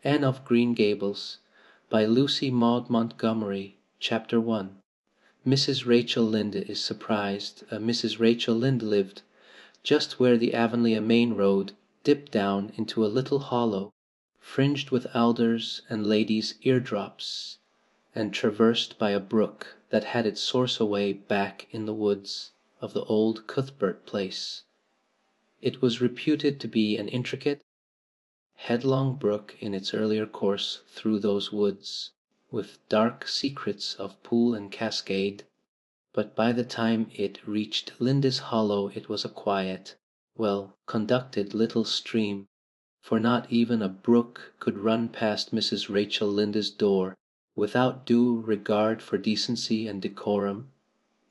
Anne of Green Gables by Lucy Maud Montgomery. Chapter 1. Mrs. Rachel Lynde is surprised. Mrs. Rachel Lynde lived just where the Avonlea main road dipped down into a little hollow, fringed with alders and ladies' eardrops, and traversed by a brook that had its source away back in the woods of the old Cuthbert place. It was reputed to be an intricate, headlong brook in its earlier course through those woods, with dark secrets of pool and cascade, but by the time it reached Linde's Hollow it was a quiet, well conducted little stream, for not even a brook could run past Mrs. Rachel Linde's door without due regard for decency and decorum.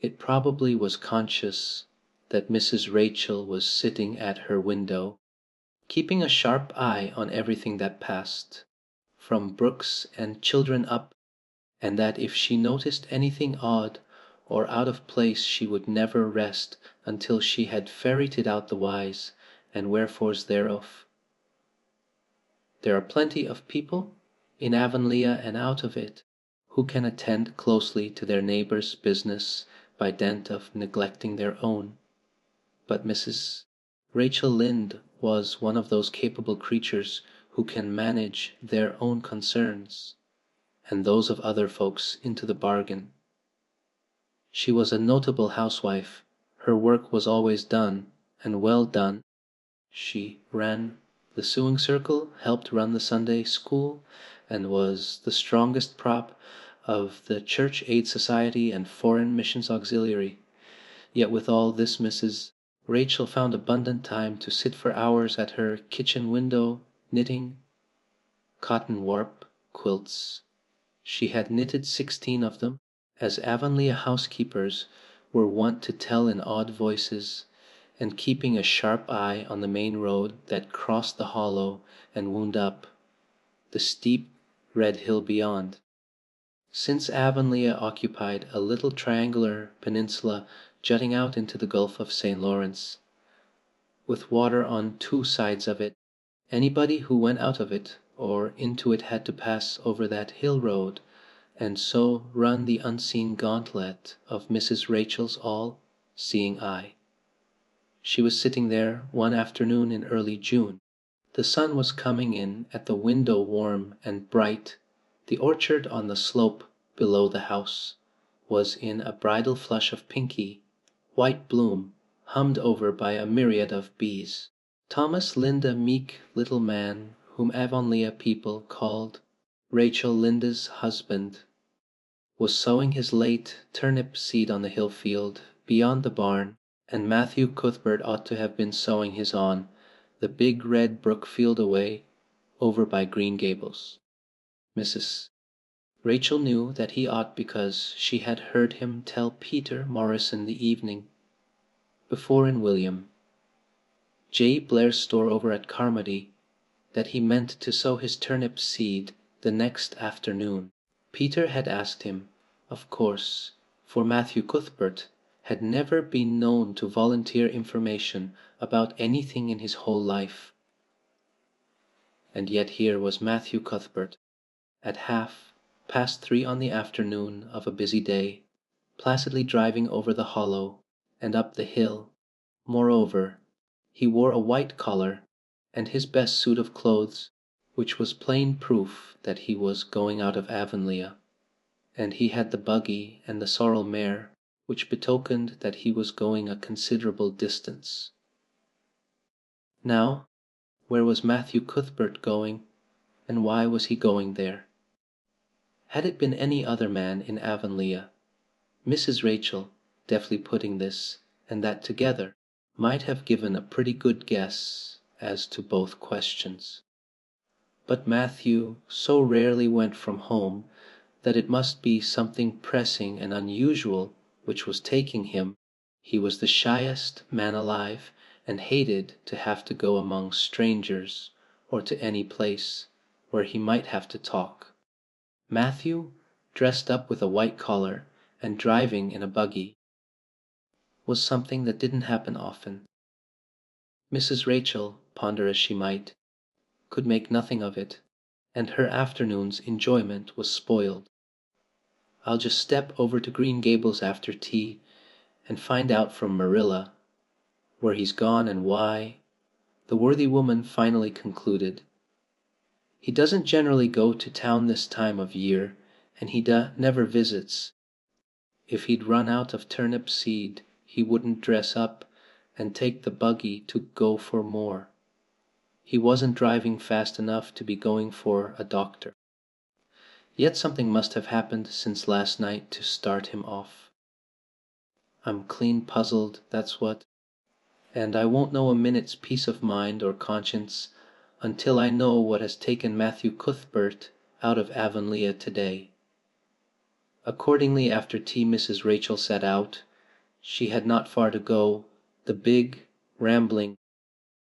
It probably was conscious that Mrs. Rachel was sitting at her window, keeping a sharp eye on everything that passed, from brooks and children up, and that if she noticed anything odd or out of place she would never rest until she had ferreted out the whys and wherefores thereof. There are plenty of people, in Avonlea and out of it, who can attend closely to their neighbours' business by dint of neglecting their own, but Mrs. Rachel Lynde was one of those capable creatures who can manage their own concerns, and those of other folks into the bargain. She was a notable housewife. Her work was always done, and well done. She ran the sewing circle, helped run the Sunday school, and was the strongest prop of the Church Aid Society and Foreign Missions Auxiliary. Yet with all this Mrs. Rachel found abundant time to sit for hours at her kitchen window knitting cotton warp quilts. She had knitted 16 of them, as Avonlea housekeepers were wont to tell in awed voices, and keeping a sharp eye on the main road that crossed the hollow and wound up the steep red hill beyond. Since Avonlea occupied a little triangular peninsula jutting out into the Gulf of St. Lawrence, with water on two sides of it, anybody who went out of it or into it had to pass over that hill road, and so run the unseen gauntlet of Mrs. Rachel's all-seeing eye. She was sitting there one afternoon in early June. The sun was coming in at the window warm and bright. The orchard on the slope below the house was in a bridal flush of pinky, white bloom, hummed over by a myriad of bees. Thomas Lynde, a meek little man whom Avonlea people called Rachel Lynde's husband, was sowing his late turnip seed on the hill field beyond the barn, and Matthew Cuthbert ought to have been sowing his on the big red brook field away over by Green Gables. Mrs. Rachel knew that he ought because she had heard him tell Peter Morrison the evening before in William J. Blair's store over at Carmody that he meant to sow his turnip seed the next afternoon. Peter had asked him, of course, for Matthew Cuthbert had never been known to volunteer information about anything in his whole life. And yet here was Matthew Cuthbert, at 3:30 on the afternoon of a busy day, placidly driving over the hollow and up the hill. Moreover, he wore a white collar and his best suit of clothes, which was plain proof that he was going out of Avonlea, and he had the buggy and the sorrel mare, which betokened that he was going a considerable distance. Now, where was Matthew Cuthbert going, and why was he going there? Had it been any other man in Avonlea, Mrs. Rachel, deftly putting this and that together, might have given a pretty good guess as to both questions. But Matthew so rarely went from home that it must be something pressing and unusual which was taking him. He was the shyest man alive, and hated to have to go among strangers or to any place where he might have to talk. Matthew, dressed up with a white collar and driving in a buggy, was something that didn't happen often. Mrs. Rachel, ponder as she might, could make nothing of it, and her afternoon's enjoyment was spoiled. "I'll just step over to Green Gables after tea and find out from Marilla where he's gone and why," the worthy woman finally concluded. "He doesn't generally go to town this time of year, and he never visits. If he'd run out of turnip seed he wouldn't dress up and take the buggy to go for more. He wasn't driving fast enough to be going for a doctor. Yet something must have happened since last night to start him off. I'm clean puzzled, that's what, and I won't know a minute's peace of mind or conscience until I know what has taken Matthew Cuthbert out of Avonlea today." Accordingly, after tea Mrs. Rachel set out. She had not far to go. The big, rambling,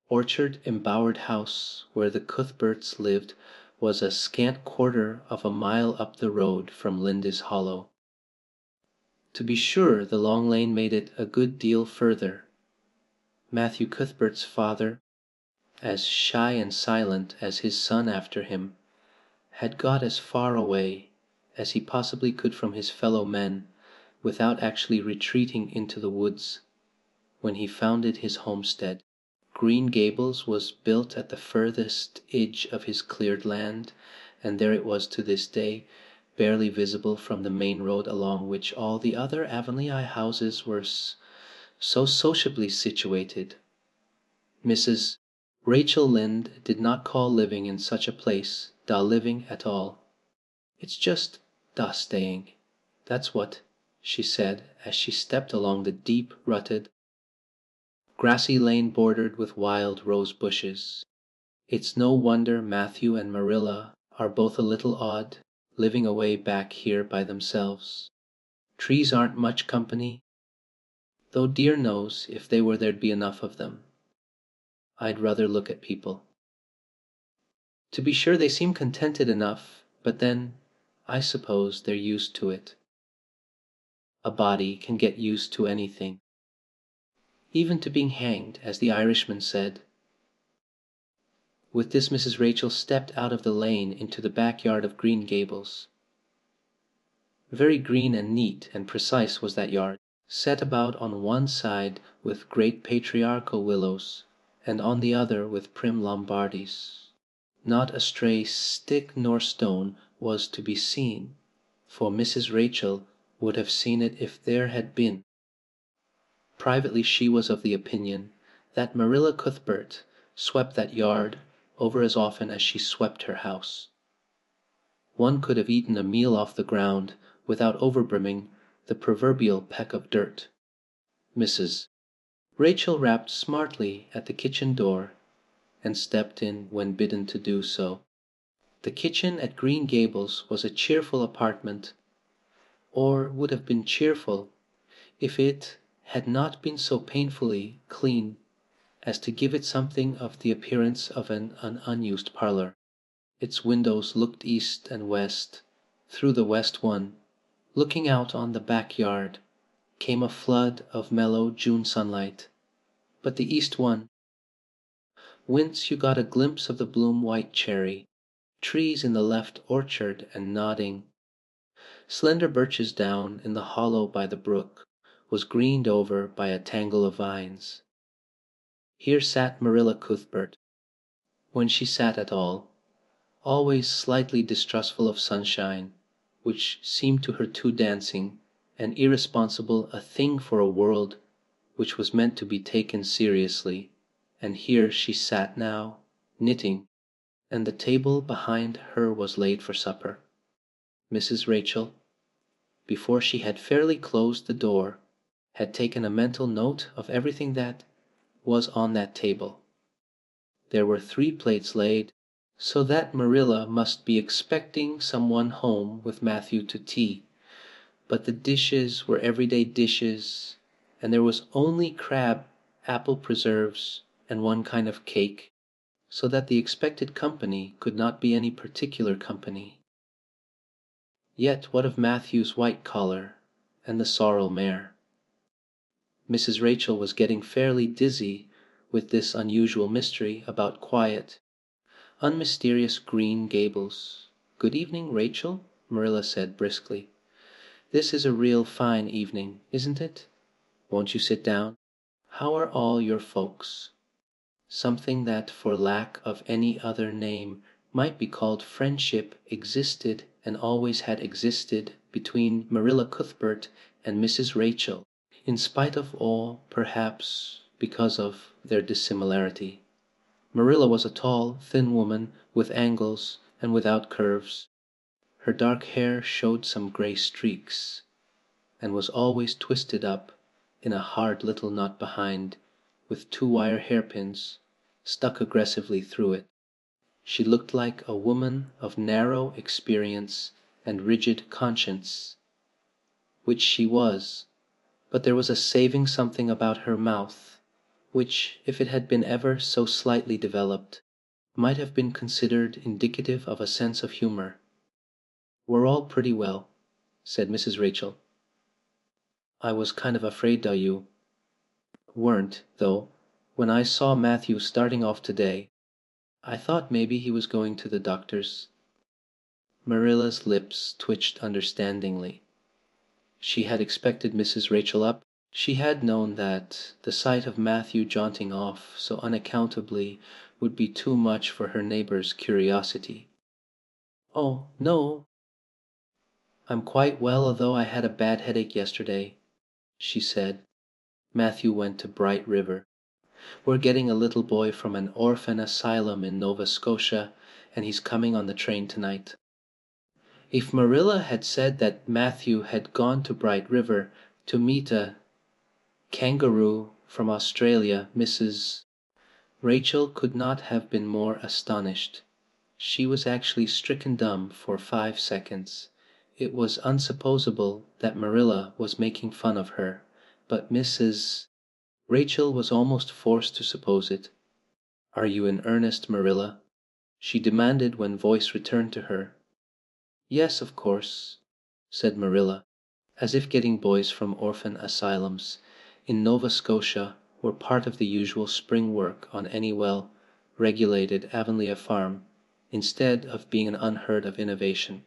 orchard-embowered house where the Cuthberts lived was a scant quarter of a mile up the road from Lindis Hollow. To be sure, the long lane made it a good deal further. Matthew Cuthbert's father, as shy and silent as his son after him, had got as far away as he possibly could from his fellow men without actually retreating into the woods when he founded his homestead. Green Gables was built at the furthest edge of his cleared land, and there it was to this day, barely visible from the main road along which all the other Avonlea houses were so sociably situated. Mrs. Rachel Lynde did not call living in such a place da living at all. "It's just da staying, that's what," she said as she stepped along the deep rutted, grassy lane bordered with wild rose bushes. "It's no wonder Matthew and Marilla are both a little odd, living away back here by themselves. Trees aren't much company, though dear knows if they were there'd be enough of them. I'd rather look at people. To be sure they seem contented enough, but then I suppose they're used to it. A body can get used to anything, even to being hanged, as the Irishman said." With this Mrs. Rachel stepped out of the lane into the backyard of Green Gables. Very green and neat and precise was that yard, set about on one side with great patriarchal willows, and on the other with prim Lombardies. Not a stray stick nor stone was to be seen, for Mrs. Rachel would have seen it if there had been. Privately she was of the opinion that Marilla Cuthbert swept that yard over as often as she swept her house. One could have eaten a meal off the ground without overbrimming the proverbial peck of dirt. Mrs. Rachel rapped smartly at the kitchen door and stepped in when bidden to do so. The kitchen at Green Gables was a cheerful apartment, or would have been cheerful if it had not been so painfully clean as to give it something of the appearance of an unused parlor. Its windows looked east and west. Through the west one, looking out on the backyard, came a flood of mellow June sunlight, but the east one, whence you got a glimpse of the bloom white cherry trees in the left orchard and nodding, slender birches down in the hollow by the brook, was greened over by a tangle of vines. Here sat Marilla Cuthbert, when she sat at all, always slightly distrustful of sunshine, which seemed to her too dancing and irresponsible a thing for a world which was meant to be taken seriously, and here she sat now, knitting, and the table behind her was laid for supper. Mrs. Rachel, before she had fairly closed the door, had taken a mental note of everything that was on that table. There were 3 plates laid, so that Marilla must be expecting someone home with Matthew to tea, but the dishes were everyday dishes, and there was only crab apple preserves and one kind of cake, so that the expected company could not be any particular company. Yet what of Matthew's white collar and the sorrel mare? Mrs. Rachel was getting fairly dizzy with this unusual mystery about quiet, unmysterious Green Gables. "Good evening, Rachel," Marilla said briskly. "This is a real fine evening, isn't it? Won't you sit down? How are all your folks?" Something that for lack of any other name might be called friendship existed and always had existed between Marilla Cuthbert and Mrs. Rachel, in spite of all, perhaps because of their dissimilarity. Marilla was a tall, thin woman with angles and without curves. Her dark hair showed some gray streaks, and was always twisted up in a hard little knot behind, with 2 wire hairpins stuck aggressively through it. She looked like a woman of narrow experience and rigid conscience, which she was, but there was a saving something about her mouth, which, if it had been ever so slightly developed, might have been considered indicative of a sense of humor. "We're all pretty well," said Mrs. Rachel. "I was kind of afraid you weren't, though, when I saw Matthew starting off today. I thought maybe he was going to the doctor's." Marilla's lips twitched understandingly. She had expected Mrs. Rachel up. She had known that the sight of Matthew jaunting off so unaccountably would be too much for her neighbor's curiosity. "Oh, no, I'm quite well, although I had a bad headache yesterday," she said. Matthew went to Bright River. "We're getting a little boy from an orphan asylum in Nova Scotia, and he's coming on the train tonight." If Marilla had said that Matthew had gone to Bright River to meet a kangaroo from Australia, Mrs. Rachel could not have been more astonished. She was actually stricken dumb for 5 seconds. It was unsupposable that Marilla was making fun of her, but Mrs. Rachel was almost forced to suppose it. "Are you in earnest, Marilla?" she demanded when voice returned to her. "Yes, of course," said Marilla, as if getting boys from orphan asylums in Nova Scotia were part of the usual spring work on any well-regulated Avonlea farm, instead of being an unheard of innovation.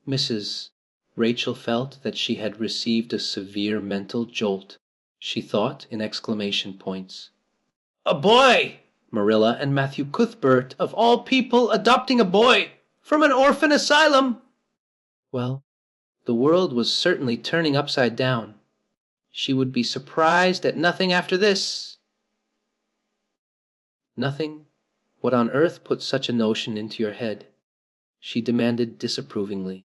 Mrs. Rachel felt that she had received a severe mental jolt. She thought in exclamation points. "A boy! Marilla and Matthew Cuthbert, of all people, adopting a boy from an orphan asylum!" Well, the world was certainly turning upside down. She would be surprised at nothing after this. "Nothing? What on earth put such a notion into your head?" she demanded disapprovingly.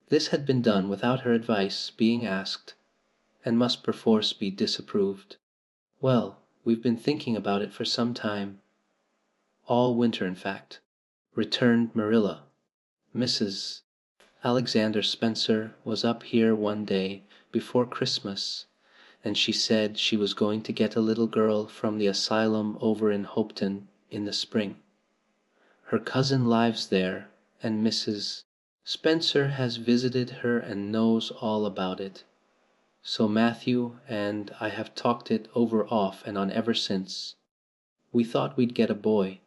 This had been done without her advice being asked, and must perforce be disapproved. "Well, we've been thinking about it for some time. All winter, in fact," returned Marilla. "Mrs. Alexander Spencer was up here one day before Christmas, and she said she was going to get a little girl from the asylum over in Hopeton in the spring. Her cousin lives there, and Mrs. Spencer has visited her and knows all about it. So Matthew and I have talked it over off and on ever since. We thought we'd get a boy.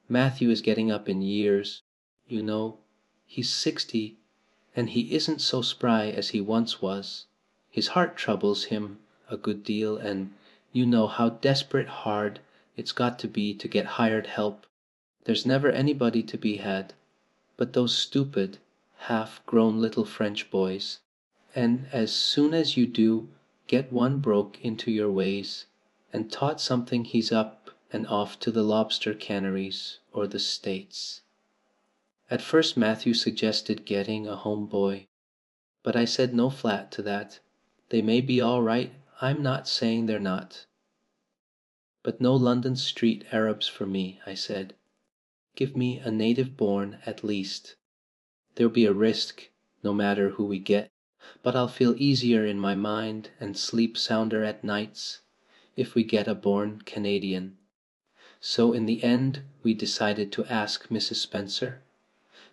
Matthew is getting up in years, you know. He's 60, and he isn't so spry as he once was. His heart troubles him a good deal, and you know how desperate hard it's got to be to get hired help. There's never anybody to be had but those stupid, half-grown little French boys. And as soon as you do get one broke into your ways and taught something, he's up and off to the lobster canneries or the States." At first Matthew suggested getting a home boy, but I said no flat to that. They may be all right, I'm not saying they're not. But no London street Arabs for me, I said. Give me a native born at least. There'll be a risk, no matter who we get, but I'll feel easier in my mind and sleep sounder at nights if we get a born Canadian. So in the end we decided to ask Mrs. Spencer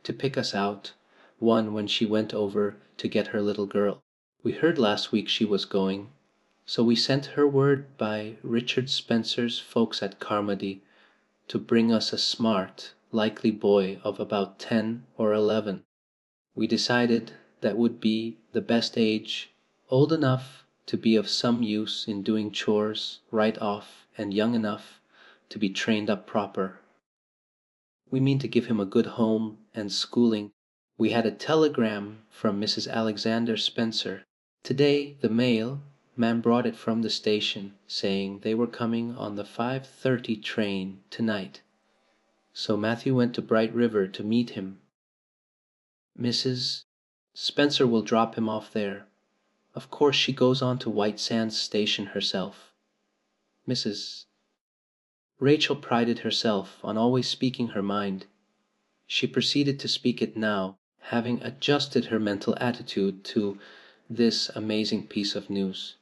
to pick us out one when she went over to get her little girl. We heard last week she was going, so we sent her word by Richard Spencer's folks at Carmody to bring us a smart likely boy of about 10 or 11. We decided that would be the best age, old enough to be of some use in doing chores right off and young enough to be trained up proper. We mean to give him a good home and schooling. We had a telegram from Mrs. Alexander Spencer. Today the mail man brought it from the station, saying they were coming on the 5:30 train tonight. So Matthew went to Bright River to meet him. Mrs. Spencer will drop him off there. Of course she goes on to White Sands Station herself. Mrs. Rachel prided herself on always speaking her mind. She proceeded to speak it now, having adjusted her mental attitude to this amazing piece of news.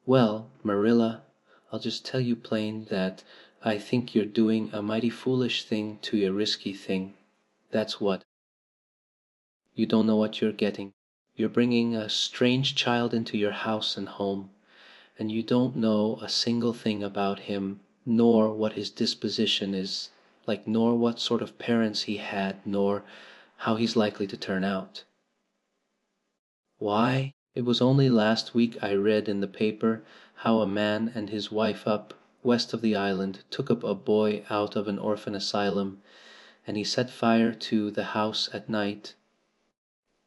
Well, Marilla, I'll just tell you plain that I think you're doing a mighty foolish thing to a risky thing. That's what. You don't know what you're getting. You're bringing a strange child into your house and home, and you don't know a single thing about him, nor what his disposition is like, nor what sort of parents he had, nor how he's likely to turn out. Why, it was only last week I read in the paper how a man and his wife up west of the island took up a boy out of an orphan asylum, and he set fire to the house at night.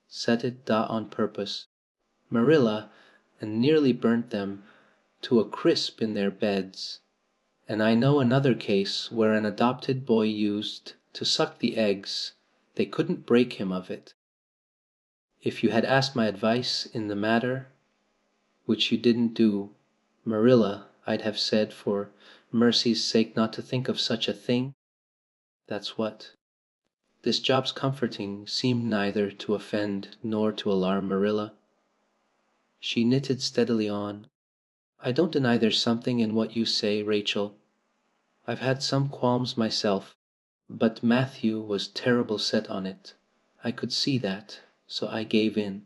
Set it on purpose, Marilla, and nearly burnt them to a crisp in their beds. And I know another case where an adopted boy used to suck the eggs. They couldn't break him of it. If you had asked my advice in the matter, which you didn't do, Marilla, I'd have said for mercy's sake not to think of such a thing. That's what. This job's comforting seemed neither to offend nor to alarm Marilla. She knitted steadily on. I don't deny there's something in what you say, Rachel. I've had some qualms myself, but Matthew was terrible set on it. I could see that, so I gave in.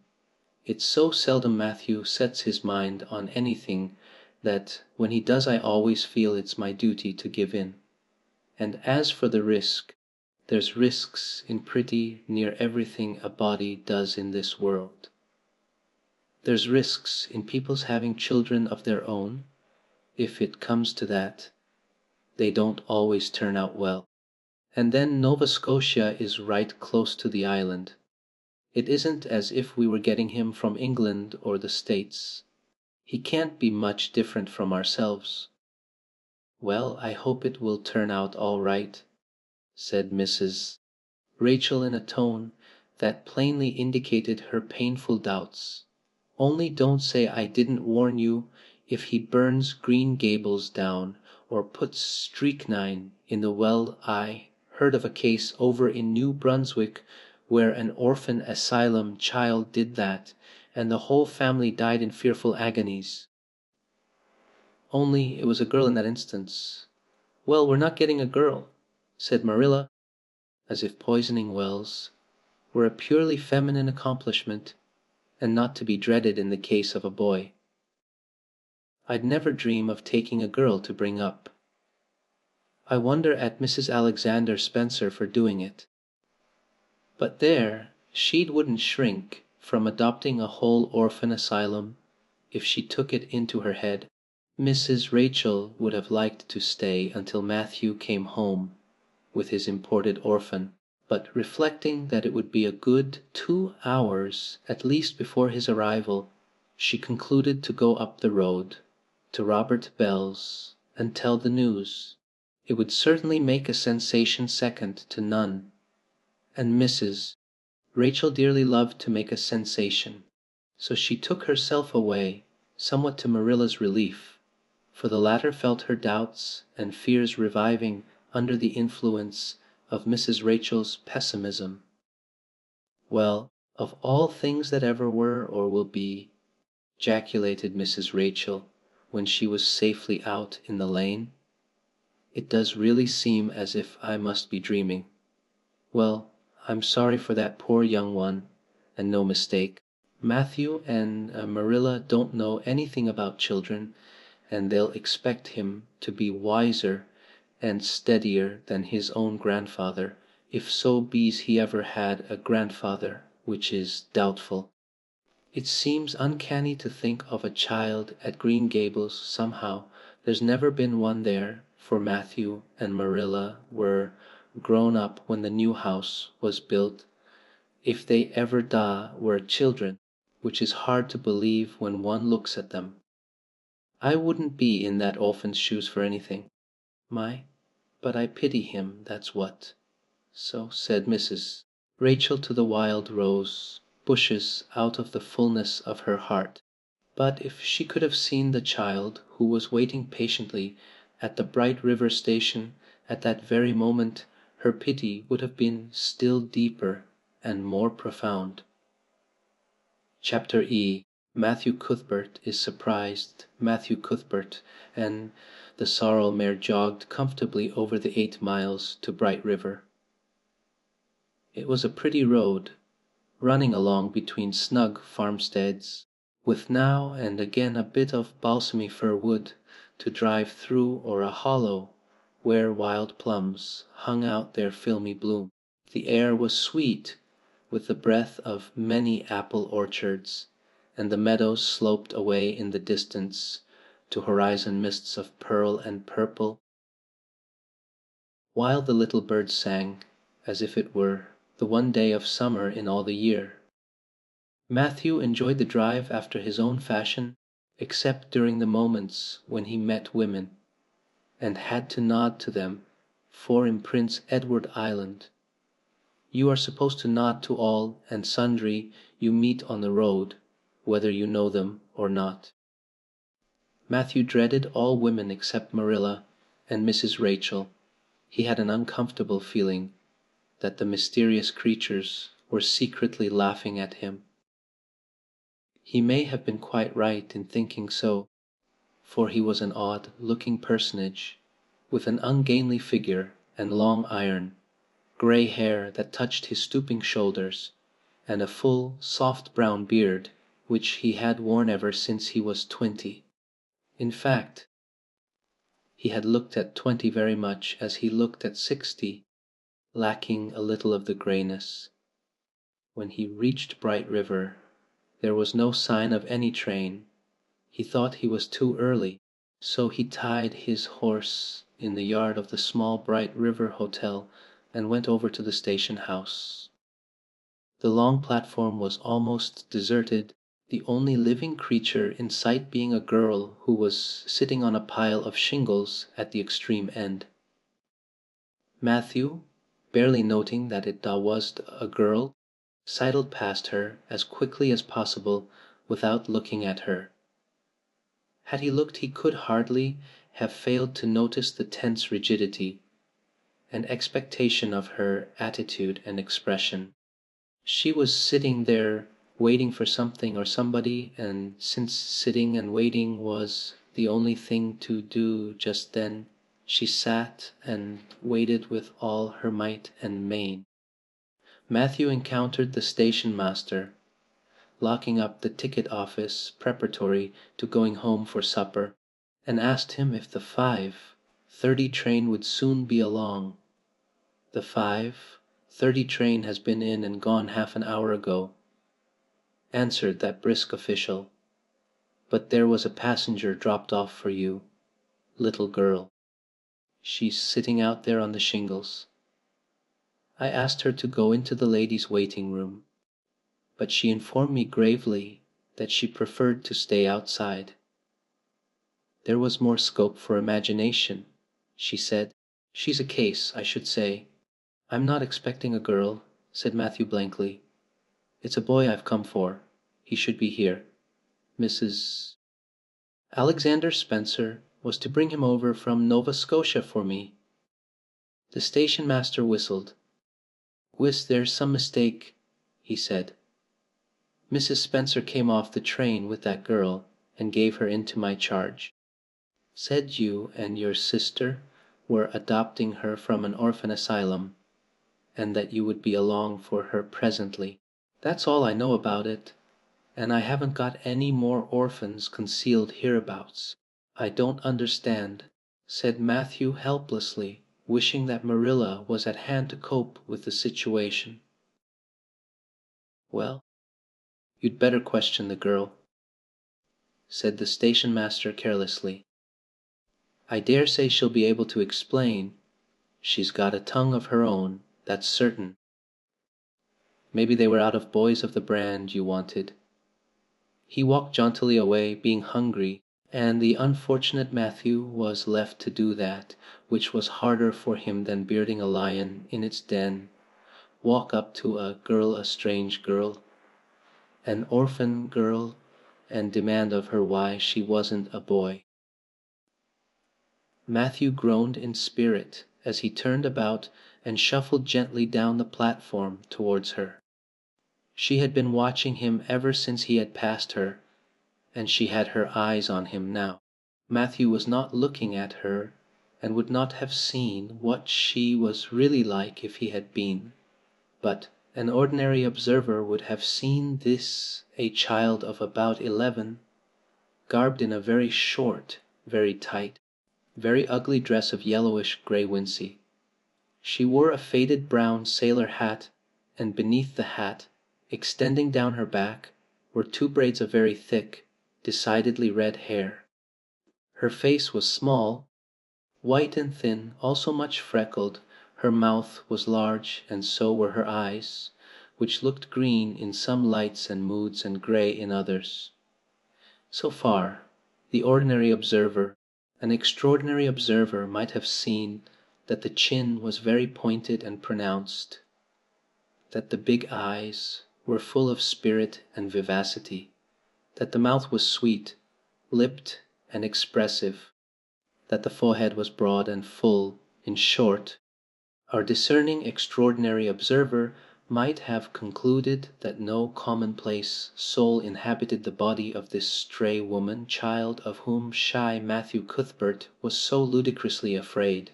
It's so seldom Matthew sets his mind on anything that when he does I always feel it's my duty to give in. And as for the risk, there's risks in pretty near everything a body does in this world. There's risks in people's having children of their own. If it comes to that, they don't always turn out well. And then Nova Scotia is right close to the island. It isn't as if we were getting him from England or the States. He can't be much different from ourselves. Well, I hope it will turn out all right, said Mrs. Rachel in a tone that plainly indicated her painful doubts. Only don't say I didn't warn you if he burns Green Gables down or puts strychnine in the well. I heard of a case over in New Brunswick where an orphan asylum child did that, and the whole family died in fearful agonies. Only it was a girl in that instance. Well, we're not getting a girl, said Marilla, as if poisoning wells were a purely feminine accomplishment and not to be dreaded in the case of a boy. I'd never dream of taking a girl to bring up. I wonder at Mrs. Alexander Spencer for doing it. But there, she wouldn't shrink from adopting a whole orphan asylum if she took it into her head. Mrs. Rachel would have liked to stay until Matthew came home with his imported orphan, but reflecting that it would be a good 2 hours at least before his arrival, she concluded to go up the road to Robert Bell's and tell the news. It would certainly make a sensation second to none, and Mrs. Rachel dearly loved to make a sensation, so she took herself away, somewhat to Marilla's relief, for the latter felt her doubts and fears reviving under the influence of Mrs. Rachel's pessimism. Well, of all things that ever were or will be, ejaculated Mrs. Rachel when she was safely out in the lane, it does really seem as if I must be dreaming. Well, I'm sorry for that poor young one, and no mistake. Matthew and Marilla don't know anything about children, and they'll expect him to be wiser and steadier than his own grandfather, if so be's he ever had a grandfather, which is doubtful. It seems uncanny to think of a child at Green Gables somehow. There's never been one there, for Matthew and Marilla were grown up when the new house was built. If they ever were children, which is hard to believe when one looks at them. I wouldn't be in that orphan's shoes for anything. My, but I pity him, that's what. So said Mrs. Rachel to the wild rose bushes out of the fullness of her heart. But if she could have seen the child who was waiting patiently at the Bright River station at that very moment, her pity would have been still deeper and more profound. Chapter E. Matthew Cuthbert is surprised. Matthew Cuthbert and the sorrel mare jogged comfortably over the 8 miles to Bright River. It was a pretty road, running along between snug farmsteads, with now and again a bit of balsamy fir wood to drive through or a hollow where wild plums hung out their filmy bloom. The air was sweet with the breath of many apple orchards, and the meadows sloped away in the distance to horizon mists of pearl and purple, while the little birds sang as if it were the one day of summer in all the year. Matthew enjoyed the drive after his own fashion, except during the moments when he met women, and had to nod to them, for in Prince Edward Island you are supposed to nod to all and sundry you meet on the road, whether you know them or not. Matthew dreaded all women except Marilla and Mrs. Rachel. He had an uncomfortable feeling that the mysterious creatures were secretly laughing at him. He may have been quite right in thinking so, for he was an odd-looking personage, with an ungainly figure and long iron, grey hair that touched his stooping shoulders, and a full, soft brown beard which he had worn ever since he was 20. In fact, he had looked at 20 very much as he looked at 60, lacking a little of the greyness. When he reached Bright River, there was no sign of any train. He thought he was too early, so he tied his horse in the yard of the small Bright River Hotel and went over to the station house. The long platform was almost deserted, the only living creature in sight being a girl who was sitting on a pile of shingles at the extreme end. Matthew, barely noting that it was a girl, sidled past her as quickly as possible without looking at her. Had he looked he could hardly have failed to notice the tense rigidity and expectation of her attitude and expression. She was sitting there waiting for something or somebody, and since sitting and waiting was the only thing to do just then, she sat and waited with all her might and main. Matthew encountered the station master, locking up the ticket office preparatory to going home for supper, and asked him if the 5:30 train would soon be along. The 5:30 train has been in and gone half an hour ago, answered that brisk official, but there was a passenger dropped off for you, little girl. She's sitting out there on the shingles. I asked her to go into the ladies' waiting room, but she informed me gravely that she preferred to stay outside. There was more scope for imagination, she said. She's a case, I should say. I'm not expecting a girl, said Matthew blankly. It's a boy I've come for. He should be here. Mrs. Alexander Spencer was to bring him over from Nova Scotia for me. The station master whistled. There's some mistake, he said. Mrs. Spencer came off the train with that girl and gave her into my charge. Said you and your sister were adopting her from an orphan asylum, and that you would be along for her presently. That's all I know about it, and I haven't got any more orphans concealed hereabouts. I don't understand, said Matthew helplessly, wishing that Marilla was at hand to cope with the situation. Well, you'd better question the girl, said the station master carelessly. I dare say she'll be able to explain. She's got a tongue of her own, that's certain. Maybe they were out of boys of the brand you wanted. He walked jauntily away, being hungry, and the unfortunate Matthew was left to do that which was harder for him than bearding a lion in its den, walk up to a strange girl, an orphan girl, and demand of her why she wasn't a boy. Matthew groaned in spirit as he turned about and shuffled gently down the platform towards her. She had been watching him ever since he had passed her, and she had her eyes on him now. Matthew was not looking at her, and would not have seen what she was really like if he had been. But an ordinary observer would have seen this a child of about 11, garbed in a very short, very tight, very ugly dress of yellowish grey wincey. She wore a faded brown sailor hat, and beneath the hat, extending down her back, were 2 braids of very thick, decidedly red hair. Her face was small, white and thin, also much freckled. Her mouth was large, and so were her eyes, which looked green in some lights and moods and grey in others. So far, the ordinary observer, an extraordinary observer, might have seen that the chin was very pointed and pronounced, that the big eyes were full of spirit and vivacity, that the mouth was sweet, lipped and expressive, that the forehead was broad and full. In short, our discerning extraordinary observer might have concluded that no commonplace soul inhabited the body of this stray woman child of whom shy Matthew Cuthbert was so ludicrously afraid.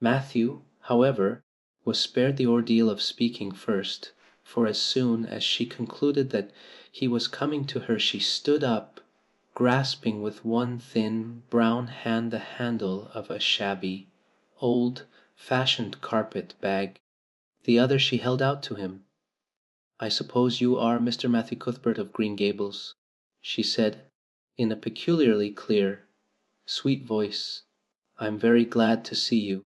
Matthew, however, was spared the ordeal of speaking first, for as soon as she concluded that he was coming to her she stood up, grasping with one thin, brown hand the handle of a shabby, old-fashioned carpet bag. The other she held out to him. "I suppose you are Mr. Matthew Cuthbert of Green Gables," she said, in a peculiarly clear, sweet voice. "I'm very glad to see you.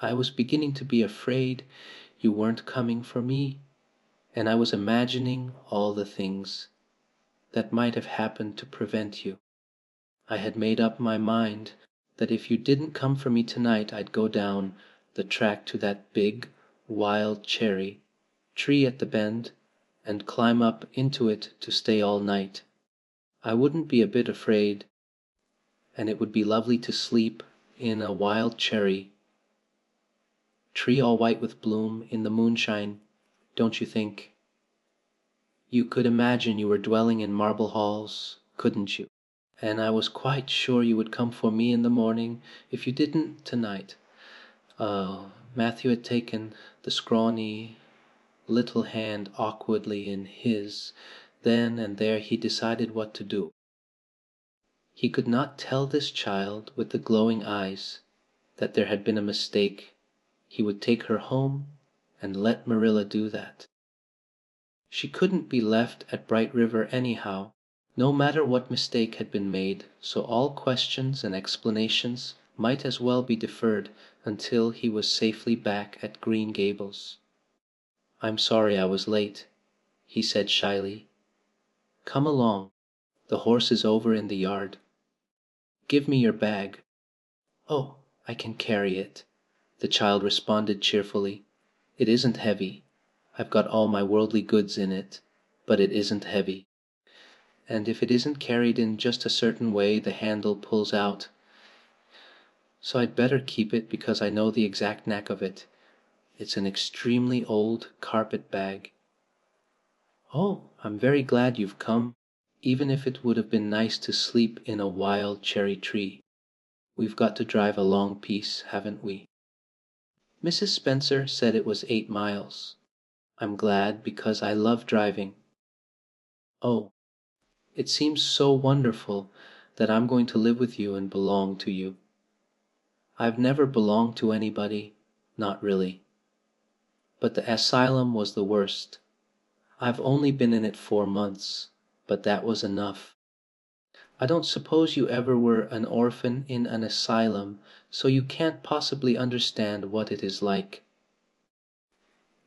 I was beginning to be afraid you weren't coming for me, and I was imagining all the things that might have happened to prevent you. I had made up my mind that if you didn't come for me tonight I'd go down the track to that big, wild cherry tree at the bend and climb up into it to stay all night. I wouldn't be a bit afraid, and it would be lovely to sleep in a wild cherry tree all white with bloom in the moonshine, don't you think? You could imagine you were dwelling in marble halls, couldn't you? And I was quite sure you would come for me in the morning if you didn't tonight." Matthew had taken the scrawny little hand awkwardly in his. Then and there he decided what to do. He could not tell this child with the glowing eyes that there had been a mistake. He would take her home and let Marilla do that. She couldn't be left at Bright River anyhow, no matter what mistake had been made, so all questions and explanations might as well be deferred until he was safely back at Green Gables. "I'm sorry I was late," he said shyly. "Come along. The horse is over in the yard. Give me your bag." "Oh, I can carry it," the child responded cheerfully. "It isn't heavy. I've got all my worldly goods in it, but it isn't heavy. And if it isn't carried in just a certain way the handle pulls out. So I'd better keep it because I know the exact knack of it. It's an extremely old carpet bag." "Oh, I'm very glad you've come, even if it would have been nice to sleep in a wild cherry tree. We've got to drive a long piece, haven't we?" "Mrs. Spencer said it was 8 miles. I'm glad because I love driving." "Oh, it seems so wonderful that I'm going to live with you and belong to you. I've never belonged to anybody, not really. But the asylum was the worst. I've only been in it 4 months, but that was enough. I don't suppose you ever were an orphan in an asylum, so you can't possibly understand what it is like.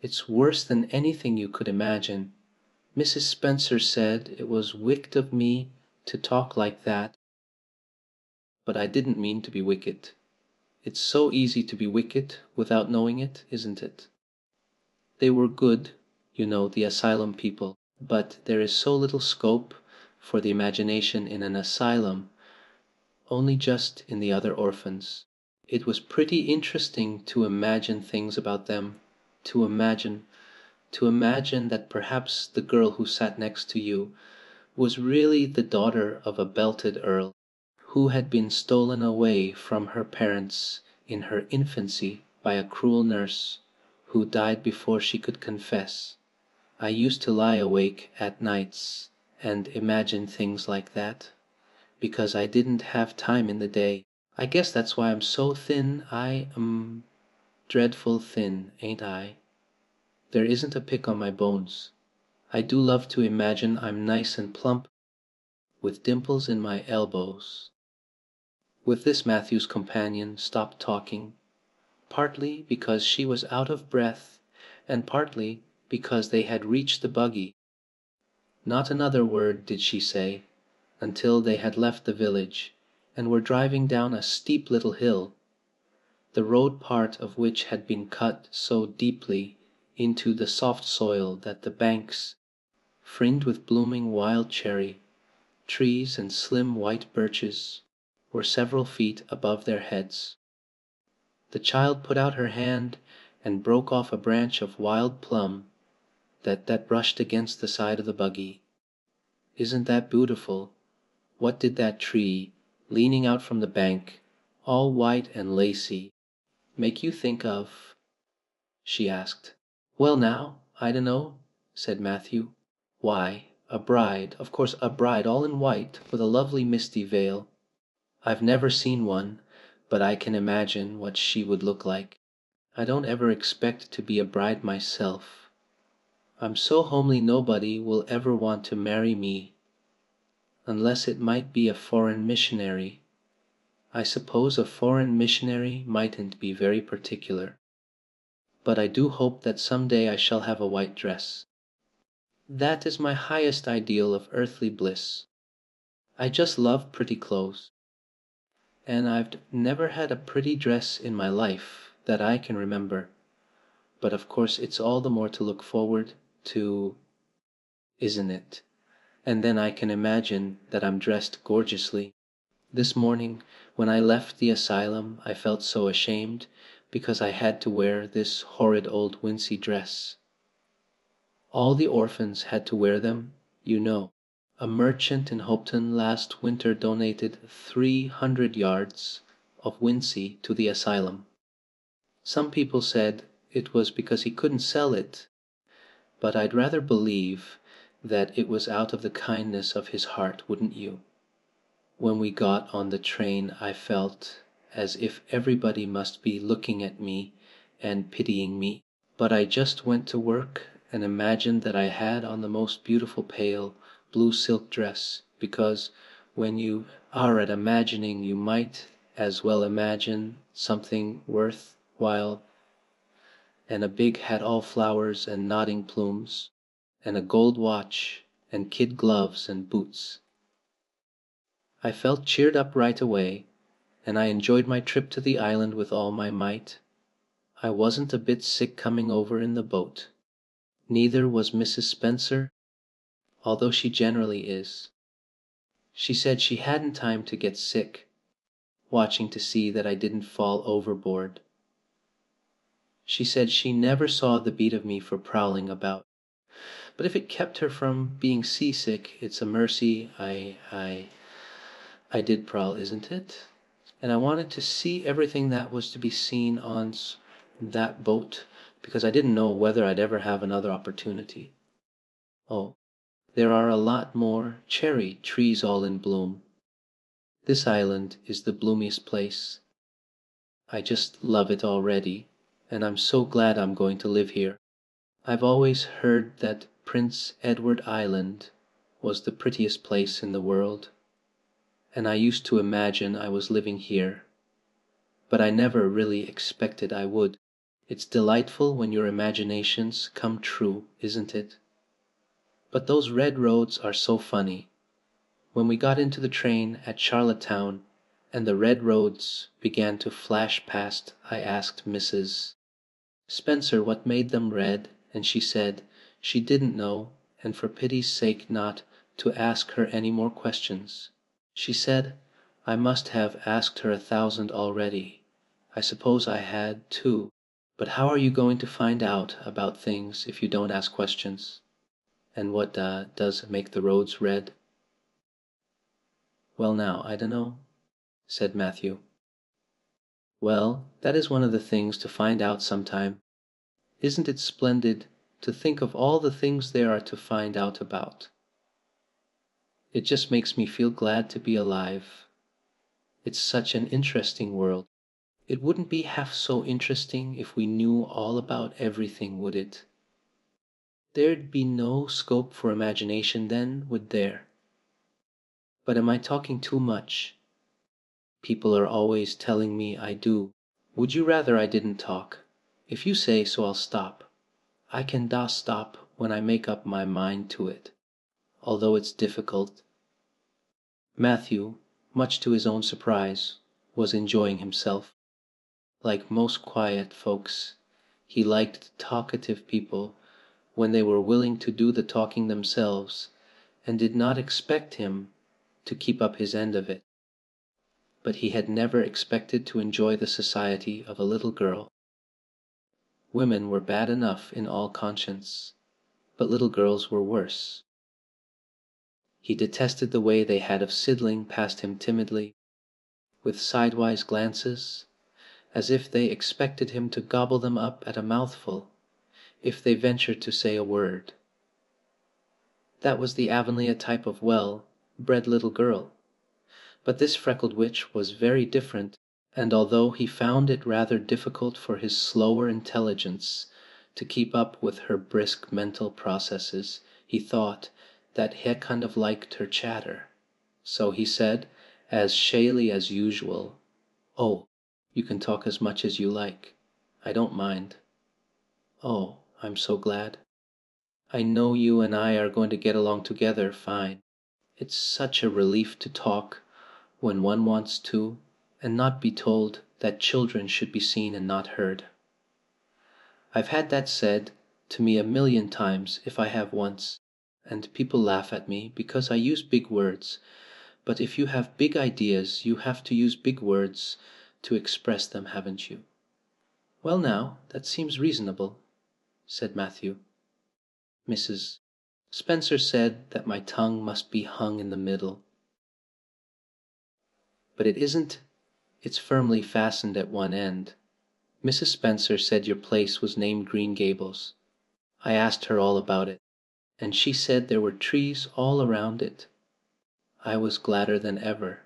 It's worse than anything you could imagine. Mrs. Spencer said it was wicked of me to talk like that, but I didn't mean to be wicked. It's so easy to be wicked without knowing it, isn't it? They were good, the asylum people, but there is so little scope for the imagination in an asylum, only just in the other orphans. It was pretty interesting to imagine things about them, to imagine that perhaps the girl who sat next to you was really the daughter of a belted earl, who had been stolen away from her parents in her infancy by a cruel nurse, who died before she could confess. I used to lie awake at nights and imagine things like that, because I didn't have time in the day. I guess that's why I'm so thin. I am dreadful thin, ain't I? There isn't a pick on my bones. I do love to imagine I'm nice and plump, with dimples in my elbows. With this Matthew's companion stopped talking, partly because she was out of breath, and partly because they had reached the buggy. Not another word did she say, until they had left the village, and were driving down a steep little hill, the road part of which had been cut so deeply into the soft soil that the banks, fringed with blooming wild cherry trees and slim white birches, were several feet above their heads. The child put out her hand and broke off a branch of wild plum that brushed against the side of the buggy. Isn't that beautiful? What did that tree, leaning out from the bank, all white and lacy, make you think of? She asked. Well now, I dunno, said Matthew. Why, a bride, of course, a bride all in white with a lovely misty veil. I've never seen one, but I can imagine what she would look like. I don't ever expect to be a bride myself. I'm so homely nobody will ever want to marry me, unless it might be a foreign missionary. I suppose a foreign missionary mightn't be very particular. But I do hope that some day I shall have a white dress. That is my highest ideal of earthly bliss. I just love pretty clothes. And I've never had a pretty dress in my life that I can remember. But of course it's all the more to look forward to, isn't it? And then I can imagine that I'm dressed gorgeously. This morning, when I left the asylum, I felt so ashamed because I had to wear this horrid old wincey dress. All the orphans had to wear them, you know. A merchant in Hopeton last winter donated 300 yards of wincey to the asylum. Some people said it was because he couldn't sell it, but I'd rather believe that it was out of the kindness of his heart, wouldn't you? When we got on the train I felt as if everybody must be looking at me and pitying me. But I just went to work and imagined that I had on the most beautiful pale blue silk dress, because when you are at imagining you might as well imagine something worth while, and a big hat all flowers and nodding plumes, and a gold watch and kid gloves and boots. I felt cheered up right away, and I enjoyed my trip to the island with all my might. I wasn't a bit sick coming over in the boat. Neither was Mrs. Spencer, although she generally is. She said she hadn't time to get sick, watching to see that I didn't fall overboard. She said she never saw the beat of me for prowling about. But if it kept her from being seasick, it's a mercy I did prowl, isn't it? And I wanted to see everything that was to be seen on that boat, because I didn't know whether I'd ever have another opportunity. Oh, there are a lot more cherry trees all in bloom. This island is the bloomiest place. I just love it already, and I'm so glad I'm going to live here. I've always heard that Prince Edward Island was the prettiest place in the world, and I used to imagine I was living here, but I never really expected I would. It's delightful when your imaginations come true, isn't it? But those red roads are so funny. When we got into the train at Charlottetown and the red roads began to flash past, I asked Mrs. Spencer what made them red, and she said she didn't know, and for pity's sake not to ask her any more questions. She said I must have asked her 1,000 already. I suppose I had, too. But how are you going to find out about things if you don't ask questions? And what does make the roads red? Well now, I dunno, said Matthew. Well, that is one of the things to find out sometime. Isn't it splendid to think of all the things there are to find out about? It just makes me feel glad to be alive. It's such an interesting world. It wouldn't be half so interesting if we knew all about everything, would it? There'd be no scope for imagination then, would there? But am I talking too much? People are always telling me I do. Would you rather I didn't talk? If you say so, I'll stop. I can stop when I make up my mind to it, although it's difficult. Matthew, much to his own surprise, was enjoying himself. Like most quiet folks, he liked talkative people when they were willing to do the talking themselves and did not expect him to keep up his end of it. But he had never expected to enjoy the society of a little girl. Women were bad enough in all conscience, but little girls were worse. He detested the way they had of sidling past him timidly, with sidewise glances, as if they expected him to gobble them up at a mouthful if they ventured to say a word. That was the Avonlea type of well-bred little girl. But this freckled witch was very different, and although he found it rather difficult for his slower intelligence to keep up with her brisk mental processes, he thought that he kind of liked her chatter. So he said, as shyly as usual, "Oh, you can talk as much as you like. I don't mind." "Oh, I'm so glad. I know you and I are going to get along together fine. It's such a relief to talk when one wants to, and not be told that children should be seen and not heard. I've had that said to me 1,000,000 times if I have once, and people laugh at me because I use big words, but if you have big ideas you have to use big words to express them, haven't you?" "Well now, that seems reasonable," said Matthew. Mrs. Spencer said that my tongue must be hung in the middle. "But it isn't. It's firmly fastened at one end. Mrs. Spencer said your place was named Green Gables. I asked her all about it, and she said there were trees all around it. I was gladder than ever.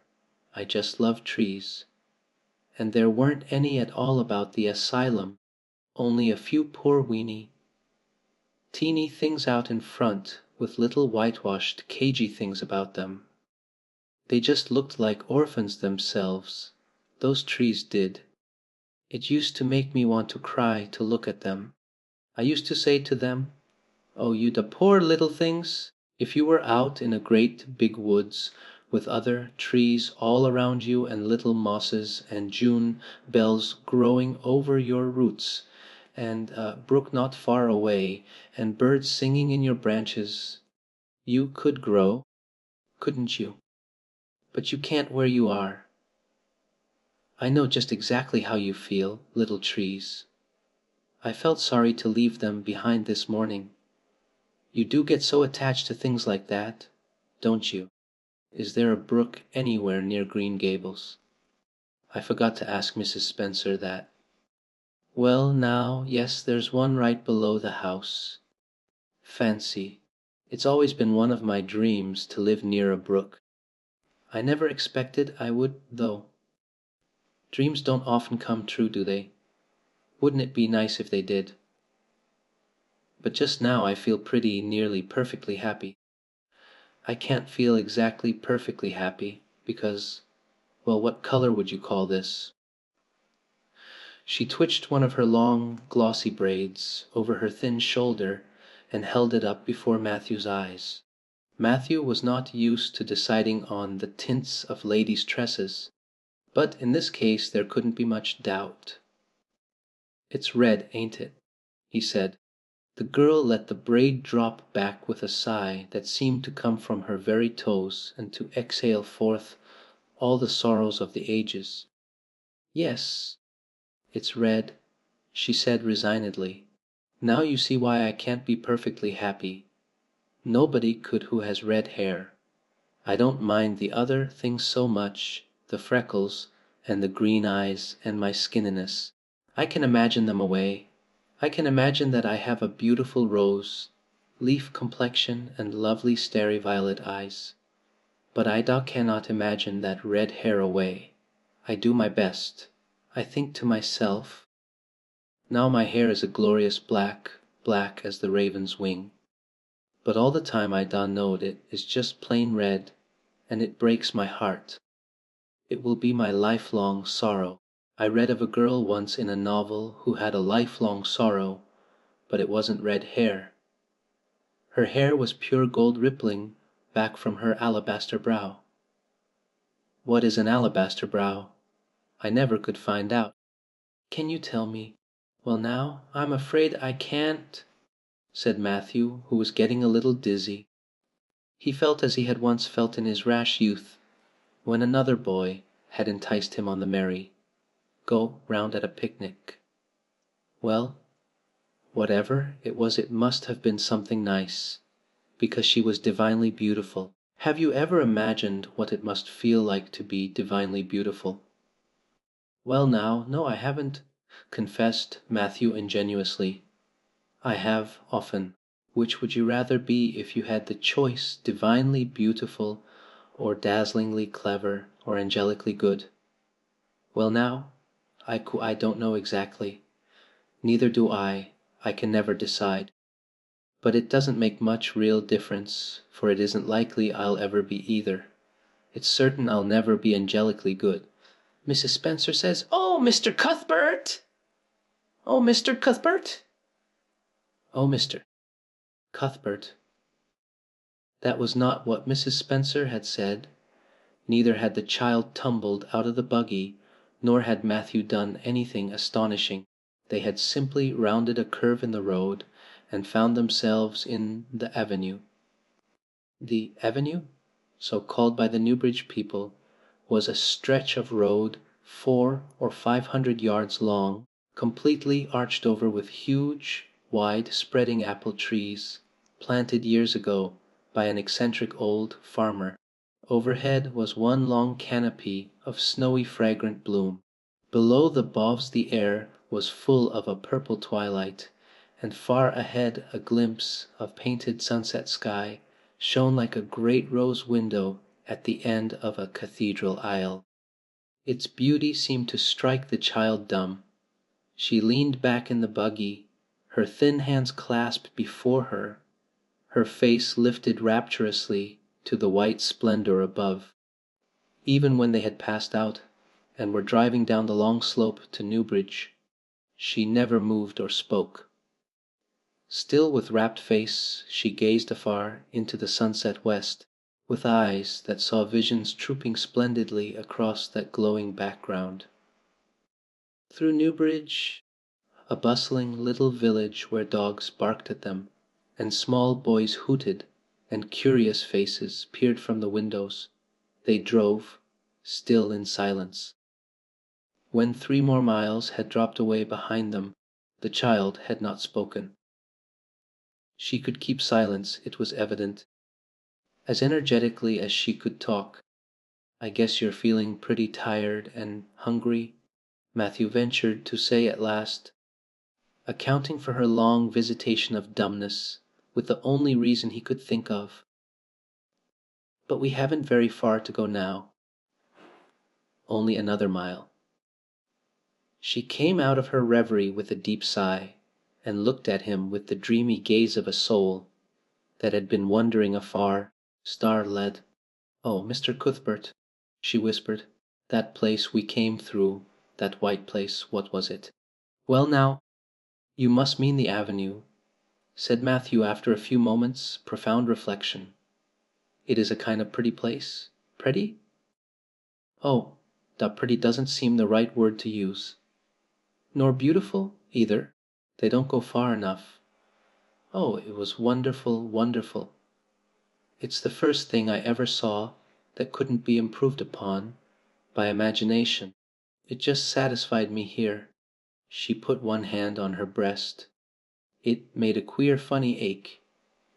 I just love trees. And there weren't any at all about the asylum, only a few poor teeny things out in front with little whitewashed cagey things about them. They just looked like orphans themselves, those trees did. It used to make me want to cry to look at them. I used to say to them, 'Oh, you the poor little things!' If you were out in a great big woods with other trees all around you and little mosses and June bells growing over your roots and a brook not far away and birds singing in your branches, you could grow, couldn't you? But you can't where you are. I know just exactly how you feel, little trees. I felt sorry to leave them behind this morning. You do get so attached to things like that, don't you? Is there a brook anywhere near Green Gables?" I forgot to ask Mrs. Spencer that. "Well now, yes, there's one right below the house. Fancy, it's always been one of my dreams to live near a brook. I never expected I would, though." Dreams don't often come true, do they? Wouldn't it be nice if they did? But just now I feel pretty nearly perfectly happy. I can't feel exactly perfectly happy because, well, what color would you call this? She twitched one of her long, glossy braids over her thin shoulder and held it up before Matthew's eyes. Matthew was not used to deciding on the tints of ladies' tresses, but in this case there couldn't be much doubt. "It's red, ain't it?" he said. The girl let the braid drop back with a sigh that seemed to come from her very toes and to exhale forth all the sorrows of the ages. "Yes, it's red," she said resignedly. "Now you see why I can't be perfectly happy. Nobody could who has red hair. I don't mind the other things so much, the freckles and the green eyes and my skinniness. I can imagine them away. I can imagine that I have a beautiful rose, leaf complexion and lovely starry violet eyes. But I cannot imagine that red hair away. I do my best. I think to myself, now my hair is a glorious black, black as the raven's wing. But all the time I knowed it is just plain red, and it breaks my heart. It will be my lifelong sorrow. I read of a girl once in a novel who had a lifelong sorrow, but it wasn't red hair. Her hair was pure gold rippling back from her alabaster brow. What is an alabaster brow? I never could find out. Can you tell me? Well now, I'm afraid I can't, said Matthew, who was getting a little dizzy. He felt as he had once felt in his rash youth, when another boy had enticed him on the merry go round at a picnic. Well, whatever it was, it must have been something nice, because she was divinely beautiful. Have you ever imagined what it must feel like to be divinely beautiful? Well now, no, I haven't, confessed Matthew ingenuously. I have, often. Which would you rather be if you had the choice, divinely beautiful or dazzlingly clever or angelically good? Well now, I don't know exactly. Neither do I. I can never decide. But it doesn't make much real difference, for it isn't likely I'll ever be either. It's certain I'll never be angelically good. Mrs. Spencer says, "Oh, Mr. Cuthbert! Oh, Mr. Cuthbert!" Oh, Mr. Cuthbert. That was not what Mrs. Spencer had said. Neither had the child tumbled out of the buggy, nor had Matthew done anything astonishing. They had simply rounded a curve in the road and found themselves in the avenue. The avenue, so called by the Newbridge people, was a stretch of road 400 or 500 yards long, completely arched over with huge, wide spreading apple trees, planted years ago by an eccentric old farmer. Overhead was one long canopy of snowy fragrant bloom. Below the boughs the air was full of a purple twilight, and far ahead a glimpse of painted sunset sky shone like a great rose window at the end of a cathedral aisle. Its beauty seemed to strike the child dumb. She leaned back in the buggy, her thin hands clasped before her, her face lifted rapturously to the white splendor above. Even when they had passed out and were driving down the long slope to Newbridge, she never moved or spoke. Still with rapt face she gazed afar into the sunset west, with eyes that saw visions trooping splendidly across that glowing background. Through Newbridge, a bustling little village where dogs barked at them, and small boys hooted, and curious faces peered from the windows, they drove, still in silence. When 3 more miles had dropped away behind them, the child had not spoken. She could keep silence, it was evident, as energetically as she could talk. "I guess you're feeling pretty tired and hungry," Matthew ventured to say at last, accounting for her long visitation of dumbness with the only reason he could think of. "But we haven't very far to go now. Only another mile." She came out of her reverie with a deep sigh, and looked at him with the dreamy gaze of a soul that had been wandering afar, star-led. "Oh, Mr. Cuthbert," she whispered, "that place we came through, that white place, what was it?" "Well now, you must mean the avenue," said Matthew after a few moments' profound reflection. "It is a kind of pretty place. Pretty? Oh, that pretty doesn't seem the right word to use. Nor beautiful, either. They don't go far enough. Oh, it was wonderful, wonderful. It's the first thing I ever saw that couldn't be improved upon by imagination. It just satisfied me here." She put one hand on her breast. It made a queer funny ache,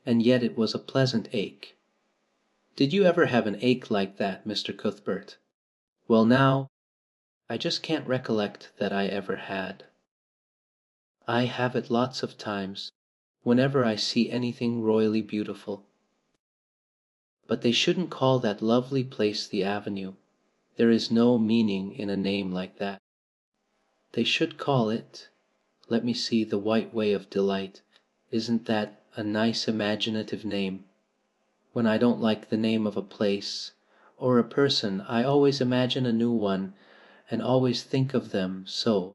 and yet it was a pleasant ache. "Did you ever have an ache like that, Mr. Cuthbert?" "Well now, I just can't recollect that I ever had. I have it lots of times, whenever I see anything royally beautiful. But they shouldn't call that lovely place the Avenue. There is no meaning in a name like that. They should call it, let me see, the White Way of Delight. Isn't that a nice imaginative name? When I don't like the name of a place or a person, I always imagine a new one, and always think of them so.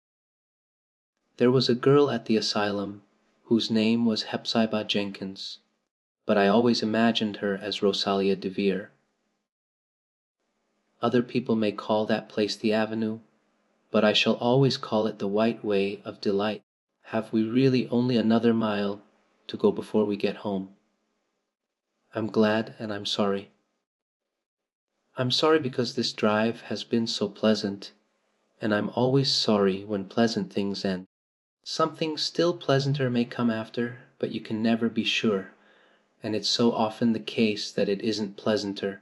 There was a girl at the asylum whose name was Hepzibah Jenkins, but I always imagined her as Rosalia DeVere. Other people may call that place the Avenue, but I shall always call it the White Way of Delight. Have we really only another mile to go before we get home? I'm glad and I'm sorry. I'm sorry because this drive has been so pleasant, and I'm always sorry when pleasant things end. Something still pleasanter may come after, but you can never be sure, and it's so often the case that it isn't pleasanter.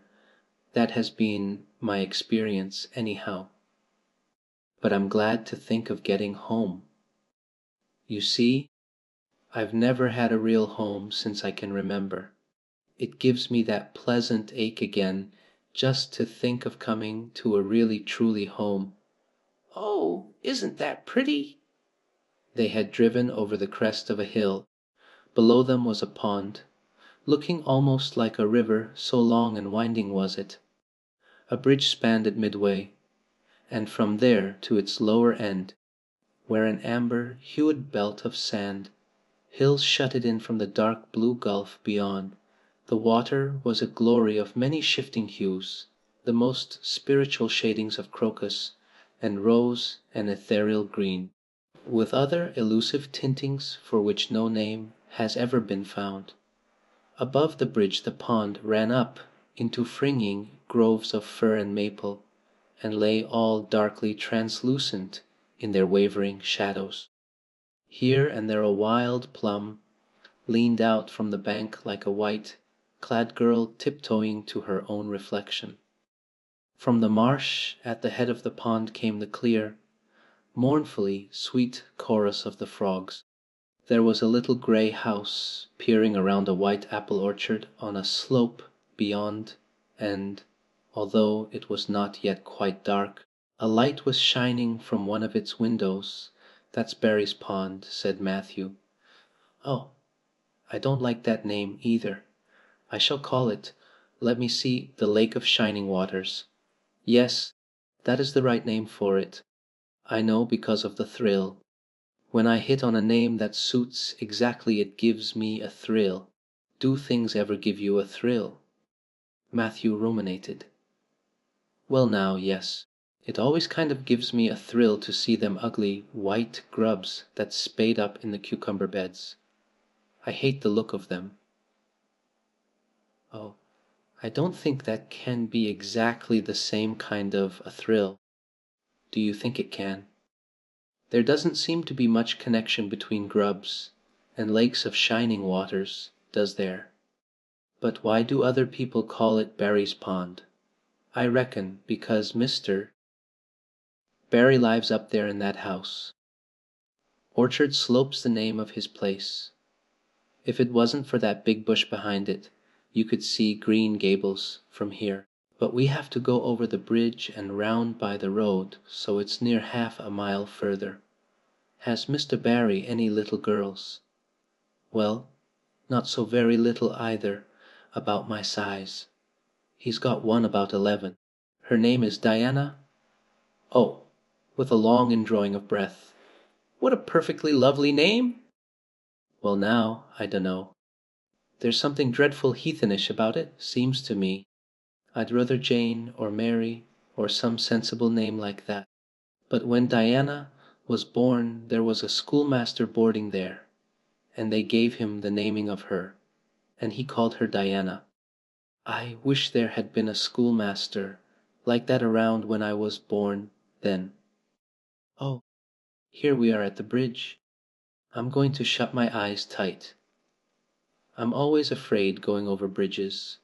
That has been my experience anyhow. But I'm glad to think of getting home. You see, I've never had a real home since I can remember. It gives me that pleasant ache again just to think of coming to a really truly home. Oh, isn't that pretty? They had driven over the crest of a hill. Below them was a pond, looking almost like a river, so long and winding was it. A bridge spanned it midway, and from there to its lower end, where an amber-hued belt of sand hills shut it in from the dark blue gulf beyond. The water was a glory of many shifting hues, the most spiritual shadings of crocus and rose and ethereal green, with other elusive tintings for which no name has ever been found. Above the bridge the pond ran up into fringing groves of fir and maple, and lay all darkly translucent in their wavering shadows. Here and there a wild plum leaned out from the bank like a white clad girl tiptoeing to her own reflection. From the marsh at the head of the pond came the clear, mournfully sweet chorus of the frogs. There was a little grey house peering around a white apple orchard on a slope beyond, and, although it was not yet quite dark, a light was shining from one of its windows. "That's Barry's Pond," said Matthew. "Oh, I don't like that name either. I shall call it, let me see, the Lake of Shining Waters. Yes, that is the right name for it. I know because of the thrill. When I hit on a name that suits exactly it gives me a thrill. Do things ever give you a thrill?" Matthew ruminated. "Well now, yes. It always kind of gives me a thrill to see them ugly white grubs that spade up in the cucumber beds. I hate the look of them." "Oh, I don't think that can be exactly the same kind of a thrill. Do you think it can? There doesn't seem to be much connection between grubs and lakes of shining waters, does there? But why do other people call it Barry's Pond? I reckon because Mr. Barry lives up there in that house. Orchard Slope's the name of his place. If it wasn't for that big bush behind it, you could see Green Gables from here." But we have to go over the bridge and round by the road, so it's near half a mile further. Has Mr. Barry any little girls? Well, not so very little either, about my size. He's got one about 11. Her name is Diana. Oh, with a long indrawing of breath. What a perfectly lovely name! Well now, I dunno. There's something dreadful heathenish about it, seems to me. I'd rather Jane or Mary or some sensible name like that. But when Diana was born there was a schoolmaster boarding there, and they gave him the naming of her, and he called her Diana. I wish there had been a schoolmaster like that around when I was born then. Oh, here we are at the bridge. I'm going to shut my eyes tight. I'm always afraid going over bridges.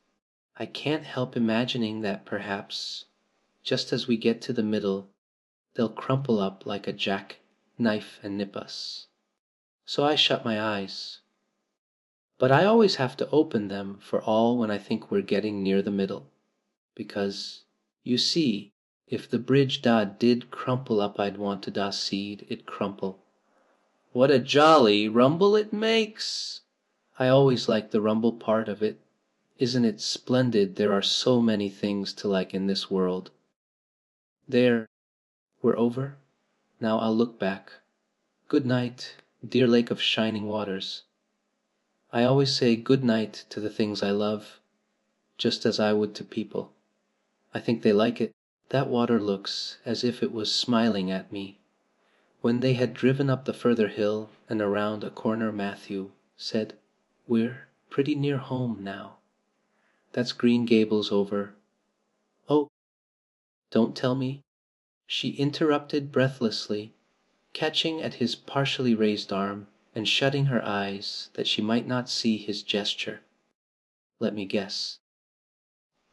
I can't help imagining that perhaps, just as we get to the middle, they'll crumple up like a jack-knife and nip us. So I shut my eyes. But I always have to open them for all when I think we're getting near the middle. Because, you see, if the bridge did crumple up I'd want to seed it crumple. What a jolly rumble it makes! I always like the rumble part of it. Isn't it splendid there are so many things to like in this world? There, we're over. Now I'll look back. Good night, dear lake of shining waters. I always say good night to the things I love, just as I would to people. I think they like it. That water looks as if it was smiling at me. When they had driven up the further hill and around a corner, Matthew said, "We're pretty near home now. That's Green Gables over." "Oh, don't tell me," she interrupted breathlessly, catching at his partially raised arm and shutting her eyes that she might not see his gesture. "Let me guess.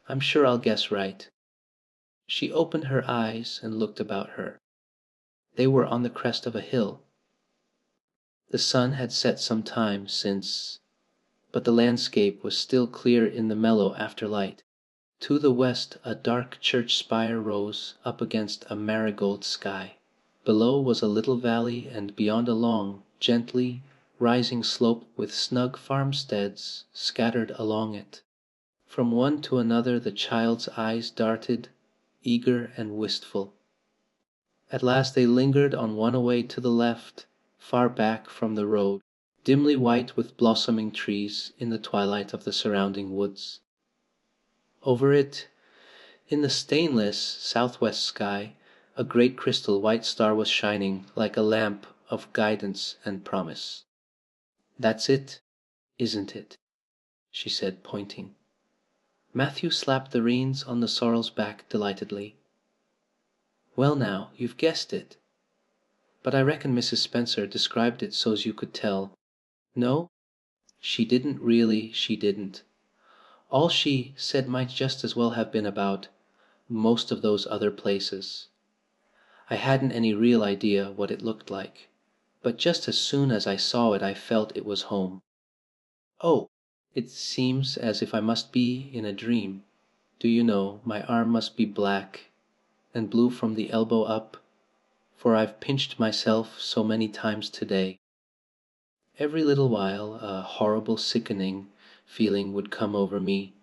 I'm sure I'll guess right." She opened her eyes and looked about her. They were on the crest of a hill. The sun had set some time since, but the landscape was still clear in the mellow afterlight. To the west a dark church spire rose up against a marigold sky. Below was a little valley, and beyond a long, gently rising slope with snug farmsteads scattered along it. From one to another the child's eyes darted, eager and wistful. At last they lingered on one away to the left, far back from the road, dimly white with blossoming trees in the twilight of the surrounding woods. Over it, in the stainless southwest sky, a great crystal white star was shining like a lamp of guidance and promise. "That's it, isn't it?" she said, pointing. Matthew slapped the reins on the sorrel's back delightedly. "Well now, you've guessed it. But I reckon Mrs. Spencer described it so's you could tell. No? She didn't really, she didn't. All she said might just as well have been about most of those other places. I hadn't any real idea what it looked like, but just as soon as I saw it I felt it was home. Oh, it seems as if I must be in a dream. Do you know, my arm must be black and blue from the elbow up, for I've pinched myself so many times today. Every little while a horrible sickening feeling would come over me,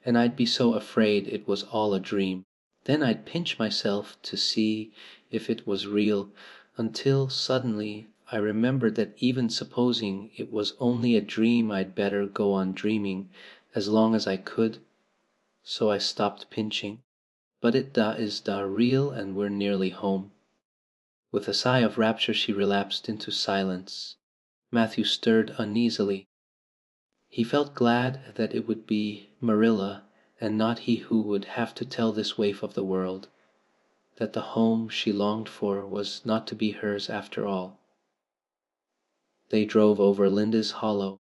and I'd be so afraid it was all a dream. Then I'd pinch myself to see if it was real, until suddenly I remembered that even supposing it was only a dream I'd better go on dreaming as long as I could, so I stopped pinching. But it is real, and we're nearly home. With a sigh of rapture she relapsed into silence. Matthew stirred uneasily. He felt glad that it would be Marilla and not he who would have to tell this waif of the world that the home she longed for was not to be hers after all. They drove over Linda's Hollow,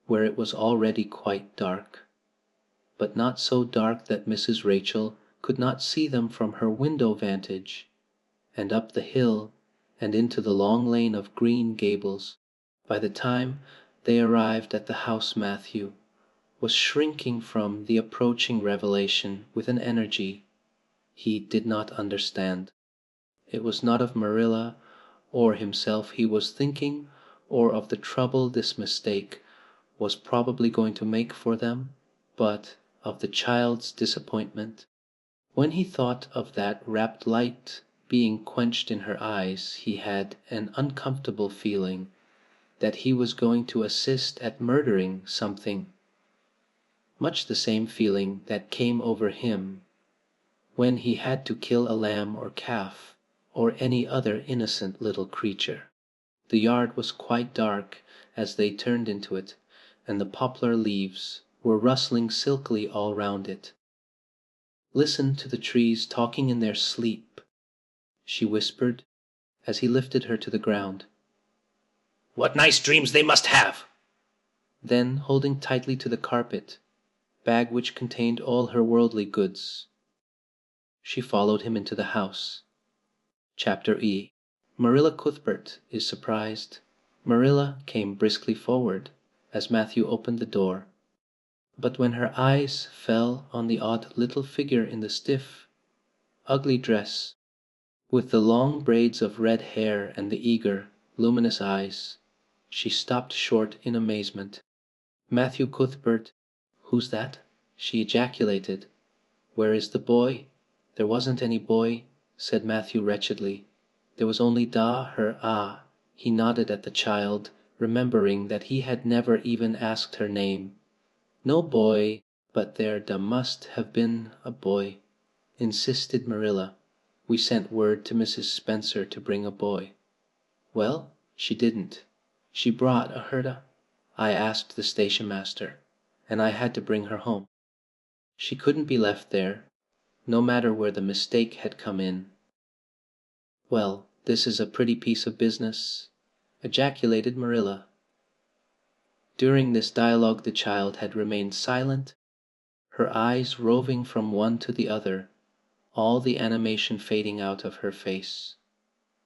where it was already quite dark, but not so dark that Mrs. Rachel could not see them from her window vantage, and up the hill and into the long lane of Green Gables. By the time they arrived at the house Matthew was shrinking from the approaching revelation with an energy he did not understand. It was not of Marilla or himself he was thinking, or of the trouble this mistake was probably going to make for them, but of the child's disappointment. When he thought of that rapt light being quenched in her eyes, he had an uncomfortable feeling that he was going to assist at murdering something, much the same feeling that came over him when he had to kill a lamb or calf or any other innocent little creature. The yard was quite dark as they turned into it, and the poplar leaves were rustling silkily all round it. "Listen to the trees talking in their sleep," she whispered, as he lifted her to the ground. "What nice dreams they must have!" Then, holding tightly to the carpet bag which contained all her worldly goods, she followed him into the house. Chapter E. Marilla Cuthbert is surprised. Marilla came briskly forward as Matthew opened the door, but when her eyes fell on the odd little figure in the stiff, ugly dress, with the long braids of red hair and the eager, luminous eyes, she stopped short in amazement. "Matthew Cuthbert, who's that?" she ejaculated. "Where is the boy?" "There wasn't any boy," said Matthew wretchedly. "There was only her ah." He nodded at the child, remembering that he had never even asked her name. "No boy, but there must have been a boy," insisted Marilla. "We sent word to Mrs. Spencer to bring a boy." "Well, she didn't. She brought a herda. I asked the station master, and I had to bring her home. She couldn't be left there, no matter where the mistake had come in." "Well, this is a pretty piece of business," ejaculated Marilla. During this dialogue the child had remained silent, her eyes roving from one to the other, all the animation fading out of her face.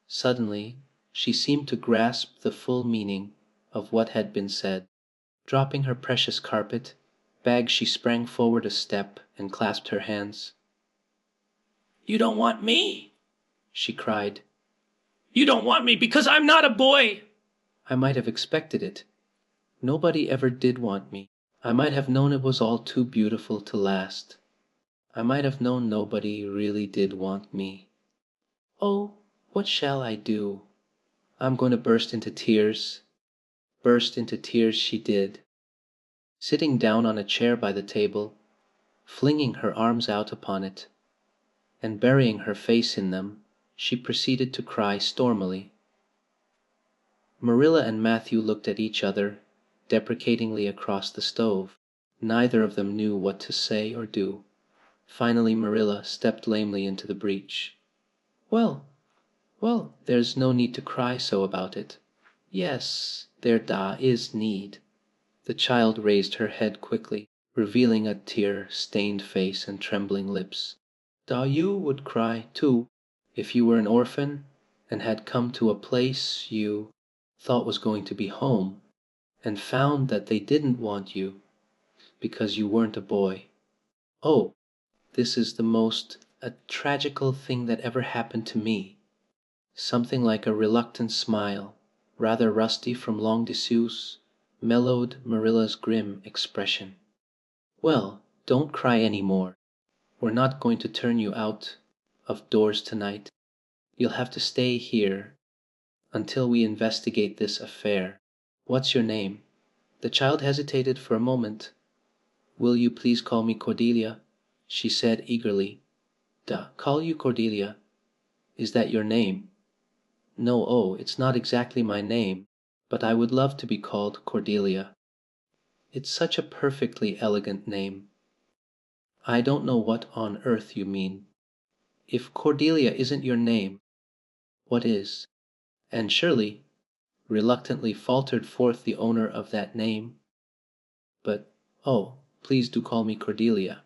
Suddenly she seemed to grasp the full meaning of what had been said. Dropping her precious carpet bag, she sprang forward a step and clasped her hands. "You don't want me," she cried. "You don't want me because I'm not a boy." "I might have expected it. Nobody ever did want me. I might have known it was all too beautiful to last. I might have known nobody really did want me. Oh, what shall I do? I'm going to burst into tears." Burst into tears she did, sitting down on a chair by the table, flinging her arms out upon it, and burying her face in them, she proceeded to cry stormily. Marilla and Matthew looked at each other deprecatingly across the stove. Neither of them knew what to say or do. Finally Marilla stepped lamely into the breach. Well, there's no need to cry so about it. Yes, there is need." The child raised her head quickly, revealing a tear-stained face and trembling lips. "You would cry, too, if you were an orphan and had come to a place you thought was going to be home, and found that they didn't want you because you weren't a boy. Oh, this is the most tragical thing that ever happened to me." Something like a reluctant smile, rather rusty from long disuse, mellowed Marilla's grim expression. "Well, don't cry any more. We're not going to turn you out of doors tonight. You'll have to stay here until we investigate this affair. What's your name?" The child hesitated for a moment. "Will you please call me Cordelia?" she said eagerly. Call you Cordelia. Is that your name?" "No, oh, it's not exactly my name, but I would love to be called Cordelia. It's such a perfectly elegant name." "I don't know what on earth you mean. If Cordelia isn't your name, what is?" And Shirley reluctantly faltered forth the owner of that name. "But, oh, please do call me Cordelia."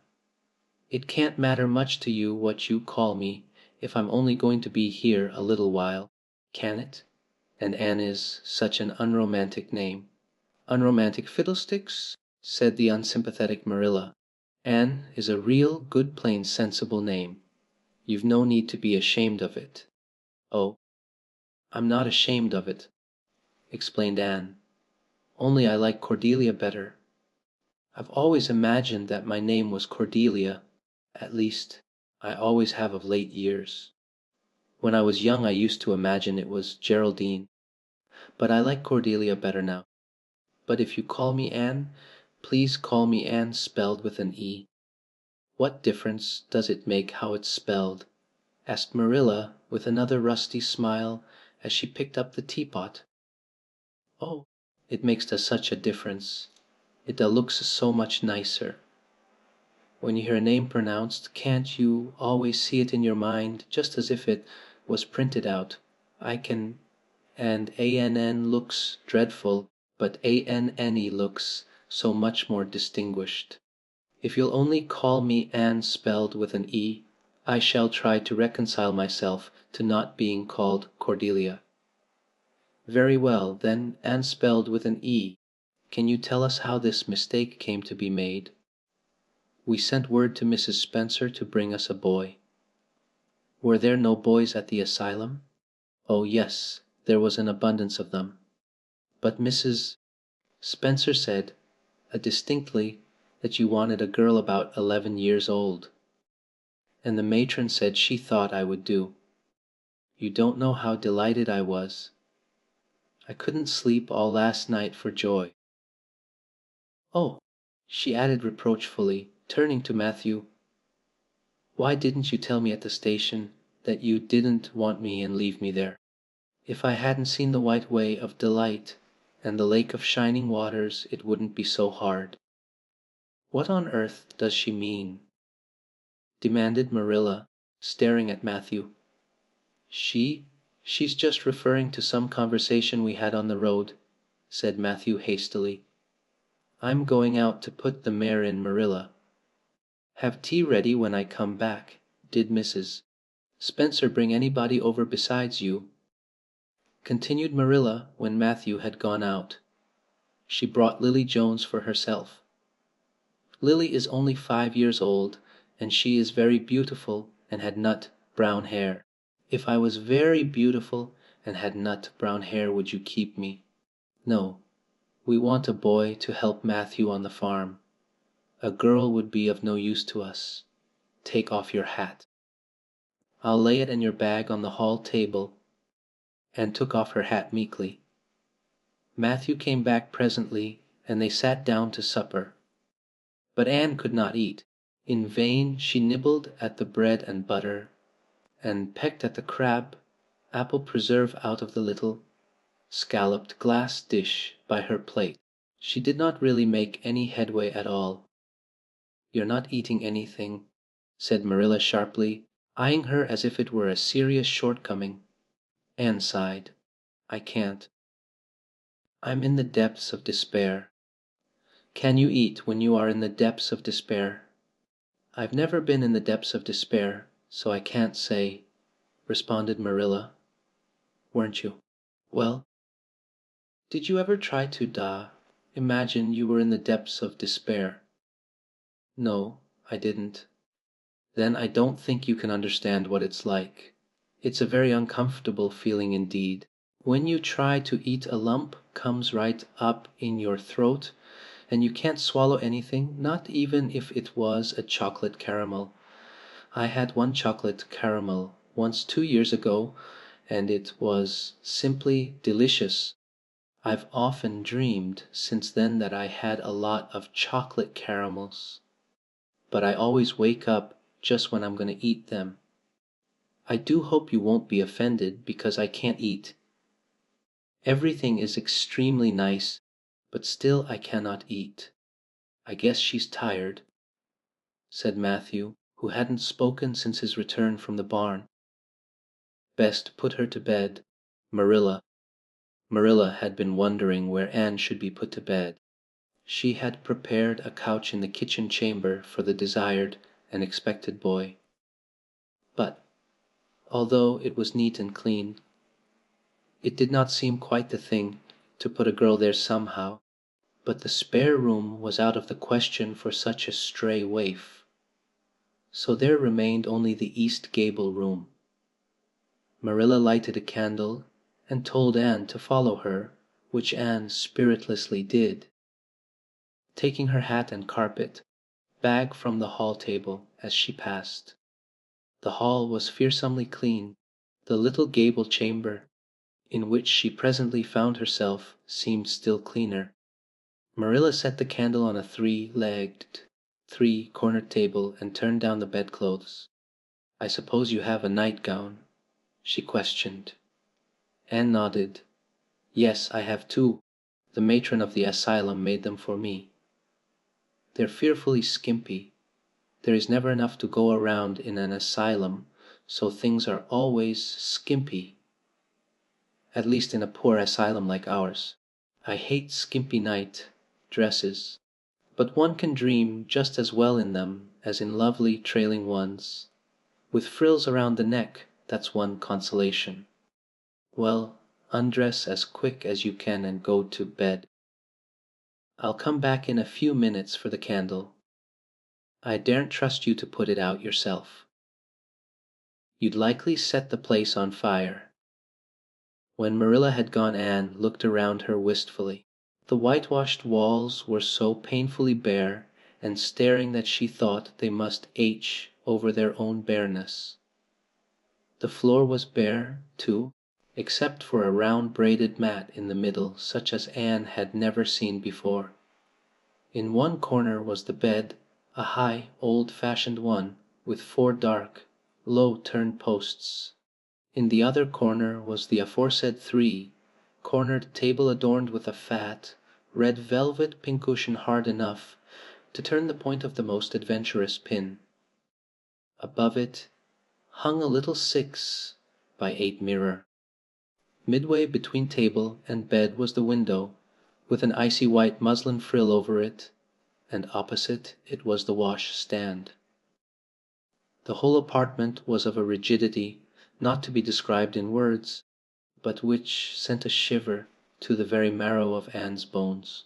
"It can't matter much to you what you call me if I'm only going to be here a little while, can it? And Anne is such an unromantic name." "Unromantic fiddlesticks?" said the unsympathetic Marilla. "Anne is a real, good, plain, sensible name. You've no need to be ashamed of it." "Oh, I'm not ashamed of it," explained Anne. "Only I like Cordelia better. I've always imagined that my name was Cordelia. At least, I always have of late years. When I was young I used to imagine it was Geraldine. But I like Cordelia better now. But if you call me Anne, please call me Anne spelled with an E." "What difference does it make how it's spelled?" asked Marilla with another rusty smile as she picked up the teapot. "Oh, it makes such a difference. It looks so much nicer. When you hear a name pronounced, can't you always see it in your mind just as if it was printed out? I can, and ANN looks dreadful, but ANNE looks so much more distinguished. If you'll only call me Anne spelled with an E, I shall try to reconcile myself to not being called Cordelia." "Very well, then Anne spelled with an E. Can you tell us how this mistake came to be made?" "We sent word to Mrs. Spencer to bring us a boy." "Were there no boys at the asylum?" "Oh, yes, there was an abundance of them. But Mrs. Spencer said, distinctly, that you wanted a girl about 11 years old. And the matron said she thought I would do. You don't know how delighted I was. I couldn't sleep all last night for joy. Oh," she added reproachfully, turning to Matthew, "why didn't you tell me at the station that you didn't want me and leave me there? If I hadn't seen the White Way of Delight and the Lake of Shining Waters it wouldn't be so hard." "What on earth does she mean?" demanded Marilla, staring at Matthew. She's just referring to some conversation we had on the road," said Matthew hastily. "I'm going out to put the mare in, Marilla. Have tea ready when I come back. Did Mrs. Spencer bring anybody over besides you?" continued Marilla when Matthew had gone out. "She brought Lily Jones for herself. Lily is only 5 years old, and she is very beautiful and had nut brown hair. If I was very beautiful and had nut brown hair would you keep me? No, we want a boy to help Matthew on the farm. A girl would be of no use to us. Take off your hat. I'll lay it in your bag on the hall table," and took off her hat meekly. Matthew came back presently and they sat down to supper. But Anne could not eat. In vain she nibbled at the bread and butter, and pecked at the crab apple preserve out of the little, scalloped glass dish by her plate. She did not really make any headway at all. "You're not eating anything," said Marilla sharply, eyeing her as if it were a serious shortcoming. Anne sighed. "I can't. I'm in the depths of despair." "Can you eat when you are in the depths of despair?" "I've never been in the depths of despair, so I can't say," responded Marilla. "Weren't you? Well, did you ever try to imagine you were in the depths of despair?" "No, I didn't." "Then I don't think you can understand what it's like. It's a very uncomfortable feeling indeed. When you try to eat a lump comes right up in your throat and you can't swallow anything, not even if it was a chocolate caramel. I had one chocolate caramel once 2 years ago and it was simply delicious. I've often dreamed since then that I had a lot of chocolate caramels, but I always wake up just when I'm going to eat them. I do hope you won't be offended because I can't eat. Everything is extremely nice, but still I cannot eat. I guess she's tired," said Matthew, who hadn't spoken since his return from the barn. "Best put her to bed, Marilla." Marilla had been wondering where Anne should be put to bed. She had prepared a couch in the kitchen chamber for the desired and expected boy. But, although it was neat and clean, it did not seem quite the thing to put a girl there somehow. but the spare room was out of the question for such a stray waif. So there remained only the east gable room. Marilla lighted a candle and told Anne to follow her, which Anne spiritlessly did, taking her hat and carpet bag from the hall table as she passed. The hall was fearsomely clean. The little gable chamber in which she presently found herself seemed still cleaner. Marilla set the candle on a three-legged, three-cornered table and turned down the bedclothes. "I suppose you have a nightgown?" she questioned. Anne nodded. "Yes, I have two. The matron of the asylum made them for me. They're fearfully skimpy. There is never enough to go around in an asylum, so things are always skimpy. At least in a poor asylum like ours. I hate skimpy night dresses, but one can dream just as well in them as in lovely trailing ones. With frills around the neck, that's one consolation. Well, undress as quick as you can and go to bed. I'll come back in a few minutes for the candle. I daren't trust you to put it out yourself. You'd likely set the place on fire." When Marilla had gone, Anne looked around her wistfully. The whitewashed walls were so painfully bare and staring that she thought they must ache over their own bareness. The floor was bare, too, except for a round braided mat in the middle such as Anne had never seen before. In one corner was the bed, a high, old-fashioned one, with 4 dark, low-turned posts. In the other corner was the aforesaid 3-cornered table adorned with a fat, red velvet pincushion hard enough to turn the point of the most adventurous pin. Above it hung a little 6-by-8 mirror. Midway between table and bed was the window, with an icy white muslin frill over it, and opposite it was the wash-stand. The whole apartment was of a rigidity not to be described in words, but which sent a shiver to the very marrow of Anne's bones.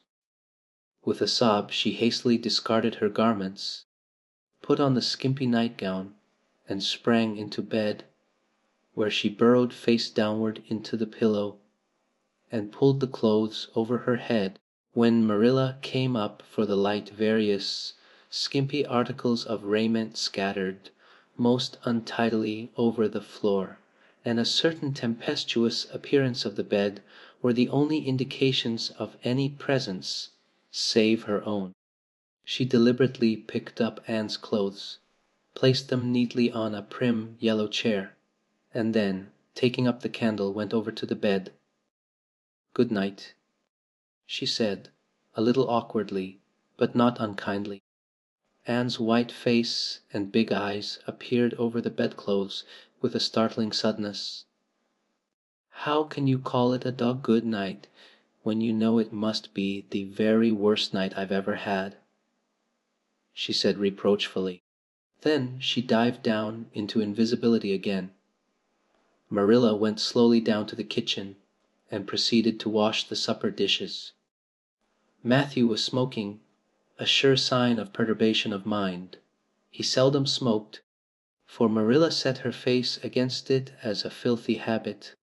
With a sob she hastily discarded her garments, put on the skimpy nightgown, and sprang into bed, where she burrowed face downward into the pillow and pulled the clothes over her head when Marilla came up for the light. Various skimpy articles of raiment scattered most untidily over the floor, and a certain tempestuous appearance of the bed were the only indications of any presence save her own. She deliberately picked up Anne's clothes, placed them neatly on a prim yellow chair, and then, taking up the candle, went over to the bed. "Good night," she said, a little awkwardly, but not unkindly. Anne's white face and big eyes appeared over the bedclothes with a startling suddenness. "How can you call it a dog-good night when you know it must be the very worst night I've ever had?" she said reproachfully. Then she dived down into invisibility again. Marilla went slowly down to the kitchen and proceeded to wash the supper dishes. Matthew was smoking, a sure sign of perturbation of mind. He seldom smoked, for Marilla set her face against it as a filthy habit,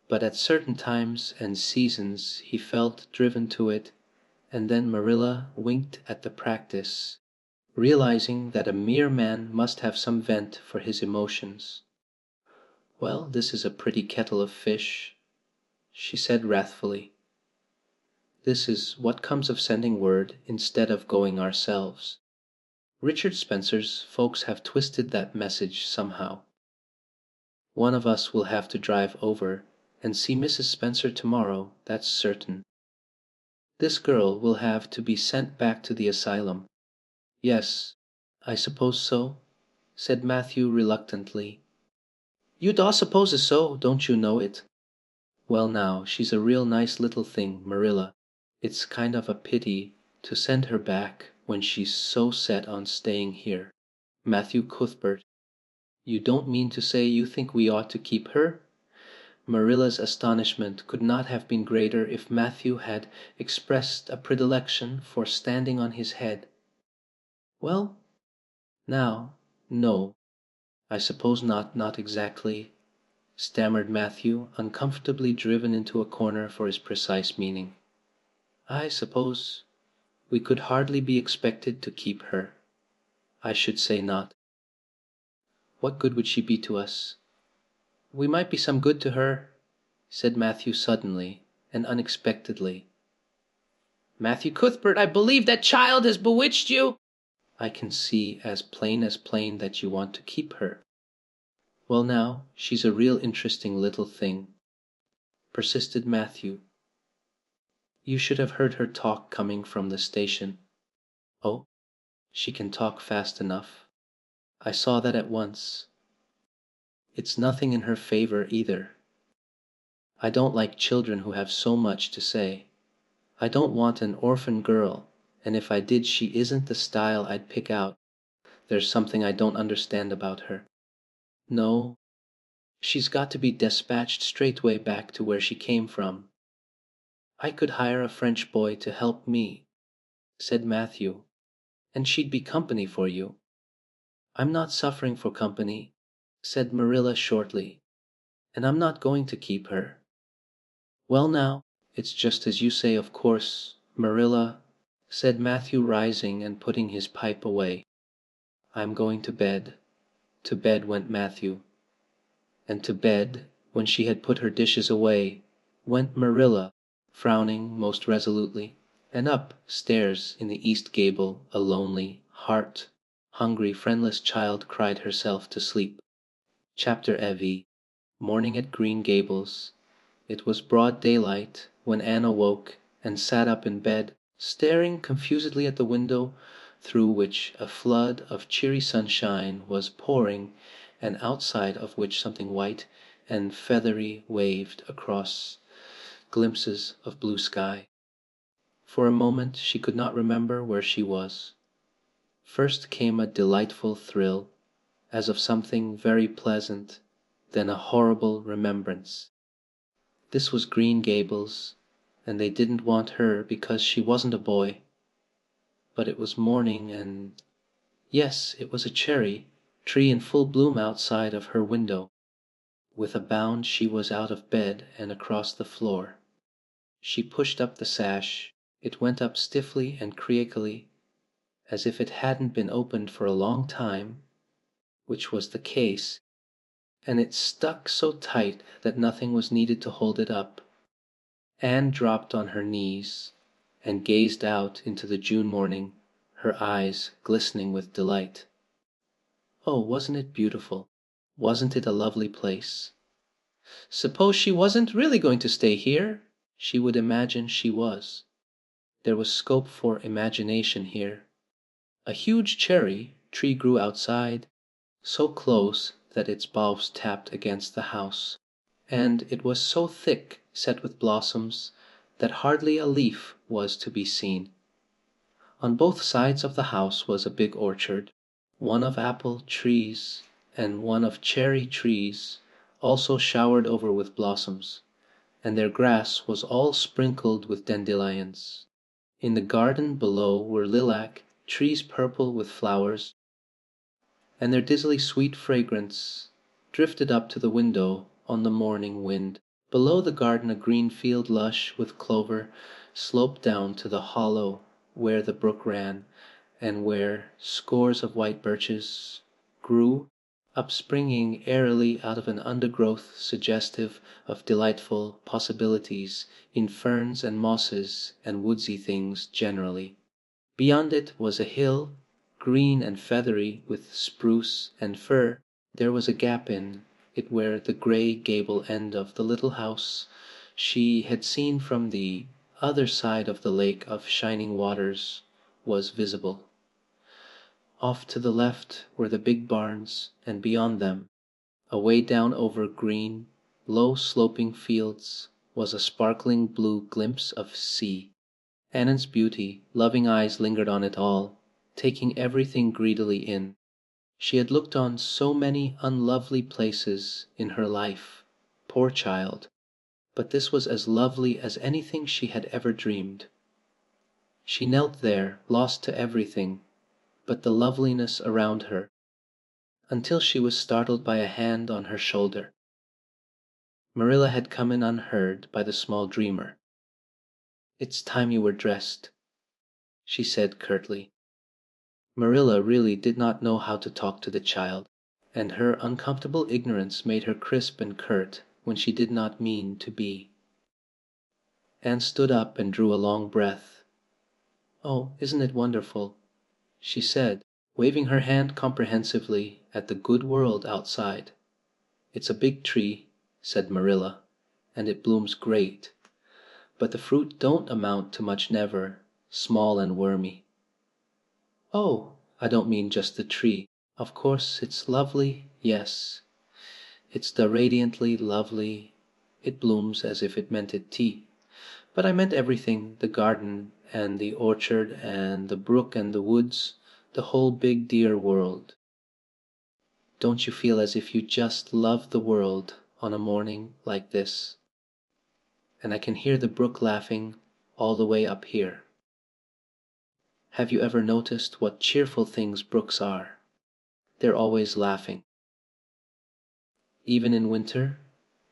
but at certain times and seasons he felt driven to it, and then Marilla winked at the practice, realizing that a mere man must have some vent for his emotions. "Well, this is a pretty kettle of fish," she said wrathfully. "This is what comes of sending word instead of going ourselves. Richard Spencer's folks have twisted that message somehow. One of us will have to drive over and see Mrs. Spencer tomorrow, that's certain. This girl will have to be sent back to the asylum." "Yes, I suppose so," said Matthew reluctantly. "You do suppose so, don't you know it? Well now, she's a real nice little thing, Marilla. It's kind of a pity to send her back when she's so set on staying here." "Matthew Cuthbert, you don't mean to say you think we ought to keep her?" Marilla's astonishment could not have been greater if Matthew had expressed a predilection for standing on his head. "Well, now, no, I suppose not exactly," stammered Matthew, uncomfortably driven into a corner for his precise meaning. "I suppose we could hardly be expected to keep her. I should say not. What good would she be to us?" "We might be some good to her," said Matthew suddenly and unexpectedly. Matthew Cuthbert, I believe that child has bewitched you." "I can see as plain that you want to keep her." "Well now, she's a real interesting little thing," persisted Matthew. "You should have heard her talk coming from the station. Oh, she can talk fast enough. I saw that at once. It's nothing in her favor either. I don't like children who have so much to say. I don't want an orphan girl, and if I did she isn't the style I'd pick out. There's something I don't understand about her. No, she's got to be dispatched straightway back to where she came from. I could hire a French boy to help me," said Matthew, "and she'd be company for you." "I'm not suffering for company," said Marilla shortly, "and I'm not going to keep her." "Well now, it's just as you say, of course, Marilla," said Matthew, rising and putting his pipe away. "I'm going to bed." To bed went Matthew. And to bed, when she had put her dishes away, went Marilla, frowning most resolutely, and up stairs in the east gable a lonely, hungry, friendless child cried herself to sleep. Chapter EV. Morning at Green Gables. It was broad daylight when Anne awoke and sat up in bed, staring confusedly at the window through which a flood of cheery sunshine was pouring and outside of which something white and feathery waved across glimpses of blue sky. For a moment she could not remember where she was. First came a delightful thrill, as of something very pleasant, then a horrible remembrance. This was Green Gables, and they didn't want her because she wasn't a boy. But it was morning and... Yes, it was a cherry tree in full bloom outside of her window. With a bound she was out of bed and across the floor. She pushed up the sash. It went up stiffly and creakily, as if it hadn't been opened for a long time, which was the case, and it stuck so tight that nothing was needed to hold it up. Anne dropped on her knees and gazed out into the June morning, her eyes glistening with delight. Oh, wasn't it beautiful? Wasn't it a lovely place? Suppose she wasn't really going to stay here? She would imagine she was. There was scope for imagination here. A huge cherry tree grew outside, so close that its boughs tapped against the house, and it was so thick set with blossoms that hardly a leaf was to be seen. On both sides of the house was a big orchard, one of apple trees and one of cherry trees, also showered over with blossoms, and their grass was all sprinkled with dandelions. In the garden below were lilac trees purple with flowers, and their dizzily sweet fragrance drifted up to the window on the morning wind. Below the garden a green field lush with clover sloped down to the hollow where the brook ran, and where scores of white birches grew, upspringing airily out of an undergrowth suggestive of delightful possibilities in ferns and mosses and woodsy things generally. Beyond it was a hill, green and feathery with spruce and fir. There was a gap in it where the grey gable end of the little house she had seen from the other side of the lake of shining waters was visible. Off to the left were the big barns, and beyond them, away down over green, low sloping fields, was a sparkling blue glimpse of sea. Annan's beauty, loving eyes lingered on it all, taking everything greedily in. She had looked on so many unlovely places in her life, Poor child! But this was as lovely as anything she had ever dreamed. She knelt there, lost to everything but the loveliness around her, until she was startled by a hand on her shoulder. Marilla had come in unheard by the small dreamer. "It's time you were dressed," she said curtly. Marilla really did not know how to talk to the child, and her uncomfortable ignorance made her crisp and curt when she did not mean to be. Anne stood up and drew a long breath. "Oh, isn't it wonderful?" she said, waving her hand comprehensively at the good world outside. "It's a big tree," said Marilla, "and it blooms great. But the fruit don't amount to much never, small and wormy." "Oh, I don't mean just the tree. Of course it's lovely, yes. It's the radiantly lovely. It blooms as if it meant it tea. But I meant everything, the garden and the orchard and the brook and the woods, the whole big dear world. Don't you feel as if you just loved the world on a morning like this? And I can hear the brook laughing all the way up here. Have you ever noticed what cheerful things brooks are? They're always laughing. Even in winter,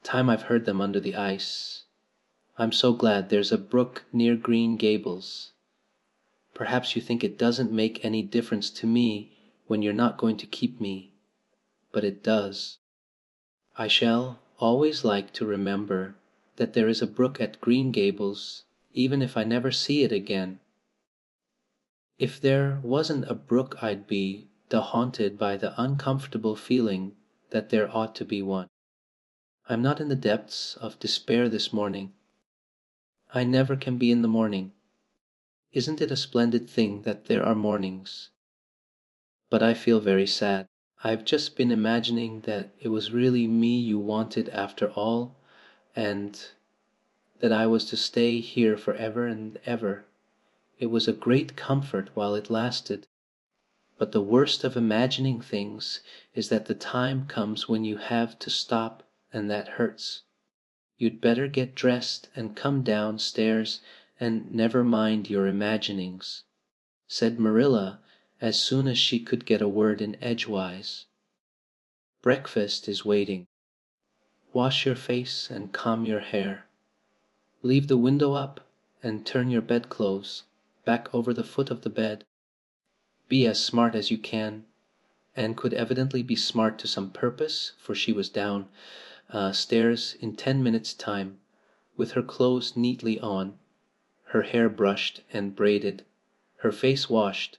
time I've heard them under the ice. I'm so glad there's a brook near Green Gables. Perhaps you think it doesn't make any difference to me when you're not going to keep me, but it does. I shall always like to remember that there is a brook at Green Gables, even if I never see it again. If there wasn't a brook, I'd be haunted by the uncomfortable feeling that there ought to be one. I'm not in the depths of despair this morning. I never can be in the morning. Isn't it a splendid thing that there are mornings? But I feel very sad. I've just been imagining that it was really me you wanted after all, and that I was to stay here forever and ever. It was a great comfort while it lasted. But the worst of imagining things is that the time comes when you have to stop, and that hurts. You'd better get dressed and come downstairs and never mind your imaginings," said Marilla as soon as she could get a word in edgewise. "Breakfast is waiting. Wash your face and comb your hair. Leave the window up and turn your bedclothes back over the foot of the bed. Be as smart as you can," and could evidently be smart to some purpose, for she was down stairs in 10 minutes' time, with her clothes neatly on, her hair brushed and braided, her face washed,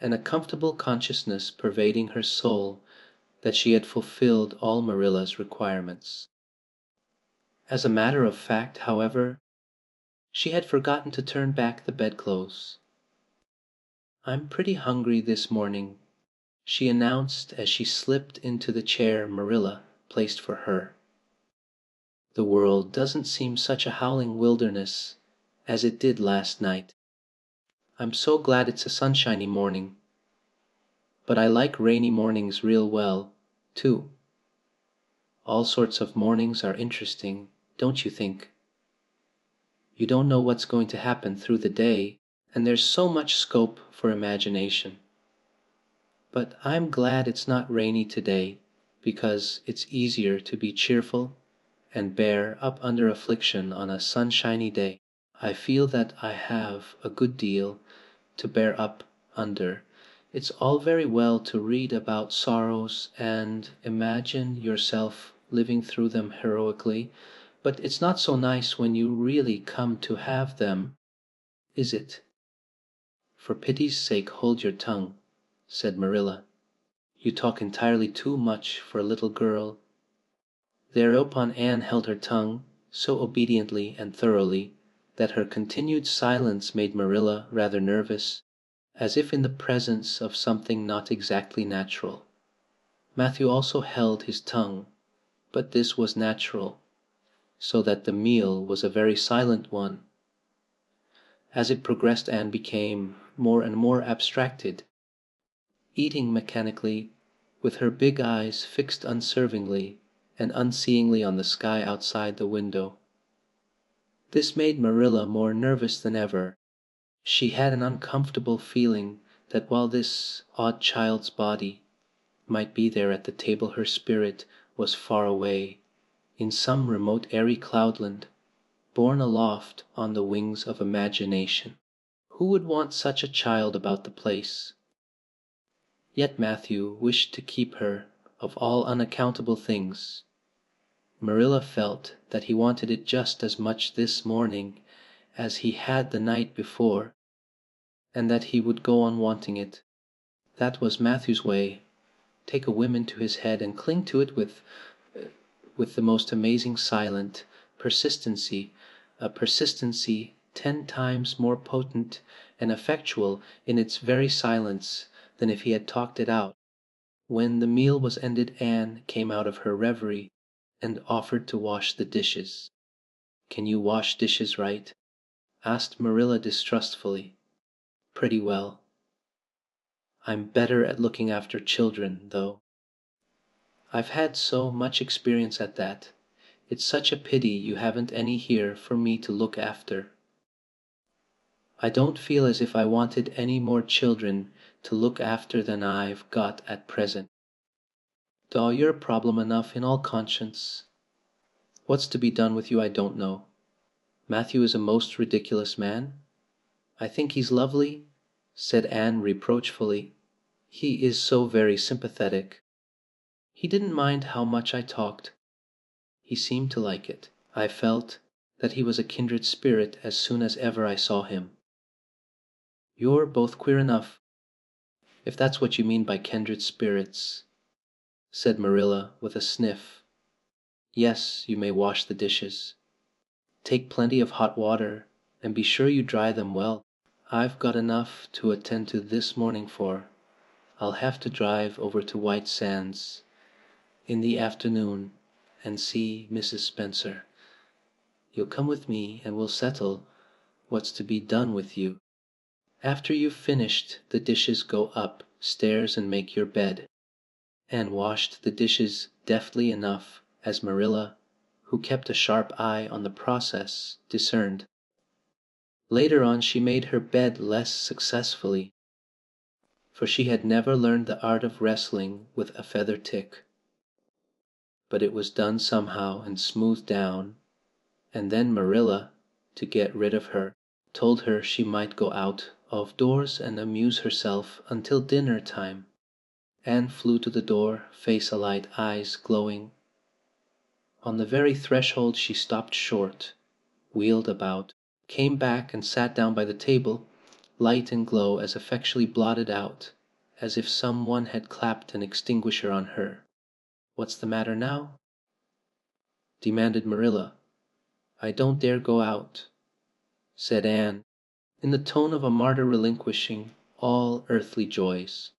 and a comfortable consciousness pervading her soul that she had fulfilled all Marilla's requirements. As a matter of fact, however, she had forgotten to turn back the bedclothes. "I'm pretty hungry this morning," she announced as she slipped into the chair Marilla placed for her. "The world doesn't seem such a howling wilderness as it did last night. I'm so glad it's a sunshiny morning. But I like rainy mornings real well, too. All sorts of mornings are interesting, don't you think? You don't know what's going to happen through the day, and there's so much scope for imagination. But I'm glad it's not rainy today, because it's easier to be cheerful and bear up under affliction on a sunshiny day. I feel that I have a good deal to bear up under. It's all very well to read about sorrows and imagine yourself living through them heroically, but it's not so nice when you really come to have them, is it?" "For pity's sake hold your tongue," said Marilla. "You talk entirely too much for a little girl." Thereupon Anne held her tongue so obediently and thoroughly that her continued silence made Marilla rather nervous, as if in the presence of something not exactly natural. Matthew also held his tongue, but this was natural, so that the meal was a very silent one. As it progressed, Anne became more and more abstracted, eating mechanically, with her big eyes fixed unservingly and unseeingly on the sky outside the window. This made Marilla more nervous than ever. She had an uncomfortable feeling that while this odd child's body might be there at the table, her spirit was far away, in some remote airy cloudland, borne aloft on the wings of imagination. Who would want such a child about the place? Yet Matthew wished to keep her of all unaccountable things. Marilla felt that he wanted it just as much this morning as he had the night before, and that he would go on wanting it. That was Matthew's way. Take a whim into his head and cling to it with the most amazing silent persistency, a persistency 10 times more potent and effectual in its very silence than if he had talked it out. When the meal was ended, Anne came out of her reverie and offered to wash the dishes. "Can you wash dishes right?" asked Marilla distrustfully. "Pretty well. I'm better at looking after children, though. I've had so much experience at that. It's such a pity you haven't any here for me to look after. I don't feel as if I wanted any more children to look after than I've got at present. Though you're a problem enough in all conscience. What's to be done with you I don't know. Matthew is a most ridiculous man." "I think he's lovely," said Anne reproachfully. "He is so very sympathetic. He didn't mind how much I talked. He seemed to like it. I felt that he was a kindred spirit as soon as ever I saw him." "You're both queer enough, if that's what you mean by kindred spirits," said Marilla with a sniff. "Yes, you may wash the dishes. Take plenty of hot water and be sure you dry them well. I've got enough to attend to this morning for. I'll have to drive over to White Sands in the afternoon and see Mrs. Spencer. You'll come with me and we'll settle what's to be done with you. After you've finished the dishes, go up stairs and make your bed." Anne washed the dishes deftly enough, as Marilla, who kept a sharp eye on the process, discerned. Later on she made her bed less successfully, for she had never learned the art of wrestling with a feather tick. But it was done somehow and smoothed down, and then Marilla, to get rid of her, told her she might go out of doors and amuse herself until dinner time. Anne flew to the door, face alight, eyes glowing. On the very threshold she stopped short, wheeled about, came back and sat down by the table, light and glow as effectually blotted out as if some one had clapped an extinguisher on her. "What's the matter now?" demanded Marilla. "I don't dare go out," said Anne, in the tone of a martyr relinquishing all earthly joys.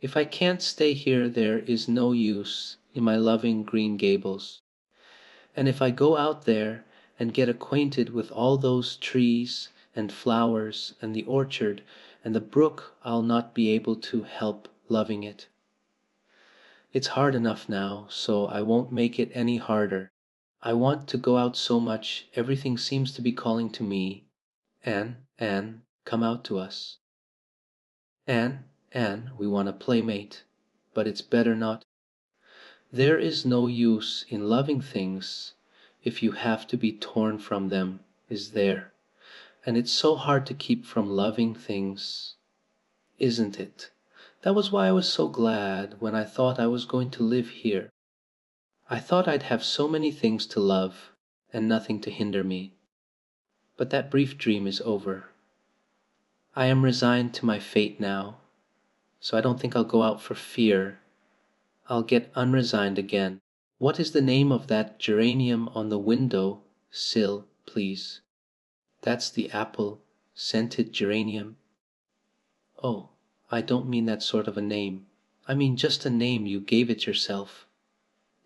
"If I can't stay here there is no use in my loving Green Gables. And if I go out there and get acquainted with all those trees and flowers and the orchard and the brook, I'll not be able to help loving it. It's hard enough now, so I won't make it any harder. I want to go out so much, everything seems to be calling to me. Anne, come out to us. Anne, we want a playmate, but it's better not. There is no use in loving things if you have to be torn from them, is there? And it's so hard to keep from loving things, isn't it? That was why I was so glad when I thought I was going to live here. I thought I'd have so many things to love and nothing to hinder me. But that brief dream is over. I am resigned to my fate now, so I don't think I'll go out for fear. I'll get unresigned again. What is the name of that geranium on the window sill, please?" "That's the apple-scented geranium." "Oh, I don't mean that sort of a name. I mean just a name you gave it yourself."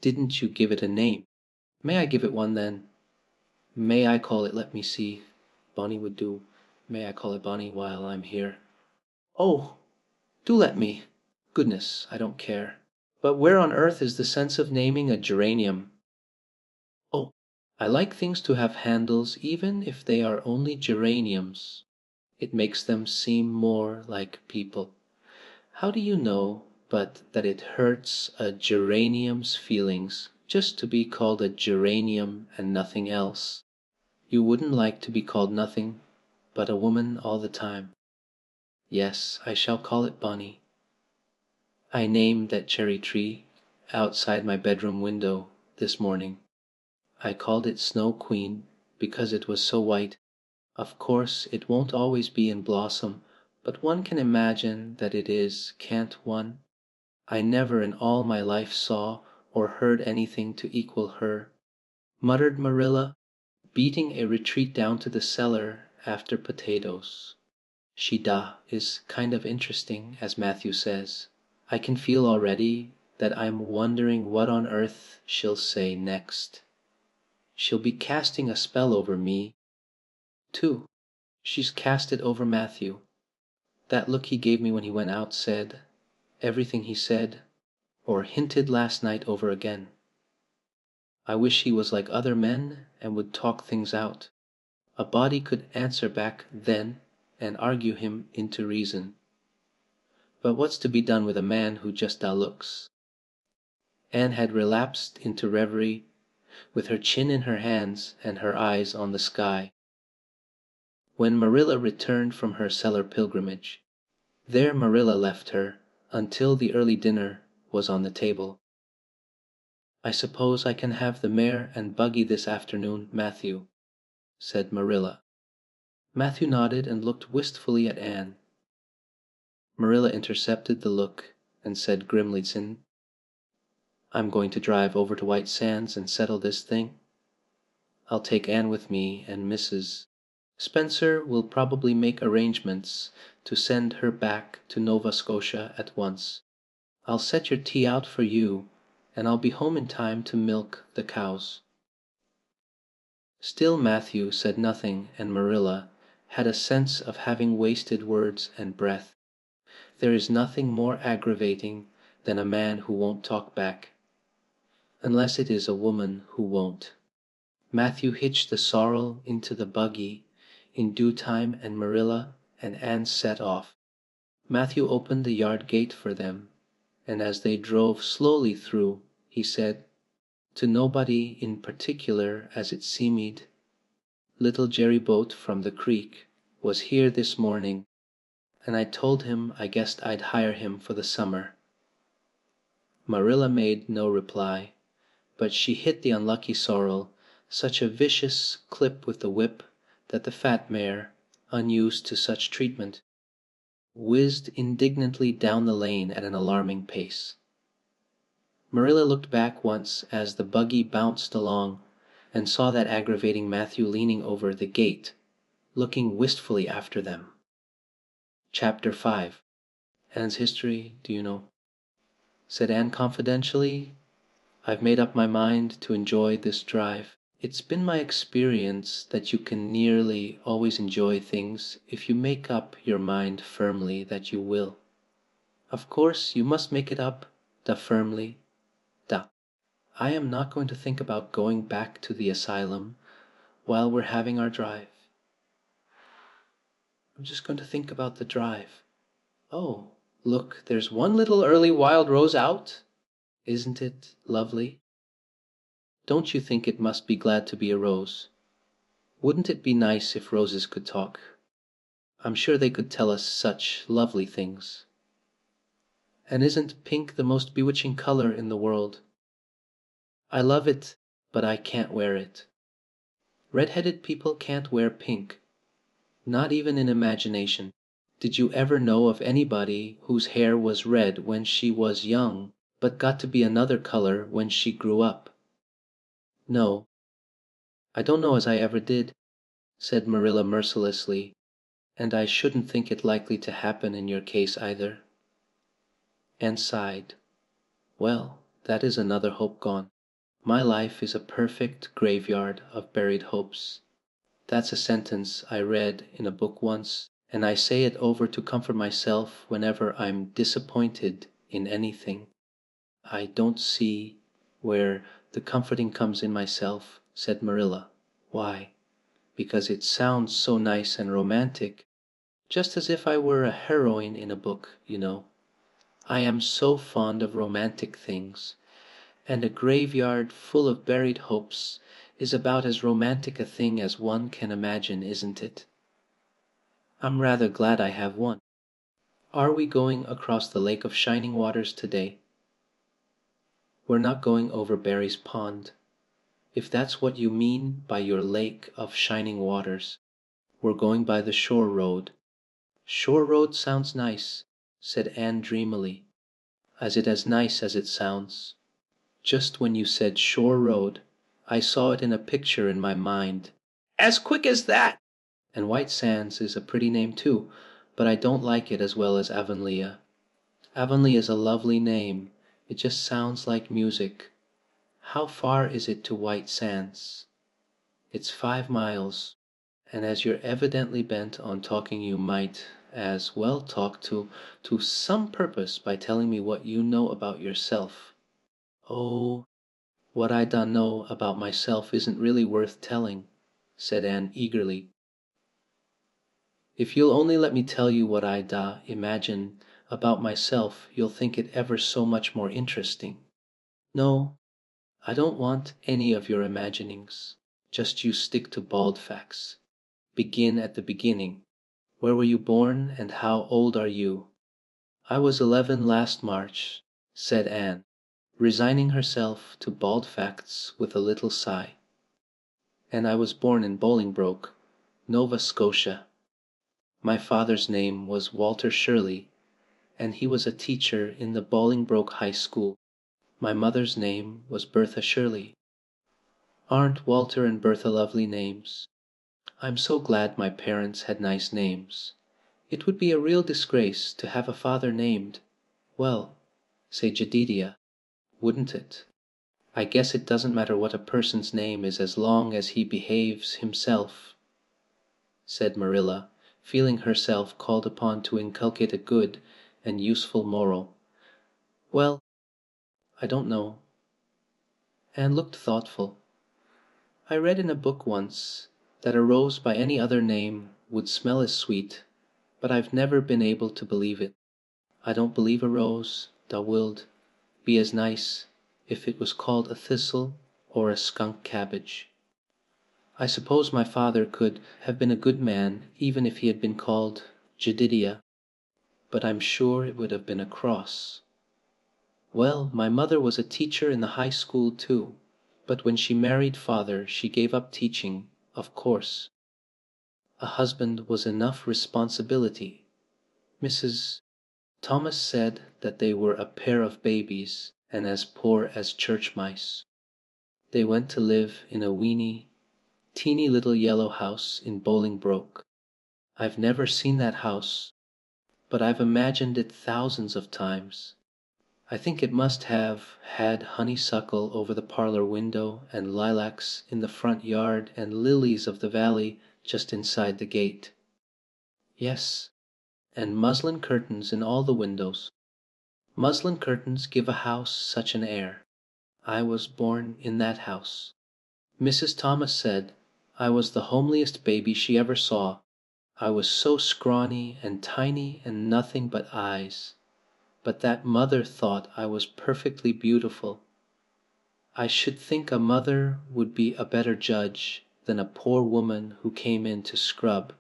"Didn't you give it a name?" "May I give it one then?" "May I call it, let me see. Bonnie would do. May I call it Bonnie while I'm here?" "Oh, do let me. Goodness, I don't care." But where on earth is the sense of naming a geranium? Oh, I like things to have handles even if they are only geraniums. It makes them seem more like people. How do you know but that it hurts a geranium's feelings just to be called a geranium and nothing else? You wouldn't like to be called nothing but a woman all the time. Yes, I shall call it Bonnie. I named that cherry tree outside my bedroom window this morning. I called it Snow Queen because it was so white. Of course, it won't always be in blossom, but one can imagine that it is, can't one? I never in all my life saw or heard anything to equal her, muttered Marilla, beating a retreat down to the cellar after potatoes. She is kind of interesting, as Matthew says. I can feel already that I'm wondering what on earth she'll say next. She'll be casting a spell over me, too. She's cast it over Matthew. That look he gave me when he went out said everything he said or hinted last night over again. I wish he was like other men and would talk things out. A body could answer back then and argue him into reason. But what's to be done with a man who just looks? Anne had relapsed into reverie with her chin in her hands and her eyes on the sky. When Marilla returned from her cellar pilgrimage, there Marilla left her until the early dinner was on the table. I suppose I can have the mare and buggy this afternoon, Matthew, said Marilla. Matthew nodded and looked wistfully at Anne. Marilla intercepted the look and said grimly, I'm going to drive over to White Sands and settle this thing. I'll take Anne with me, and Mrs. Spencer will probably make arrangements to send her back to Nova Scotia at once. I'll set your tea out for you, and I'll be home in time to milk the cows. Still Matthew said nothing, and Marilla had a sense of having wasted words and breath. There is nothing more aggravating than a man who won't talk back, unless it is a woman who won't. Matthew hitched the sorrel into the buggy in due time, and Marilla and Anne set off. Matthew opened the yard gate for them, and as they drove slowly through, he said, to nobody in particular as it seemed, little Jerry Boat from the creek was here this morning, and I told him I guessed I'd hire him for the summer. Marilla made no reply, but she hit the unlucky sorrel such a vicious clip with the whip that the fat mare, unused to such treatment, whizzed indignantly down the lane at an alarming pace. Marilla looked back once as the buggy bounced along and saw that aggravating Matthew leaning over the gate, looking wistfully after them. Chapter 5. Anne's history, do you know? Said Anne confidentially. I've made up my mind to enjoy this drive. It's been my experience that you can nearly always enjoy things if you make up your mind firmly that you will. Of course, you must make it up, firmly. I am not going to think about going back to the asylum while we're having our drive. I'm just going to think about the drive. Oh, look, there's one little early wild rose out. Isn't it lovely? Don't you think it must be glad to be a rose? Wouldn't it be nice if roses could talk? I'm sure they could tell us such lovely things. And isn't pink the most bewitching color in the world? I love it, but I can't wear it. Red-headed people can't wear pink, not even in imagination. Did you ever know of anybody whose hair was red when she was young, but got to be another color when she grew up? No, I don't know as I ever did, said Marilla mercilessly, and I shouldn't think it likely to happen in your case either. Anne sighed. Well, that is another hope gone. My life is a perfect graveyard of buried hopes. That's a sentence I read in a book once, and I say it over to comfort myself whenever I'm disappointed in anything. I don't see where the comforting comes in myself, said Marilla. Why? Because it sounds so nice and romantic, just as if I were a heroine in a book, you know. I am so fond of romantic things, and a graveyard full of buried hopes is about as romantic a thing as one can imagine, isn't it? I'm rather glad I have one. Are we going across the Lake of Shining Waters today? We're not going over Barry's Pond, if that's what you mean by your Lake of Shining Waters. We're going by the shore road. Shore road sounds nice, said Anne dreamily. Is it as nice as it sounds? Just when you said shore road, I saw it in a picture in my mind. As quick as that! And White Sands is a pretty name too, but I don't like it as well as Avonlea. Avonlea is a lovely name. It just sounds like music. How far is it to White Sands? It's 5 miles, and as you're evidently bent on talking, you might as well talk to some purpose by telling me what you know about yourself. Oh, what I don't know about myself isn't really worth telling, said Anne eagerly. If you'll only let me tell you what I imagine about myself, you'll think it ever so much more interesting. No, I don't want any of your imaginings. Just you stick to bald facts. Begin at the beginning. Where were you born and how old are you? I was 11 last March, said Anne, resigning herself to bald facts with a little sigh. And I was born in Bolingbroke, Nova Scotia. My father's name was Walter Shirley, and he was a teacher in the Bolingbroke High School. My mother's name was Bertha Shirley. Aren't Walter and Bertha lovely names? I'm so glad my parents had nice names. It would be a real disgrace to have a father named, well, say Jedidiah, wouldn't it? I guess it doesn't matter what a person's name is as long as he behaves himself, said Marilla, feeling herself called upon to inculcate a good and useful moral. Well, I don't know. Anne looked thoughtful. I read in a book once that a rose by any other name would smell as sweet, but I've never been able to believe it. I don't believe a rose, thou wilt, be as nice if it was called a thistle or a skunk cabbage. I suppose my father could have been a good man even if he had been called Jedidiah, but I'm sure it would have been a cross. Well, my mother was a teacher in the high school too, but when she married father she gave up teaching, of course. A husband was enough responsibility. Mrs. Thomas said that they were a pair of babies and as poor as church mice. They went to live in a teeny little yellow house in Bolingbroke. I've never seen that house, but I've imagined it thousands of times. I think it must have had honeysuckle over the parlor window and lilacs in the front yard and lilies of the valley just inside the gate. Yes, and muslin curtains in all the windows. Muslin curtains give a house such an air. I was born in that house. Mrs. Thomas said I was the homeliest baby she ever saw. I was so scrawny and tiny and nothing but eyes. But that mother thought I was perfectly beautiful. I should think a mother would be a better judge than a poor woman who came in to scrub,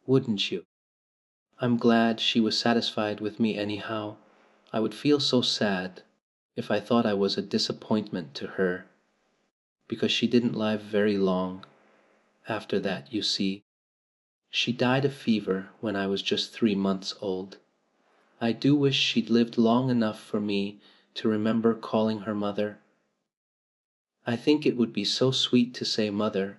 wouldn't you? I'm glad she was satisfied with me anyhow. I would feel so sad if I thought I was a disappointment to her, because she didn't live very long after that, you see. She died of fever when I was just 3 months old. I do wish she'd lived long enough for me to remember calling her mother. I think it would be so sweet to say mother,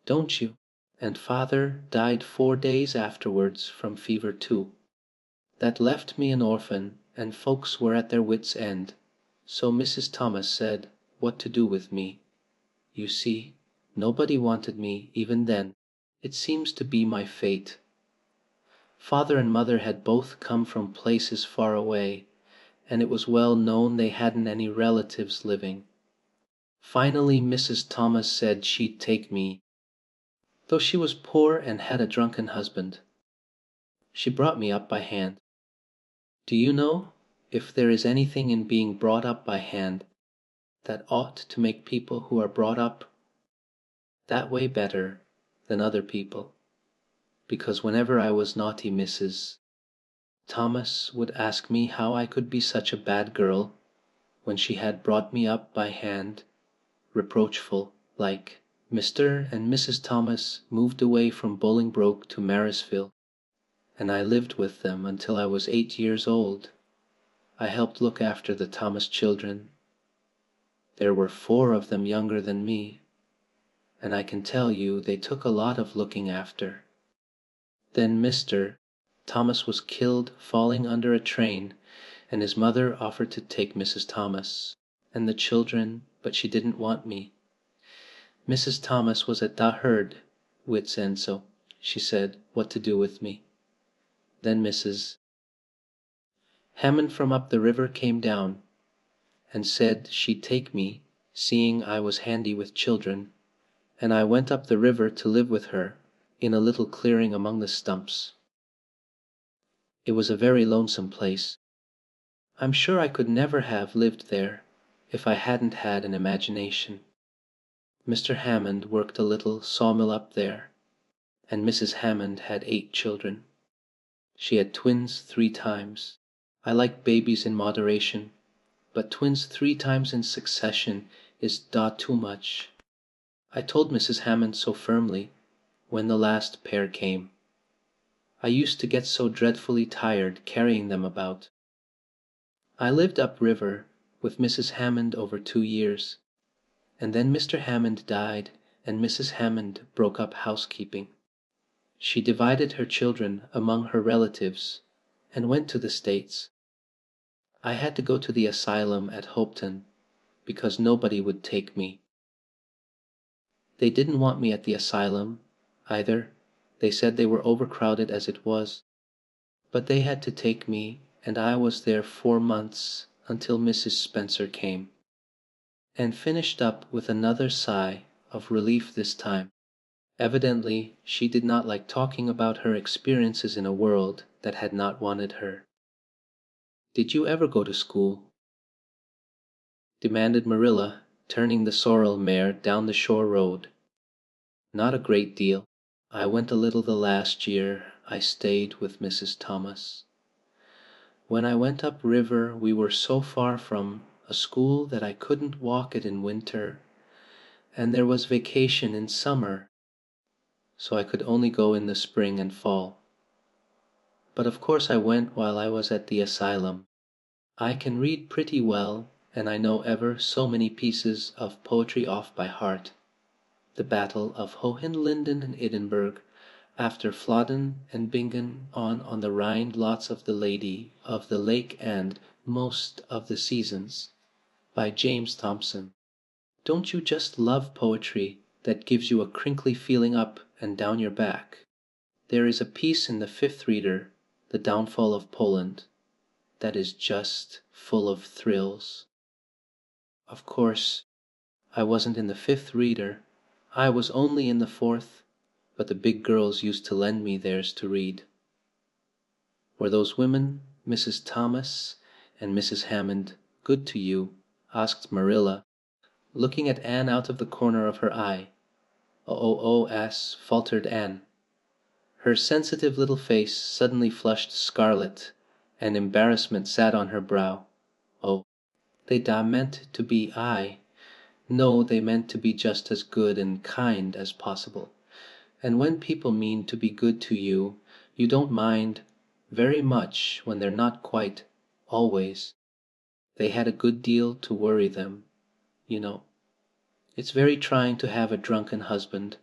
don't you? And father died 4 days afterwards from fever too. That left me an orphan, and folks were at their wits' end. So Mrs. Thomas said what to do with me. You see, nobody wanted me even then. It seems to be my fate. Father and mother had both come from places far away, and it was well known they hadn't any relatives living. Finally Mrs. Thomas said she'd take me, though she was poor and had a drunken husband. She brought me up by hand. Do you know, if there is anything in being brought up by hand that ought to make people who are brought up that way better than other people? Because whenever I was naughty, Mrs. Thomas would ask me how I could be such a bad girl when she had brought me up by hand, reproachful like. Mr. and Mrs. Thomas moved away from Bolingbroke to Marysville, and I lived with them until I was 8 years old. I helped look after the Thomas children. There were 4 of them younger than me, and I can tell you they took a lot of looking after. Then Mr. Thomas was killed falling under a train, and his mother offered to take Mrs. Thomas and the children, but she didn't want me. Mrs. Thomas was at the herd wits' end, so she said what to do with me. Then Mrs. Hammond from up the river came down and said she'd take me, seeing I was handy with children, and I went up the river to live with her in a little clearing among the stumps. It was a very lonesome place. I'm sure I could never have lived there if I hadn't had an imagination. Mr. Hammond worked a little sawmill up there, and Mrs. Hammond had 8 children. She had twins 3 times. I like babies in moderation, but twins 3 times in succession is too much. I told Mrs. Hammond so firmly when the last pair came. I used to get so dreadfully tired carrying them about. I lived up river with Mrs. Hammond over 2 years, and then Mr. Hammond died and Mrs. Hammond broke up housekeeping. She divided her children among her relatives and went to the States. I had to go to the asylum at Hopeton because nobody would take me. They didn't want me at the asylum, either. They said they were overcrowded as it was. But they had to take me, and I was there 4 months until Mrs. Spencer came, and finished up with another sigh of relief this time. Evidently, she did not like talking about her experiences in a world that had not wanted her. "Did you ever go to school?" demanded Marilla, turning the sorrel mare down the shore road. "Not a great deal. I went a little the last year I stayed with Mrs. Thomas. When I went up river we were so far from a school that I couldn't walk it in winter, and there was vacation in summer, so I could only go in the spring and fall. But of course I went while I was at the asylum. I can read pretty well, and I know ever so many pieces of poetry off by heart. The Battle of Hohenlinden and Edinburgh, after Flodden and Bingen on the Rhine, lots of the Lady of the Lake and Most of the Seasons, by James Thomson. Don't you just love poetry that gives you a crinkly feeling up and down your back? There is a piece in the 5th Reader, The Downfall of Poland, that is just full of thrills. Of course, I wasn't in the 5th Reader. I was only in the 4th, but the big girls used to lend me theirs to read." "Were those women, Mrs. Thomas and Mrs. Hammond, good to you?" asked Marilla, looking at Anne out of the corner of her eye. "Oh," faltered Anne. Her sensitive little face suddenly flushed scarlet, and embarrassment sat on her brow. "Oh, they meant to be No, they meant to be just as good and kind as possible. And when people mean to be good to you, you don't mind very much when they're not quite, always. They had a good deal to worry them, you know. It's very trying to have a drunken husband,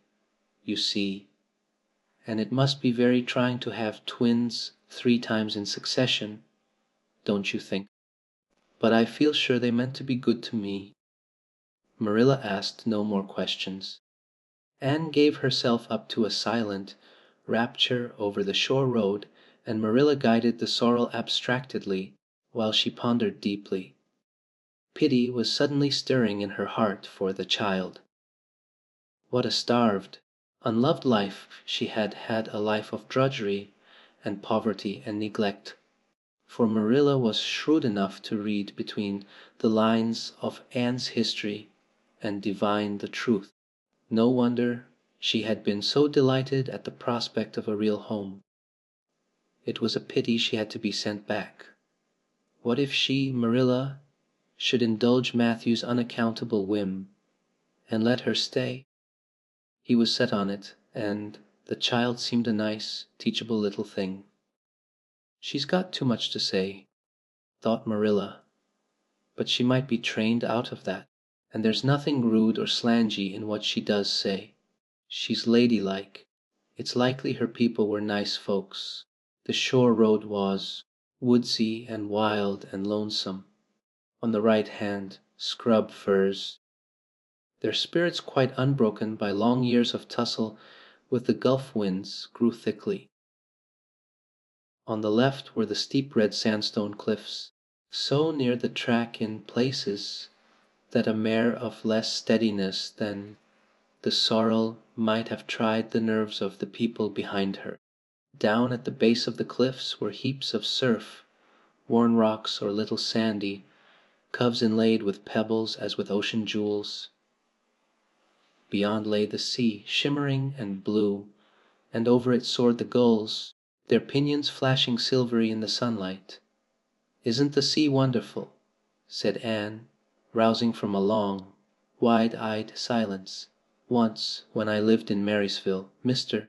you see, and it must be very trying to have twins 3 times in succession, don't you think? But I feel sure they meant to be good to me." Marilla asked no more questions. Anne gave herself up to a silent rapture over the shore road, and Marilla guided the sorrel abstractedly while she pondered deeply. Pity was suddenly stirring in her heart for the child. What a starved, unloved life she had had, a life of drudgery and poverty and neglect. For Marilla was shrewd enough to read between the lines of Anne's history and divine the truth. No wonder she had been so delighted at the prospect of a real home. It was a pity she had to be sent back. What if she, Marilla, should indulge Matthew's unaccountable whim and let her stay? He was set on it, and the child seemed a nice, teachable little thing. She's got too much to say, thought Marilla, but she might be trained out of that, and there's nothing rude or slangy in what she does say. She's ladylike. It's likely her people were nice folks. The shore road was woodsy and wild and lonesome. On the right hand, scrub firs. Their spirits, quite unbroken by long years of tussle with the gulf winds, grew thickly. On the left were the steep red sandstone cliffs, so near the track in places that a mare of less steadiness than the sorrel might have tried the nerves of the people behind her. Down at the base of the cliffs were heaps of surf, worn rocks or little sandy, coves inlaid with pebbles as with ocean jewels. Beyond lay the sea, shimmering and blue, and over it soared the gulls, their pinions flashing silvery in the sunlight. "Isn't the sea wonderful?" said Anne, rousing from a long, wide-eyed silence. "Once, when I lived in Marysville, Mr.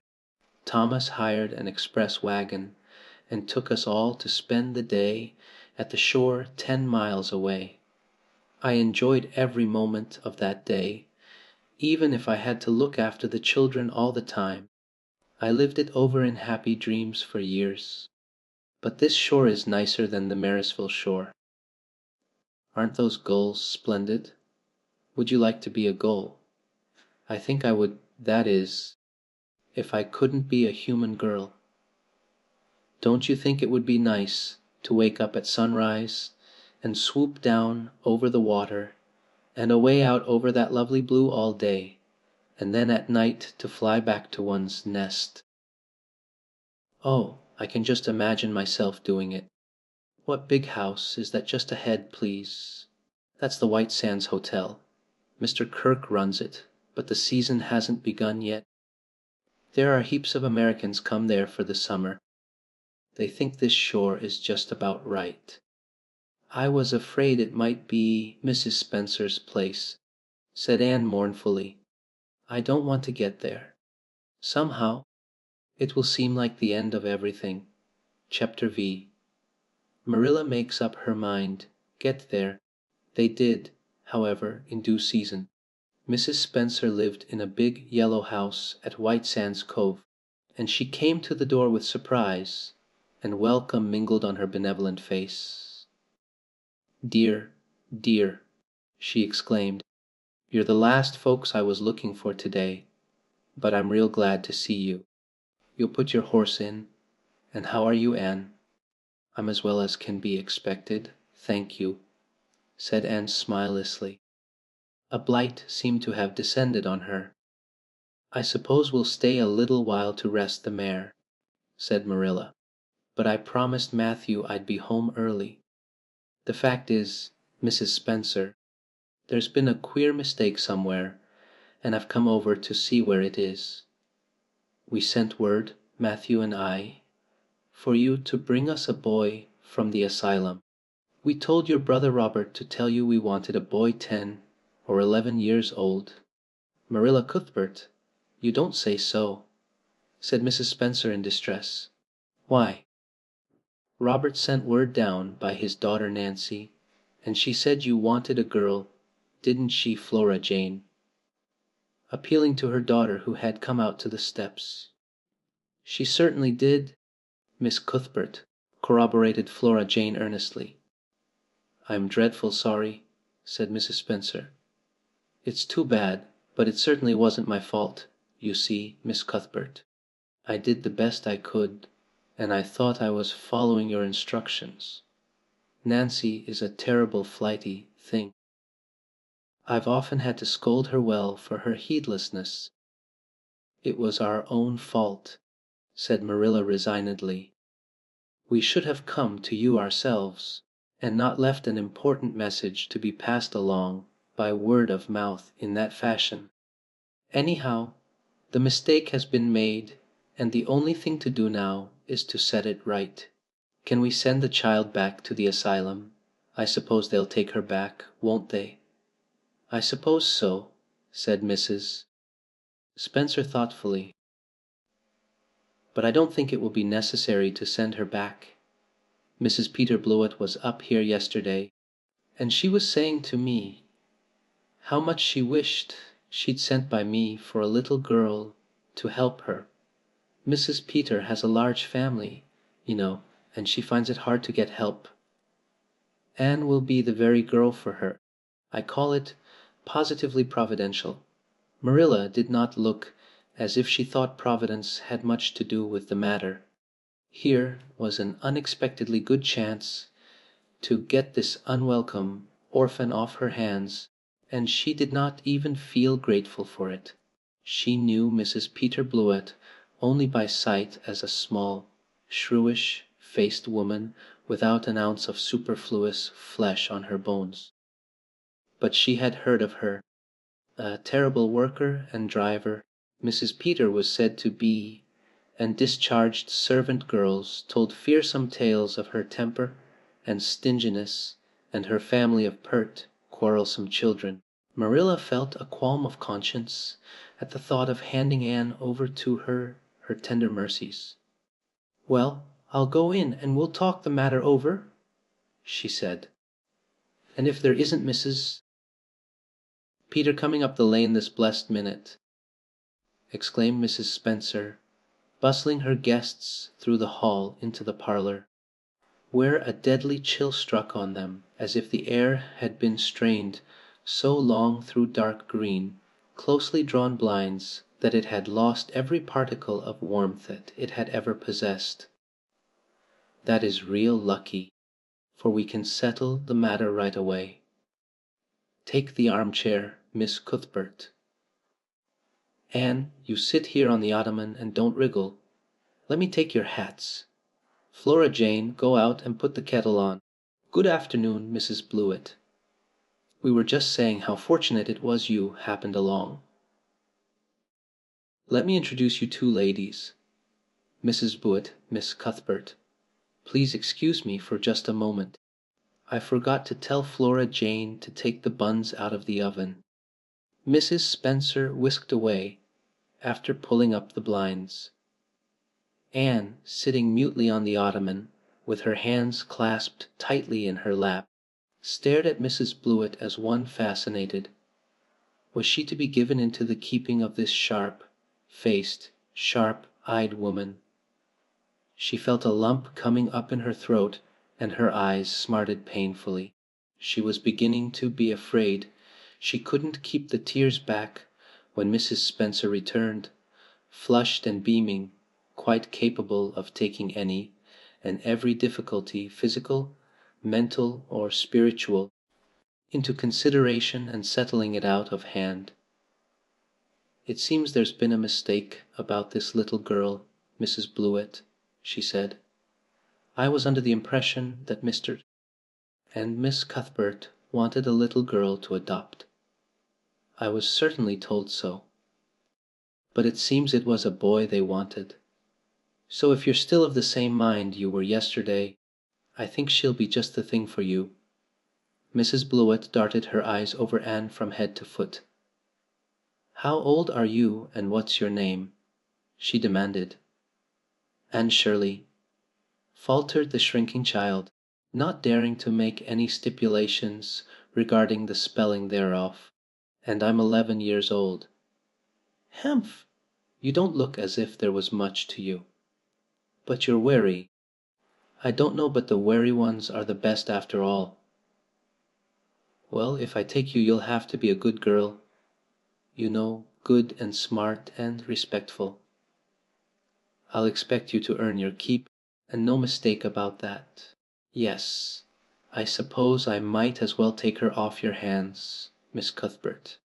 Thomas hired an express wagon and took us all to spend the day at the shore 10 miles away. I enjoyed every moment of that day, even if I had to look after the children all the time. I lived it over in happy dreams for years. But this shore is nicer than the Marysville shore. Aren't those gulls splendid? Would you like to be a gull? I think I would, that is, if I couldn't be a human girl. Don't you think it would be nice to wake up at sunrise and swoop down over the water and away out over that lovely blue all day, and then at night to fly back to one's nest? Oh, I can just imagine myself doing it. What big house is that just ahead, please? That's the White Sands Hotel. Mr. Kirk runs it, but the season hasn't begun yet. There are heaps of Americans come there for the summer. They think this shore is just about right. I was afraid it might be Mrs. Spencer's place," said Anne mournfully. "I don't want to get there. Somehow, it will seem like the end of everything." Chapter V. Marilla makes up her mind. Get there. They did, however, in due season. Mrs. Spencer lived in a big yellow house at White Sands Cove, and she came to the door with surprise, and welcome mingled on her benevolent face. "Dear, dear," she exclaimed, "you're the last folks I was looking for today, but I'm real glad to see you. You'll put your horse in, and how are you, Anne?" "I'm as well as can be expected, thank you," said Anne smilelessly. A blight seemed to have descended on her. "I suppose we'll stay a little while to rest the mare," said Marilla, "but I promised Matthew I'd be home early. The fact is, Mrs. Spencer, there's been a queer mistake somewhere, and I've come over to see where it is. We sent word, Matthew and I, for you to bring us a boy from the asylum. We told your brother Robert to tell you we wanted a boy 10 or 11 years old." "Marilla Cuthbert, you don't say so," said Mrs. Spencer in distress. "Why?" "Robert sent word down by his daughter Nancy, and she said you wanted a girl, didn't she, Flora Jane?" appealing to her daughter who had come out to the steps. "She certainly did, Miss Cuthbert," corroborated Flora Jane earnestly. "I'm dreadful sorry," said Mrs. Spencer. "It's too bad, but it certainly wasn't my fault, you see, Miss Cuthbert. I did the best I could, and I thought I was following your instructions." Nancy is a terrible flighty thing. I've often had to scold her well for her heedlessness." "It was our own fault," said Marilla resignedly. "We should have come to you ourselves, and not left an important message to be passed along by word of mouth in that fashion. Anyhow, the mistake has been made, and the only thing to do now is to set it right. Can we send the child back to the asylum? I suppose they'll take her back, won't they?" "I suppose so," said Mrs. Spencer thoughtfully. "But I don't think it will be necessary to send her back. Mrs. Peter Blewett was up here yesterday, and she was saying to me how much she wished she'd sent by me for a little girl to help her. Mrs. Peter has a large family, you know, and she finds it hard to get help. Anne will be the very girl for her. I call it positively providential." Marilla did not look as if she thought Providence had much to do with the matter. Here was an unexpectedly good chance to get this unwelcome orphan off her hands, and she did not even feel grateful for it. She knew Mrs. Peter Blewett only by sight as a small, shrewish-faced woman without an ounce of superfluous flesh on her bones. But she had heard of her. A terrible worker and driver Mrs. Peter was said to be, and discharged servant girls told fearsome tales of her temper and stinginess and her family of pert, quarrelsome children. Marilla felt a qualm of conscience at the thought of handing Anne over to her tender mercies. "Well, I'll go in and we'll talk the matter over," she said. "And if there isn't Mrs. Peter coming up the lane this blessed minute," exclaimed Mrs. Spencer, bustling her guests through the hall into the parlor, where a deadly chill struck on them, as if the air had been strained so long through dark green, closely drawn blinds that it had lost every particle of warmth that it had ever possessed. "That is real lucky, for we can settle the matter right away. Take the armchair, Miss Cuthbert. Anne, you sit here on the ottoman and don't wriggle. Let me take your hats. Flora Jane, go out and put the kettle on. Good afternoon, Mrs. Blewett. We were just saying how fortunate it was you happened along. Let me introduce you two ladies. Mrs. Blewett, Miss Cuthbert. Please excuse me for just a moment. I forgot to tell Flora Jane to take the buns out of the oven." Mrs. Spencer whisked away, after pulling up the blinds. Anne, sitting mutely on the ottoman, with her hands clasped tightly in her lap, stared at Mrs. Blewett as one fascinated. Was she to be given into the keeping of this sharp-faced, sharp-eyed woman? She felt a lump coming up in her throat and her eyes smarted painfully. She was beginning to be afraid she couldn't keep the tears back when Mrs. Spencer returned, flushed and beaming, quite capable of taking any and every difficulty, physical, mental, or spiritual, into consideration and settling it out of hand. "It seems there's been a mistake about this little girl, Mrs. Blewett," she said. "I was under the impression that Mr. and Miss Cuthbert wanted a little girl to adopt. I was certainly told so. But it seems it was a boy they wanted. So if you're still of the same mind you were yesterday, I think she'll be just the thing for you." Mrs. Blewett darted her eyes over Anne from head to foot. "How old are you and what's your name?" she demanded. "Anne Shirley," faltered the shrinking child, not daring to make any stipulations regarding the spelling thereof. "And I'm 11 years old." "Humph! You don't look as if there was much to you. But you're wary. I don't know but the wary ones are the best after all." "Well, if I take you you'll have to be a good girl. You know, good and smart and respectful. I'll expect you to earn your keep, and no mistake about that. Yes, I suppose I might as well take her off your hands, Miss Cuthbert.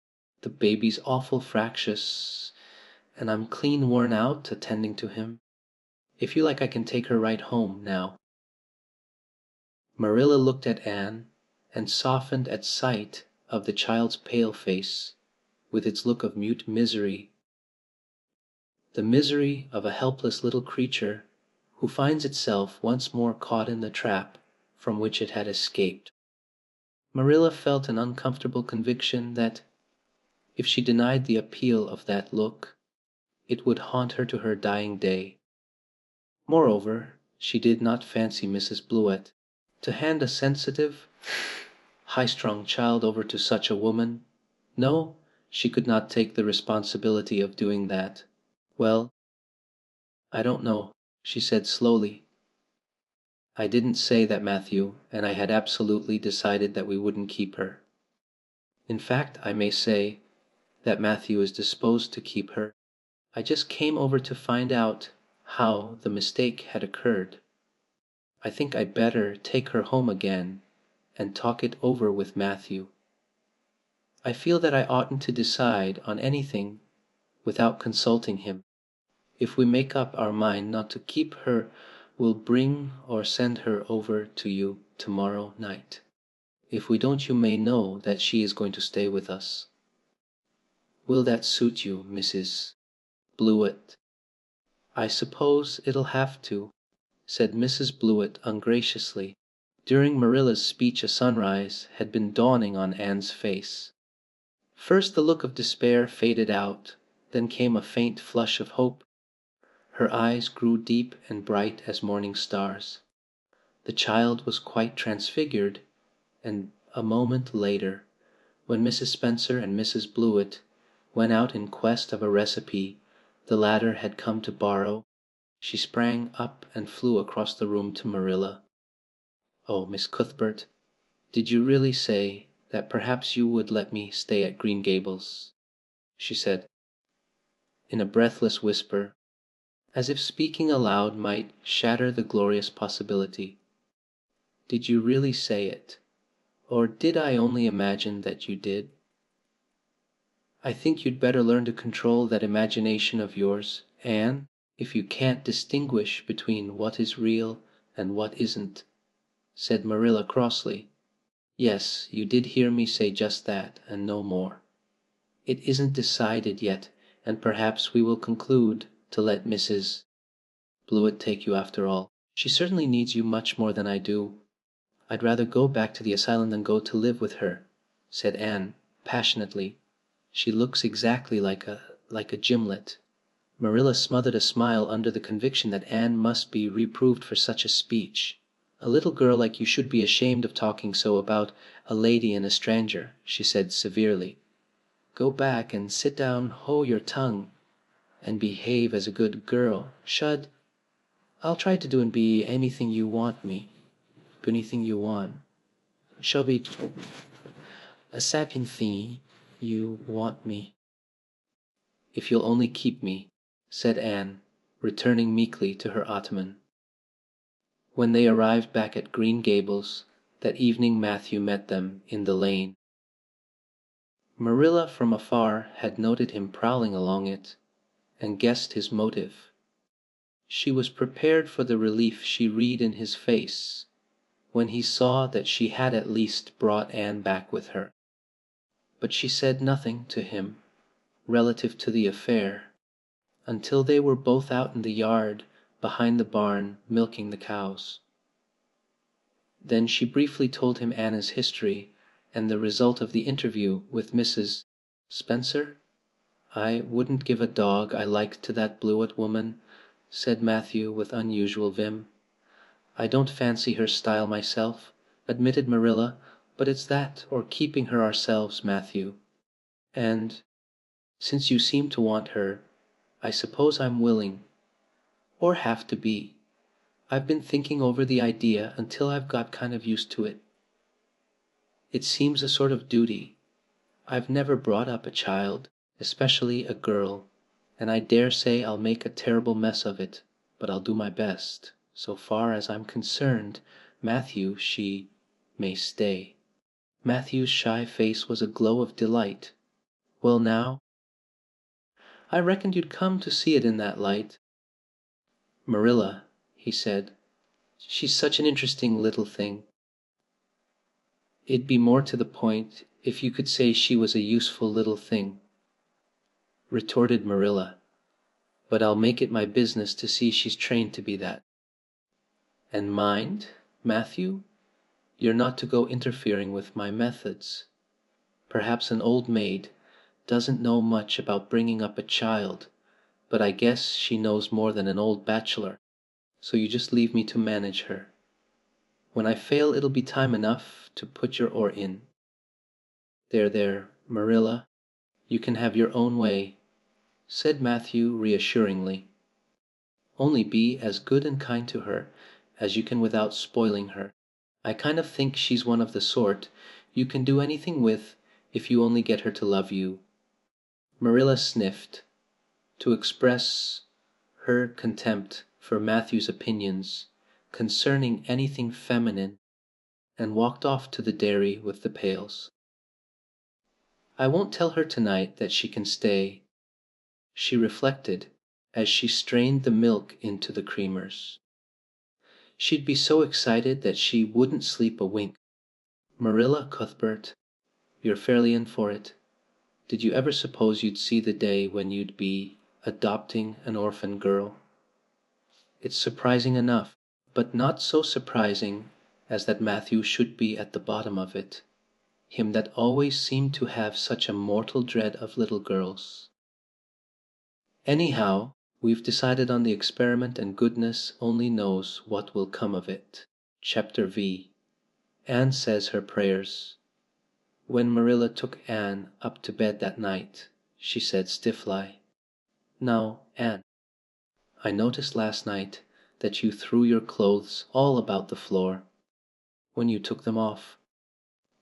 The baby's awful fractious, and I'm clean worn out attending to him. If you like, I can take her right home now." Marilla looked at Anne and softened at sight of the child's pale face, with its look of mute misery, the misery of a helpless little creature who finds itself once more caught in the trap from which it had escaped. Marilla felt an uncomfortable conviction that, if she denied the appeal of that look, it would haunt her to her dying day. Moreover, she did not fancy Mrs. Blewett. To hand a sensitive, high-strung child over to such a woman, no, she could not take the responsibility of doing that. "Well, I don't know," she said slowly. "I didn't say that, Matthew, and I had absolutely decided that we wouldn't keep her. In fact, I may say that Matthew is disposed to keep her. I just came over to find out how the mistake had occurred. I think I'd better take her home again and talk it over with Matthew. I feel that I oughtn't to decide on anything without consulting him. If we make up our mind not to keep her, we'll bring or send her over to you tomorrow night. If we don't, you may know that she is going to stay with us. Will that suit you, Mrs. Blewett?" "I suppose it'll have to," said Mrs. Blewett ungraciously. During Marilla's speech a sunrise had been dawning on Anne's face. First the look of despair faded out, then came a faint flush of hope. Her eyes grew deep and bright as morning stars. The child was quite transfigured, and a moment later, when Mrs. Spencer and Mrs. Blewett went out in quest of a recipe the latter had come to borrow, she sprang up and flew across the room to Marilla. "Oh, Miss Cuthbert, did you really say that perhaps you would let me stay at Green Gables?" she said, in a breathless whisper, as if speaking aloud might shatter the glorious possibility. "Did you really say it, or did I only imagine that you did? I think you'd better learn to control that imagination of yours, Anne, if you can't distinguish between what is real and what isn't," said Marilla crossly. "Yes, you did hear me say just that, and no more. It isn't decided yet, and perhaps we will conclude to let Mrs. Blewett take you after all. She certainly needs you much more than I do. I'd rather go back to the asylum than go to live with her," said Anne passionately. "She looks exactly like a gimlet." Marilla smothered a smile under the conviction that Anne must be reproved for such a speech. "A little girl like you should be ashamed of talking so about a lady and a stranger," she said severely. "Go back and sit down, hold your tongue, and behave as a good girl. Shud! I'll try to do and be anything you want me. Anything you want. Shall be a sapient thing you want me." "If you'll only keep me," said Anne, returning meekly to her ottoman. When they arrived back at Green Gables, that evening Matthew met them in the lane. Marilla from afar had noted him prowling along it, and guessed his motive. She was prepared for the relief she read in his face when he saw that she had at least brought Anne back with her. But she said nothing to him relative to the affair until they were both out in the yard behind the barn milking the cows. Then she briefly told him Anna's history and the result of the interview with Mrs. Spencer. "I wouldn't give a dog I liked to that Blewett woman," said Matthew with unusual vim. "I don't fancy her style myself," admitted Marilla, "but it's that or keeping her ourselves, Matthew. And, since you seem to want her, I suppose I'm willing, or have to be. I've been thinking over the idea until I've got kind of used to it. It seems a sort of duty. I've never brought up a child, especially a girl, and I dare say I'll make a terrible mess of it, but I'll do my best. So far as I'm concerned, Matthew, she..." may stay." Matthew's shy face was a glow of delight. "Well now, I reckoned you'd come to see it in that light." "Marilla," he said, "she's such an interesting little thing. It'd be more to the point if you could say she was a useful little thing," retorted Marilla. "But I'll make it my business to see she's trained to be that. And mind, Matthew, you're not to go interfering with my methods. Perhaps an old maid doesn't know much about bringing up a child, but I guess she knows more than an old bachelor, so you just leave me to manage her. When I fail it'll be time enough to put your oar in. There, Marilla, you can have your own way," said Matthew reassuringly. "Only be as good and kind to her as you can without spoiling her. I kind of think she's one of the sort you can do anything with if you only get her to love you." Marilla sniffed, to express her contempt for Matthew's opinions concerning anything feminine, and walked off to the dairy with the pails. "I won't tell her tonight that she can stay," she reflected as she strained the milk into the creamers. "She'd be so excited that she wouldn't sleep a wink. Marilla Cuthbert, you're fairly in for it. Did you ever suppose you'd see the day when you'd be adopting an orphan girl? It's surprising enough, but not so surprising as that Matthew should be at the bottom of it, him that always seemed to have such a mortal dread of little girls. Anyhow, we've decided on the experiment and goodness only knows what will come of it." Chapter V. Anne Says Her Prayers. When Marilla took Anne up to bed that night, she said stiffly, "Now, Anne, I noticed last night that you threw your clothes all about the floor when you took them off.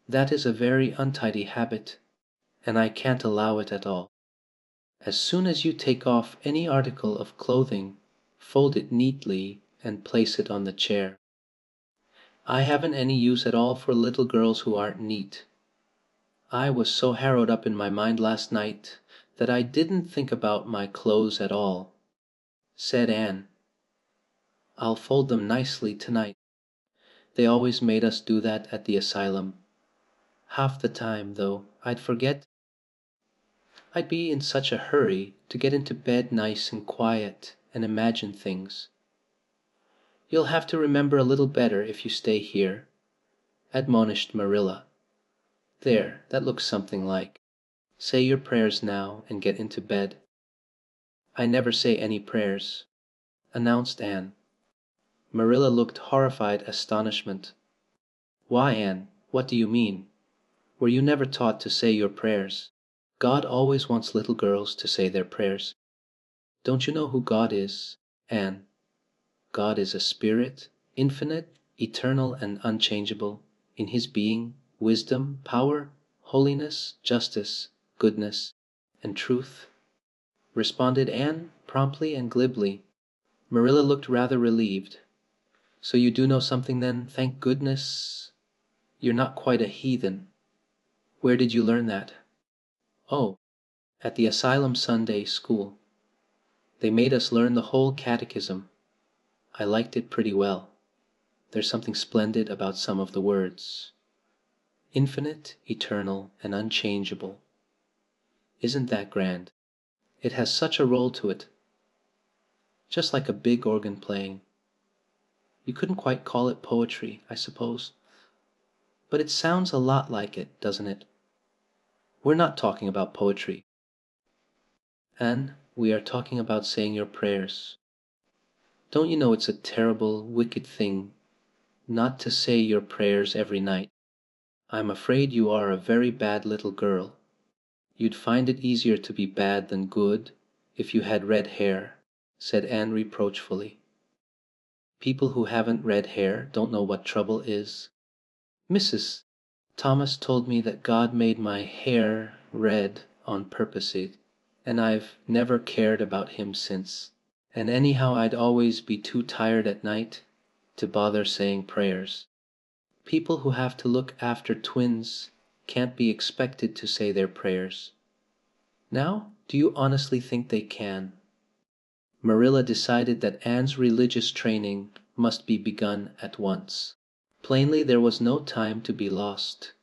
That is a very untidy habit, and I can't allow it at all. As soon as you take off any article of clothing, fold it neatly and place it on the chair. I haven't any use at all for little girls who aren't neat. I was so harrowed up in my mind last night that I didn't think about my clothes at all," said Anne. "I'll fold them nicely tonight. They always made us do that at the asylum. Half the time, though, I'd forget. I'd be in such a hurry to get into bed nice and quiet and imagine things. You'll have to remember a little better if you stay here," admonished Marilla. "There, that looks something like. Say your prayers now and get into bed." "I never say any prayers," announced Anne. Marilla looked horrified astonishment. "Why, Anne, what do you mean? Were you never taught to say your prayers? God always wants little girls to say their prayers. Don't you know who God is, Anne? God is a spirit, infinite, eternal, and unchangeable, in his being, wisdom, power, holiness, justice, goodness, and truth," responded Anne promptly and glibly. Marilla looked rather relieved. "So you do know something then, thank goodness. You're not quite a heathen. Where did you learn that?" "Oh, at the Asylum Sunday School. They made us learn the whole catechism. I liked it pretty well. There's something splendid about some of the words. Infinite, eternal, and unchangeable. Isn't that grand? It has such a roll to it. Just like a big organ playing. You couldn't quite call it poetry, I suppose. But it sounds a lot like it, doesn't it? We're not talking about poetry, Anne. We are talking about saying your prayers. Don't you know it's a terrible, wicked thing not to say your prayers every night? I'm afraid you are a very bad little girl. You'd find it easier to be bad than good if you had red hair," said Anne reproachfully. "People who haven't red hair don't know what trouble is. Mrs. Thomas told me that God made my hair red on purpose, and I've never cared about him since. And anyhow I'd always be too tired at night to bother saying prayers." People who have to look after twins can't be expected to say their prayers. Now, do you honestly think they can?" Marilla decided that Anne's religious training must be begun at once. Plainly there was no time to be lost.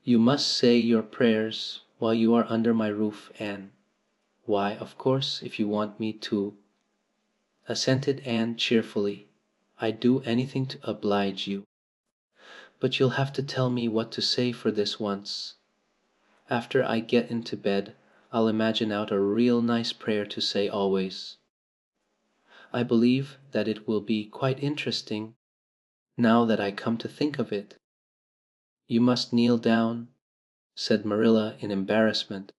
"You must say your prayers while you are under my roof, Anne." "Why, of course, if you want me to," assented Anne cheerfully. "I'd do anything to oblige you. But you'll have to tell me what to say for this once. After I get into bed, I'll imagine out a real nice prayer to say always. I believe that it will be quite interesting, now that I come to think of it." "You must kneel down," said Marilla in embarrassment.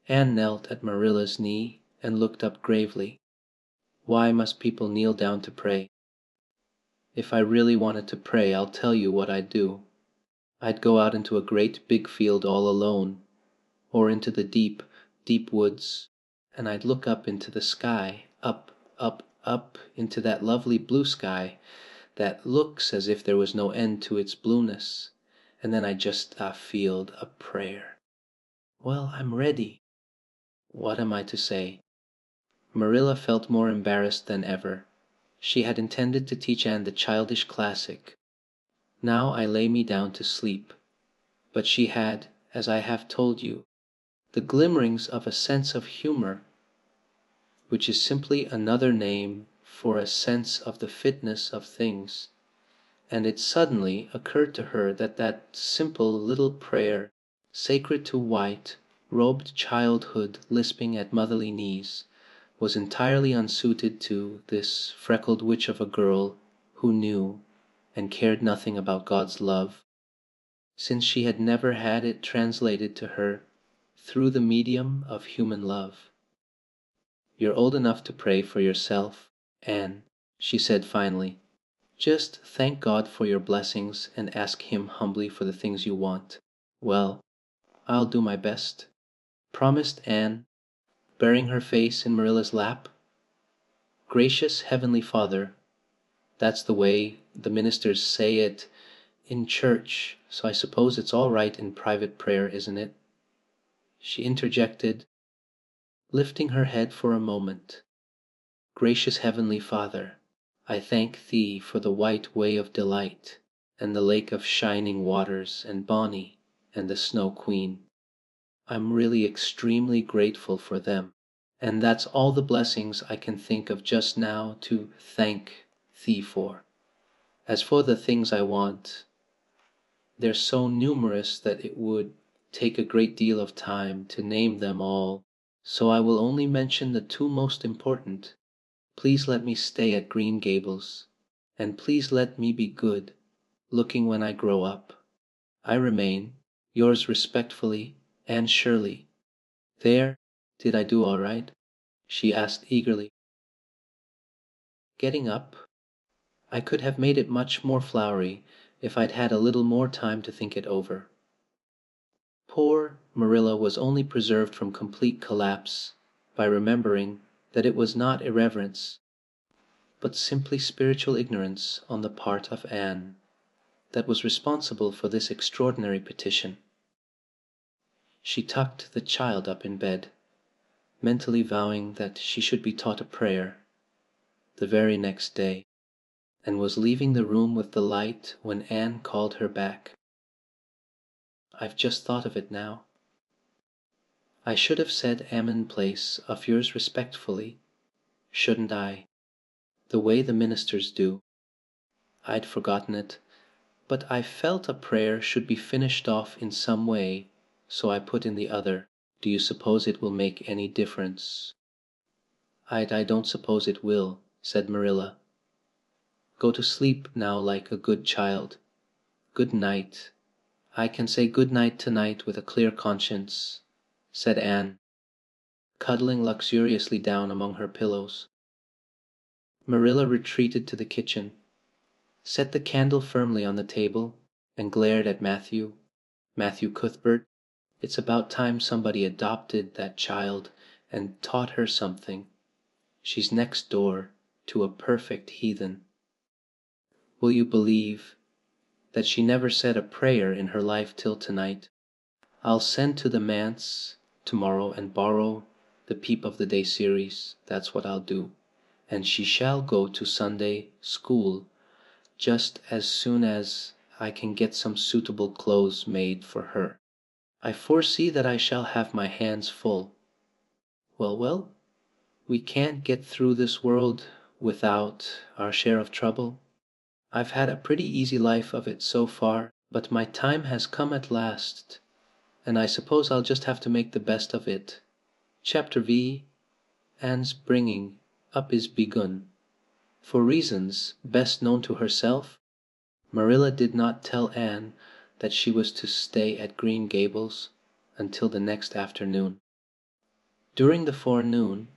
Anne knelt at Marilla's knee and looked up gravely. "Why must people kneel down to pray?" "If I really wanted to pray, I'll tell you what I'd do. I'd go out into a great big field all alone, or into the deep, deep woods, and I'd look up into the sky, up, up, up into that lovely blue sky that looks as if there was no end to its blueness, and then I'd just field a prayer." "Well, I'm ready." "What am I to say?" Marilla felt more embarrassed than ever. She had intended to teach Anne the childish classic, "Now I lay me down to sleep," but she had, as I have told you, the glimmerings of a sense of humor, which is simply another name for a sense of the fitness of things, and it suddenly occurred to her that that simple little prayer, sacred to white, robed childhood lisping at motherly knees, was entirely unsuited to this freckled witch of a girl who knew and cared nothing about God's love, since she had never had it translated to her through the medium of human love. "You're old enough to pray for yourself, Anne," she said finally. "Just thank God for your blessings and ask Him humbly for the things you want." "Well, I'll do my best," promised Anne, burying her face in Marilla's lap. "Gracious Heavenly Father," that's the way the ministers say it in church, so I suppose it's all right in private prayer, isn't it? She interjected, lifting her head for a moment. "Gracious Heavenly Father, I thank Thee for the white way of delight, and the lake of shining waters, and Bonnie, and the Snow Queen. I'm really extremely grateful for them, and that's all the blessings I can think of just now to thank Thee for. As for the things I want, they're so numerous that it would take a great deal of time to name them all, so I will only mention the two most important. Please let me stay at Green Gables, and please let me be good looking when I grow up. I remain, yours respectfully, Anne Shirley." "There, did I do all right?" she asked eagerly. Getting up, "I could have made it much more flowery if I'd had a little more time to think it over." Poor Marilla was only preserved from complete collapse by remembering that it was not irreverence, but simply spiritual ignorance on the part of Anne, that was responsible for this extraordinary petition. She tucked the child up in bed, mentally vowing that she should be taught a prayer the very next day, and was leaving the room with the light when Anne called her back. "I've just thought of it now. I should have said Ammon Place of yours respectfully, shouldn't I? The way the ministers do. I'd forgotten it, but I felt a prayer should be finished off in some way, so I put in the other. Do you suppose it will make any difference?" I don't suppose it will," said Marilla. "Go to sleep now like a good child. Good night. I can say good night tonight with a clear conscience," said Anne, cuddling luxuriously down among her pillows. Marilla retreated to the kitchen, set the candle firmly on the table, and glared at Matthew Cuthbert. It's about time somebody adopted that child and taught her something. She's next door to a perfect heathen. Will you believe that she never said a prayer in her life till tonight. I'll send to the manse tomorrow and borrow the Peep of the Day series. That's what I'll do. And she shall go to Sunday school just as soon as I can get some suitable clothes made for her. I foresee that I shall have my hands full. Well, well, we can't get through this world without our share of trouble. I've had a pretty easy life of it so far, but my time has come at last, and I suppose I'll just have to make the best of it. Chapter V. Anne's bringing up is begun. For reasons best known to herself, Marilla did not tell Anne that she was to stay at Green Gables until the next afternoon. During the forenoon,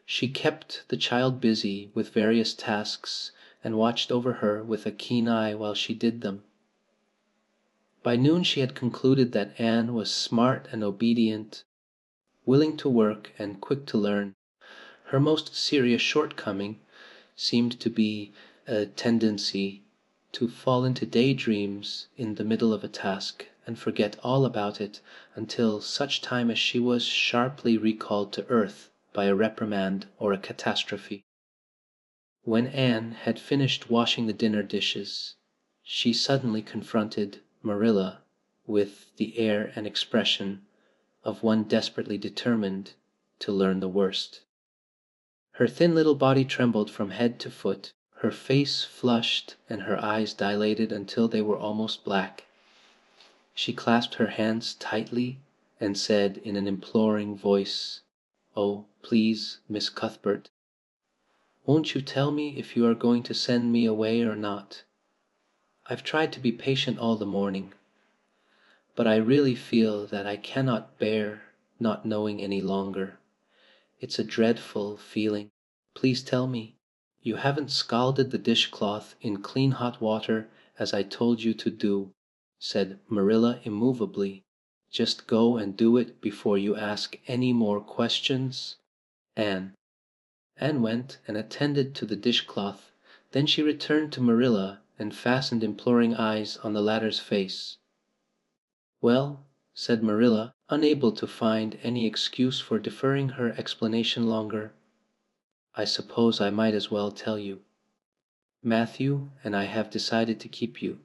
she kept the child busy with various tasks and watched over her with a keen eye while she did them. By noon she had concluded that Anne was smart and obedient, willing to work and quick to learn. Her most serious shortcoming seemed to be a tendency to fall into daydreams in the middle of a task and forget all about it until such time as she was sharply recalled to earth by a reprimand or a catastrophe. When Anne had finished washing the dinner dishes, she suddenly confronted Marilla with the air and expression of one desperately determined to learn the worst. Her thin little body trembled from head to foot, her face flushed and her eyes dilated until they were almost black. She clasped her hands tightly and said in an imploring voice, "Oh, please, Miss Cuthbert, won't you tell me if you are going to send me away or not? I've tried to be patient all the morning, but I really feel that I cannot bear not knowing any longer. It's a dreadful feeling. Please tell me. You haven't scalded the dishcloth in clean hot water as I told you to do," said Marilla immovably. "Just go and do it before you ask any more questions. Anne." Anne went and attended to the dishcloth. Then she returned to Marilla and fastened imploring eyes on the latter's face. "Well," said Marilla, unable to find any excuse for deferring her explanation longer, "I suppose I might as well tell you. Matthew and I have decided to keep you.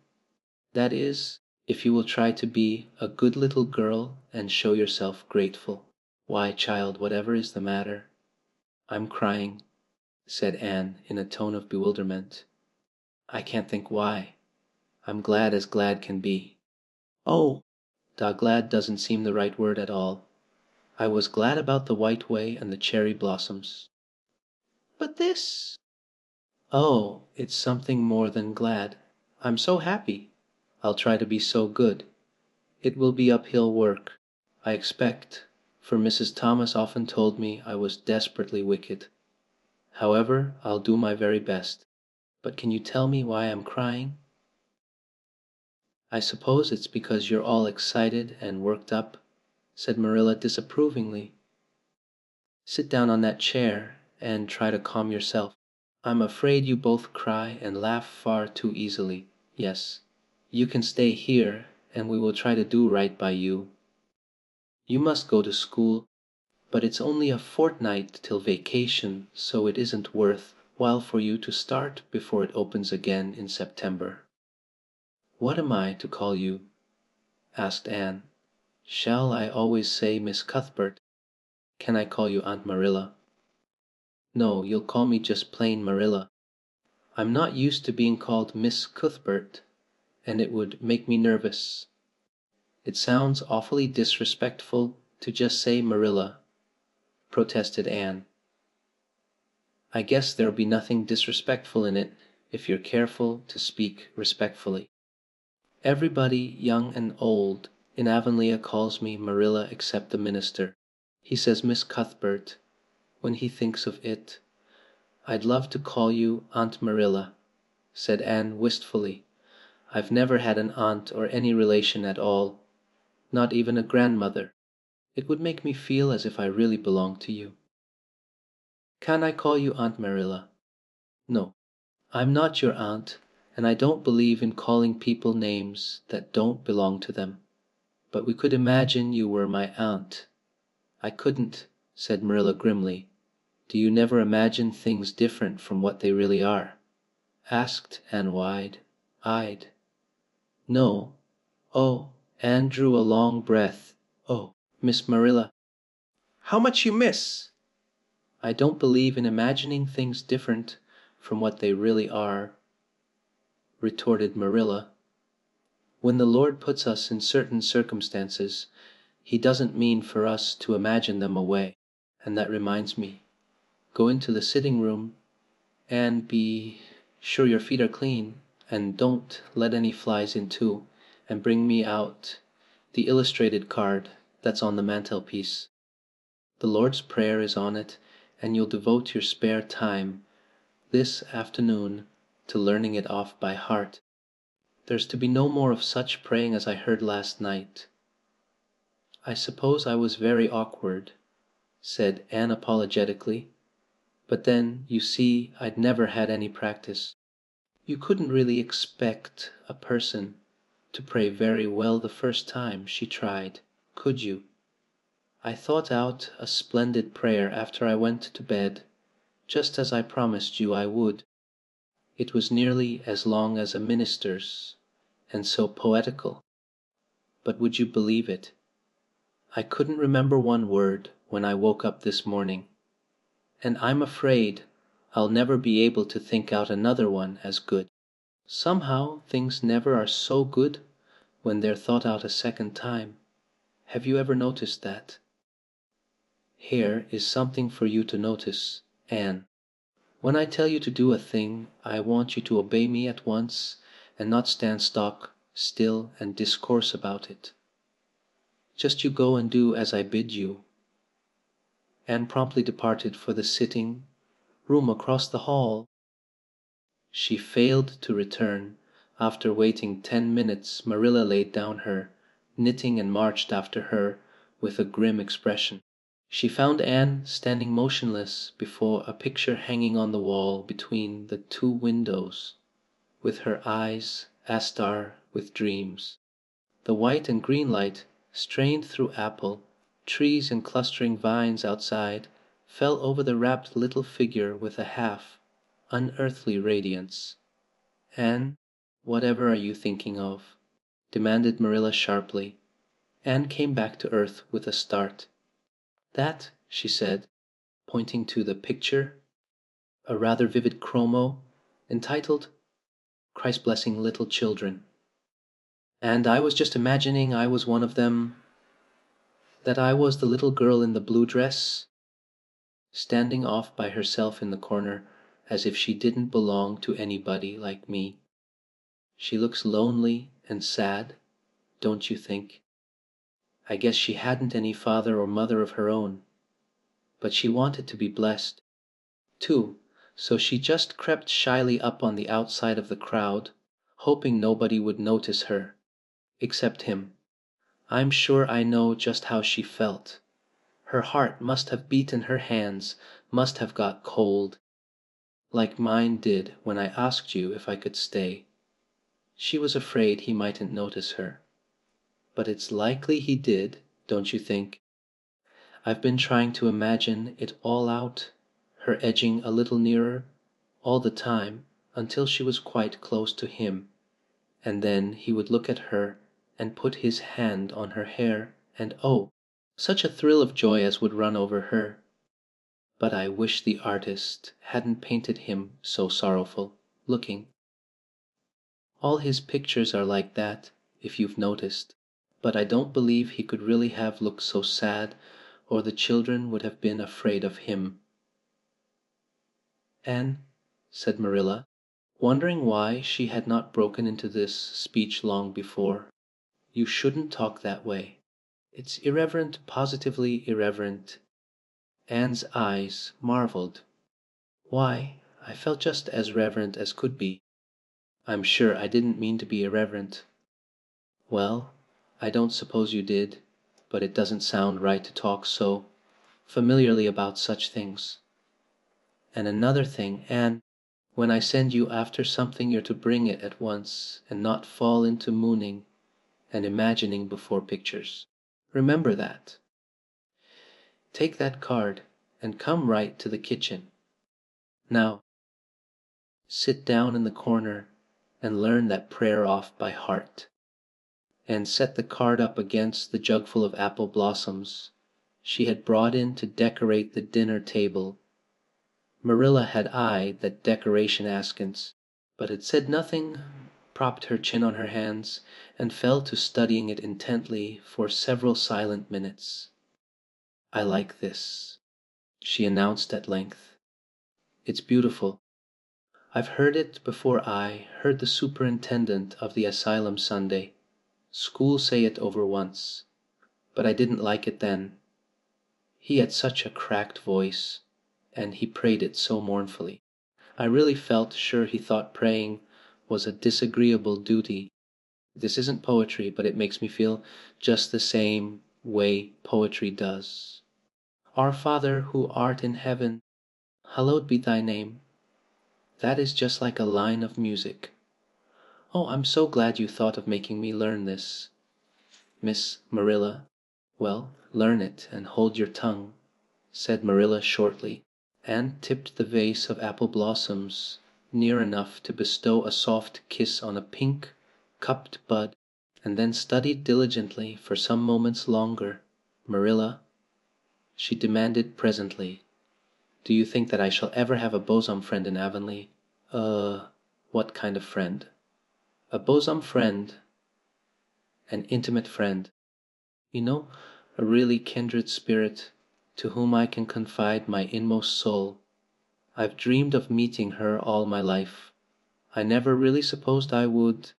That is, if you will try to be a good little girl and show yourself grateful." "Why, child, whatever is the matter?" "I'm crying," said Anne in a tone of bewilderment. "I can't think why. I'm glad as glad can be." "Oh, glad doesn't seem the right word at all. I was glad about the White Way and the cherry blossoms." "But this—" "Oh, it's something more than glad. I'm so happy. I'll try to be so good. It will be uphill work, I expect, for Mrs. Thomas often told me I was desperately wicked. However, I'll do my very best. But can you tell me why I'm crying?" "I suppose it's because you're all excited and worked up," said Marilla disapprovingly. "Sit down on that chair and try to calm yourself. I'm afraid you both cry and laugh far too easily. Yes, you can stay here and we will try to do right by you. You must go to school, but it's only a fortnight till vacation, so it isn't worth while for you to start before it opens again in September." "What am I to call you?" asked Anne. "Shall I always say Miss Cuthbert? Can I call you Aunt Marilla?" "No, you'll call me just plain Marilla. I'm not used to being called Miss Cuthbert, and it would make me nervous. It sounds awfully disrespectful to just say Marilla," protested Anne. "I guess there'll be nothing disrespectful in it if you're careful to speak respectfully. Everybody, young and old, in Avonlea calls me Marilla except the minister. He says Miss Cuthbert when he thinks of it. I'd love to call you Aunt Marilla," said Anne wistfully. "I've never had an aunt or any relation at all, not even a grandmother. It would make me feel as if I really belonged to you." "Can I call you Aunt Marilla?" "No, I'm not your aunt, and I don't believe in calling people names that don't belong to them. But we could imagine you were my aunt." "I couldn't," said Marilla grimly. "Do you never imagine things different from what they really are?" asked Anne wide-eyed. "No. Oh," Anne drew a long breath. "Oh, Miss Marilla." "How much you miss?" "I don't believe in imagining things different from what they really are," retorted Marilla. "When the Lord puts us in certain circumstances, He doesn't mean for us to imagine them away. And that reminds me, go into the sitting room and be sure your feet are clean, and don't let any flies in too, and bring me out the illustrated card that's on the mantelpiece. The Lord's Prayer is on it, and you'll devote your spare time this afternoon to learning it off by heart. There's to be no more of such praying as I heard last night." "I suppose I was very awkward," said Anne apologetically. "But then, you see, I'd never had any practice. You couldn't really expect a person to pray very well the first time she tried, could you? I thought out a splendid prayer after I went to bed, just as I promised you I would. It was nearly as long as a minister's, and so poetical. But would you believe it? I couldn't remember one word when I woke up this morning, and I'm afraid I'll never be able to think out another one as good. Somehow things never are so good when they're thought out a second time. Have you ever noticed that? Here is something for you to notice, Anne. When I tell you to do a thing, I want you to obey me at once and not stand stock still and discourse about it. Just you go and do as I bid you." Anne promptly departed for the sitting room across the hall. She failed to return. After waiting 10 minutes, Marilla laid down her knitting and marched after her with a grim expression. She found Anne standing motionless before a picture hanging on the wall between the two windows, with her eyes astar with dreams. The white and green light, strained through apple trees and clustering vines outside, fell over the rapt little figure with a half unearthly radiance. "Anne, whatever are you thinking of?" demanded Marilla sharply. Anne came back to earth with a start. "That," she said, pointing to the picture, a rather vivid chromo, entitled "Christ Blessing Little Children." "And I was just imagining I was one of them, that I was the little girl in the blue dress, standing off by herself in the corner as if she didn't belong to anybody like me. She looks lonely and sad, don't you think? I guess she hadn't any father or mother of her own, but she wanted to be blessed, too, so she just crept shyly up on the outside of the crowd, hoping nobody would notice her, except him. I'm sure I know just how she felt. Her heart must have beaten, her hands must have got cold, like mine did when I asked you if I could stay. She was afraid he mightn't notice her. But it's likely he did, don't you think? I've been trying to imagine it all out, her edging a little nearer, all the time, until she was quite close to him, and then he would look at her and put his hand on her hair, and oh, such a thrill of joy as would run over her. But I wish the artist hadn't painted him so sorrowful looking. All his pictures are like that, if you've noticed, but I don't believe he could really have looked so sad, or the children would have been afraid of him." "Anne," said Marilla, wondering why she had not broken into this speech long before, "you shouldn't talk that way. It's irreverent, positively irreverent." Anne's eyes marveled. "Why, I felt just as reverent as could be. I'm sure I didn't mean to be irreverent." "Well, I don't suppose you did, but it doesn't sound right to talk so familiarly about such things. And another thing, Anne, When I send you after something, you're to bring it at once and not fall into mooning and imagining before pictures. Remember that. Take that card and come right to the kitchen. Now, sit down in the corner and learn that prayer off by heart. And set the card up against the jugful of apple blossoms she had brought in to decorate the dinner table. Marilla had eyed that decoration askance, but had said nothing, propped her chin on her hands, and fell to studying it intently for several silent minutes. "I like this," she announced at length. "It's beautiful. I've heard it before I heard the superintendent of the asylum Sunday. School say it over once, but I didn't like it then. He had such a cracked voice, and he prayed it so mournfully. I really felt sure he thought praying was a disagreeable duty. This isn't poetry, but it makes me feel just the same way poetry does. Our Father who art in heaven, hallowed be thy name. That is just like a line of music. Oh, I'm so glad you thought of making me learn this, Miss Marilla." "Well, learn it and hold your tongue," said Marilla shortly, and tipped the vase of apple blossoms near enough to bestow a soft kiss on a pink, cupped bud, and then studied diligently for some moments longer. "Marilla," she demanded presently, "do you think that I shall ever have a bosom friend in Avonlea?" What kind of friend?" "A bosom friend, an intimate friend. You know, a really kindred spirit to whom I can confide my inmost soul. I've dreamed of meeting her all my life. I never really supposed I would,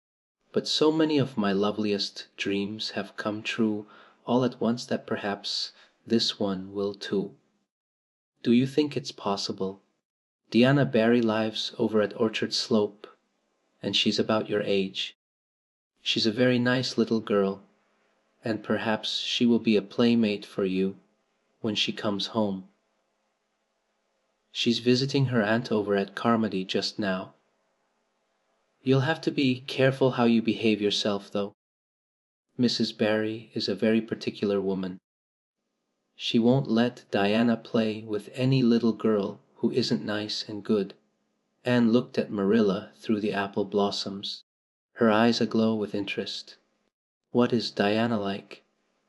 but so many of my loveliest dreams have come true all at once that perhaps this one will too." "Do you think it's possible? Deanna Barry lives over at Orchard Slope, and she's about your age. She's a very nice little girl, and perhaps she will be a playmate for you when she comes home. She's visiting her aunt over at Carmody just now. You'll have to be careful how you behave yourself, though. Mrs. Barry is a very particular woman. She won't let Diana play with any little girl who isn't nice and good." Anne looked at Marilla through the apple blossoms, her eyes aglow with interest. "What is Diana like?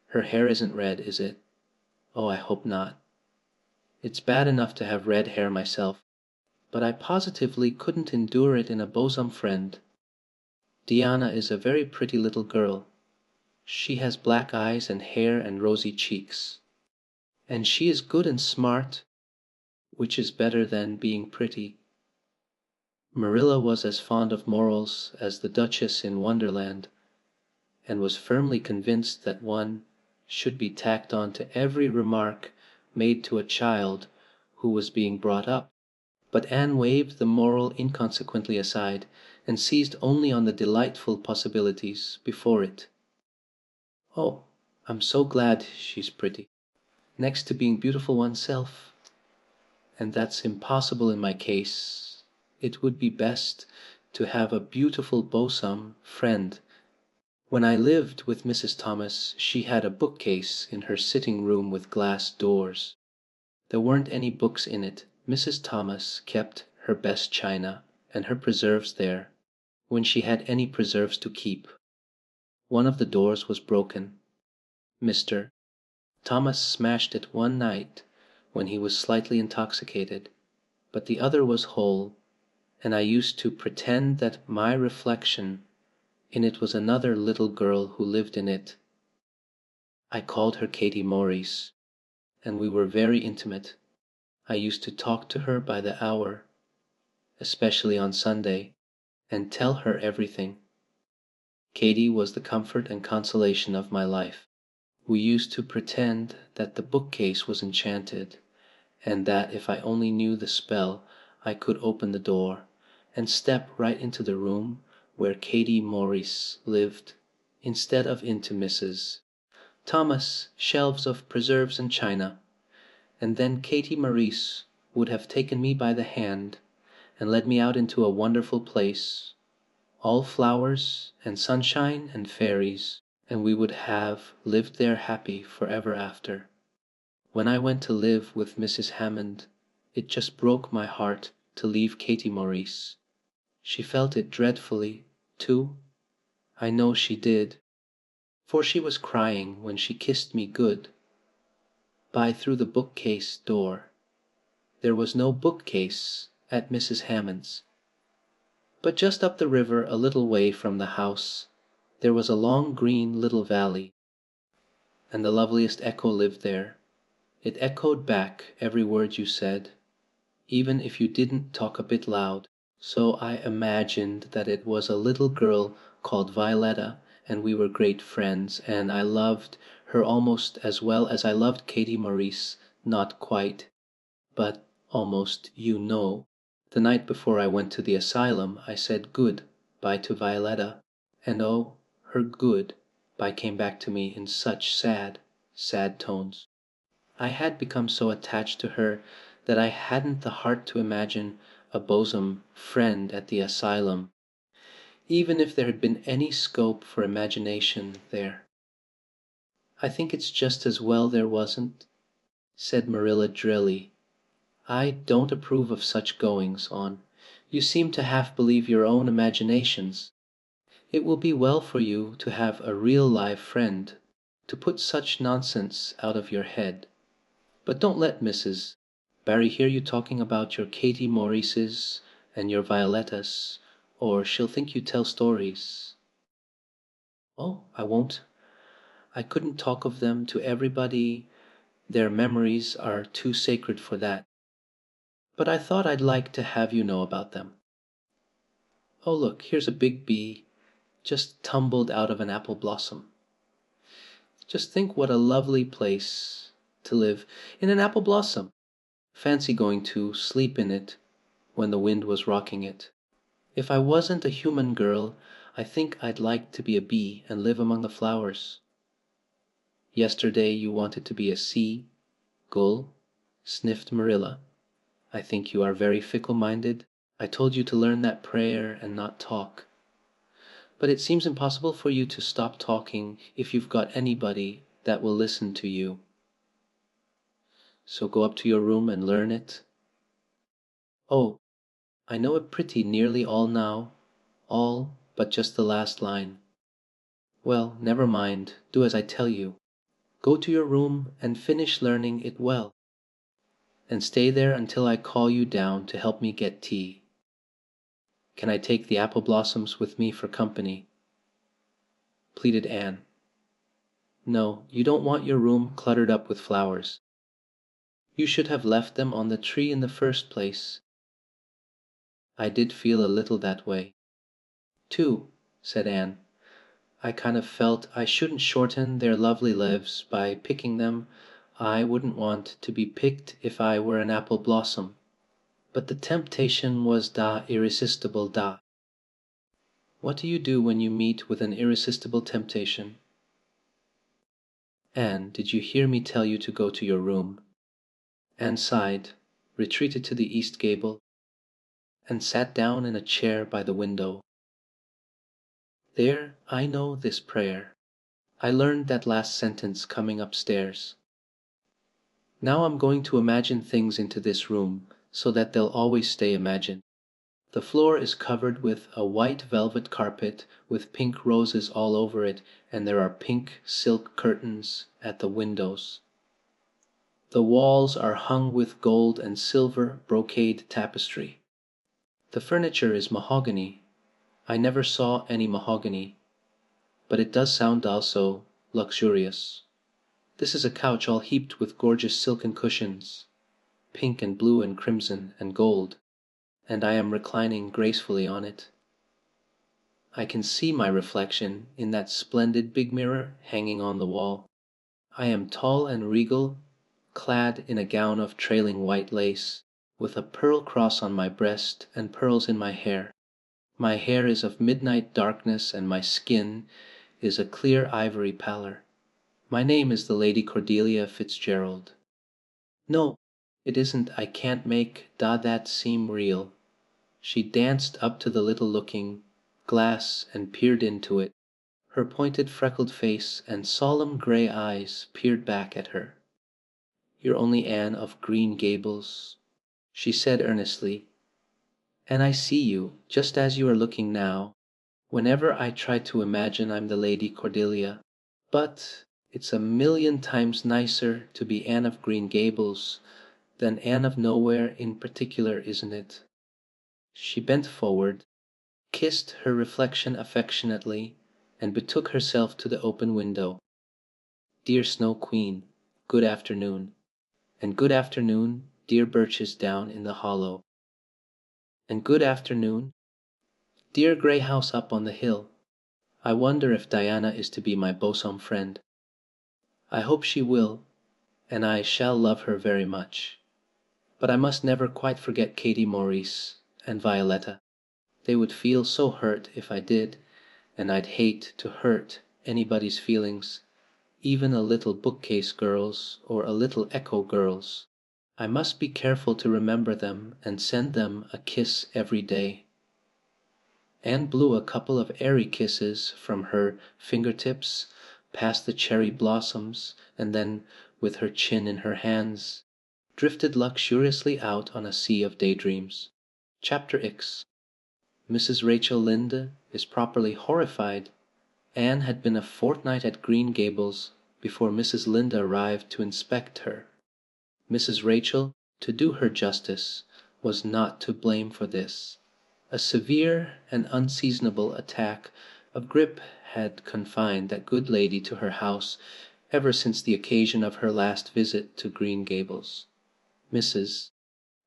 Her hair isn't red, is it?" "Oh, I hope not. It's bad enough to have red hair myself, but I positively couldn't endure it in a bosom friend. Diana is a very pretty little girl. She has black eyes and hair and rosy cheeks. And she is good and smart, which is better than being pretty." Marilla was as fond of morals as the Duchess in Wonderland, and was firmly convinced that one should be tacked on to every remark made to a child who was being brought up. But Anne waved the moral inconsequently aside and seized only on the delightful possibilities before it. "Oh, I'm so glad she's pretty, next to being beautiful oneself. And that's impossible in my case. It would be best to have a beautiful bosom friend. When I lived with Mrs. Thomas, she had a bookcase in her sitting room with glass doors. There weren't any books in it. Mrs. Thomas kept her best china and her preserves there, when she had any preserves to keep. One of the doors was broken. Mr. Thomas smashed it one night when he was slightly intoxicated, but the other was whole, and I used to pretend that my reflection in it was another little girl who lived in it. I called her Katie Maurice, and we were very intimate. I used to talk to her by the hour, especially on Sunday, and tell her everything. Katie was the comfort and consolation of my life. We used to pretend that the bookcase was enchanted, and that if I only knew the spell I could open the door and step right into the room where Katie Maurice lived, instead of into Mrs. Thomas' shelves of preserves and china, and then Katie Maurice would have taken me by the hand and led me out into a wonderful place, all flowers and sunshine and fairies, and we would have lived there happy forever after. When I went to live with Mrs. Hammond, it just broke my heart to leave Katie Maurice. She felt it dreadfully, too. I know she did, for she was crying when she kissed me good by through the bookcase door. There was no bookcase at Mrs. Hammond's. But just up the river a little way from the house there was a long green little valley, and the loveliest echo lived there. It echoed back every word you said, even if you didn't talk a bit loud. So I imagined that it was a little girl called Violetta, and we were great friends, and I loved her almost as well as I loved Katie Maurice. Not quite, but almost, you know. The night before I went to the asylum I said good bye to Violetta, and oh, her good bye came back to me in such sad, sad tones. I had become so attached to her that I hadn't the heart to imagine a bosom friend at the asylum, even if there had been any scope for imagination there. "I think it's just as well there wasn't," said Marilla drily. "I don't approve of such goings on. You seem to half believe your own imaginations. It will be well for you to have a real live friend to put such nonsense out of your head. But don't let Mrs. Barry hear you talking about your Katie Maurices and your Violettas, or she'll think you tell stories." "Oh, I won't. I couldn't talk of them to everybody. Their memories are too sacred for that. But I thought I'd like to have you know about them. Oh, look, here's a big bee just tumbled out of an apple blossom. Just think what a lovely place to live, in an apple blossom. Fancy going to sleep in it when the wind was rocking it. If I wasn't a human girl, I think I'd like to be a bee and live among the flowers." "Yesterday you wanted to be a sea gull," sniffed Marilla. "I think you are very fickle-minded. I told you to learn that prayer and not talk. But it seems impossible for you to stop talking if you've got anybody that will listen to you. So go up to your room and learn it." "Oh, I know it pretty nearly all now, all but just the last line." "Well, never mind. Do as I tell you. Go to your room and finish learning it well, and stay there until I call you down to help me get tea. Can I take the apple blossoms with me for company?" pleaded Anne. "No, you don't want your room cluttered up with flowers. You should have left them on the tree in the first place." I did feel a little that way, too, said Anne. "I kind of felt I shouldn't shorten their lovely lives by picking them. I wouldn't want to be picked if I were an apple blossom. But the temptation was irresistible. What do you do when you meet with an irresistible temptation?" "Anne, did you hear me tell you to go to your room?" Anne sighed, retreated to the east gable, and sat down in a chair by the window. "There, I know this prayer. I learned that last sentence coming upstairs. Now I'm going to imagine things into this room so that they'll always stay imagined. The floor is covered with a white velvet carpet with pink roses all over it, and there are pink silk curtains at the windows. The walls are hung with gold and silver brocade tapestry. The furniture is mahogany. I never saw any mahogany, but it does sound also luxurious. This is a couch all heaped with gorgeous silken cushions, pink and blue and crimson and gold, and I am reclining gracefully on it. I can see my reflection in that splendid big mirror hanging on the wall. I am tall and regal, clad in a gown of trailing white lace, with a pearl cross on my breast and pearls in my hair. My hair is of midnight darkness and my skin is a clear ivory pallor. My name is the Lady Cordelia Fitzgerald. No, it isn't. I can't make that seem real. She danced up to the little looking glass and peered into it. Her pointed freckled face and solemn grey eyes peered back at her. "You're only Anne of Green Gables," she said earnestly, "and I see you, just as you are looking now, whenever I try to imagine I'm the Lady Cordelia. But it's a million times nicer to be Anne of Green Gables than Anne of Nowhere in particular, isn't it?" She bent forward, kissed her reflection affectionately, and betook herself to the open window. "Dear Snow Queen, good afternoon. And good afternoon, dear birches down in the hollow. And good afternoon, dear grey house up on the hill. I wonder if Diana is to be my bosom friend. I hope she will, and I shall love her very much. But I must never quite forget Katie Maurice and Violetta. They would feel so hurt if I did, and I'd hate to hurt anybody's feelings, even a little bookcase girl's or a little echo girl's. I must be careful to remember them and send them a kiss every day." Anne blew a couple of airy kisses from her fingertips past the cherry blossoms, and then, with her chin in her hands, drifted luxuriously out on a sea of daydreams. Chapter X. Mrs. Rachel Lynde is properly horrified. Anne had been a fortnight at Green Gables before Mrs. Lynde arrived to inspect her. Mrs. Rachel, to do her justice, was not to blame for this. A severe and unseasonable attack of grippe had confined that good lady to her house ever since the occasion of her last visit to Green Gables. Mrs.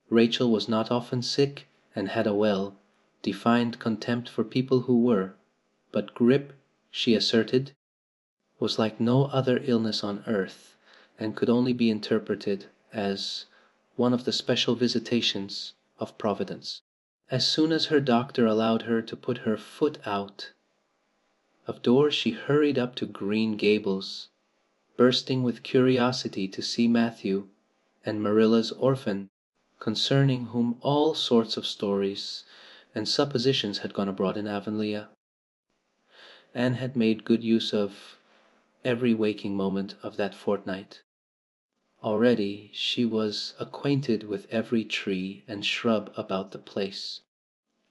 Rachel was not often sick and had a well-defined contempt for people who were, but grippe, she asserted, was like no other illness on earth, and could only be interpreted as one of the special visitations of Providence. As soon as her doctor allowed her to put her foot out of doors, she hurried up to Green Gables, bursting with curiosity to see Matthew and Marilla's orphan, concerning whom all sorts of stories and suppositions had gone abroad in Avonlea. Anne had made good use of every waking moment of that fortnight. Already she was acquainted with every tree and shrub about the place.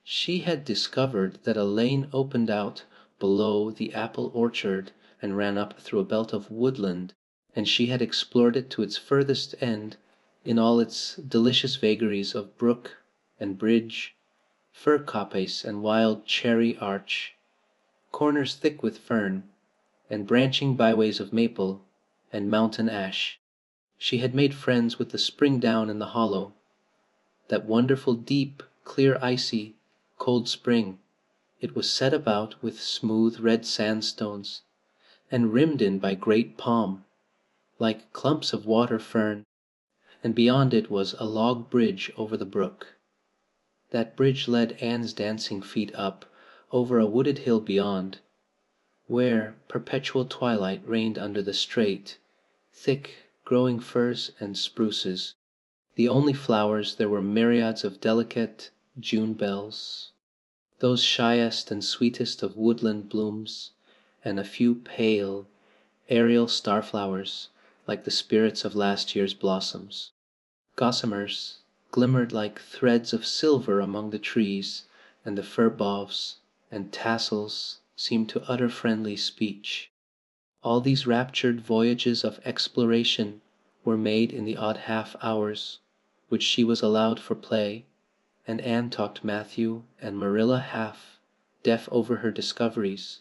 She had discovered that a lane opened out below the apple orchard and ran up through a belt of woodland, and she had explored it to its furthest end in all its delicious vagaries of brook and bridge, fir coppice and wild cherry arch, corners thick with fern, and branching byways of maple and mountain ash. She had made friends with the spring down in the hollow, that wonderful deep, clear icy, cold spring. It was set about with smooth red sandstones, and rimmed in by great palm, like clumps of water fern, and beyond it was a log bridge over the brook. That bridge led Anne's dancing feet up over a wooded hill beyond, where perpetual twilight reigned under the straight, thick growing firs and spruces. The only flowers there were myriads of delicate June bells, those shyest and sweetest of woodland blooms, and a few pale, aerial starflowers like the spirits of last year's blossoms. Gossamers glimmered like threads of silver among the trees, and the fir boughs and tassels seemed to utter friendly speech. All these raptured voyages of exploration were made in the odd half hours which she was allowed for play, and Anne talked Matthew and Marilla half deaf over her discoveries.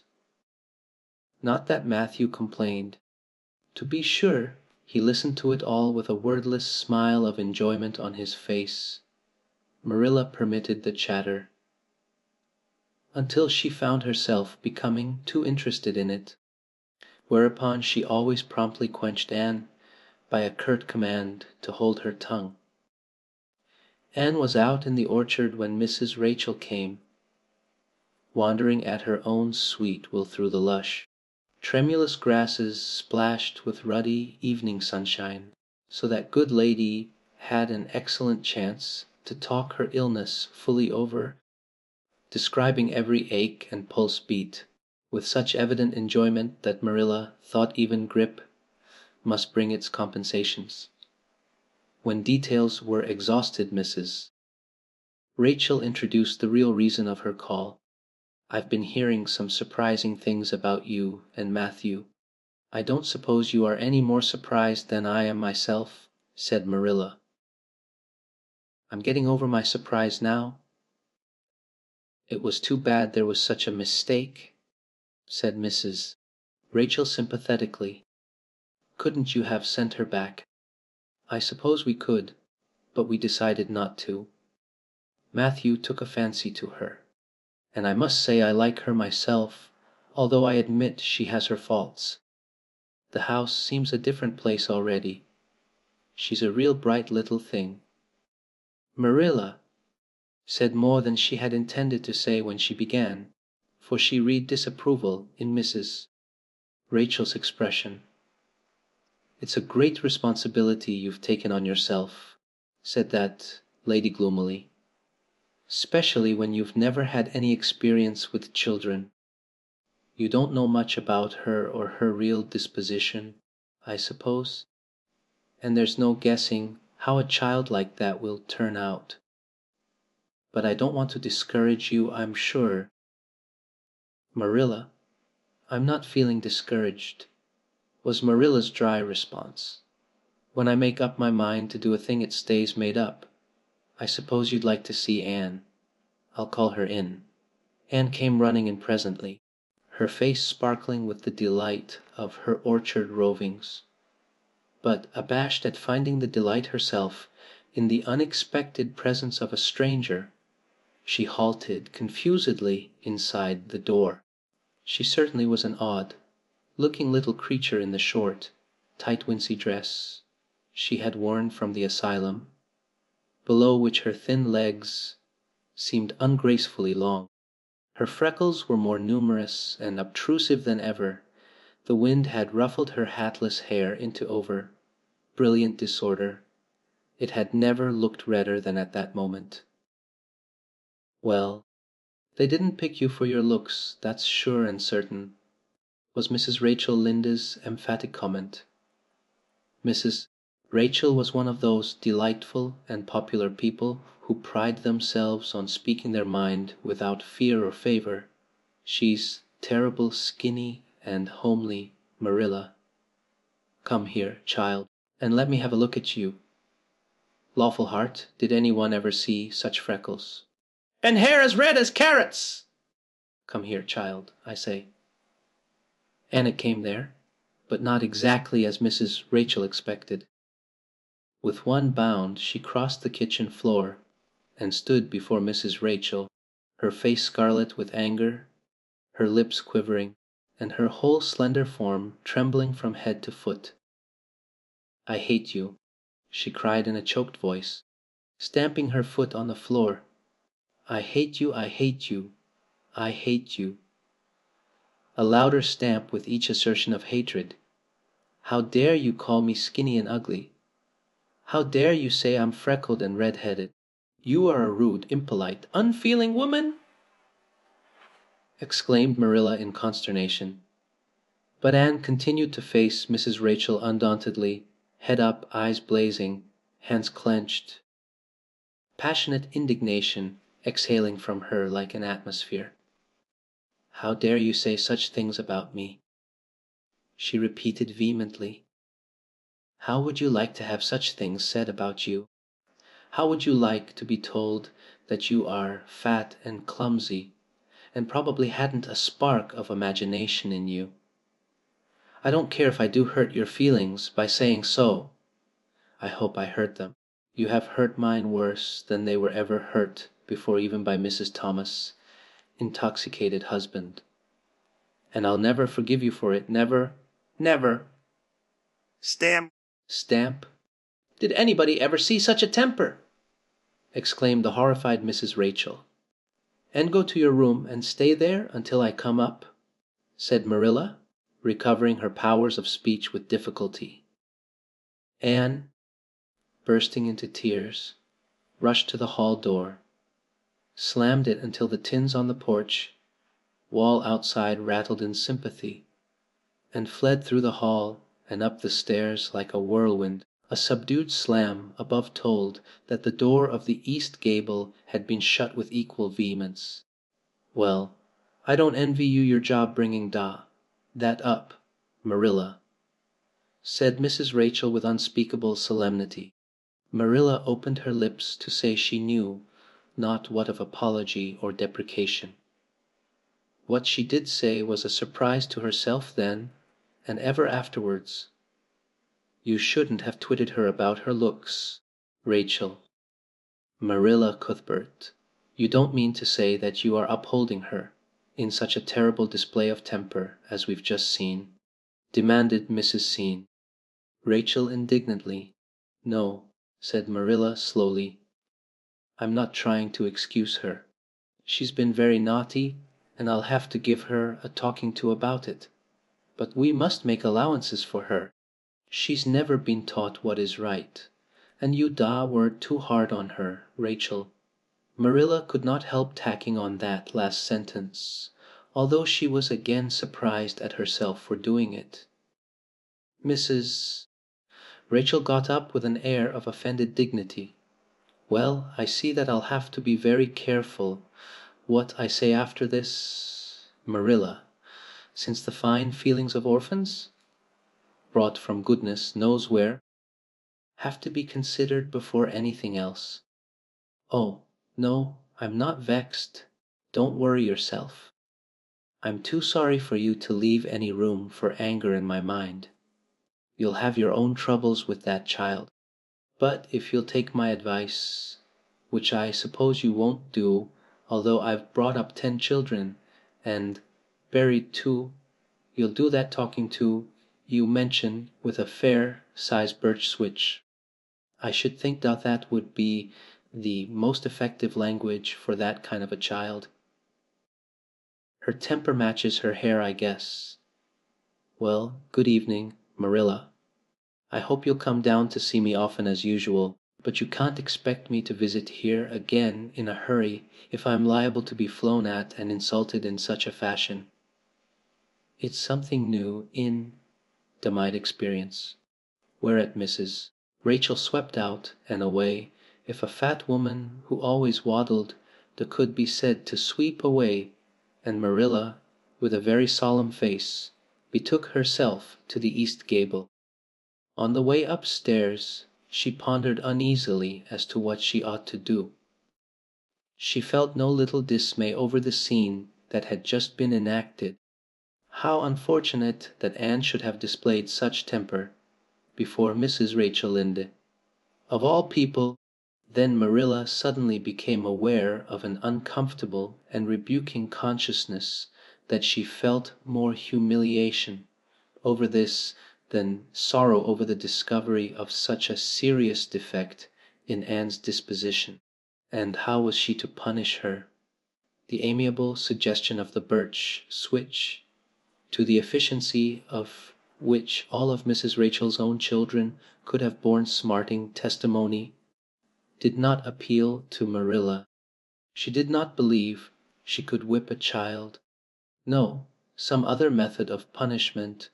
Not that Matthew complained. To be sure, he listened to it all with a wordless smile of enjoyment on his face. Marilla permitted the chatter, until she found herself becoming too interested in it, whereupon she always promptly quenched Anne by a curt command to hold her tongue. Anne was out in the orchard when Mrs. Rachel came, wandering at her own sweet will through the lush, tremulous grasses splashed with ruddy evening sunshine, so that good lady had an excellent chance to talk her illness fully over, describing every ache and pulse beat, with such evident enjoyment that Marilla thought even grippe must bring its compensations. When details were exhausted, Mrs. Rachel introduced the real reason of her call. "I've been hearing some surprising things about you and Matthew. I don't suppose you are any more surprised than I am myself," said Marilla. "I'm getting over my surprise now." "It was too bad there was such a mistake," said Mrs. Rachel sympathetically. "Couldn't you have sent her back?" "I suppose we could, but we decided not to. Matthew took a fancy to her, and I must say I like her myself, although I admit she has her faults. The house seems a different place already. She's a real bright little thing." Marilla said more than she had intended to say when she began, for she read disapproval in Mrs. Rachel's expression. "It's a great responsibility you've taken on yourself," said that lady gloomily, "especially when you've never had any experience with children. You don't know much about her or her real disposition, I suppose, and there's no guessing how a child like that will turn out. But I don't want to discourage you, I'm sure." "Marilla, I'm not feeling discouraged," was Marilla's dry response. "When I make up my mind to do a thing it stays made up. I suppose you'd like to see Anne. I'll call her in." Anne came running in presently, her face sparkling with the delight of her orchard rovings. But abashed at finding the delight herself in the unexpected presence of a stranger, she halted confusedly inside the door. She certainly was an odd looking little creature in the short, tight wincey dress she had worn from the asylum, below which her thin legs seemed ungracefully long. Her freckles were more numerous and obtrusive than ever. The wind had ruffled her hatless hair into over brilliant disorder. It had never looked redder than at that moment. "Well, they didn't pick you for your looks, that's sure and certain," was Mrs. Rachel Lynde's emphatic comment. Mrs. Rachel was one of those delightful and popular people who pride themselves on speaking their mind without fear or favor. "She's terrible skinny and homely, Marilla. Come here, child, and let me have a look at you. Lawful heart, did anyone ever see such freckles? And hair as red as carrots." Come here, child, I say." And it came there, but not exactly as Mrs. Rachel expected. With one bound she crossed the kitchen floor and stood before Mrs. Rachel, her face scarlet with anger, her lips quivering, and her whole slender form trembling from head to foot. "I hate you," she cried in a choked voice, stamping her foot on the floor. "I hate you, I hate you, I hate you." A louder stamp with each assertion of hatred. "How dare you call me skinny and ugly? How dare you say I'm freckled and red-headed? You are a rude, impolite, unfeeling woman!" exclaimed Marilla in consternation. But Anne continued to face Mrs. Rachel undauntedly, head up, eyes blazing, hands clenched, passionate indignation exhaling from her like an atmosphere. "How dare you say such things about me?" she repeated vehemently. "How would you like to have such things said about you? How would you like to be told that you are fat and clumsy and probably hadn't a spark of imagination in you? I don't care if I do hurt your feelings by saying so. I hope I hurt them. You have hurt mine worse than they were ever hurt before, even by Mrs. Thomas' intoxicated husband. And I'll never forgive you for it, never, never." Stamp. "Stamp?" "Did anybody ever see such a temper?" exclaimed the horrified Mrs. Rachel. "And go to your room and stay there until I come up," said Marilla, recovering her powers of speech with difficulty. Anne, bursting into tears, rushed to the hall door, slammed it until the tins on the porch wall outside rattled in sympathy, and fled through the hall and up the stairs like a whirlwind. A subdued slam above told that the door of the east gable had been shut with equal vehemence. "Well, I don't envy you your job bringing that up, Marilla," said Mrs. Rachel with unspeakable solemnity. Marilla opened her lips to say she knew not what of apology or deprecation. What she did say was a surprise to herself then, and ever afterwards. You shouldn't have twitted her about her looks, Rachel. Marilla Cuthbert, you don't mean to say that you are upholding her in such a terrible display of temper as we've just seen? Demanded Mrs. Scene. Rachel indignantly. No, said Marilla slowly. I'm not trying to excuse her. She's been very naughty, and I'll have to give her a talking to about it. But we must make allowances for her. She's never been taught what is right, and you were too hard on her, Rachel. Marilla could not help tacking on that last sentence, although she was again surprised at herself for doing it. Mrs. Rachel got up with an air of offended dignity. Well, I see that I'll have to be very careful what I say after this, Marilla, since the fine feelings of orphans, brought from goodness knows where, have to be considered before anything else. Oh, no, I'm not vexed. Don't worry yourself. I'm too sorry for you to leave any room for anger in my mind. You'll have your own troubles with that child. But if you'll take my advice, which I suppose you won't do, although I've brought up 10 children and buried 2, you'll do that talking to you mention with a fair-sized birch switch. I should think that would be the most effective language for that kind of a child. Her temper matches her hair, I guess. Well, good evening, Marilla. I hope you'll come down to see me often as usual, but you can't expect me to visit here again in a hurry if I'm liable to be flown at and insulted in such a fashion. It's something new in the might experience. Whereat Mrs. Rachel swept out and away. If a fat woman who always waddled could be said to sweep away, and Marilla, with a very solemn face, betook herself to the east gable. On the way upstairs she pondered uneasily as to what she ought to do. She felt no little dismay over the scene that had just been enacted. How unfortunate that Anne should have displayed such temper before Mrs. Rachel Lynde. Of all people, then Marilla suddenly became aware of an uncomfortable and rebuking consciousness that she felt more humiliation over this than sorrow over the discovery of such a serious defect in Anne's disposition. And how was she to punish her? The amiable suggestion of the birch switch, to the efficiency of which all of Mrs. Rachel's own children could have borne smarting testimony, did not appeal to Marilla. She did not believe she could whip a child. No, some other method of punishment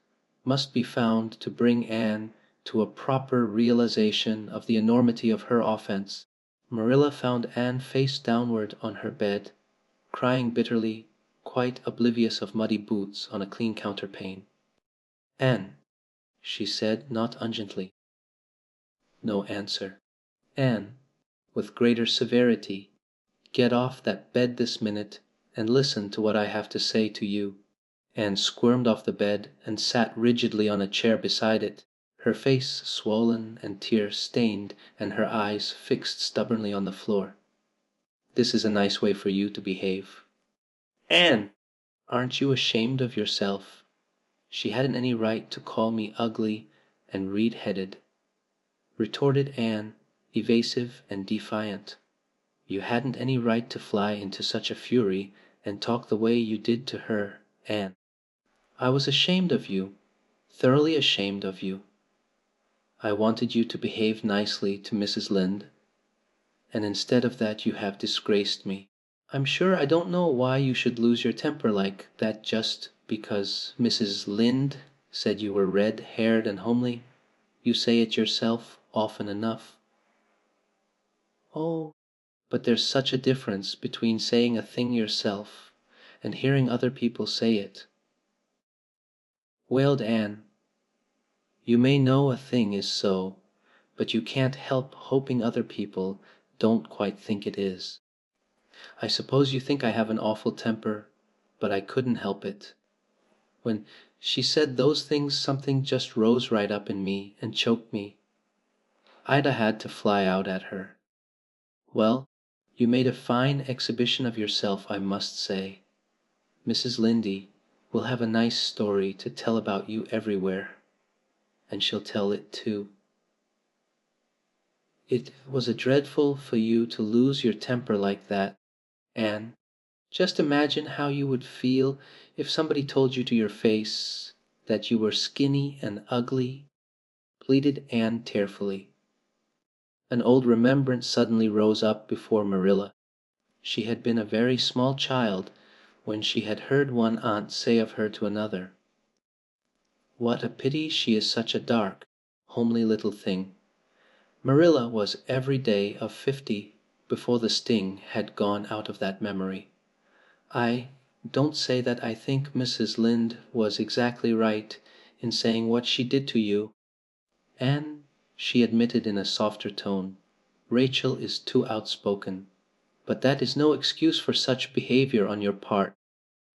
must be found to bring Anne to a proper realization of the enormity of her offense. Marilla found Anne face downward on her bed, crying bitterly, quite oblivious of muddy boots on a clean counterpane. "Anne," she said, not ungently. No answer. "Anne," with greater severity, "get off that bed this minute and listen to what I have to say to you." Anne squirmed off the bed and sat rigidly on a chair beside it, her face swollen and tear-stained and her eyes fixed stubbornly on the floor. "This is a nice way for you to behave." "Anne! Aren't you ashamed of yourself? She hadn't any right to call me ugly and reed-headed," retorted Anne, evasive and defiant. "You hadn't any right to fly into such a fury and talk the way you did to her, Anne. I was ashamed of you, thoroughly ashamed of you. I wanted you to behave nicely to Mrs. Lynde, and instead of that you have disgraced me. I'm sure I don't know why you should lose your temper like that just because Mrs. Lynde said you were red-haired and homely. You say it yourself often enough." "Oh, but there's such a difference between saying a thing yourself and hearing other people say it," wailed Anne. "You may know a thing is so, but you can't help hoping other people don't quite think it is. I suppose you think I have an awful temper, but I couldn't help it. When she said those things something just rose right up in me and choked me. I'd a had to fly out at her. Well, you made a fine exhibition of yourself, I must say. Mrs. Lynde will have a nice story to tell about you everywhere, and she'll tell it too. It was dreadful for you to lose your temper like that, Anne. Just imagine how you would feel if somebody told you to your face that you were skinny and ugly," pleaded Anne tearfully. An old remembrance suddenly rose up before Marilla. She had been a very small child when she had heard one aunt say of her to another, "What a pity she is such a dark, homely little thing." Marilla was every day of 50 before the sting had gone out of that memory. I don't say that I think Mrs. Lynde was exactly right in saying what she did to you, Anne, she admitted in a softer tone. "Rachel is too outspoken. But that is no excuse for such behavior on your part.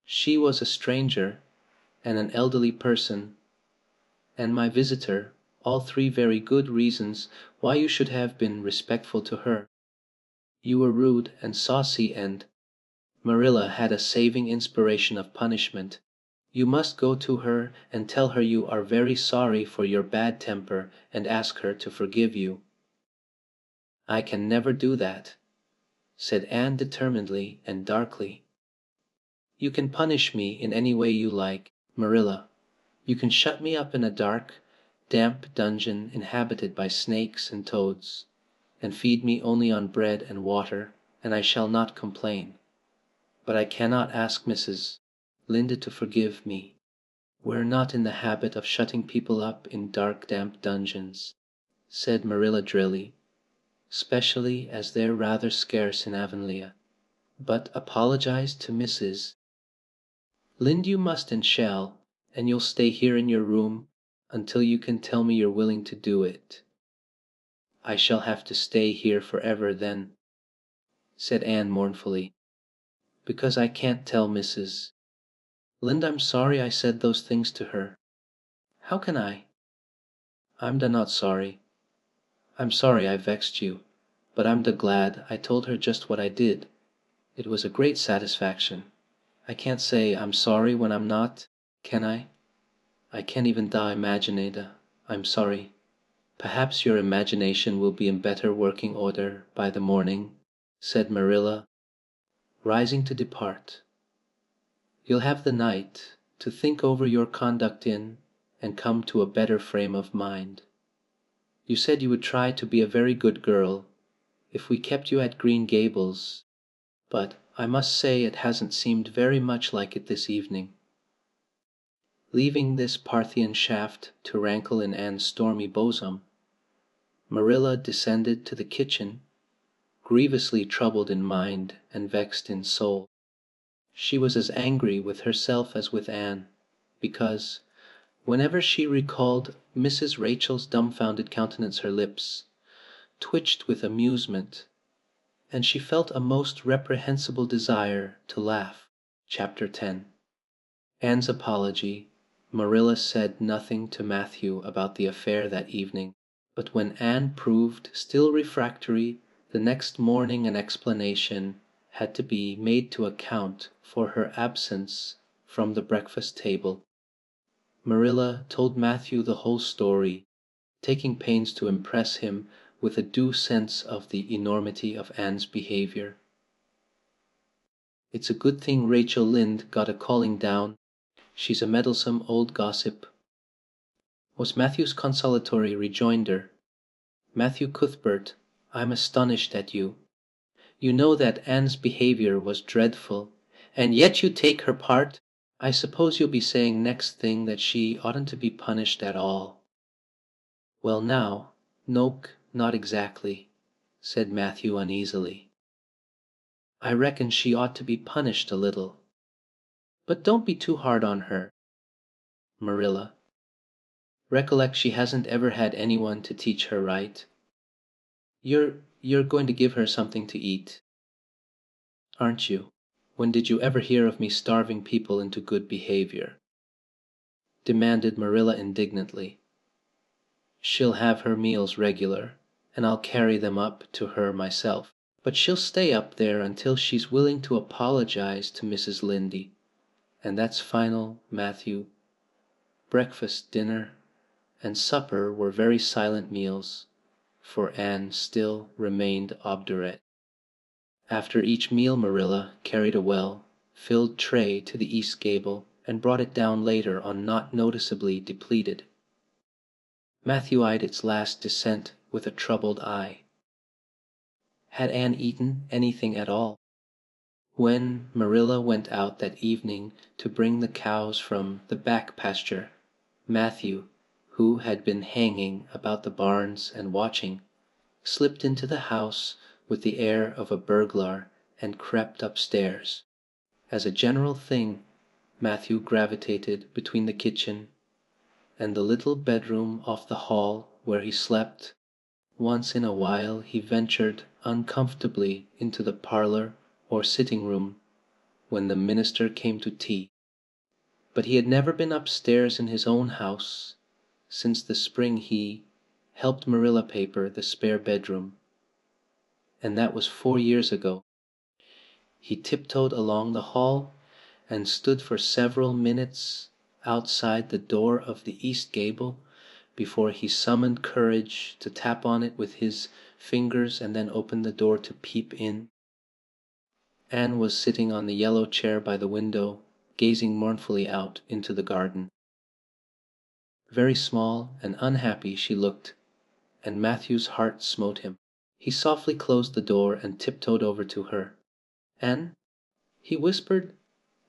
She was a stranger, and an elderly person, and my visitor, all three very good reasons why you should have been respectful to her. You were rude and saucy and—" Marilla had a saving inspiration of punishment. "You must go to her and tell her you are very sorry for your bad temper and ask her to forgive you." "I can never do that," said Anne determinedly and darkly. "You can punish me in any way you like, Marilla. You can shut me up in a dark, damp dungeon inhabited by snakes and toads, and feed me only on bread and water, and I shall not complain. But I cannot ask Mrs. Lynde to forgive me. We're not in the habit of shutting people up in dark, damp dungeons," said Marilla drily, "especially as they're rather scarce in Avonlea. But apologize to Mrs. Lynde you must and shall, and you'll stay here in your room until you can tell me you're willing to do it." "I shall have to stay here forever then," said Anne mournfully, "because I can't tell Mrs. Lynde I'm sorry I said those things to her." "How can I?" "I'm da not sorry. I'm sorry I vexed you, but I'm da glad I told her just what I did. It was a great satisfaction. I can't say I'm sorry when I'm not, can I? I can't even da imagine da I'm sorry." "Perhaps your imagination will be in better working order by the morning," said Marilla, rising to depart. "You'll have the night to think over your conduct in and come to a better frame of mind. You said you would try to be a very good girl if we kept you at Green Gables, but I must say it hasn't seemed very much like it this evening." Leaving this Parthian shaft to rankle in Anne's stormy bosom, Marilla descended to the kitchen, grievously troubled in mind and vexed in soul. She was as angry with herself as with Anne, because, whenever she recalled Mrs. Rachel's dumbfounded countenance, her lips twitched with amusement, and she felt a most reprehensible desire to laugh. Chapter 10. Anne's apology. Marilla said nothing to Matthew about the affair that evening, but when Anne proved still refractory, the next morning an explanation had to be made to account for her absence from the breakfast table. Marilla told Matthew the whole story, taking pains to impress him with a due sense of the enormity of Anne's behavior. "It's a good thing Rachel Lynde got a calling down. She's a meddlesome old gossip," was Matthew's consolatory rejoinder. "Matthew Cuthbert, I'm astonished at you. You know that Anne's behavior was dreadful, and yet you take her part. I suppose you'll be saying next thing that she oughtn't to be punished at all." "Well now, nope, not exactly," said Matthew uneasily. "I reckon she ought to be punished a little. But don't be too hard on her, Marilla. Recollect she hasn't ever had anyone to teach her right. You're going to give her something to eat, aren't you? When did you ever hear of me starving people into good behavior?" demanded Marilla indignantly. "She'll have her meals regular, and I'll carry them up to her myself. But she'll stay up there until she's willing to apologize to Mrs. Lynde. And that's final, Matthew." Breakfast, dinner, and supper were very silent meals, for Anne still remained obdurate. After each meal Marilla carried a well-filled tray to the east gable and brought it down later on not noticeably depleted. Matthew eyed its last descent with a troubled eye. Had Anne eaten anything at all? When Marilla went out that evening to bring the cows from the back pasture, Matthew, who had been hanging about the barns and watching, slipped into the house with the air of a burglar and crept upstairs. As a general thing, Matthew gravitated between the kitchen and the little bedroom off the hall where he slept. Once in a while he ventured uncomfortably into the parlor or sitting room when the minister came to tea. But he had never been upstairs in his own house since the spring he helped Marilla paper the spare bedroom, and that was 4 years ago. He tiptoed along the hall and stood for several minutes outside the door of the east gable before he summoned courage to tap on it with his fingers and then open the door to peep in. Anne was sitting on the yellow chair by the window, gazing mournfully out into the garden. Very small and unhappy she looked, and Matthew's heart smote him. He softly closed the door and tiptoed over to her. "Anne," he whispered,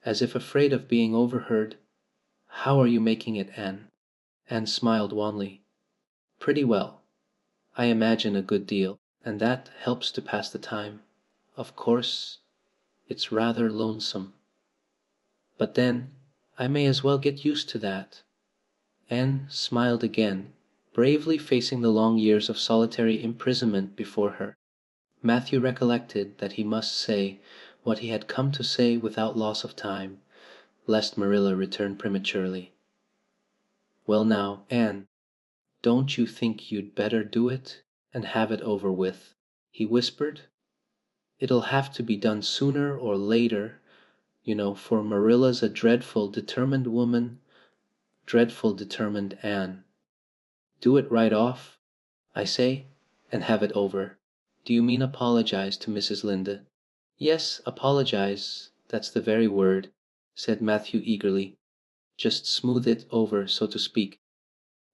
as if afraid of being overheard. "How are you making it, Anne?" Anne smiled wanly. "Pretty well. I imagine a good deal, and that helps to pass the time. Of course, it's rather lonesome. But then, I may as well get used to that." Anne smiled again, bravely facing the long years of solitary imprisonment before her. Matthew recollected that he must say what he had come to say without loss of time, lest Marilla return prematurely. "Well now, Anne, don't you think you'd better do it and have it over with?" he whispered. "It'll have to be done sooner or later, you know, for Marilla's a dreadful determined woman, dreadful determined Anne. Do it right off, I say, and have it over." "Do you mean apologize to Mrs. Lynde?" "Yes, apologize, that's the very word," said Matthew eagerly. "Just smooth it over, so to speak.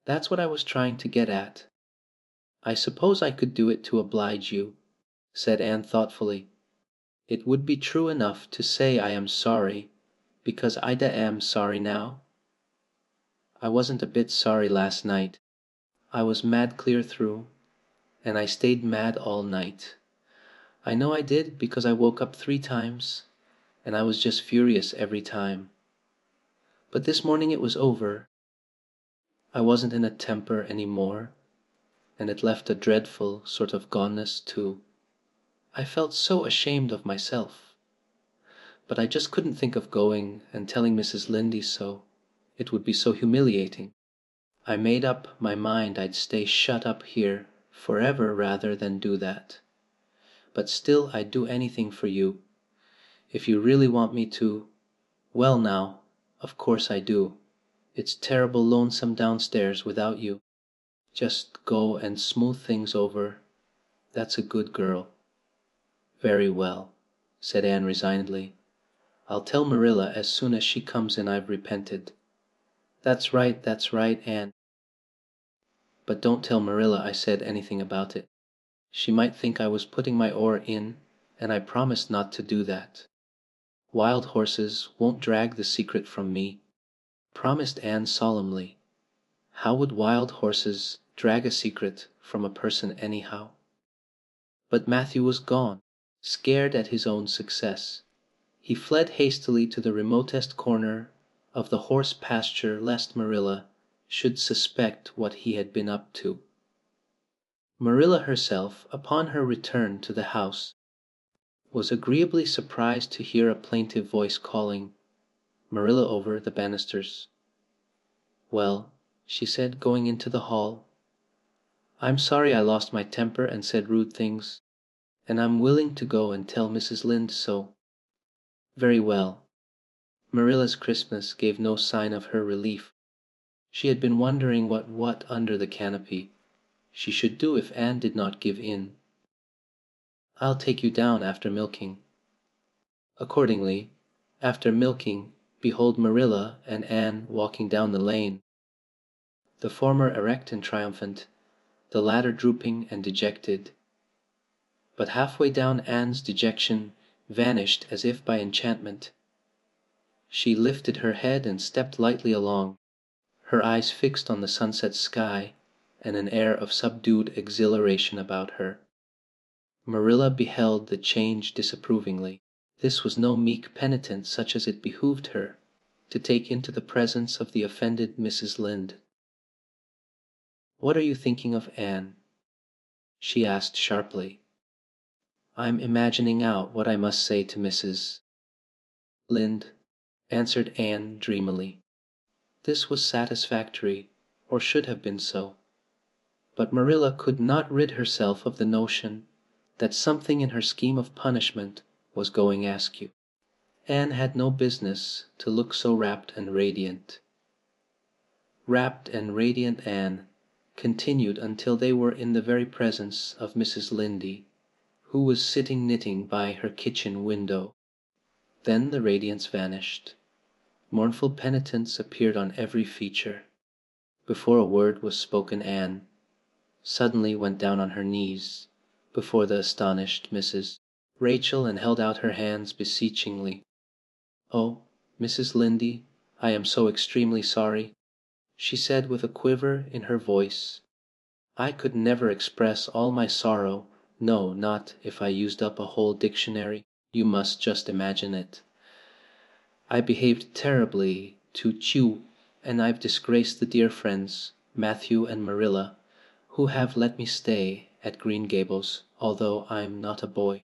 That's what I was trying to get at." "I suppose I could do it to oblige you," said Anne thoughtfully. "It would be true enough to say I am sorry, because Ida am sorry now. I wasn't a bit sorry last night. I was mad clear through, and I stayed mad all night. I know I did because I woke up 3 times, and I was just furious every time. But this morning it was over. I wasn't in a temper any more, and it left a dreadful sort of goneness too. I felt so ashamed of myself. But I just couldn't think of going and telling Mrs. Lynde so. It would be so humiliating. I made up my mind I'd stay shut up here forever rather than do that. But still I'd do anything for you. If you really want me to, well now, of course I do. It's terrible lonesome downstairs without you. Just go and smooth things over. That's a good girl." "Very well," said Anne resignedly. "I'll tell Marilla as soon as she comes in I've repented." That's right, Anne. But don't tell Marilla I said anything about it. She might think I was putting my oar in and I promised not to do that. Wild horses won't drag the secret from me," promised Anne solemnly. How would wild horses drag a secret from a person anyhow? But Matthew was gone, scared at his own success. He fled hastily to the remotest corner of the horse pasture lest Marilla should suspect what he had been up to. Marilla herself, upon her return to the house, was agreeably surprised to hear a plaintive voice calling Marilla over the banisters. "Well," she said, going into the hall, "I'm sorry I lost my temper and said rude things, and I'm willing to go and tell Mrs. Lynde so." "Very well." Marilla's crispness gave no sign of her relief. She had been wondering what under the canopy she should do if Anne did not give in. "I'll take you down after milking." Accordingly, after milking, behold Marilla and Anne walking down the lane, the former erect and triumphant, the latter drooping and dejected. But halfway down Anne's dejection vanished as if by enchantment. She lifted her head and stepped lightly along, her eyes fixed on the sunset sky and an air of subdued exhilaration about her. Marilla beheld the change disapprovingly. This was no meek penitence such as it behooved her to take into the presence of the offended Mrs. Lynde. "What are you thinking of, Anne?" she asked sharply. "I'm imagining out what I must say to Mrs. Lynde," answered Anne dreamily. This was satisfactory, or should have been so. But Marilla could not rid herself of the notion that something in her scheme of punishment was going askew. Anne had no business to look so rapt and radiant. Rapt and radiant Anne continued until they were in the very presence of Mrs. Lynde, who was sitting knitting by her kitchen window. Then the radiance vanished. Mournful penitence appeared on every feature. Before a word was spoken Anne suddenly went down on her knees before the astonished Mrs. Rachel and held out her hands beseechingly. "Oh, Mrs. Lynde, I am so extremely sorry," she said with a quiver in her voice. "I could never express all my sorrow, no, not if I used up a whole dictionary. You must just imagine it. I behaved terribly to Chew, and I've disgraced the dear friends, Matthew and Marilla, who have let me stay at Green Gables, although I'm not a boy.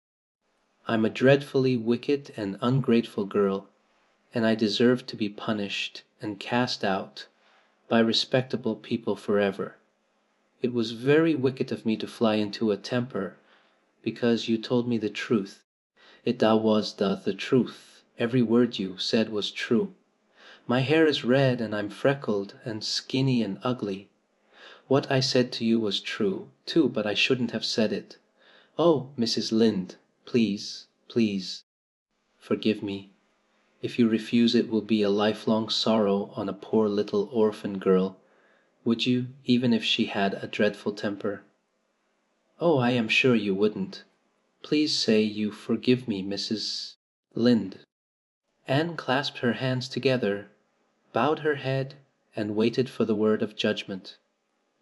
I'm a dreadfully wicked and ungrateful girl, and I deserve to be punished and cast out by respectable people forever. It was very wicked of me to fly into a temper because you told me the truth. It was the truth. Every word you said was true. My hair is red and I'm freckled and skinny and ugly. What I said to you was true, too, but I shouldn't have said it. Oh, Mrs. Lynde, please, please, forgive me. If you refuse it will be a lifelong sorrow on a poor little orphan girl. Would you, even if she had a dreadful temper?" "Oh, I am sure you wouldn't. Please say you forgive me, Mrs. Lynde." Anne clasped her hands together, bowed her head, and waited for the word of judgment.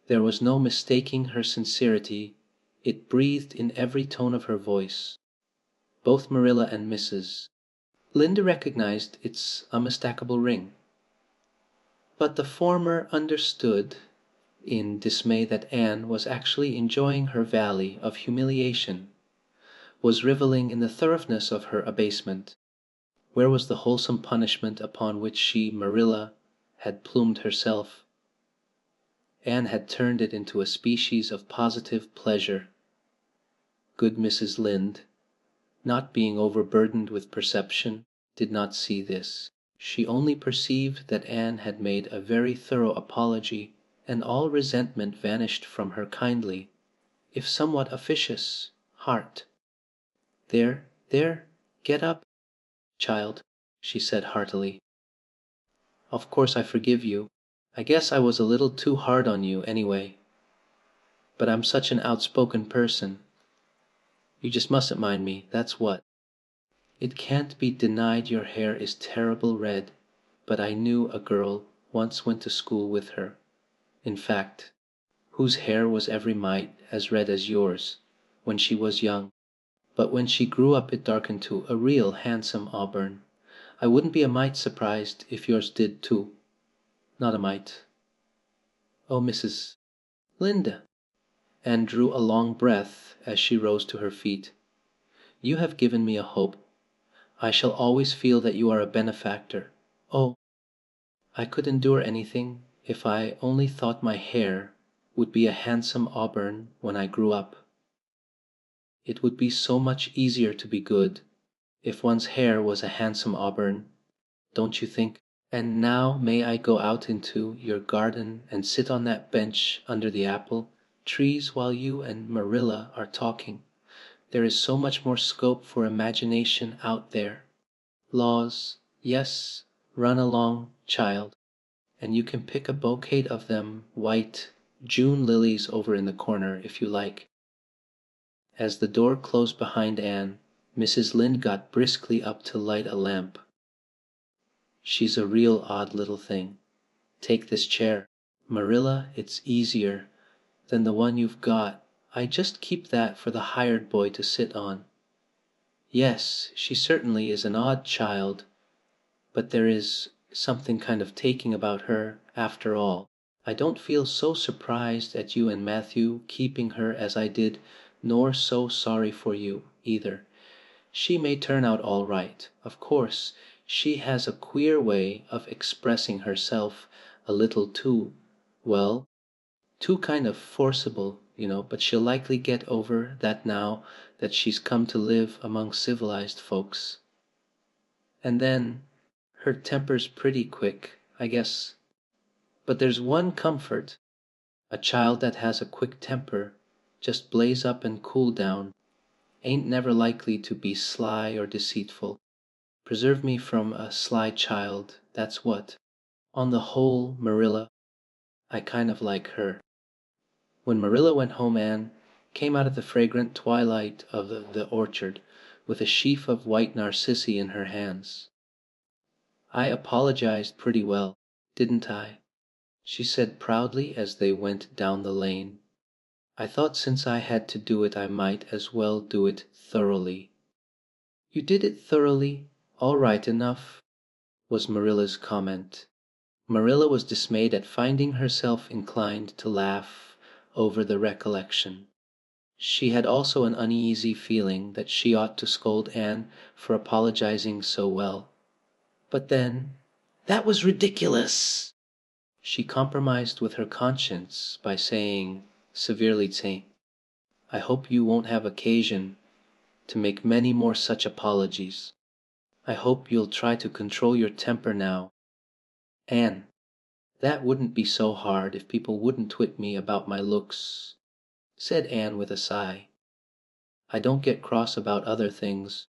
There was no mistaking her sincerity. It breathed in every tone of her voice. Both Marilla and Mrs. Lynde recognized its unmistakable ring. But the former understood in dismay that Anne was actually enjoying her valley of humiliation, was reveling in the thoroughness of her abasement. Where was the wholesome punishment upon which she, Marilla, had plumed herself? Anne had turned it into a species of positive pleasure. Good Mrs. Lynde, not being overburdened with perception, did not see this. She only perceived that Anne had made a very thorough apology, and all resentment vanished from her kindly, if somewhat officious, heart. There, get up, child," she said heartily. "Of course I forgive you. I guess I was a little too hard on you, anyway. But I'm such an outspoken person. You just mustn't mind me, that's what. It can't be denied your hair is terrible red, but I knew a girl once went to school with her, in fact, whose hair was every mite as red as yours when she was young, but when she grew up it darkened to a real handsome auburn. I wouldn't be a mite surprised if yours did too. Not a mite. Oh, Mrs. Linda. Anne drew a long breath as she rose to her feet. You have given me a hope. I shall always feel that you are a benefactor. Oh, I could endure anything if I only thought my hair would be a handsome auburn when I grew up. It would be so much easier to be good if one's hair was a handsome auburn, don't you think? And now may I go out into your garden and sit on that bench under the apple trees while you and Marilla are talking? There is so much more scope for imagination out there. Laws, yes, run along, child, and you can pick a bouquet of them white June lilies over in the corner if you like. As the door closed behind Anne, Mrs. Lynde got briskly up to light a lamp. She's a real odd little thing. Take this chair. Marilla, it's easier than the one you've got. I just keep that for the hired boy to sit on. Yes, she certainly is an odd child, but there is something kind of taking about her, after all. I don't feel so surprised at you and Matthew keeping her as I did, nor so sorry for you, either. She may turn out all right. Of course, she has a queer way of expressing herself a little too, well, too kind of forcible, but she'll likely get over that now that she's come to live among civilized folks. And then, her temper's pretty quick, I guess. But there's one comfort. A child that has a quick temper, just blaze up and cool down, ain't never likely to be sly or deceitful. Preserve me from a sly child, that's what. On the whole, Marilla, I kind of like her. When Marilla went home, Anne came out of the fragrant twilight of the orchard with a sheaf of white narcissi in her hands. I apologized pretty well, didn't I? She said proudly as they went down the lane. I thought since I had to do it I might as well do it thoroughly. You did it thoroughly, all right enough, was Marilla's comment. Marilla was dismayed at finding herself inclined to laugh over the recollection. She had also an uneasy feeling that she ought to scold Anne for apologizing so well. But then, that was ridiculous! She compromised with her conscience by saying, severely, I hope you won't have occasion to make many more such apologies. I hope you'll try to control your temper now. Anne, that wouldn't be so hard if people wouldn't twit me about my looks, said Anne with a sigh. I don't get cross about other things,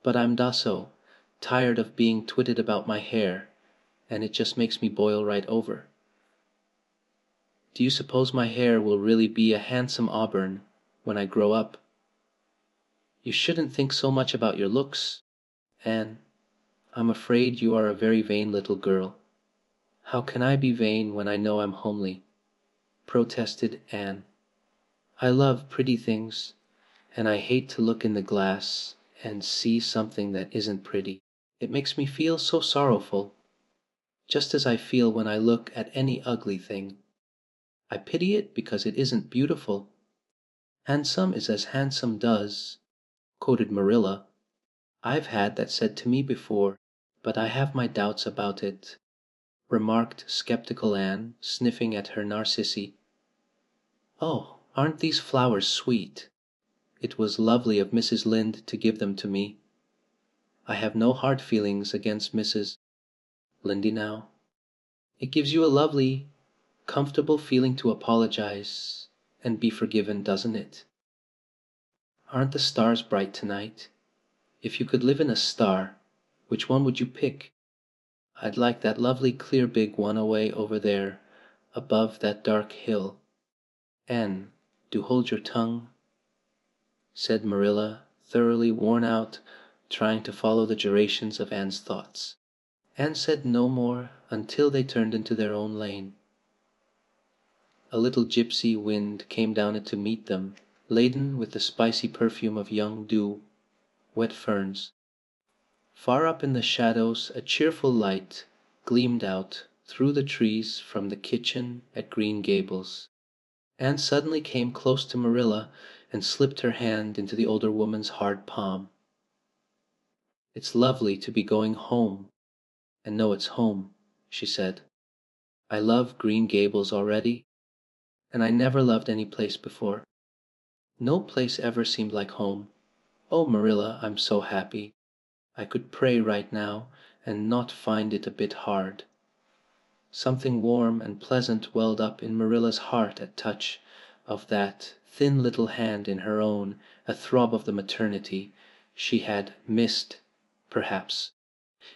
but I'm so tired of being twitted about my hair, and it just makes me boil right over. Do you suppose my hair will really be a handsome auburn when I grow up? You shouldn't think so much about your looks, Anne. I'm afraid you are a very vain little girl. How can I be vain when I know I'm homely? Protested Anne. I love pretty things, and I hate to look in the glass and see something that isn't pretty. It makes me feel so sorrowful, just as I feel when I look at any ugly thing. I pity it because it isn't beautiful. Handsome is as handsome does, quoted Marilla. I've had that said to me before, but I have my doubts about it, remarked skeptical Anne, sniffing at her narcissi. Oh, aren't these flowers sweet? It was lovely of Mrs. Lynde to give them to me. I have no hard feelings against Mrs. Lynde now. It gives you a lovely, comfortable feeling to apologize and be forgiven, doesn't it? Aren't the stars bright tonight? If you could live in a star, which one would you pick? I'd like that lovely clear big one away over there, above that dark hill. Anne, do hold your tongue. said Marilla, thoroughly worn out trying to follow the gyrations of Anne's thoughts. Anne said no more until they turned into their own lane. A little gypsy wind came down it to meet them, laden with the spicy perfume of young dew, wet ferns. Far up in the shadows a cheerful light gleamed out through the trees from the kitchen at Green Gables. Anne suddenly came close to Marilla and slipped her hand into the older woman's hard palm. "It's lovely to be going home and know it's home," she said. "I love Green Gables already, and I never loved any place before. No place ever seemed like home. Oh, Marilla, I'm so happy. I could pray right now and not find it a bit hard." Something warm and pleasant welled up in Marilla's heart at touch of that thin little hand in her own, a throb of the maternity she had missed, perhaps.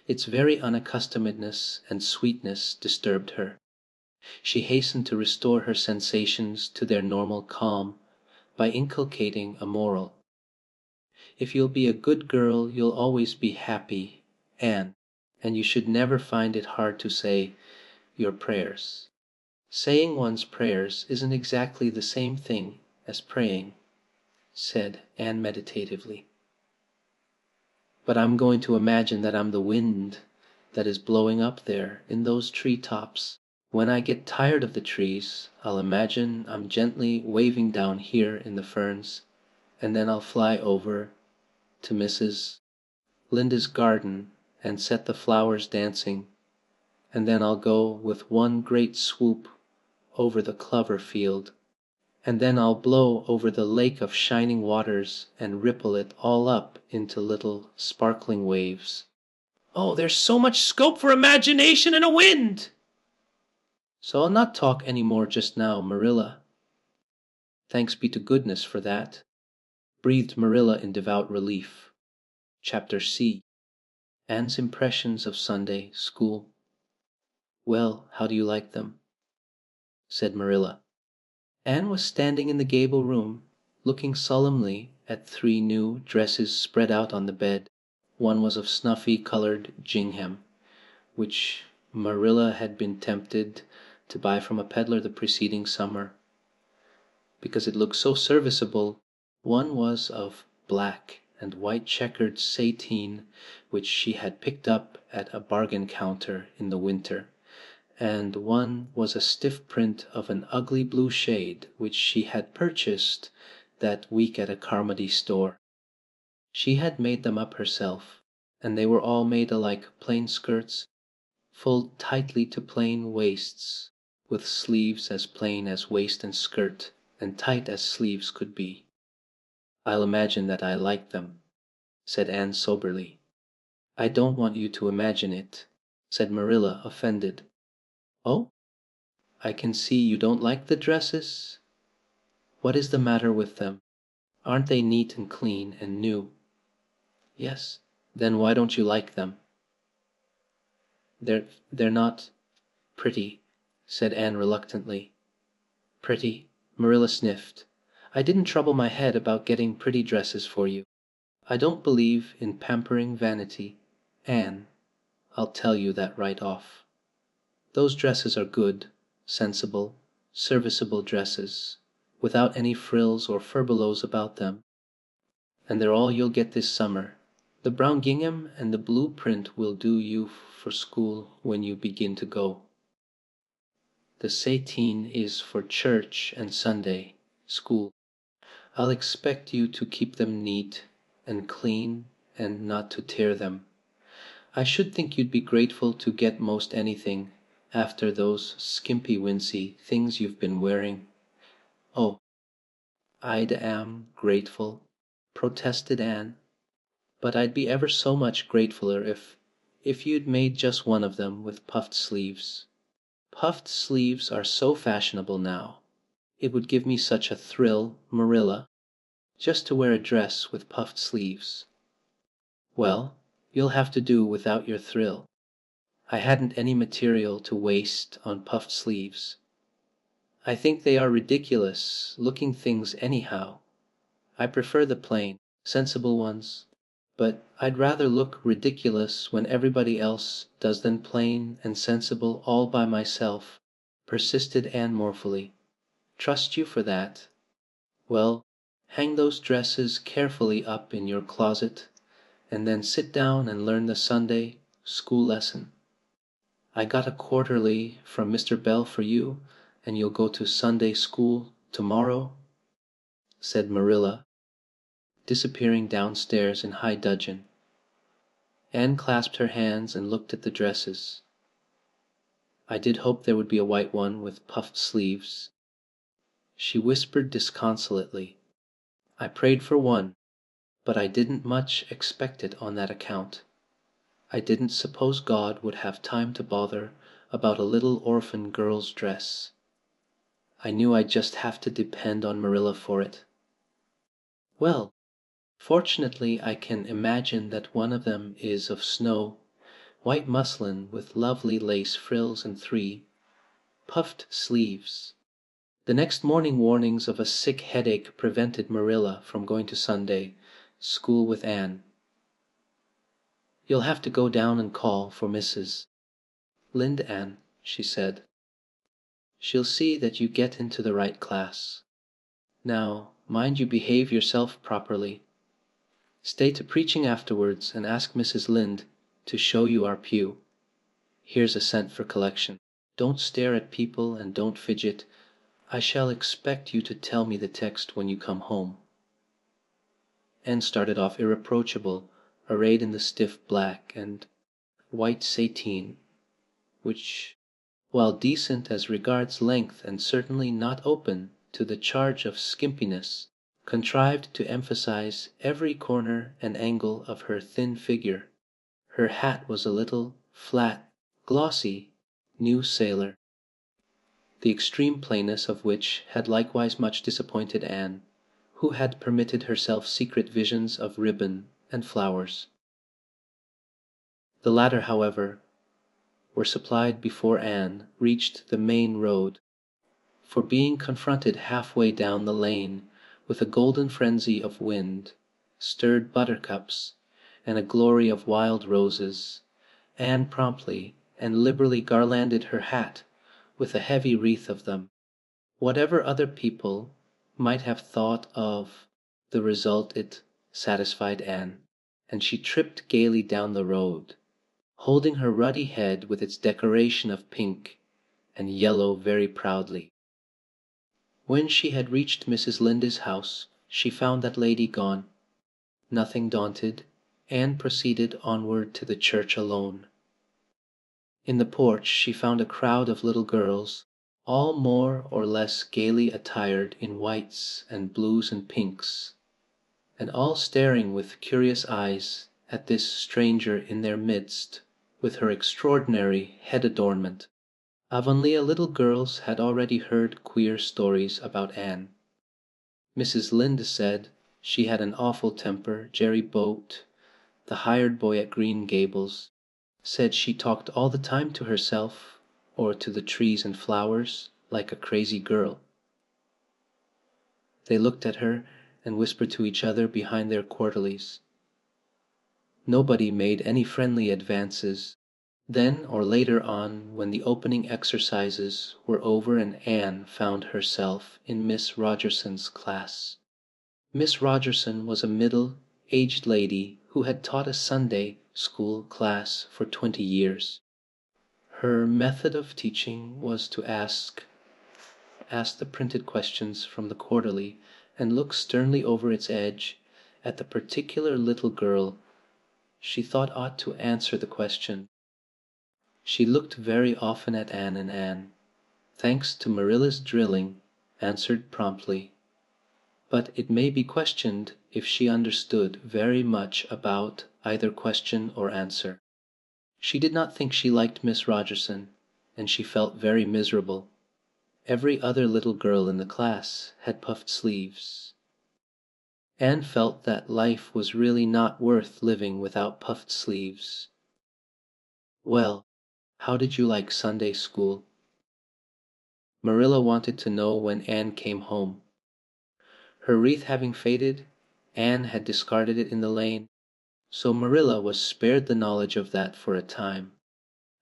Its very unaccustomedness and sweetness disturbed her. She hastened to restore her sensations to their normal calm by inculcating a moral. "If you'll be a good girl you'll always be happy, Anne, and you should never find it hard to say your prayers. Saying one's prayers isn't exactly the same thing as praying," said Anne meditatively. "But I'm going to imagine that I'm the wind that is blowing up there in those tree tops. When I get tired of the trees, I'll imagine I'm gently waving down here in the ferns, and then I'll fly over to Mrs. Linda's garden and set the flowers dancing, and then I'll go with one great swoop over the clover field, and then I'll blow over the lake of shining waters and ripple it all up into little sparkling waves." Oh, there's so much scope for imagination in a wind! "So I'll not talk any more just now, Marilla. Thanks be to goodness for that," breathed Marilla in devout relief. Chapter C. Anne's Impressions of Sunday School. "Well, how do you like them?" said Marilla. Anne was standing in the gable room, looking solemnly at 3 new dresses spread out on the bed. One was of snuffy-colored gingham, which Marilla had been tempted to buy from a peddler the preceding summer, because it looked so serviceable. One was of black and white checkered sateen, which she had picked up at a bargain counter in the winter, and one was a stiff print of an ugly blue shade which she had purchased that week at a Carmody store. She had made them up herself, and they were all made alike, plain skirts, full tightly to plain waists, with sleeves as plain as waist and skirt, and tight as sleeves could be. "I'll imagine that I like them," said Anne soberly. "I don't want you to imagine it," said Marilla, offended. "Oh? I can see you don't like the dresses? What is the matter with them? Aren't they neat and clean and new?" "Yes." "Then why don't you like them?" They're not pretty," said Anne reluctantly. "Pretty?" Marilla sniffed. "I didn't trouble my head about getting pretty dresses for you. I don't believe in pampering vanity, Anne. I'll tell you that right off. Those dresses are good, sensible, serviceable dresses, without any frills or furbelows about them, and they're all you'll get this summer. The brown gingham and the blue print will do you for school when you begin to go. The sateen is for church and Sunday school. I'll expect you to keep them neat and clean and not to tear them. I should think you'd be grateful to get most anything after those skimpy-wincy things you've been wearing." "Oh, I am grateful," protested Anne, "but I'd be ever so much gratefuler if you'd made just one of them with puffed sleeves. Puffed sleeves are so fashionable now. It would give me such a thrill, Marilla, just to wear a dress with puffed sleeves." "Well, you'll have to do without your thrill. I hadn't any material to waste on puffed sleeves. I think they are ridiculous looking things anyhow. I prefer the plain, sensible ones, but I'd rather look ridiculous when everybody else does than plain and sensible all by myself," persisted Anne mournfully. "Trust you for that? Well, hang those dresses carefully up in your closet, and then sit down and learn the Sunday school lesson. I got a quarterly from Mr. Bell for you, and you'll go to Sunday school tomorrow," said Marilla, disappearing downstairs in high dudgeon. Anne clasped her hands and looked at the dresses. "I did hope there would be a white one with puffed sleeves," she whispered disconsolately. "I prayed for one, but I didn't much expect it on that account. I didn't suppose God would have time to bother about a little orphan girl's dress. I knew I'd just have to depend on Marilla for it. Well, fortunately I can imagine that one of them is of snow, white muslin with lovely lace frills and 3 puffed sleeves." The next morning warnings of a sick headache prevented Marilla from going to Sunday school with Anne. "You'll have to go down and call for Mrs. Lynde, Anne," she said. "She'll see that you get into the right class. Now, mind you behave yourself properly. Stay to preaching afterwards and ask Mrs. Lynde to show you our pew. Here's a cent for collection. Don't stare at people and don't fidget. I shall expect you to tell me the text when you come home." Anne started off irreproachable, arrayed in the stiff black and white sateen, which, while decent as regards length and certainly not open to the charge of skimpiness, contrived to emphasize every corner and angle of her thin figure. Her hat was a little, flat, glossy, new sailor, the extreme plainness of which had likewise much disappointed Anne, who had permitted herself secret visions of ribbon and flowers. The latter, however, were supplied before Anne reached the main road, for being confronted halfway down the lane with a golden frenzy of wind, stirred buttercups, and a glory of wild roses, Anne promptly and liberally garlanded her hat with a heavy wreath of them. Whatever other people might have thought of the result, it satisfied Anne, and she tripped gaily down the road, holding her ruddy head with its decoration of pink and yellow very proudly. When she had reached Mrs. Lynde's house, she found that lady gone. Nothing daunted, Anne proceeded onward to the church alone. In the porch she found a crowd of little girls, all more or less gaily attired in whites and blues and pinks, and all staring with curious eyes at this stranger in their midst with her extraordinary head adornment. Avonlea little girls had already heard queer stories about Anne. Mrs. Lynde said she had an awful temper. Jerry Boat, the hired boy at Green Gables, said she talked all the time to herself or to the trees and flowers like a crazy girl. They looked at her and whispered to each other behind their quarterlies. Nobody made any friendly advances. Then or later on, when the opening exercises were over and Anne found herself in Miss Rogerson's class. Miss Rogerson was a middle-aged lady who had taught a Sunday school class for 20 years. Her method of teaching was to ask the printed questions from the quarterly and look sternly over its edge at the particular little girl she thought ought to answer the question. She looked very often at Anne, and Anne, thanks to Marilla's drilling, answered promptly. But it may be questioned if she understood very much about either question or answer. She did not think she liked Miss Rogerson, and she felt very miserable. Every other little girl in the class had puffed sleeves. Anne felt that life was really not worth living without puffed sleeves. "Well, how did you like Sunday school?" Marilla wanted to know when Anne came home. Her wreath having faded, Anne had discarded it in the lane, so Marilla was spared the knowledge of that for a time.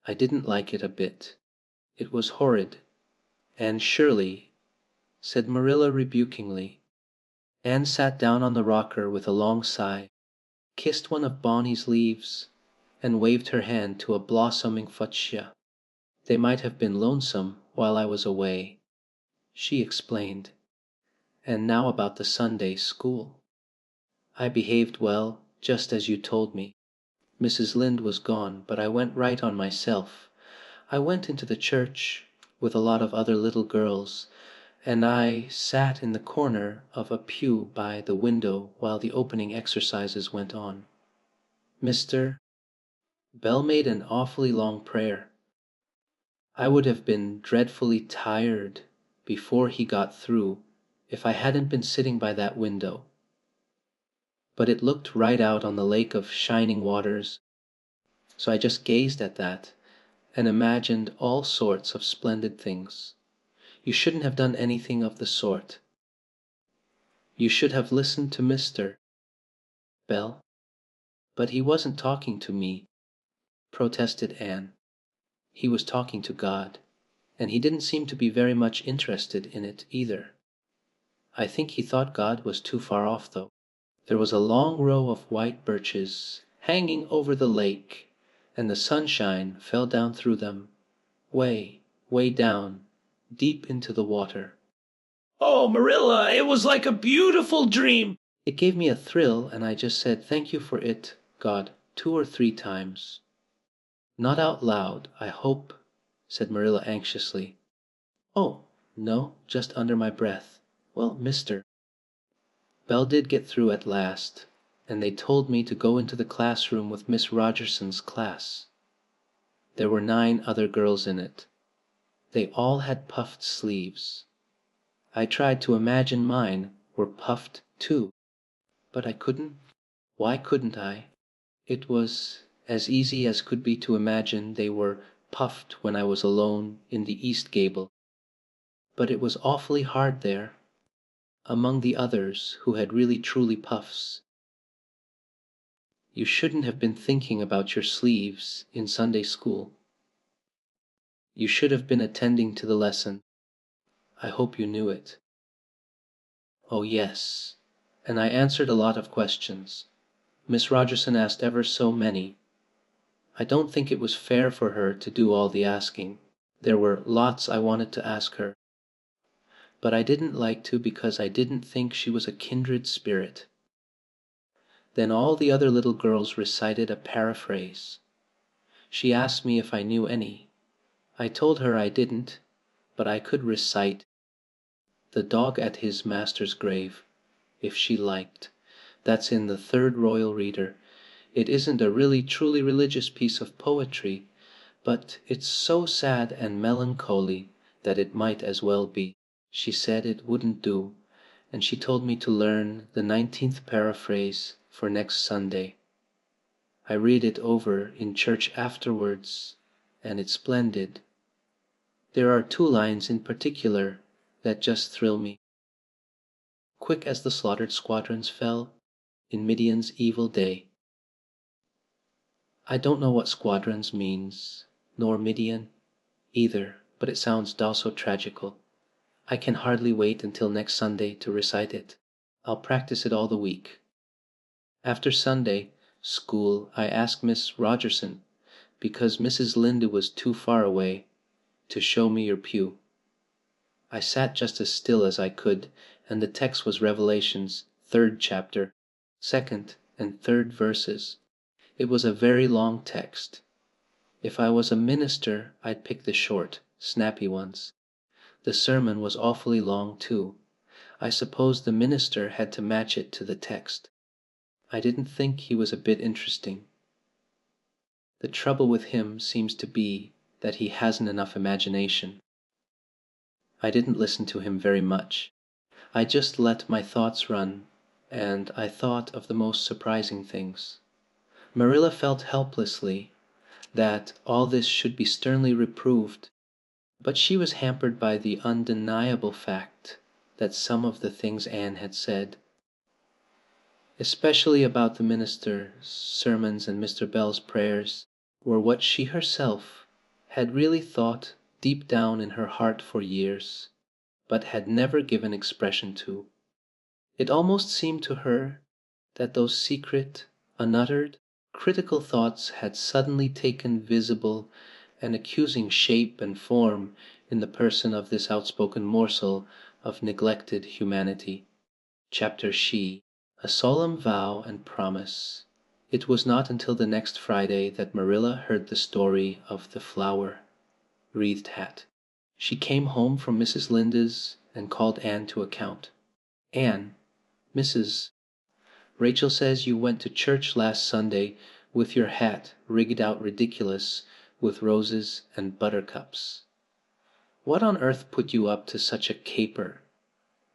I didn't like it a bit. It was horrid. And Shirley, said Marilla rebukingly. Anne sat down on the rocker with a long sigh, kissed one of Bonny's leaves, and waved her hand to a blossoming fuchsia. They might have been lonesome while I was away. She explained. And now about the Sunday school. I behaved well, just as you told me. Mrs. Lynde was gone, but I went right on myself. I went into the church with a lot of other little girls, and I sat in the corner of a pew by the window while the opening exercises went on. Mr. Bell made an awfully long prayer. I would have been dreadfully tired before he got through if I hadn't been sitting by that window. But it looked right out on the lake of shining waters, so I just gazed at that and imagined all sorts of splendid things. You shouldn't have done anything of the sort. You should have listened to Mr. Bell. But he wasn't talking to me, protested Anne. He was talking to God, and he didn't seem to be very much interested in it either. I think he thought God was too far off, though. There was a long row of white birches hanging over the lake, and the sunshine fell down through them, way, way down, deep into the water. Oh, Marilla, it was like a beautiful dream. It gave me a thrill, and I just said thank you for it, God, 2 or 3 times. Not out loud, I hope, said Marilla anxiously. Oh, no, just under my breath. Well, Mr. Bell did get through at last, and they told me to go into the classroom with Miss Rogerson's class. There were 9 other girls in it. They all had puffed sleeves. I tried to imagine mine were puffed too, but I couldn't. Why couldn't I? It was as easy as could be to imagine they were puffed when I was alone in the east gable. But it was awfully hard there, among the others who had really truly puffs. You shouldn't have been thinking about your sleeves in Sunday school. You should have been attending to the lesson. I hope you knew it. Oh, yes, and I answered a lot of questions. Miss Rogerson asked ever so many. I don't think it was fair for her to do all the asking. There were lots I wanted to ask her, but I didn't like to because I didn't think she was a kindred spirit. Then all the other little girls recited a paraphrase. She asked me if I knew any. I told her I didn't, but I could recite "The Dog at His Master's Grave," if she liked. That's in the Third Royal Reader. It isn't a really truly religious piece of poetry, but it's so sad and melancholy that it might as well be. She said it wouldn't do, and she told me to learn the 19th paraphrase for next Sunday. I read it over in church afterwards, and it's splendid. There are 2 lines in particular that just thrill me. Quick as the slaughtered squadrons fell in Midian's evil day. I don't know what squadrons means, nor Midian either, but it sounds also tragical. I can hardly wait until next Sunday to recite it. I'll practice it all the week. After Sunday school I asked Miss Rogerson, because Mrs. Lynde was too far away, to show me your pew. I sat just as still as I could, and the text was Revelation's 3rd chapter, 2nd and 3rd verses. It was a very long text. If I was a minister, I'd pick the short, snappy ones. The sermon was awfully long, too. I suppose the minister had to match it to the text. I didn't think he was a bit interesting. The trouble with him seems to be that he hasn't enough imagination. I didn't listen to him very much. I just let my thoughts run, and I thought of the most surprising things. Marilla felt helplessly that all this should be sternly reproved, but she was hampered by the undeniable fact that some of the things Anne had said especially about the minister's sermons and Mr. Bell's prayers, were what she herself had really thought deep down in her heart for years, but had never given expression to. It almost seemed to her that those secret, unuttered, critical thoughts had suddenly taken visible and accusing shape and form in the person of this outspoken morsel of neglected humanity. Chapter She. A solemn vow and promise. It was not until the next Friday that Marilla heard the story of the flower wreathed hat. She came home from Mrs. Lynde's and called Anne to account. Anne, Mrs. Rachel says you went to church last Sunday with your hat rigged out ridiculous with roses and buttercups. What on earth put you up to such a caper?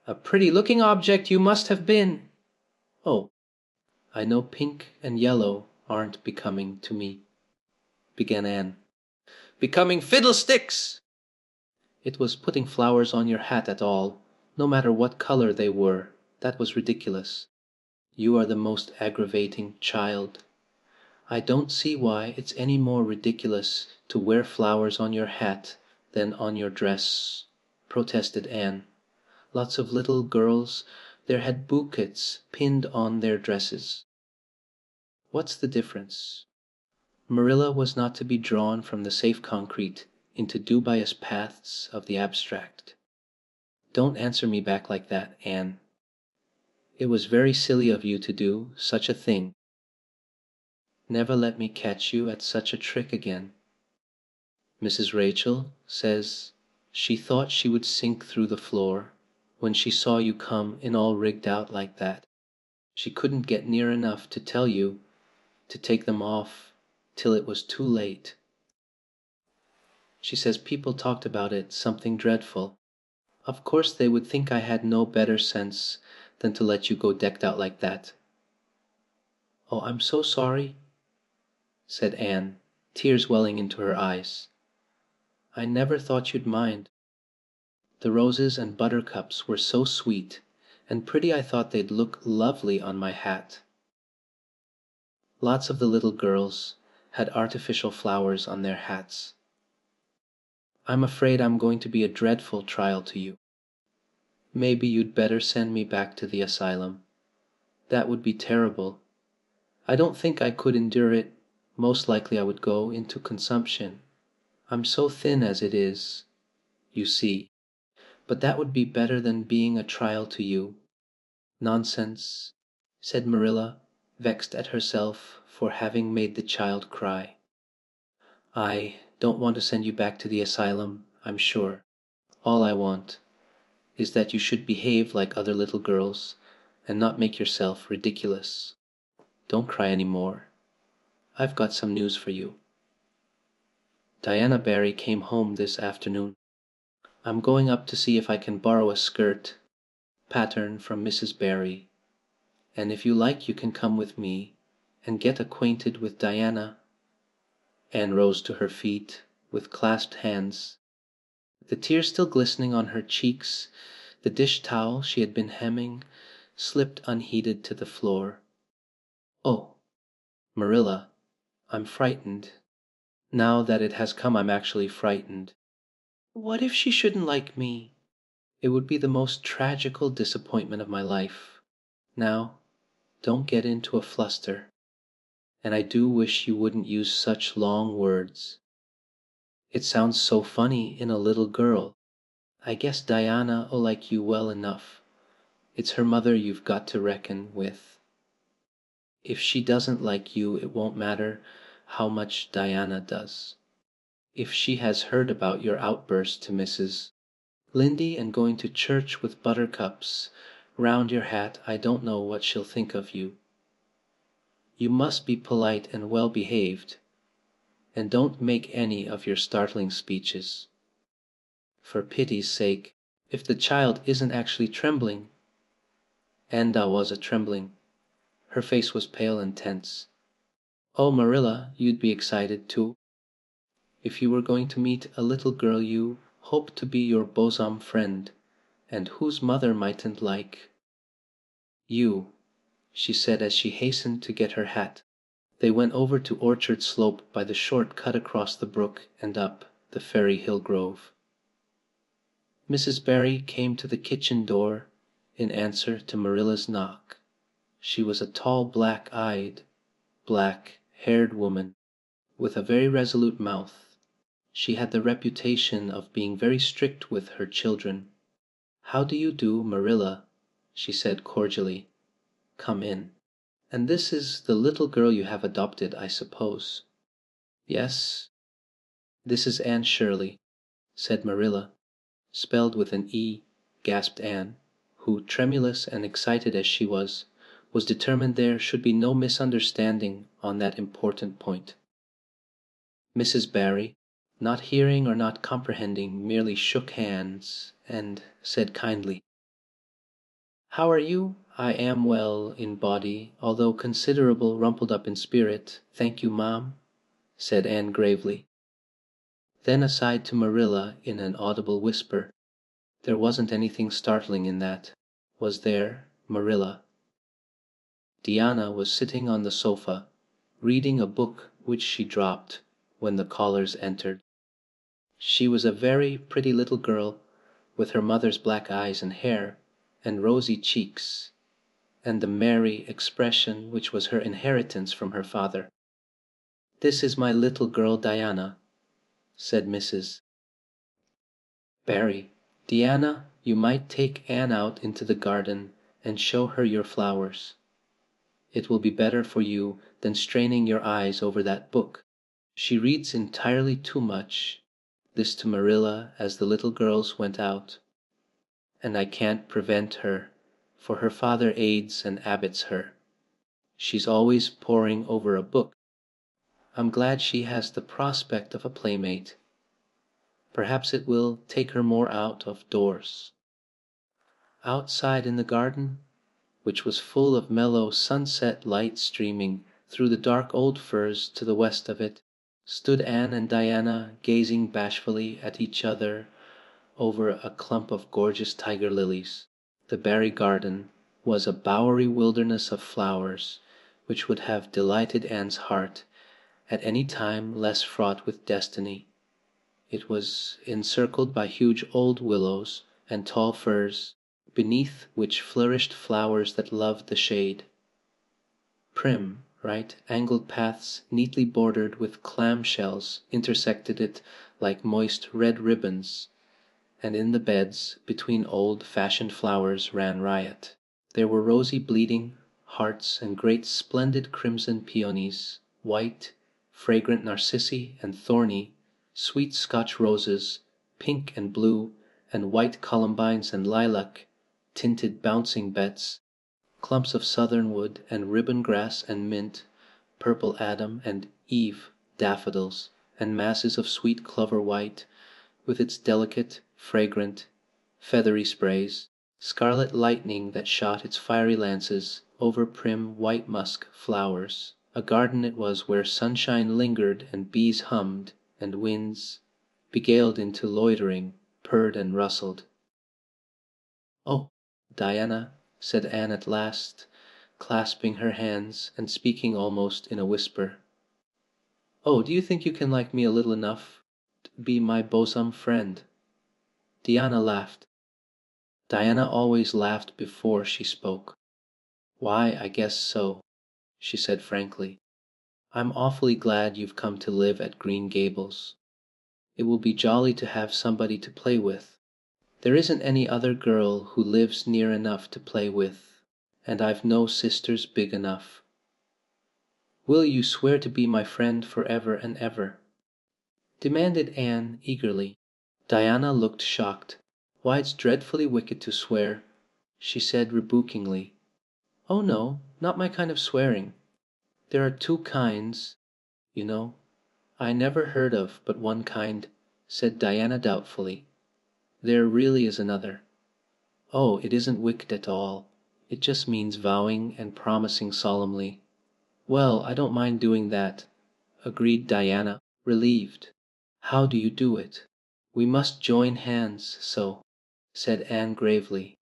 A pretty-looking object you must have been. Oh, I know pink and yellow aren't becoming to me, began Anne. Becoming fiddlesticks! It was putting flowers on your hat at all, no matter what color they were, that was ridiculous. You are the most aggravating child. I don't see why it's any more ridiculous to wear flowers on your hat than on your dress, protested Anne. Lots of little girls there had bouquets pinned on their dresses. What's the difference? Marilla was not to be drawn from the safe concrete into dubious paths of the abstract. Don't answer me back like that, Anne. It was very silly of you to do such a thing. Never let me catch you at such a trick again. Mrs. Rachel says she thought she would sink through the floor when she saw you come in all rigged out like that. She couldn't get near enough to tell you to take them off till it was too late. She says people talked about it something dreadful. Of course they would think I had no better sense than to let you go decked out like that. Oh, I'm so sorry, said Anne, tears welling into her eyes. I never thought you'd mind. The roses and buttercups were so sweet and pretty I thought they'd look lovely on my hat. Lots of the little girls had artificial flowers on their hats. I'm afraid I'm going to be a dreadful trial to you. Maybe you'd better send me back to the asylum. That would be terrible. I don't think I could endure it. Most likely I would go into consumption. I'm so thin as it is, you see. But that would be better than being a trial to you. Nonsense, said Marilla, vexed at herself for having made the child cry. I don't want to send you back to the asylum, I'm sure. All I want is that you should behave like other little girls and not make yourself ridiculous. Don't cry any more. I've got some news for you. Diana Barry came home this afternoon. I'm going up to see if I can borrow a skirt pattern from Mrs. Barry, and if you like you can come with me and get acquainted with Diana. Anne rose to her feet with clasped hands, the tears still glistening on her cheeks. The dish towel she had been hemming slipped unheeded to the floor. Oh, Marilla, I'm frightened. Now that it has come I'm actually frightened. What if she shouldn't like me? It would be the most tragical disappointment of my life. Now, don't get into a fluster. And I do wish you wouldn't use such long words. It sounds so funny in a little girl. I guess Diana'll like you well enough. It's her mother you've got to reckon with. If she doesn't like you, it won't matter how much Diana does. If she has heard about your outburst to Mrs. Lynde and going to church with buttercups round your hat, I don't know what she'll think of you. You must be polite and well behaved, and don't make any of your startling speeches. For pity's sake, if the child isn't actually trembling. Enda was a-trembling. Her face was pale and tense. Oh, Marilla, you'd be excited too. If you were going to meet a little girl you hoped to be your bosom friend, and whose mother mightn't like you. she said as she hastened to get her hat. They went over to Orchard Slope by the short cut across the brook and up the Ferry Hill Grove. Mrs. Barry came to the kitchen door in answer to Marilla's knock. She was a tall, black-eyed, black-haired woman with a very resolute mouth. She had the reputation of being very strict with her children. "How do you do, Marilla?" she said cordially. "Come in. And this is the little girl you have adopted, I suppose." "Yes, this is Anne Shirley," said Marilla. "Spelled with an E," gasped Anne, who, tremulous and excited as she was determined there should be no misunderstanding on that important point. Mrs. Barry, not hearing or not comprehending, merely shook hands and said kindly, "How are you? I am well in body, although considerable rumpled up in spirit, thank you, ma'am," said Anne gravely. Then aside to Marilla in an audible whisper, "There wasn't anything startling in that, was there, Marilla?" Diana was sitting on the sofa, reading a book which she dropped when the callers entered. She was a very pretty little girl, with her mother's black eyes and hair, and rosy cheeks, and the merry expression which was her inheritance from her father. "This is my little girl Diana," said Mrs. Barry. "Diana, you might take Anne out into the garden and show her your flowers. It will be better for you than straining your eyes over that book. She reads entirely too much," this to Marilla as the little girls went out, "and I can't prevent her, for her father aids and abets her. She's always poring over a book. I'm glad she has the prospect of a playmate. Perhaps it will take her more out of doors." Outside in the garden, which was full of mellow sunset light streaming through the dark old firs to the west of it, stood Anne and Diana gazing bashfully at each other over a clump of gorgeous tiger lilies. The Barry garden was a bowery wilderness of flowers which would have delighted Anne's heart at any time less fraught with destiny. It was encircled by huge old willows and tall firs, beneath which flourished flowers that loved the shade. Prim, right-angled paths neatly bordered with clam shells intersected it like moist red ribbons, and in the beds between old-fashioned flowers ran riot. There were rosy bleeding hearts and great splendid crimson peonies, white, fragrant narcissi and thorny, sweet Scotch roses, pink and blue and white columbines and lilac tinted bouncing bets, clumps of southernwood and ribbon grass and mint, purple Adam and Eve daffodils, and masses of sweet clover white with its delicate, fragrant, feathery sprays, scarlet lightning that shot its fiery lances over prim white musk flowers. A garden it was where sunshine lingered and bees hummed and winds, beguiled into loitering, purred and rustled. "Oh, Diana," said Anne at last, clasping her hands and speaking almost in a whisper. "Oh, do you think you can like me a little enough to be my bosom friend?" Diana laughed. Diana always laughed before she spoke. "Why, I guess so," she said frankly. "I'm awfully glad you've come to live at Green Gables. It will be jolly to have somebody to play with. There isn't any other girl who lives near enough to play with, and I've no sisters big enough. Will you swear to be my friend forever and ever?" demanded Anne eagerly. Diana looked shocked. "Why, it's dreadfully wicked to swear," she said rebukingly. "Oh no, not my kind of swearing. There are two kinds, you know." "I never heard of but one kind," said Diana doubtfully. "There really is another." "Oh, it isn't wicked at all. It just means vowing and promising solemnly." "Well, I don't mind doing that," agreed Diana, relieved. "How do you do it?" "We must join hands so," said Anne gravely.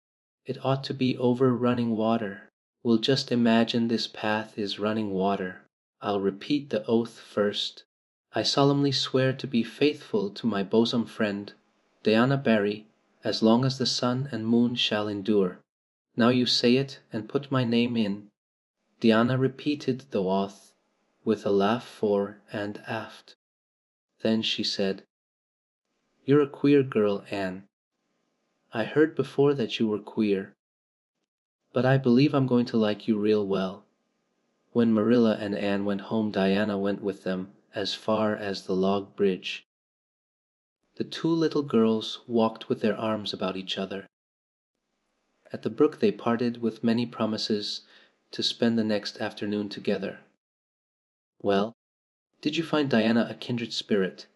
"It ought to be over running water. We'll just imagine this path is running water. I'll repeat the oath first. I solemnly swear to be faithful to my bosom friend, Diana Barry, as long as the sun and moon shall endure. Now you say it and put my name in." Diana repeated the oath with a laugh fore and aft. Then she said, "You're a queer girl, Anne. I heard before that you were queer. But I believe I'm going to like you real well." When Marilla and Anne went home, Diana went with them as far as the log bridge. The two little girls walked with their arms about each other. At the brook they parted with many promises to spend the next afternoon together. "Well, did you find Diana a kindred spirit?"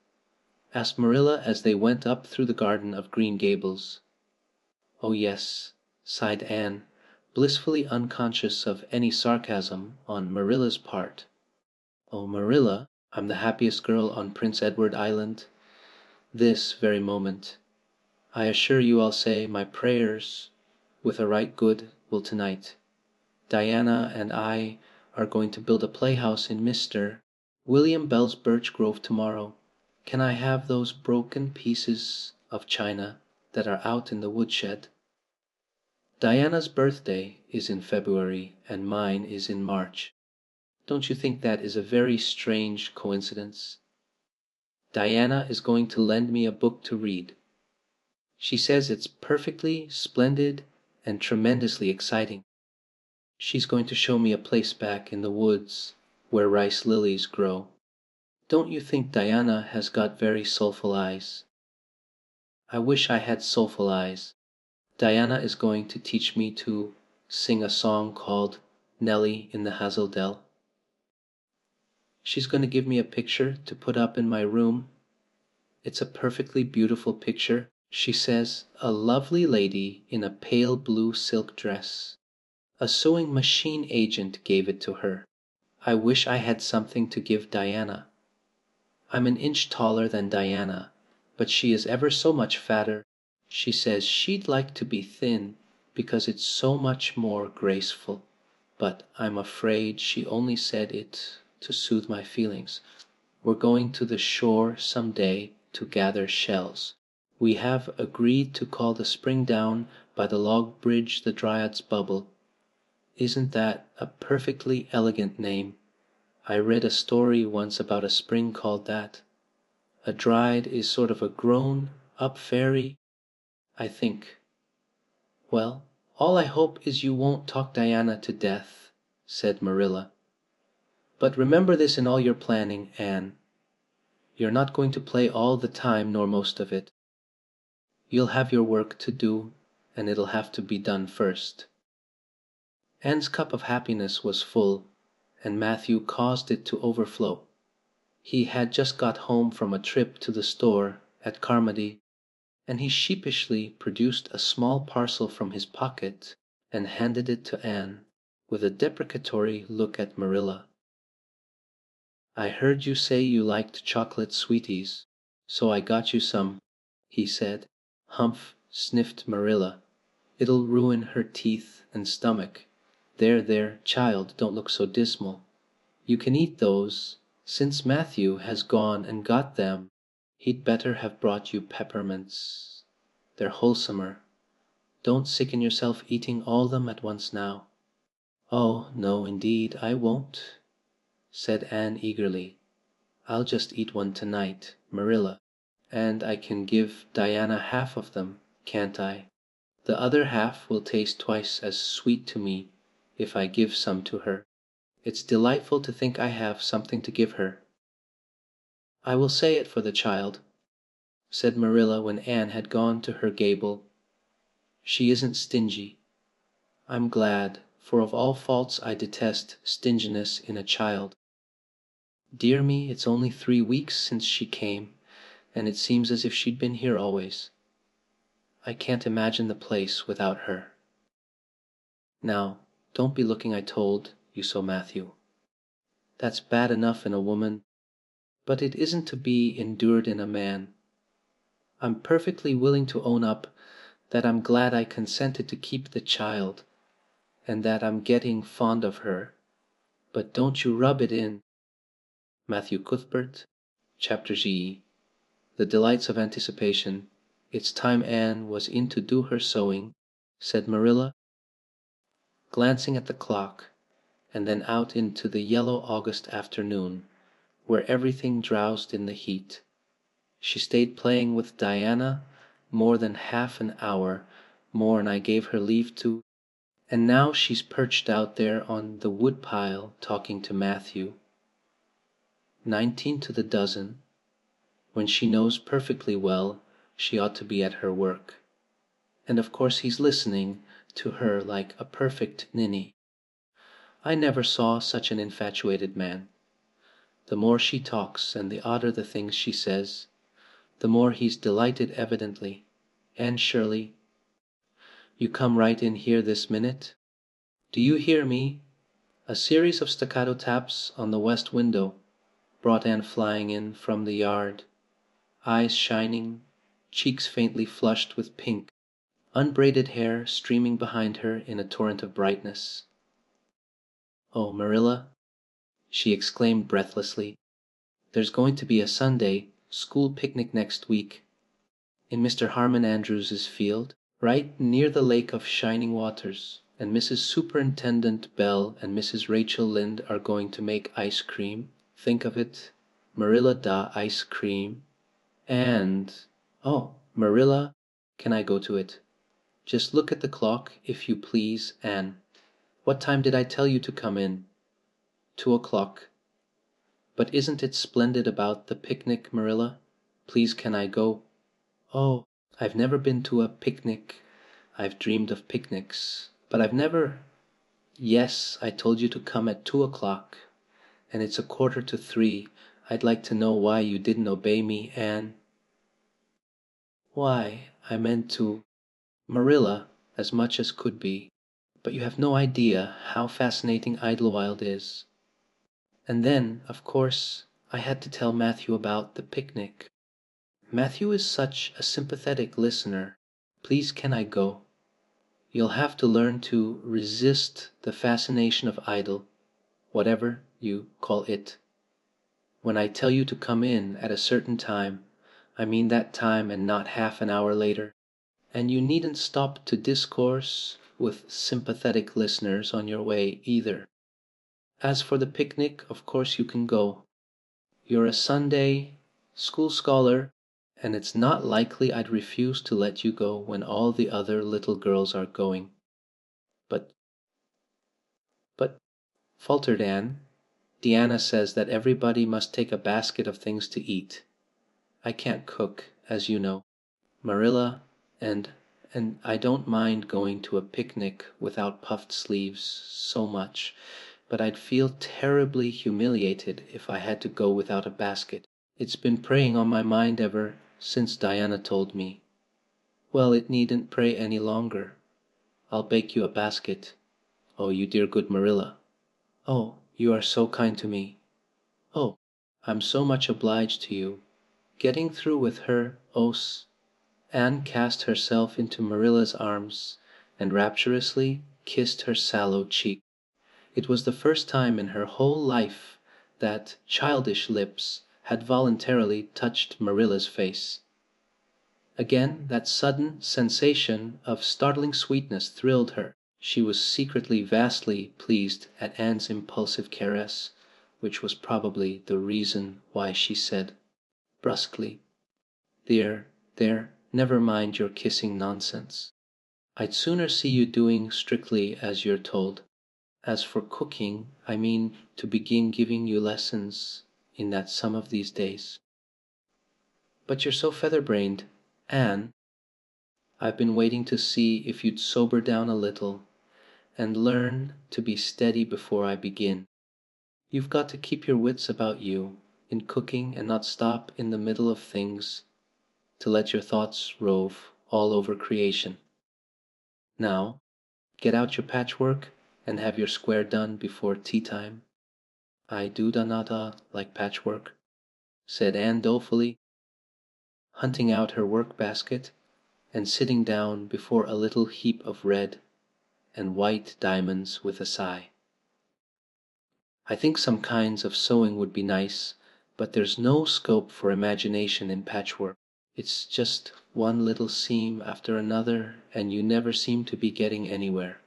asked Marilla as they went up through the garden of Green Gables. "Oh, yes," sighed Anne, blissfully unconscious of any sarcasm on Marilla's part. "Oh, Marilla, I'm the happiest girl on Prince Edward Island this very moment. I assure you I'll say my prayers with a right good will tonight. Diana and I are going to build a playhouse in Mr. William Bell's birch grove tomorrow. Can I have those broken pieces of china that are out in the woodshed? Diana's birthday is in February and mine is in March. Don't you think that is a very strange coincidence? Diana is going to lend me a book to read. She says it's perfectly splendid and tremendously exciting. She's going to show me a place back in the woods where rice lilies grow. Don't you think Diana has got very soulful eyes? I wish I had soulful eyes. Diana is going to teach me to sing a song called Nellie in the Hazel Dell. She's going to give me a picture to put up in my room. It's a perfectly beautiful picture. She says a lovely lady in a pale blue silk dress. A sewing machine agent gave it to her. I wish I had something to give Diana. I'm an inch taller than Diana, but she is ever so much fatter. She says she'd like to be thin because it's so much more graceful, but I'm afraid she only said it to soothe my feelings. We're going to the shore some day to gather shells. We have agreed to call the spring down by the log bridge the Dryad's Bubble. Isn't that a perfectly elegant name? I read a story once about a spring called that. A Dryad is sort of a grown-up fairy, I think. Well, all I hope is you won't talk Diana to death," said Marilla. "But remember this in all your planning, Anne. You're not going to play all the time nor most of it. You'll have your work to do, and it'll have to be done first." Anne's cup of happiness was full, and Matthew caused it to overflow. He had just got home from a trip to the store at Carmody, and he sheepishly produced a small parcel from his pocket and handed it to Anne, with a deprecatory look at Marilla. "I heard you say you liked chocolate sweeties, so I got you some," he said. "Humph," sniffed Marilla. "It'll ruin her teeth and stomach. There, there, child, don't look so dismal. You can eat those. Since Matthew has gone and got them, he'd better have brought you peppermints. They're wholesomer. Don't sicken yourself eating all them at once now." "Oh, no, indeed, I won't," said Anne eagerly. "I'll just eat one tonight, Marilla, and I can give Diana half of them, can't I? The other half will taste twice as sweet to me if I give some to her. It's delightful to think I have something to give her." "I will say it for the child," said Marilla when Anne had gone to her gable. "She isn't stingy. I'm glad, for of all faults I detest stinginess in a child. Dear me, it's only 3 weeks since she came, and it seems as if she'd been here always. I can't imagine the place without her. Now, don't be looking I told you so, Matthew. That's bad enough in a woman, but it isn't to be endured in a man. I'm perfectly willing to own up that I'm glad I consented to keep the child. and that I'm getting fond of her. But don't you rub it in. Matthew Cuthbert, Chapter G. The delights of anticipation. It's time Anne was in to do her sewing, said Marilla, glancing at the clock, and then out into the yellow August afternoon, where everything drowsed in the heat. She stayed playing with Diana more than half an hour, more'n I gave her leave to, and now she's perched out there on the woodpile talking to Matthew. 19 to the dozen, when she knows perfectly well she ought to be at her work. And of course he's listening to her like a perfect ninny. I never saw such an infatuated man. The more she talks and the odder the things she says, the more he's delighted evidently. Anne Shirley, you come right in here this minute. Do you hear me? A series of staccato taps on the west window brought Anne flying in from the yard, eyes shining, cheeks faintly flushed with pink, unbraided hair streaming behind her in a torrent of brightness. "Oh, Marilla," she exclaimed breathlessly, "there's going to be a Sunday school picnic next week in Mr. Harmon Andrews's field, right near the lake of shining waters, and Mrs. Superintendent Bell and Mrs. Rachel Lynde are going to make ice cream. Think of it, Marilla da ice cream. And, oh, Marilla, can I go to it? Just look at the clock, if you please, Anne. What time did I tell you to come in? 2 o'clock. But isn't it splendid about the picnic, Marilla? Please can I go? Oh, I've never been to a picnic. I've dreamed of picnics, but I've never... Yes, I told you to come at 2 o'clock, and it's 2:45. I'd like to know why you didn't obey me, Anne." "Why, I meant to... Marilla, as much as could be. But you have no idea how fascinating Idlewild is. And then, of course, I had to tell Matthew about the picnic. Matthew is such a sympathetic listener. Please can I go? You'll have to learn to resist the fascination of idle, whatever you call it. When I tell you to come in at a certain time, I mean that time and not half an hour later. And you needn't stop to discourse with sympathetic listeners on your way either. As for the picnic, of course you can go. You're a Sunday school scholar, and it's not likely I'd refuse to let you go when all the other little girls are going. But, faltered Anne, Deanna says that everybody must take a basket of things to eat. I can't cook, as you know, Marilla, and I don't mind going to a picnic without puffed sleeves so much, but I'd feel terribly humiliated if I had to go without a basket. It's been preying on my mind ever since Diana told me. Well, it needn't prey any longer. I'll bake you a basket. Oh, you dear good Marilla. Oh, you are so kind to me. Oh, I'm so much obliged to you. Getting through with her, Anne cast herself into Marilla's arms and rapturously kissed her sallow cheek. It was the first time in her whole life that childish lips had voluntarily touched Marilla's face. Again that sudden sensation of startling sweetness thrilled her. She was secretly vastly pleased at Anne's impulsive caress, which was probably the reason why she said brusquely, "There, never mind your kissing nonsense. I'd sooner see you doing strictly as you're told. As for cooking, I mean to begin giving you lessons in that some of these days." "But you're so feather-brained, Anne." "I've been waiting to see if you'd sober down a little and learn to be steady before I begin. You've got to keep your wits about you in cooking and not stop in the middle of things to let your thoughts rove all over creation. Now, get out your patchwork and have your square done before tea time." "I do not like patchwork," said Anne dolefully, hunting out her work basket and sitting down before a little heap of red. and white diamonds with a sigh. I think some kinds of sewing would be nice, but there's no scope for imagination in patchwork. It's just one little seam after another, and you never seem to be getting anywhere.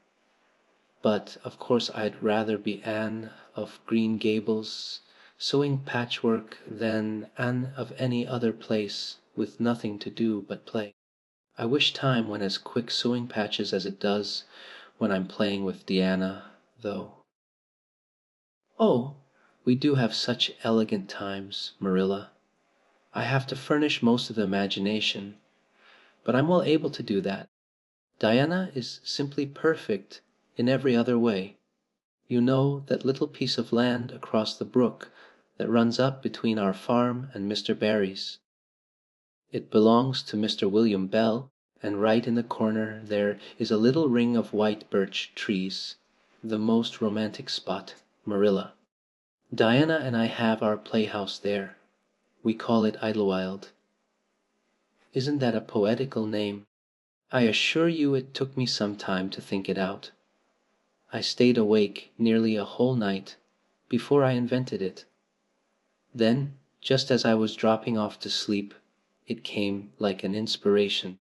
But, of course, I'd rather be Anne of Green Gables, sewing patchwork, than Anne of any other place, with nothing to do but play. I wish time went as quick sewing patches as it does when I'm playing with Diana, though. Oh, we do have such elegant times, Marilla. I have to furnish most of the imagination, but I'm well able to do that. Diana is simply perfect in every other way. You know that little piece of land across the brook that runs up between our farm and Mr. Barry's. It belongs to Mr. William Bell, and right in the corner there is a little ring of white birch trees, the most romantic spot, Marilla. Diana and I have our playhouse there. We call it Idlewild. Isn't that a poetical name? I assure you it took me some time to think it out. I stayed awake nearly a whole night before I invented it. Then, just as I was dropping off to sleep, it came like an inspiration.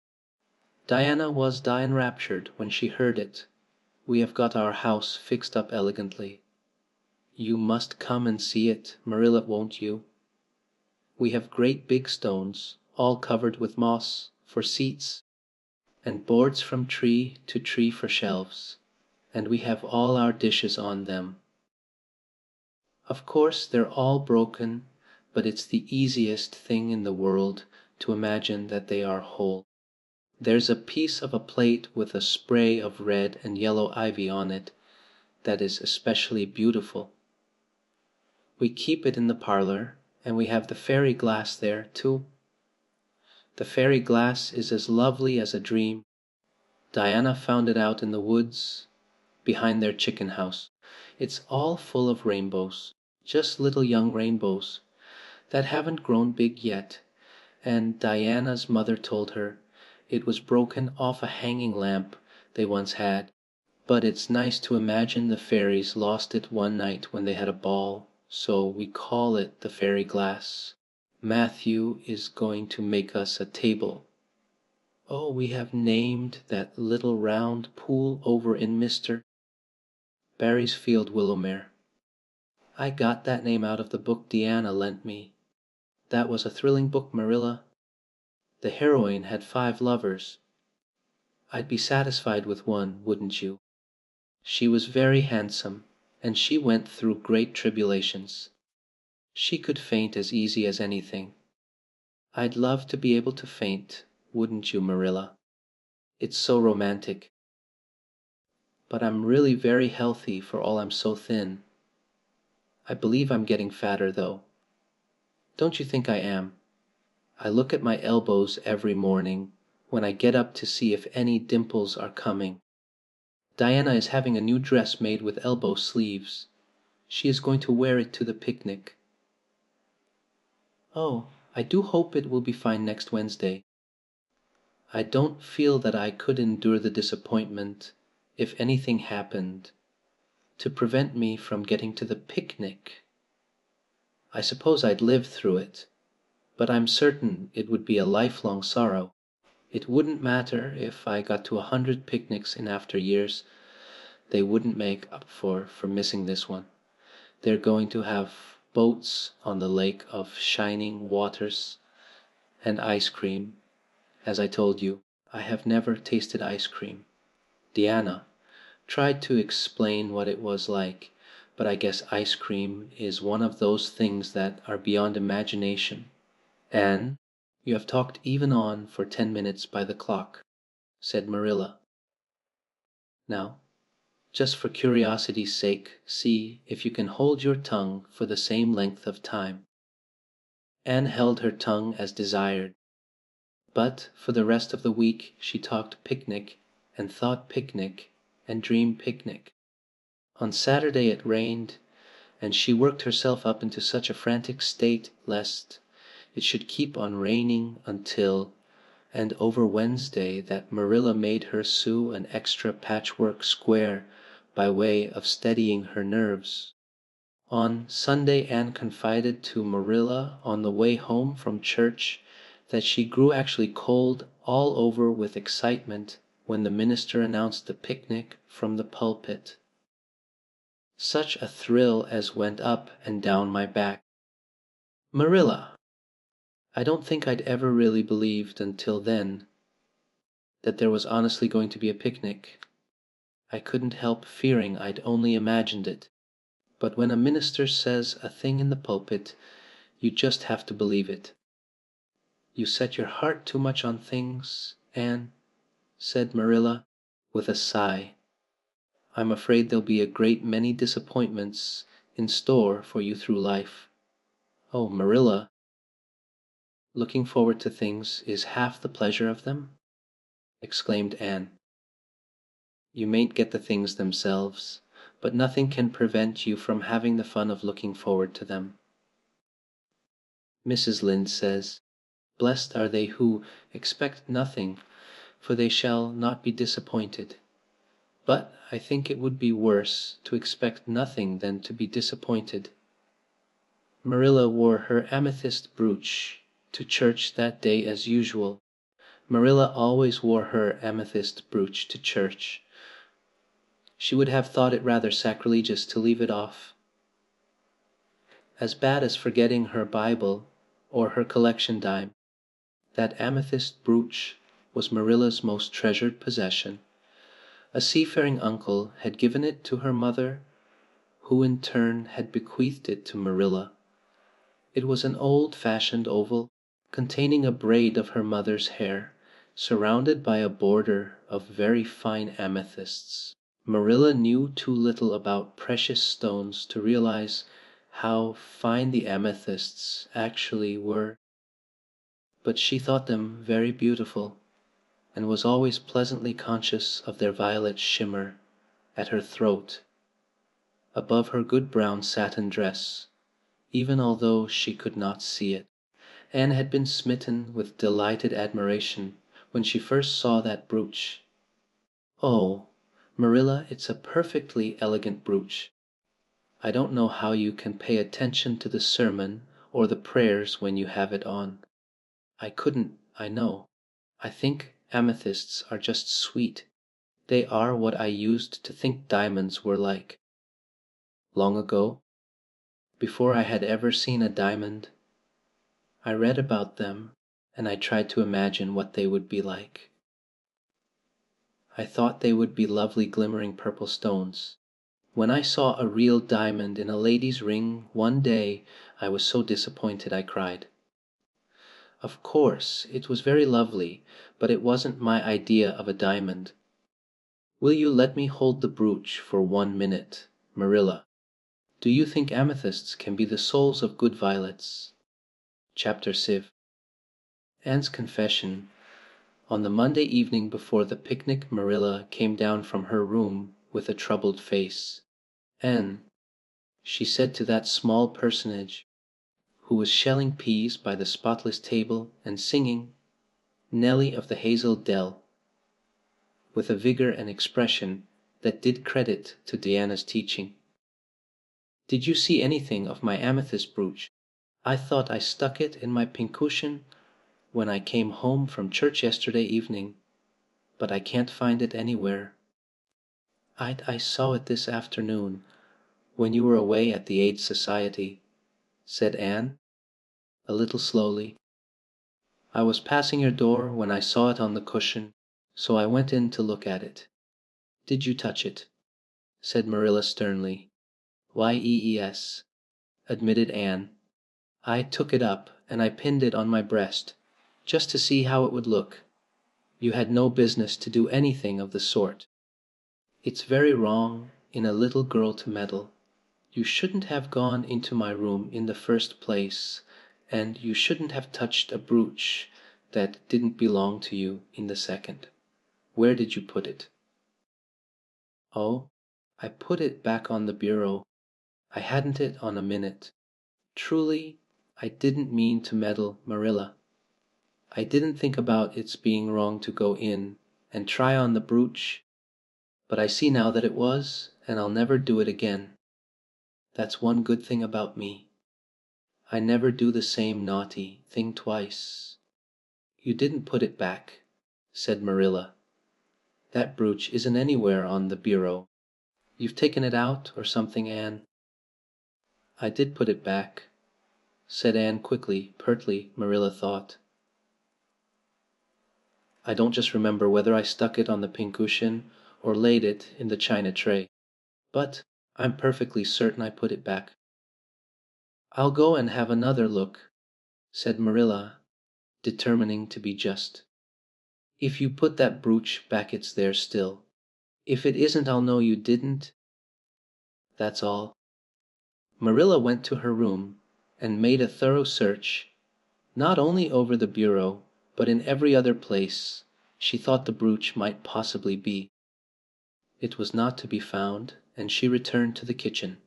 Diana was enraptured when she heard it. We have got our house fixed up elegantly. You must come and see it, Marilla, won't you? We have great big stones, all covered with moss, for seats, and boards from tree to tree for shelves, and we have all our dishes on them. Of course they're all broken, but it's the easiest thing in the world to imagine that they are whole. There's a piece of a plate with a spray of red and yellow ivy on it that is especially beautiful. We keep it in the parlor, and we have the fairy glass there, too. The fairy glass is as lovely as a dream. Diana found it out in the woods behind their chicken house. It's all full of rainbows, just little young rainbows that haven't grown big yet, and Diana's mother told her it was broken off a hanging lamp they once had. But it's nice to imagine the fairies lost it one night when they had a ball, so we call it the fairy glass. Matthew is going to make us a table. Oh, we have named that little round pool over in Mr. Barry's field Willowmere. I got that name out of the book Diana lent me. That was a thrilling book, Marilla. The heroine had 5 lovers. I'd be satisfied with one, wouldn't you? She was very handsome, and she went through great tribulations. She could faint as easy as anything. I'd love to be able to faint, wouldn't you, Marilla? It's so romantic. But I'm really very healthy for all I'm so thin. I believe I'm getting fatter, though. Don't you think I am? I look at my elbows every morning when I get up to see if any dimples are coming. Diana is having a new dress made with elbow sleeves. She is going to wear it to the picnic. Oh, I do hope it will be fine next Wednesday. I don't feel that I could endure the disappointment if anything happened to prevent me from getting to the picnic. I suppose I'd live through it, but I'm certain it would be a lifelong sorrow. It wouldn't matter if I got to 100 picnics in after years. They wouldn't make up for missing this one. They're going to have boats on the lake of shining waters and ice cream. As I told you, I have never tasted ice cream. Diana tried to explain what it was like, but I guess ice cream is one of those things that are beyond imagination. Anne, you have talked even on for 10 minutes by the clock, said Marilla. Now, just for curiosity's sake, see if you can hold your tongue for the same length of time. Anne held her tongue as desired, but for the rest of the week she talked picnic and thought picnic and dreamed picnic. On Saturday it rained, and she worked herself up into such a frantic state lest it should keep on raining until and over Wednesday that Marilla made her sew an extra patchwork square by way of steadying her nerves. On Sunday Anne confided to Marilla on the way home from church that she grew actually cold all over with excitement when the minister announced the picnic from the pulpit. Such a thrill as went up and down my back. Marilla, I don't think I'd ever really believed until then that there was honestly going to be a picnic. I couldn't help fearing I'd only imagined it. But when a minister says a thing in the pulpit, you just have to believe it. You set your heart too much on things, Anne, said Marilla, with a sigh. I'm afraid there'll be a great many disappointments in store for you through life. Oh, Marilla, looking forward to things is half the pleasure of them, exclaimed Anne. You mayn't get the things themselves, but nothing can prevent you from having the fun of looking forward to them. Mrs. Lynde says, "Blessed are they who expect nothing, for they shall not be disappointed." But I think it would be worse to expect nothing than to be disappointed. Marilla wore her amethyst brooch to church that day as usual. Marilla always wore her amethyst brooch to church. She would have thought it rather sacrilegious to leave it off. As bad as forgetting her Bible or her collection dime, that amethyst brooch was Marilla's most treasured possession. A seafaring uncle had given it to her mother, who in turn had bequeathed it to Marilla. It was an old-fashioned oval containing a braid of her mother's hair, surrounded by a border of very fine amethysts. Marilla knew too little about precious stones to realize how fine the amethysts actually were, but she thought them very beautiful, and was always pleasantly conscious of their violet shimmer at her throat, above her good brown satin dress, even although she could not see it. Anne had been smitten with delighted admiration when she first saw that brooch. "Oh, Marilla, it's a perfectly elegant brooch. I don't know how you can pay attention to the sermon or the prayers when you have it on. I couldn't, I know. I think amethysts are just sweet. They are what I used to think diamonds were like. Long ago, before I had ever seen a diamond, I read about them and I tried to imagine what they would be like. I thought they would be lovely glimmering purple stones. When I saw a real diamond in a lady's ring one day, I was so disappointed I cried. Of course, it was very lovely, but it wasn't my idea of a diamond. Will you let me hold the brooch for 1 minute, Marilla? Do you think amethysts can be the souls of good violets?" Chapter Civ. Anne's confession. On the Monday evening before the picnic, Marilla came down from her room with a troubled face. "Anne," she said to that small personage who was shelling peas by the spotless table and singing "Nellie of the Hazel Dell" with a vigor and expression that did credit to Diana's teaching. "Did you see anything of my amethyst brooch? I thought I stuck it in my pincushion when I came home from church yesterday evening, but I can't find it anywhere." I saw it this afternoon when you were away at the Aid Society," said Anne, a little slowly. "I was passing your door when I saw it on the cushion, so I went in to look at it." "Did you touch it?" said Marilla sternly. "Yes," admitted Anne. "I took it up and I pinned it on my breast, just to see how it would look. You had no business to do anything of the sort. It's very wrong in a little girl to meddle. You shouldn't have gone into my room in the first place, and you shouldn't have touched a brooch that didn't belong to you in the second. Where did you put it?" "Oh, I put it back on the bureau. I hadn't it on a minute. Truly, I didn't mean to meddle, Marilla." I didn't think about its being wrong to go in and try on the brooch, but I see now that it was, and I'll never do it again. That's one good thing about me. I never do the same naughty thing twice." "You didn't put it back," said Marilla. "That brooch isn't anywhere on the bureau. You've taken it out or something, Anne." "I did put it back," said Anne quickly, pertly, Marilla thought. "I don't just remember whether I stuck it on the pincushion or laid it in the china tray. But I'm perfectly certain I put it back." "I'll go and have another look," said Marilla, determining to be just. "If you put that brooch back it's there still. If it isn't I'll know you didn't. That's all." Marilla went to her room and made a thorough search, not only over the bureau, but in every other place she thought the brooch might possibly be. It was not to be found, and she returned to the kitchen.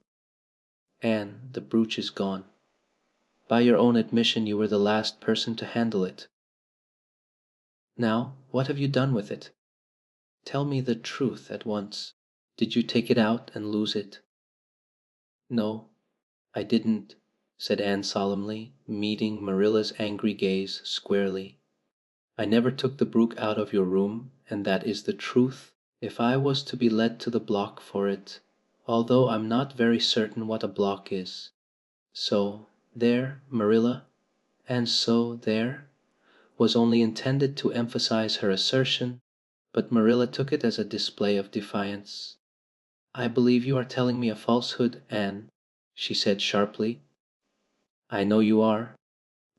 "Anne, the brooch is gone. By your own admission you were the last person to handle it. Now, what have you done with it? Tell me the truth at once. Did you take it out and lose it?" "No, I didn't," said Anne solemnly, meeting Marilla's angry gaze squarely. "I never took the brooch out of your room, and that is the truth if I was to be led to the block for it, although I'm not very certain what a block is. So there, Marilla, and so there," was only intended to emphasize her assertion, but Marilla took it as a display of defiance. "I believe you are telling me a falsehood, Anne," she said sharply. "I know you are.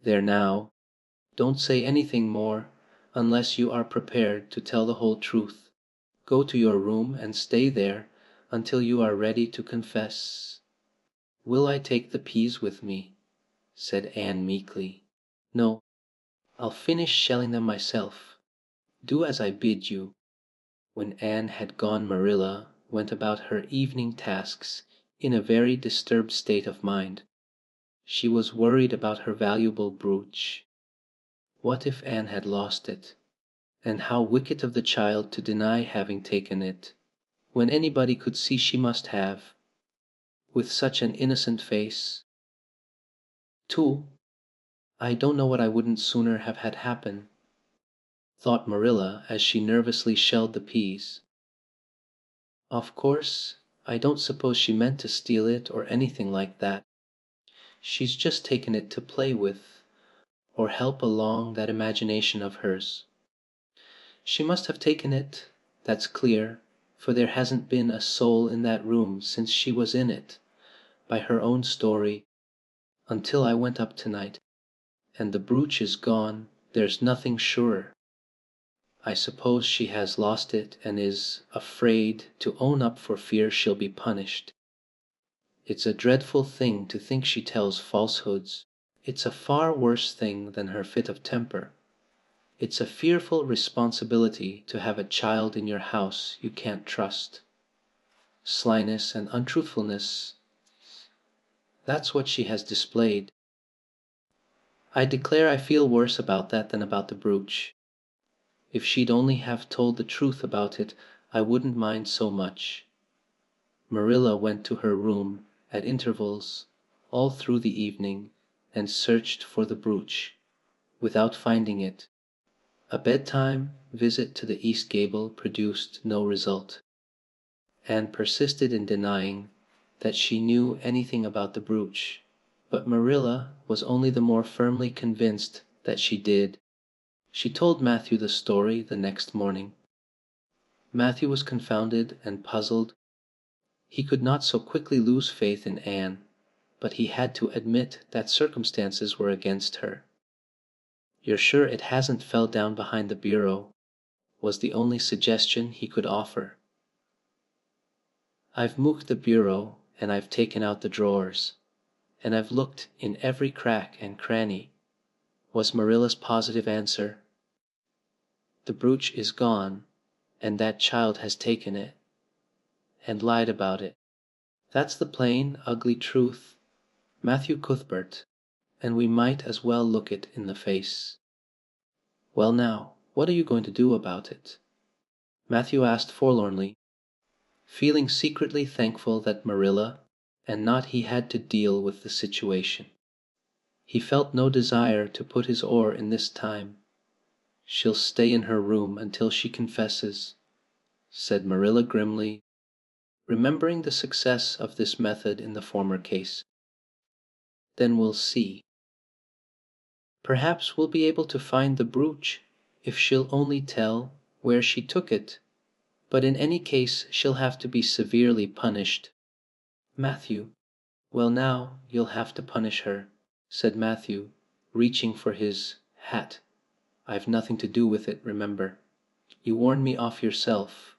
There now. Don't say anything more unless you are prepared to tell the whole truth. Go to your room and stay there until you are ready to confess." "Will I take the peas with me?" said Anne meekly. "No, I'll finish shelling them myself. Do as I bid you." When Anne had gone Marilla went about her evening tasks in a very disturbed state of mind. She was worried about her valuable brooch. What if Anne had lost it? And how wicked of the child to deny having taken it, when anybody could see she must have, with such an innocent face. "Too, I don't know what I wouldn't sooner have had happen," thought Marilla as she nervously shelled the peas. "Of course, I don't suppose she meant to steal it or anything like that. She's just taken it to play with, or help along that imagination of hers. She must have taken it, that's clear, for there hasn't been a soul in that room since she was in it, by her own story, until I went up tonight. And the brooch is gone, there's nothing surer. I suppose she has lost it and is afraid to own up for fear she'll be punished. It's a dreadful thing to think she tells falsehoods. It's a far worse thing than her fit of temper. It's a fearful responsibility to have a child in your house you can't trust. Slyness and untruthfulness, that's what she has displayed. I declare I feel worse about that than about the brooch. If she'd only have told the truth about it, I wouldn't mind so much." Marilla went to her room at intervals all through the evening and searched for the brooch, without finding it. A bedtime visit to the east gable produced no result. Anne persisted in denying that she knew anything about the brooch, but Marilla was only the more firmly convinced that she did. She told Matthew the story the next morning. Matthew was confounded and puzzled. He could not so quickly lose faith in Anne, but he had to admit that circumstances were against her. "You're sure it hasn't fell down behind the bureau?" was the only suggestion he could offer. "I've moved the bureau, and I've taken out the drawers, and I've looked in every crack and cranny," was Marilla's positive answer. "The brooch is gone, and that child has taken it, and lied about it. That's the plain, ugly truth, Matthew Cuthbert, and we might as well look it in the face." Well now, what are you going to do about it? Matthew asked forlornly, feeling secretly thankful that Marilla and not he had to deal with the situation. He felt no desire to put his oar in this time. She'll stay in her room until she confesses, said Marilla grimly, remembering the success of this method in the former case. Then we'll see. Perhaps we'll be able to find the brooch if she'll only tell where she took it, but in any case she'll have to be severely punished. Matthew. Well, now you'll have to punish her, said Matthew, reaching for his hat. I've nothing to do with it, remember. You warned me off yourself.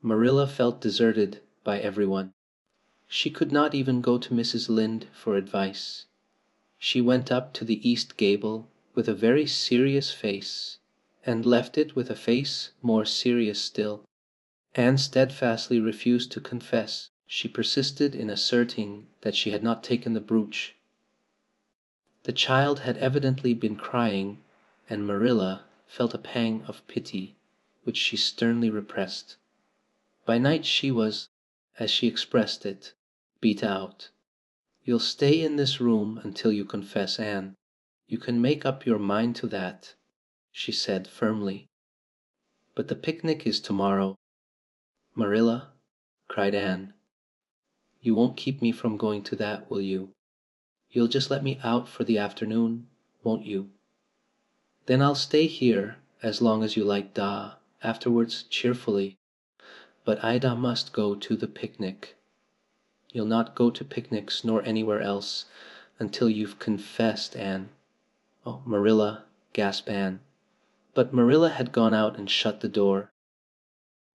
Marilla felt deserted by everyone. She could not even go to Mrs. Lynde for advice. She went up to the east gable with a very serious face, and left it with a face more serious still. Anne steadfastly refused to confess. She persisted in asserting that she had not taken the brooch. The child had evidently been crying, and Marilla felt a pang of pity, which she sternly repressed. By night she was, as she expressed it, beat out. You'll stay in this room until you confess, Anne. You can make up your mind to that, she said firmly. But the picnic is tomorrow. Marilla, cried Anne, you won't keep me from going to that, will you? You'll just let me out for the afternoon, won't you? Then I'll stay here as long as you like, afterwards cheerfully. But Ida must go to the picnic. You'll not go to picnics nor anywhere else until you've confessed, Anne. Oh, Marilla, gasped Anne. But Marilla had gone out and shut the door.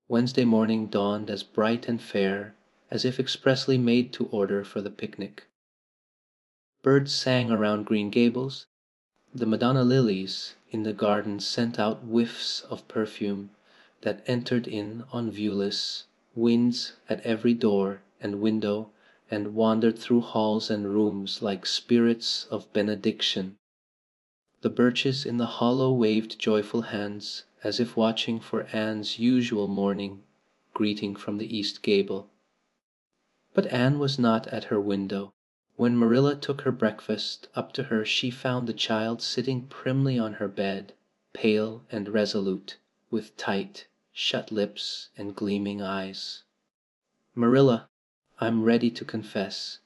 Wednesday morning dawned as bright and fair as if expressly made to order for the picnic. Birds sang around Green Gables. The Madonna lilies in the garden sent out whiffs of perfume that entered in on viewless winds at every door and window and wandered through halls and rooms like spirits of benediction. The birches in the hollow waved joyful hands as if watching for Anne's usual morning greeting from the east gable. But Anne was not at her window. When Marilla took her breakfast up to her she found the child sitting primly on her bed, pale and resolute, with tight, shut lips and gleaming eyes. Marilla, I'm ready to confess.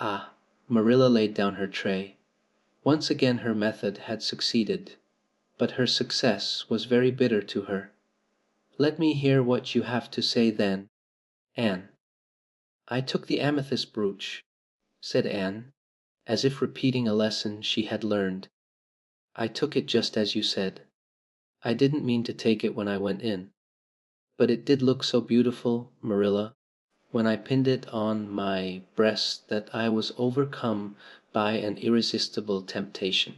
Ah, Marilla laid down her tray. Once again her method had succeeded, but her success was very bitter to her. Let me hear what you have to say then, Anne. I took the amethyst brooch, said Anne, as if repeating a lesson she had learned. I took it just as you said. I didn't mean to take it when I went in. But it did look so beautiful, Marilla, when I pinned it on my breast that I was overcome by an irresistible temptation.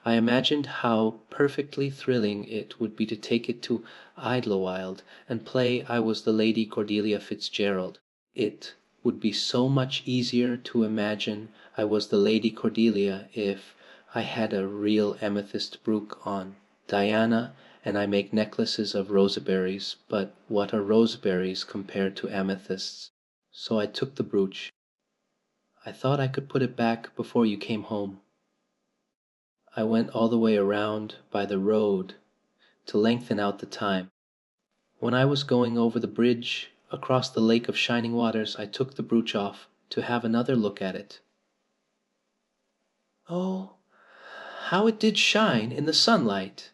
I imagined how perfectly thrilling it would be to take it to Idlewild and play I was the Lady Cordelia Fitzgerald. It would be so much easier to imagine I was the Lady Cordelia if I had a real amethyst brooch on. Diana and I make necklaces of roseberries, but what are roseberries compared to amethysts? So I took the brooch. I thought I could put it back before you came home. I went all the way around by the road to lengthen out the time. When I was going over the bridge across the lake of shining waters, I took the brooch off to have another look at it. Oh, how it did shine in the sunlight!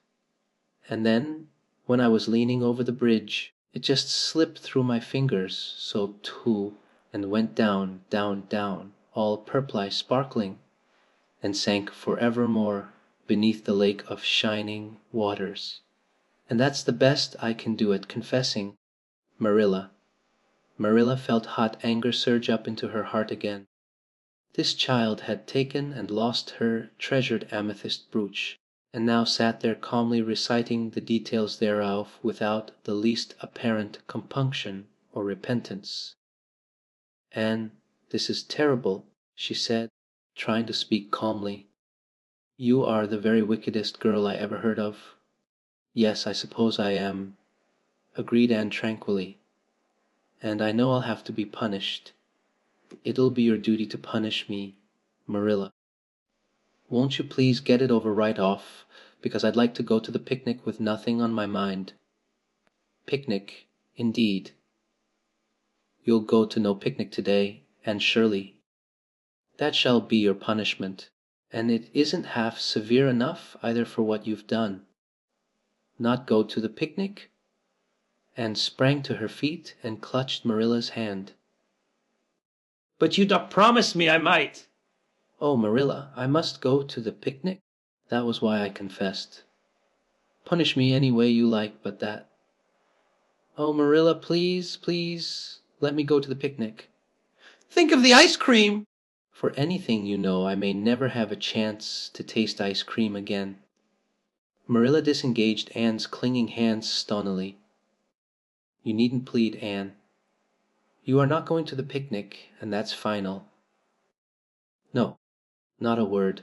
And then, when I was leaning over the bridge, it just slipped through my fingers so too, and went down, down, down, all purply sparkling, and sank forevermore beneath the lake of shining waters. And that's the best I can do at confessing, Marilla. Marilla felt hot anger surge up into her heart again. This child had taken and lost her treasured amethyst brooch, and now sat there calmly reciting the details thereof without the least apparent compunction or repentance. "Anne, this is terrible," she said, trying to speak calmly. You are the very wickedest girl I ever heard of." "Yes, I suppose I am," agreed Anne tranquilly. "And I know I'll have to be punished. It'll be your duty to punish me, Marilla. Won't you please get it over right off, because I'd like to go to the picnic with nothing on my mind." "Picnic, indeed. You'll go to no picnic today, Anne Shirley. That shall be your punishment, and it isn't half severe enough either for what you've done." "Not go to the picnic?" Anne sprang to her feet and clutched Marilla's hand. "But you promised me I might." "Oh, Marilla, I must go to the picnic." That was why I confessed. "Punish me any way you like but that." "Oh, Marilla, please, please, let me go to the picnic." "Think of the ice cream." "For anything you know, I may never have a chance to taste ice cream again." Marilla disengaged Anne's clinging hands stonily. "You needn't plead, Anne. You are not going to the picnic, and that's final." "No, not a word."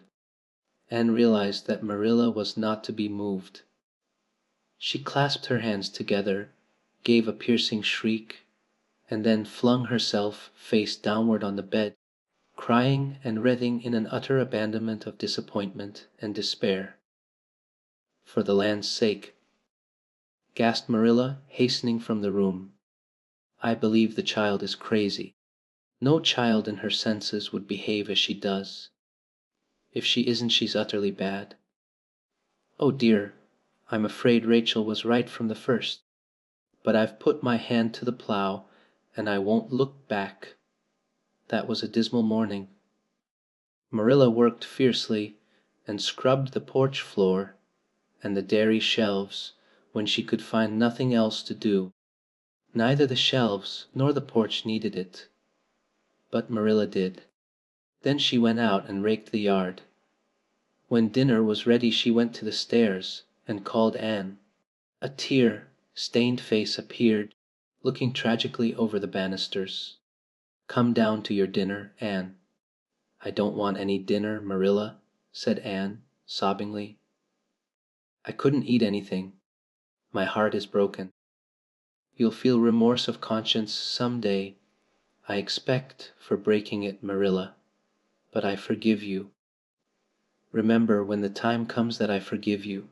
Anne realized that Marilla was not to be moved. She clasped her hands together, gave a piercing shriek, and then flung herself face downward on the bed, crying and writhing in an utter abandonment of disappointment and despair. "For the land's sake," gasped Marilla, hastening from the room, "I believe the child is crazy. No child in her senses would behave as she does. If she isn't, she's utterly bad. Oh dear, I'm afraid Rachel was right from the first. But I've put my hand to the plow, and I won't look back. That was a dismal morning." Marilla worked fiercely and scrubbed the porch floor and the dairy shelves when she could find nothing else to do. Neither the shelves nor the porch needed it, but Marilla did. Then she went out and raked the yard. When dinner was ready she went to the stairs and called Anne. A tear-stained face appeared, looking tragically over the banisters. "Come down to your dinner, Anne." "I don't want any dinner, Marilla," said Anne, sobbingly. "I couldn't eat anything. My heart is broken. You'll feel remorse of conscience some day, I expect, for breaking it, Marilla. But I forgive you. Remember when the time comes that I forgive you.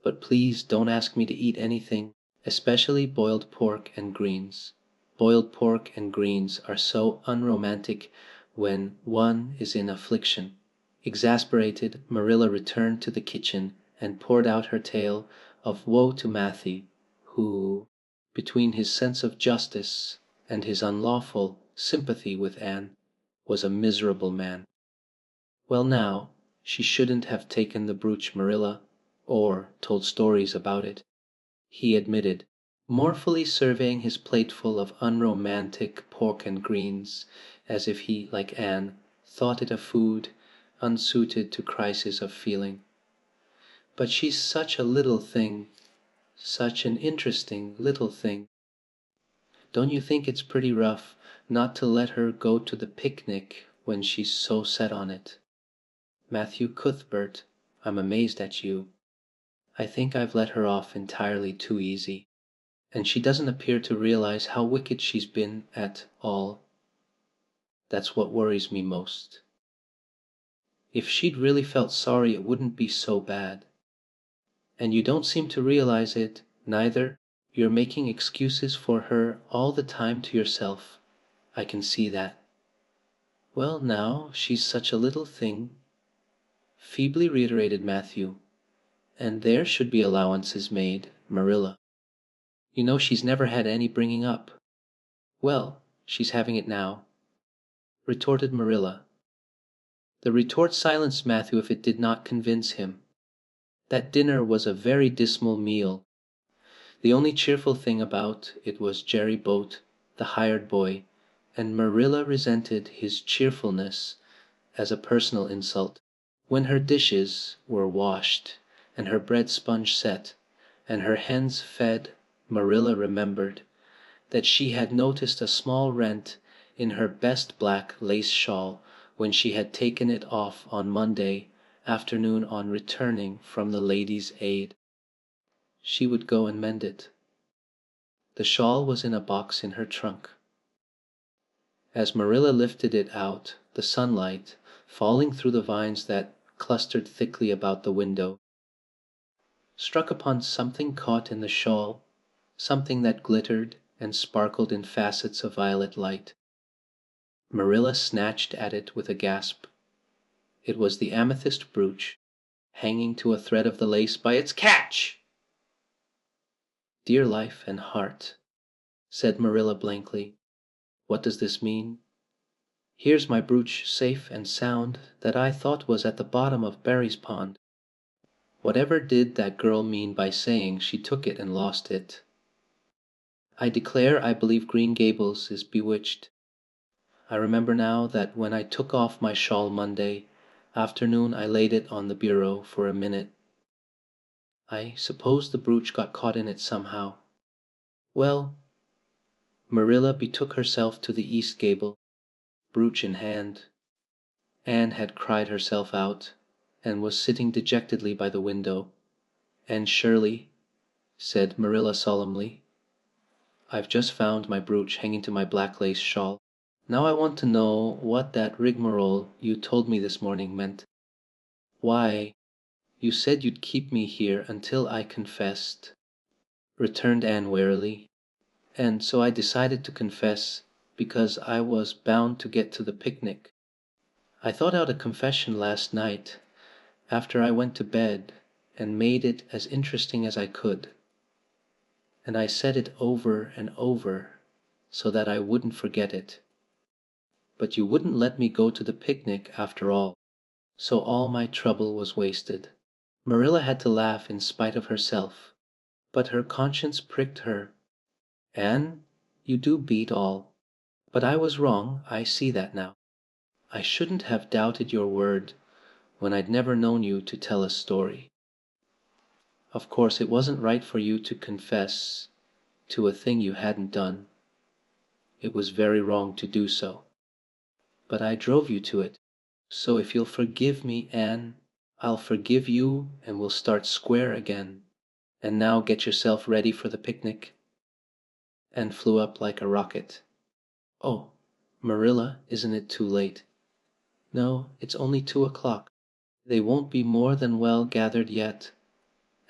But please don't ask me to eat anything, especially boiled pork and greens. Boiled pork and greens are so unromantic when one is in affliction." Exasperated, Marilla returned to the kitchen and poured out her tale of woe to Matthew, who, between his sense of justice and his unlawful sympathy with Anne, was a miserable man. "Well now, she shouldn't have taken the brooch, Marilla, or told stories about it," he admitted, mournfully surveying his plateful of unromantic pork and greens, as if he, like Anne, thought it a food unsuited to crises of feeling. "But she's such a little thing, such an interesting little thing. Don't you think it's pretty rough not to let her go to the picnic when she's so set on it? Matthew Cuthbert, I'm amazed at you. I think I've let her off entirely too easy, and she doesn't appear to realize how wicked she's been at all. That's what worries me most. If she'd really felt sorry it wouldn't be so bad. And you don't seem to realize it, neither. You're making excuses for her all the time to yourself. I can see that." "Well now, she's such a little thing," feebly reiterated Matthew, "and there should be allowances made, Marilla. You know she's never had any bringing up." "Well, she's having it now," retorted Marilla. The retort silenced Matthew if it did not convince him. That dinner was a very dismal meal. The only cheerful thing about it was Jerry Boute, the hired boy, and Marilla resented his cheerfulness as a personal insult. When her dishes were washed and her bread sponge set and her hens fed, Marilla remembered that she had noticed a small rent in her best black lace shawl when she had taken it off on Monday afternoon on returning from the Ladies' Aid. She would go and mend it. The shawl was in a box in her trunk. As Marilla lifted it out, the sunlight, falling through the vines that clustered thickly about the window, struck upon something caught in the shawl, something that glittered and sparkled in facets of violet light. Marilla snatched at it with a gasp. It was the amethyst brooch, hanging to a thread of the lace by its catch! "Dear life and heart," said Marilla blankly, "what does this mean? Here's my brooch safe and sound that I thought was at the bottom of Barry's pond. Whatever did that girl mean by saying she took it and lost it? I declare I believe Green Gables is bewitched. I remember now that when I took off my shawl Monday afternoon I laid it on the bureau for a minute. I suppose the brooch got caught in it somehow. Well," Marilla betook herself to the east gable, brooch in hand. Anne had cried herself out, and was sitting dejectedly by the window. "And Shirley," said Marilla solemnly, "I've just found my brooch hanging to my black lace shawl. Now I want to know what that rigmarole you told me this morning meant. Why, you said you'd keep me here until I confessed," returned Anne wearily. "And so I decided to confess because I was bound to get to the picnic. I thought out a confession last night after I went to bed and made it as interesting as I could. And I said it over and over so that I wouldn't forget it. But you wouldn't let me go to the picnic after all, so all my trouble was wasted." Marilla had to laugh in spite of herself, but her conscience pricked her. "Anne, you do beat all. But I was wrong, I see that now. I shouldn't have doubted your word when I'd never known you to tell a story. Of course it wasn't right for you to confess to a thing you hadn't done. It was very wrong to do so. But I drove you to it. So if you'll forgive me, Anne, I'll forgive you and we'll start square again. And now get yourself ready for the picnic." And flew up like a rocket. "Oh, Marilla, isn't it too late?" "No, it's only 2 o'clock. They won't be more than well gathered yet,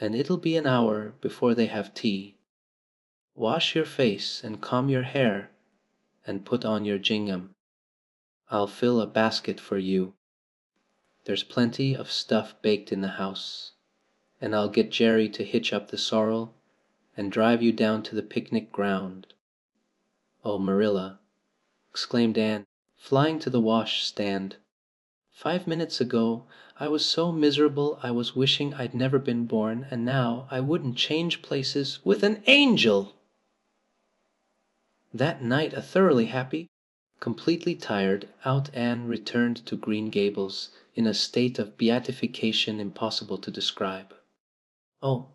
and it'll be an hour before they have tea. Wash your face and comb your hair and put on your gingham. I'll fill a basket for you. There's plenty of stuff baked in the house, and I'll get Jerry to hitch up the sorrel and drive you down to the picnic ground." "Oh, Marilla," exclaimed Anne, flying to the wash stand. "5 minutes ago I was so miserable I was wishing I'd never been born, and now I wouldn't change places with an angel." That night a thoroughly happy, completely tired out Anne returned to Green Gables in a state of beatification impossible to describe. "Oh,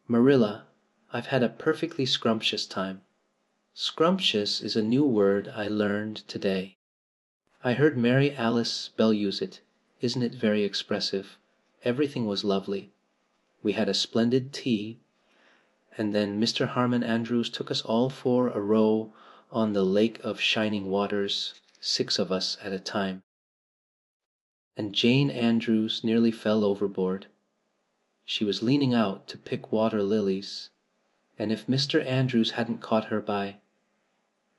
Marilla, I've had a perfectly scrumptious time." Scrumptious is a new word I learned today. I heard Mary Alice Bell use it. Isn't it very expressive? Everything was lovely. We had a splendid tea, and then Mr. Harmon Andrews took us all for a row on the Lake of Shining Waters, 6 of us at a time. And Jane Andrews nearly fell overboard. She was leaning out to pick water lilies, and if Mr. Andrews hadn't caught her by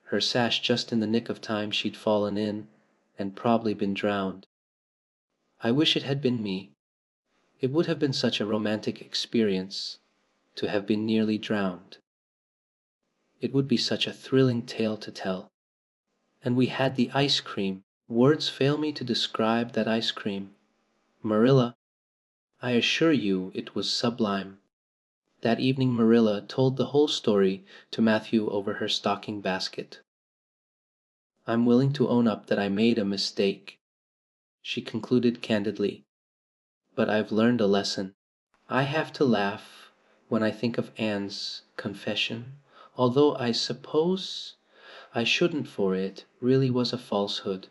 her sash just in the nick of time she'd fallen in and probably been drowned. I wish it had been me. It would have been such a romantic experience to have been nearly drowned. It would be such a thrilling tale to tell. And we had the ice cream. Words fail me to describe that ice cream. Marilla, I assure you it was sublime. That evening Marilla told the whole story to Matthew over her stocking basket. "I'm willing to own up that I made a mistake," she concluded candidly. "But I've learned a lesson. I have to laugh when I think of Anne's confession, although I suppose I shouldn't, for it really was a falsehood,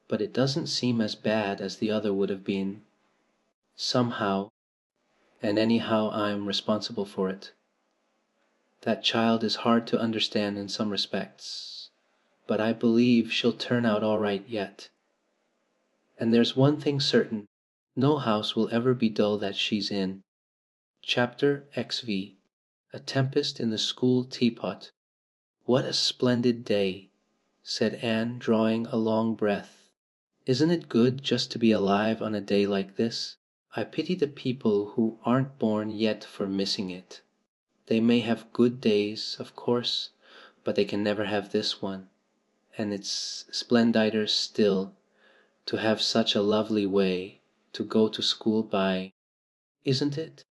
but it doesn't seem as bad as the other would have been. somehow, and anyhow I'm responsible for it. That child is hard to understand in some respects, but I believe she'll turn out all right yet. And there's one thing certain, no house will ever be dull that she's in. Chapter XV. A Tempest in the School Teapot. "What a splendid day," said Anne, drawing a long breath. "Isn't it good just to be alive on a day like this? I pity the people who aren't born yet for missing it. They may have good days, of course, but they can never have this one. And it's splendider still to have such a lovely way to go to school by, isn't it?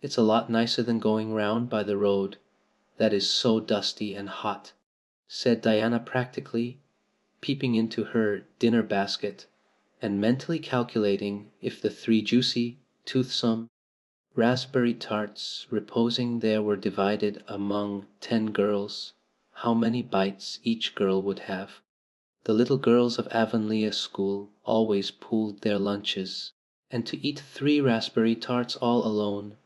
It's a lot nicer than going round by the road that is so dusty and hot," said Diana practically, peeping into her dinner basket and mentally calculating if the 3 juicy, toothsome raspberry tarts reposing there were divided among 10 girls, how many bites each girl would have. The little girls of Avonlea school always pooled their lunches, and to eat 3 raspberry tarts all alone,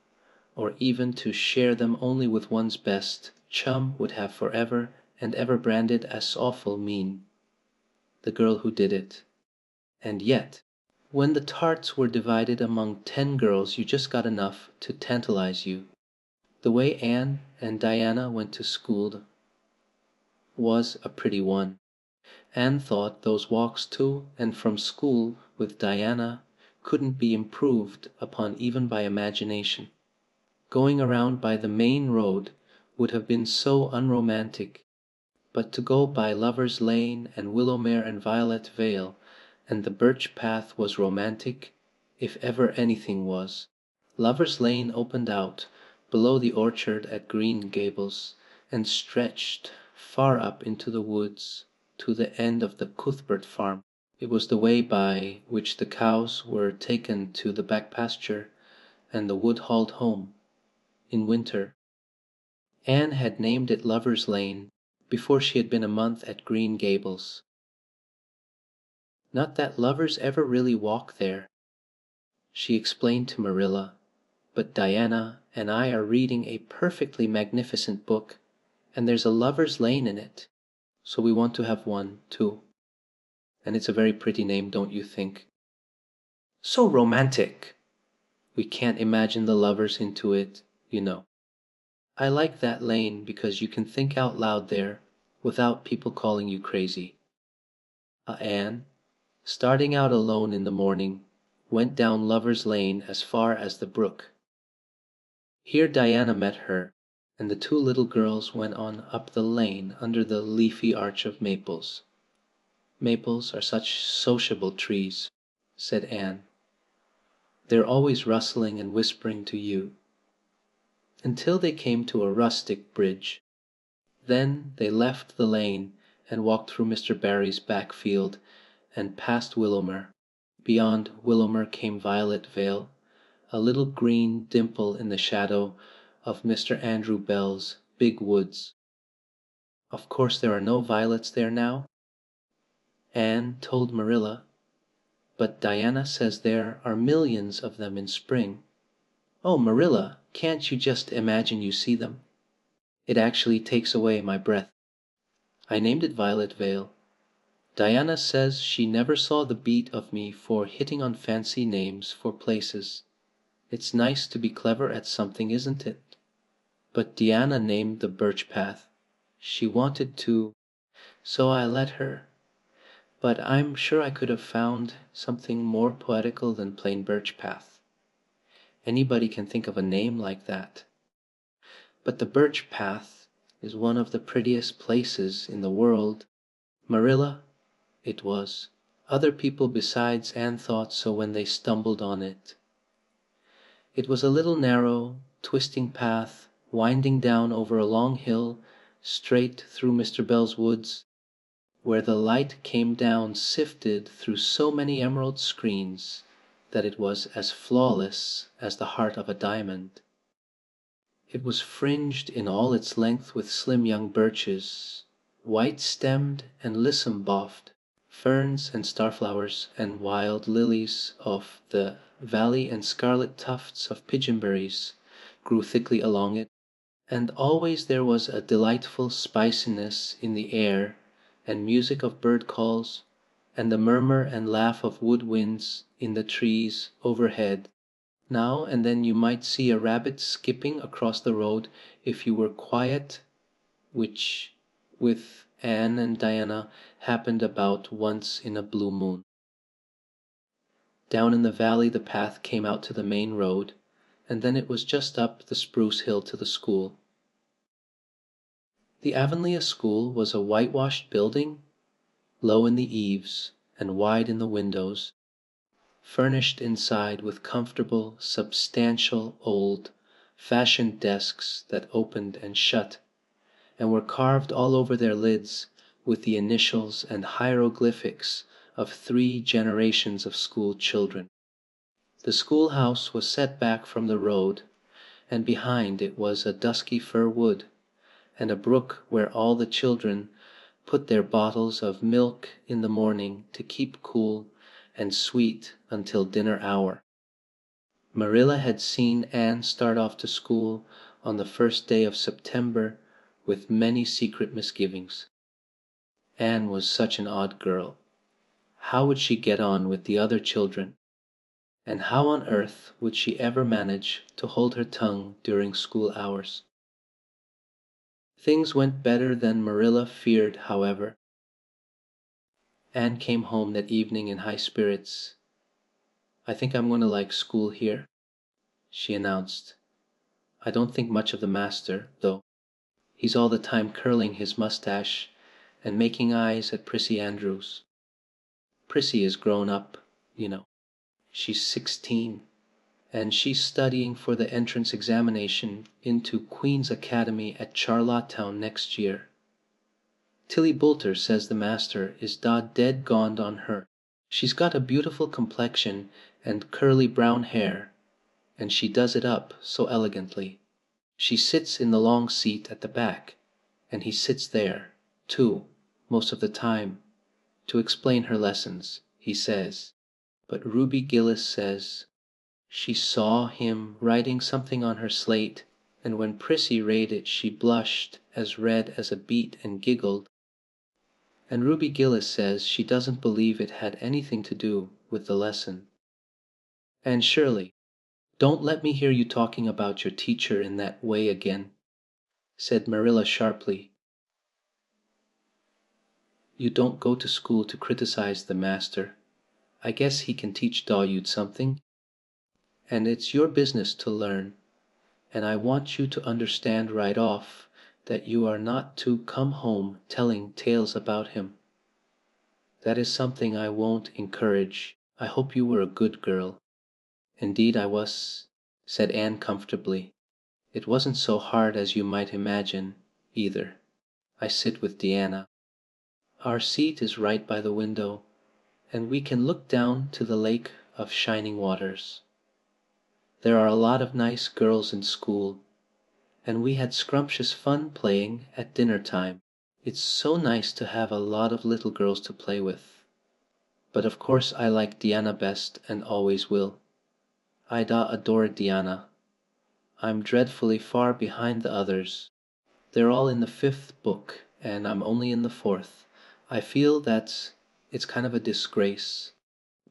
or even to share them only with one's best chum, would have forever and ever branded as awful mean the girl who did it. And yet, when the tarts were divided among 10 girls, you just got enough to tantalize you. The way Anne and Diana went to school was a pretty one. Anne thought those walks to and from school with Diana couldn't be improved upon even by imagination. Going around by the main road would have been so unromantic, but to go by Lover's Lane and Willowmere and Violet Vale and the Birch Path was romantic, if ever anything was. Lover's Lane opened out below the orchard at Green Gables and stretched far up into the woods to the end of the Cuthbert farm. It was the way by which the cows were taken to the back pasture and the wood hauled home in winter. Anne had named it Lover's Lane before she had been a month at Green Gables. "Not that lovers ever really walk there," she explained to Marilla, "but Diana and I are reading a perfectly magnificent book, and there's a Lover's Lane in it, so we want to have one, too. And it's a very pretty name, don't you think?" "So romantic!" "We can't imagine the lovers into it, you know. I like that lane because you can think out loud there without people calling you crazy." Anne, starting out alone in the morning, went down Lover's Lane as far as the brook. Here Diana met her, and the 2 little girls went on up the lane under the leafy arch of maples. "Maples are such sociable trees," said Anne. "They're always rustling and whispering to you." Until they came to a rustic bridge. Then they left the lane and walked through Mr. Barry's back field and past Willowmere. Beyond Willowmere came Violet Vale, a little green dimple in the shadow of Mr. Andrew Bell's big woods. "Of course there are no violets there now," Anne told Marilla, "but Diana says there are millions of them in spring. Oh, Marilla, can't you just imagine you see them? It actually takes away my breath." I named it Violet Vale. Diana says she never saw the beat of me for hitting on fancy names for places. It's nice to be clever at something, isn't it? But Diana named the Birch Path. She wanted to, so I let her. But I'm sure I could have found something more poetical than plain Birch Path. Anybody can think of a name like that. But the Birch Path is one of the prettiest places in the world. Marilla, it was. Other people besides Anne thought so when they stumbled on it. It was a little narrow, twisting path winding down over a long hill straight through Mr. Bell's woods, where the light came down sifted through so many emerald screens that it was as flawless as the heart of a diamond. It was fringed in all its length with slim young birches, white-stemmed and lissom-boughed, Ferns and starflowers and wild lilies of the valley and scarlet tufts of pigeonberries grew thickly along it, and always there was a delightful spiciness in the air, and music of bird calls, and the murmur and laugh of wood winds in the trees overhead. Now and then you might see a rabbit skipping across the road if you were quiet, which with Anne and Diana happened about once in a blue moon. Down in the valley the path came out to the main road, and then it was just up the spruce hill to the school. The Avonlea school was a whitewashed building, low in the eaves and wide in the windows, furnished inside with comfortable, substantial, old-fashioned desks that opened and shut, and were carved all over their lids with the initials and hieroglyphics of 3 generations of school children. The schoolhouse was set back from the road, and behind it was a dusky fir wood, and a brook where all the children put their bottles of milk in the morning to keep cool and sweet until dinner hour. Marilla had seen Anne start off to school on the first day of September with many secret misgivings. Anne was such an odd girl. How would she get on with the other children? And how on earth would she ever manage to hold her tongue during school hours? Things went better than Marilla feared, however. Anne came home that evening in high spirits. "I think I'm going to like school here," she announced. "I don't think much of the master, though. He's all the time curling his mustache and making eyes at Prissy Andrews. Prissy is grown up, you know. She's 16, and she's studying for the entrance examination into Queen's Academy at Charlottetown next year. Tilly Boulter says the master is dead gond on her. She's got a beautiful complexion and curly brown hair, and she does it up so elegantly. She sits in the long seat at the back, and he sits there, too, most of the time, to explain her lessons, he says. But Ruby Gillis says she saw him writing something on her slate, and when Prissy read it she blushed as red as a beet and giggled. And Ruby Gillis says she doesn't believe it had anything to do with the lesson. And Shirley, don't let me hear you talking about your teacher in that way again," said Marilla sharply. "You don't go to school to criticize the master. I guess he can teach Dawyud something, and it's your business to learn, and I want you to understand right off that you are not to come home telling tales about him. That is something I won't encourage. I hope you were a good girl." "Indeed I was," said Anne comfortably. "It wasn't so hard as you might imagine, either. I sit with Deanna. Our seat is right by the window, and we can look down to the lake of shining waters. There are a lot of nice girls in school, and we had scrumptious fun playing at dinner time. It's so nice to have a lot of little girls to play with. But of course I like Deanna best and always will. I adore Deanna. I'm dreadfully far behind the others. They're all in the 5th book, and I'm only in the 4th. I feel that it's kind of a disgrace.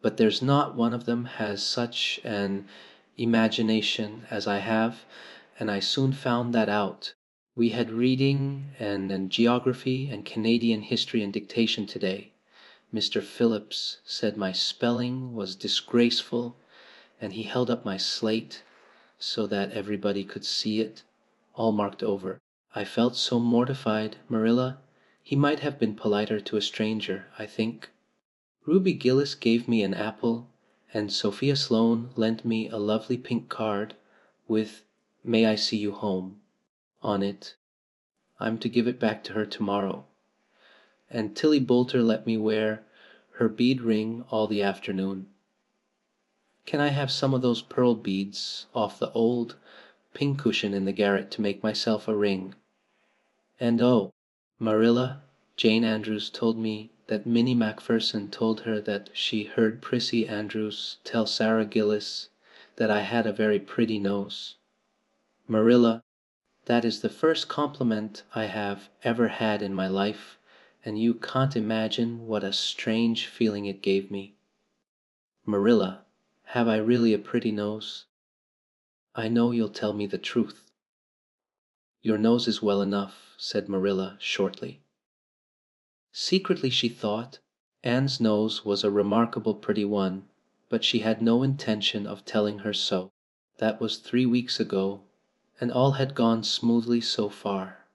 But there's not one of them has such an imagination as I have, and I soon found that out. We had reading and geography and Canadian history and dictation today. Mr. Phillips said my spelling was disgraceful, and he held up my slate so that everybody could see it, all marked over. I felt so mortified, Marilla. He might have been politer to a stranger, I think. Ruby Gillis gave me an apple, and Sophia Sloane lent me a lovely pink card with "May I see you home" on it. I'm to give it back to her tomorrow. And Tilly Boulter let me wear her bead ring all the afternoon. Can I have some of those pearl beads off the old pincushion in the garret to make myself a ring? And oh, Marilla, Jane Andrews told me that Minnie Macpherson told her that she heard Prissy Andrews tell Sarah Gillis that I had a very pretty nose. Marilla, that is the first compliment I have ever had in my life, and you can't imagine what a strange feeling it gave me. Marilla, have I really a pretty nose? I know you'll tell me the truth. Your nose is well enough, said Marilla shortly. Secretly she thought Anne's nose was a remarkable pretty one, but she had no intention of telling her so. That was 3 weeks ago, and all had gone smoothly so far.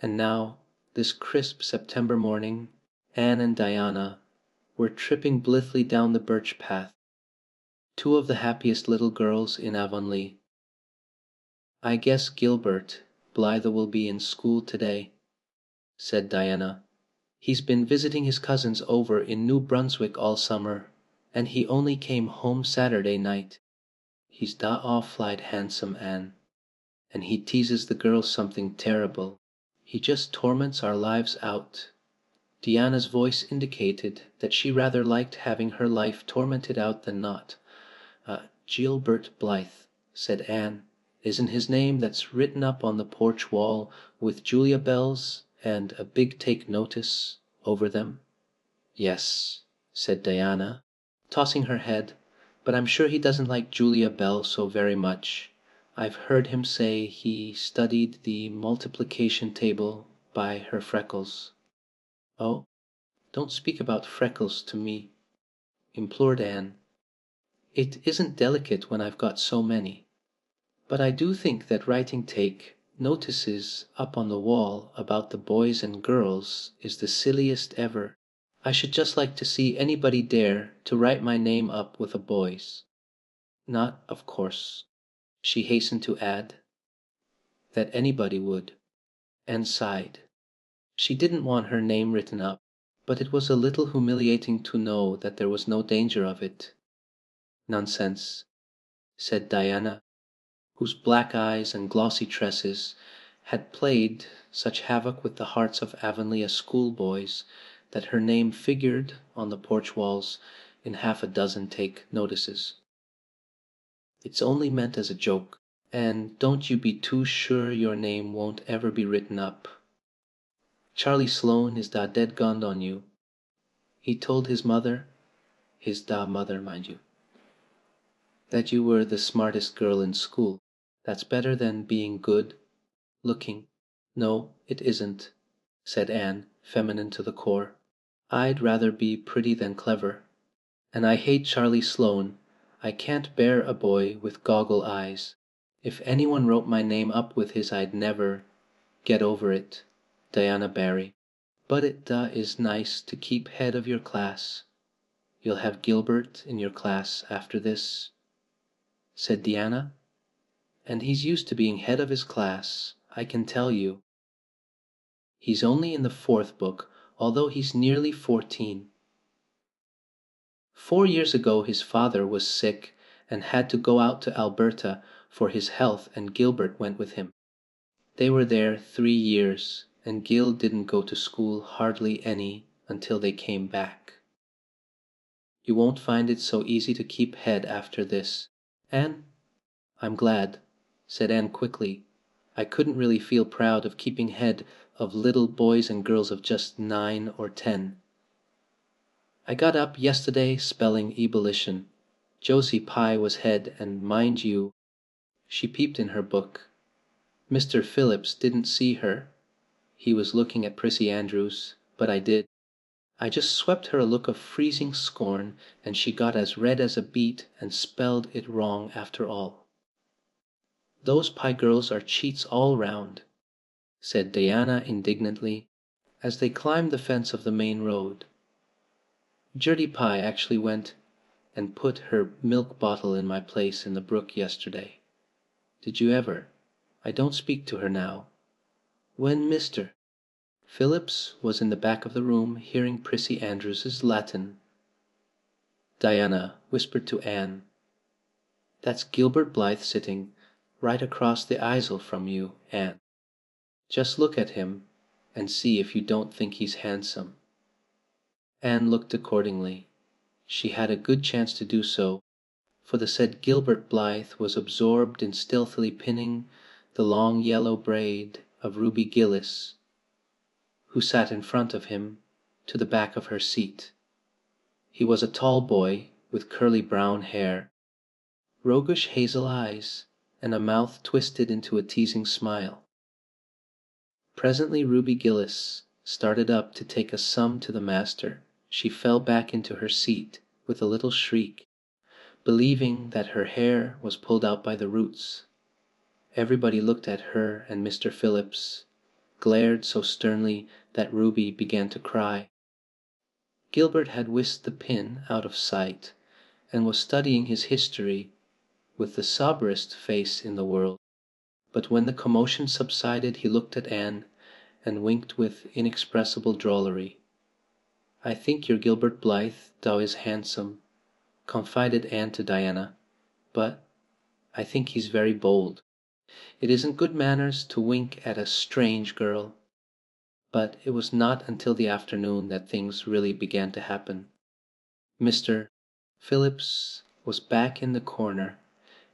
And now, this crisp September morning, Anne and Diana were tripping blithely down the birch path, two of the happiest little girls in Avonlea. I guess Gilbert Blythe will be in school today, said Diana. He's been visiting his cousins over in New Brunswick all summer, and he only came home Saturday night. He's da awfully handsome, Anne, and he teases the girls something terrible. He just torments our lives out. Diana's voice indicated that she rather liked having her life tormented out than not. Gilbert Blythe, said Anne. Isn't his name that's written up on the porch wall with Julia bells and a big take notice over them? Yes, said Diana, tossing her head, but I'm sure he doesn't like Julia Bell so very much. I've heard him say he studied the multiplication table by her freckles. Oh, don't speak about freckles to me, implored Anne. It isn't delicate when I've got so many. But I do think that writing take notices up on the wall about the boys and girls is the silliest ever. I should just like to see anybody dare to write my name up with a boy's. Not, of course, she hastened to add, that anybody would, and sighed. She didn't want her name written up, but it was a little humiliating to know that there was no danger of it. Nonsense, said Diana, whose black eyes and glossy tresses had played such havoc with the hearts of Avonlea schoolboys that her name figured on the porch walls in half a dozen take notices. It's only meant as a joke, and don't you be too sure your name won't ever be written up. Charlie Sloane is da dead gond on you. He told his mother, his da mother, mind you, that you were the smartest girl in school. That's better than being good looking. No, it isn't, said Anne, feminine to the core. I'd rather be pretty than clever. And I hate Charlie Sloane. I can't bear a boy with goggle eyes. If anyone wrote my name up with his I'd never get over it. Diana Barry. But it is nice to keep head of your class. You'll have Gilbert in your class after this, said Diana. And he's used to being head of his class, I can tell you. He's only in the 4th book, although he's nearly 14. 4 years ago his father was sick and had to go out to Alberta for his health, and Gilbert went with him. They were there 3 years, and Gil didn't go to school hardly any until they came back. You won't find it so easy to keep head after this, Anne? I'm glad, said Anne quickly. I couldn't really feel proud of keeping head of little boys and girls of just 9 or 10. I got up yesterday spelling ebullition. Josie Pye was head, and mind you, she peeped in her book. Mr. Phillips didn't see her. He was looking at Prissy Andrews, but I did. I just swept her a look of freezing scorn, and she got as red as a beet and spelled it wrong after all. Those Pye girls are cheats all round, said Diana indignantly, as they climbed the fence of the main road. Gertie Pye actually went and put her milk bottle in my place in the brook yesterday. Did you ever? I don't speak to her now. When Mr. Phillips was in the back of the room hearing Prissy Andrews's Latin. Diana whispered to Anne, That's Gilbert Blythe sitting right across the easel from you, Anne. Just look at him. and see if you don't think he's handsome." Anne looked accordingly. She had a good chance to do so, for the said Gilbert Blythe was absorbed in stealthily pinning the long yellow braid of Ruby Gillis, who sat in front of him, to the back of her seat. He was a tall boy with curly brown hair, roguish hazel eyes, and a mouth twisted into a teasing smile. Presently Ruby Gillis started up to take a sum to the master. She fell back into her seat with a little shriek, believing that her hair was pulled out by the roots. Everybody looked at her, and Mr. Phillips glared so sternly that Ruby began to cry. Gilbert had whisked the pin out of sight, and was studying his history with the soberest face in the world. But when the commotion subsided he looked at Anne and winked with inexpressible drollery. "I think your Gilbert Blythe, thou is handsome," confided Anne to Diana, "but I think he's very bold. It isn't good manners to wink at a strange girl." But it was not until the afternoon that things really began to happen. Mr. Phillips was back in the corner,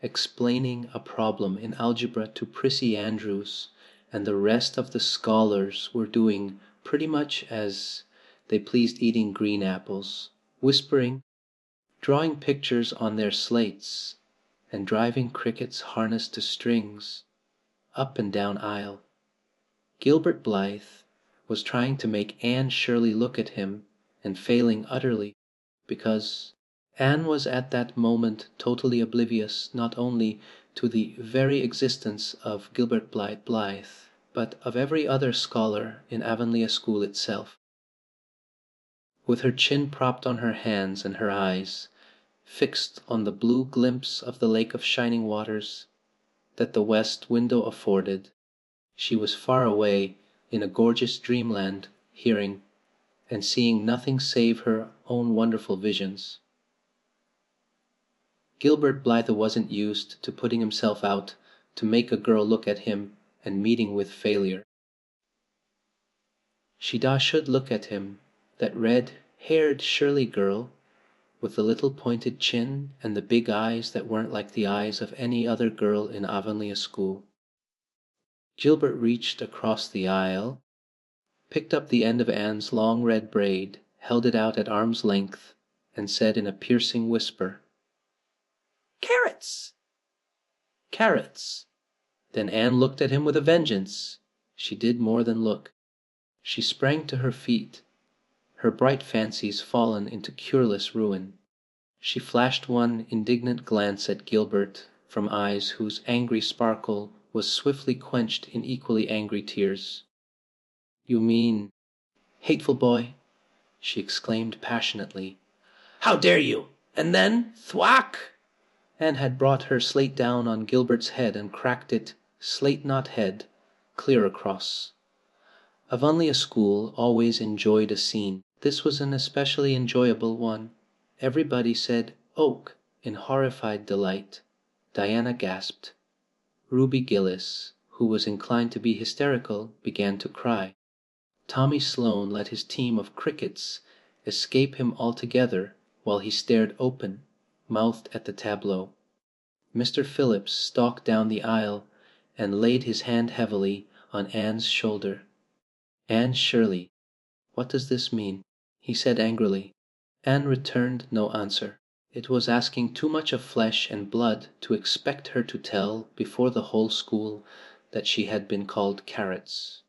explaining a problem in algebra to Prissy Andrews, and the rest of the scholars were doing pretty much as they pleased, eating green apples, whispering, drawing pictures on their slates, and driving crickets harnessed to strings up and down aisle. Gilbert Blythe was trying to make Anne Shirley look at him, and failing utterly, because Anne was at that moment totally oblivious not only to the very existence of Gilbert Blythe, but of every other scholar in Avonlea school itself. With her chin propped on her hands and her eyes fixed on the blue glimpse of the lake of shining waters that the west window afforded, she was far away in a gorgeous dreamland, hearing and seeing nothing save her own wonderful visions. Gilbert Blythe wasn't used to putting himself out to make a girl look at him and meeting with failure. She should look at him, that red-haired Shirley girl, with the little pointed chin and the big eyes that weren't like the eyes of any other girl in Avonlea school. Gilbert reached across the aisle, picked up the end of Anne's long red braid, held it out at arm's length, and said in a piercing whisper, "Carrots!" "Carrots!" Then Anne looked at him with a vengeance. She did more than look. She sprang to her feet, her bright fancies fallen into cureless ruin. She flashed one indignant glance at Gilbert from eyes whose angry sparkle was swiftly quenched in equally angry tears. "You mean, hateful boy," she exclaimed passionately, "how dare you!" And then thwack! Anne had brought her slate down on Gilbert's head and cracked it, slate not head, clear across. Avonlea school always enjoyed a scene. This was an especially enjoyable one. Everybody said "Oak" in horrified delight. Diana gasped. Ruby Gillis, who was inclined to be hysterical, began to cry. Tommy Sloane let his team of crickets escape him altogether while he stared open-mouthed at the tableau. Mr. Phillips stalked down the aisle and laid his hand heavily on Anne's shoulder. "Anne Shirley, what does this mean?" he said angrily. Anne returned no answer. It was asking too much of flesh and blood to expect her to tell before the whole school that she had been called carrots.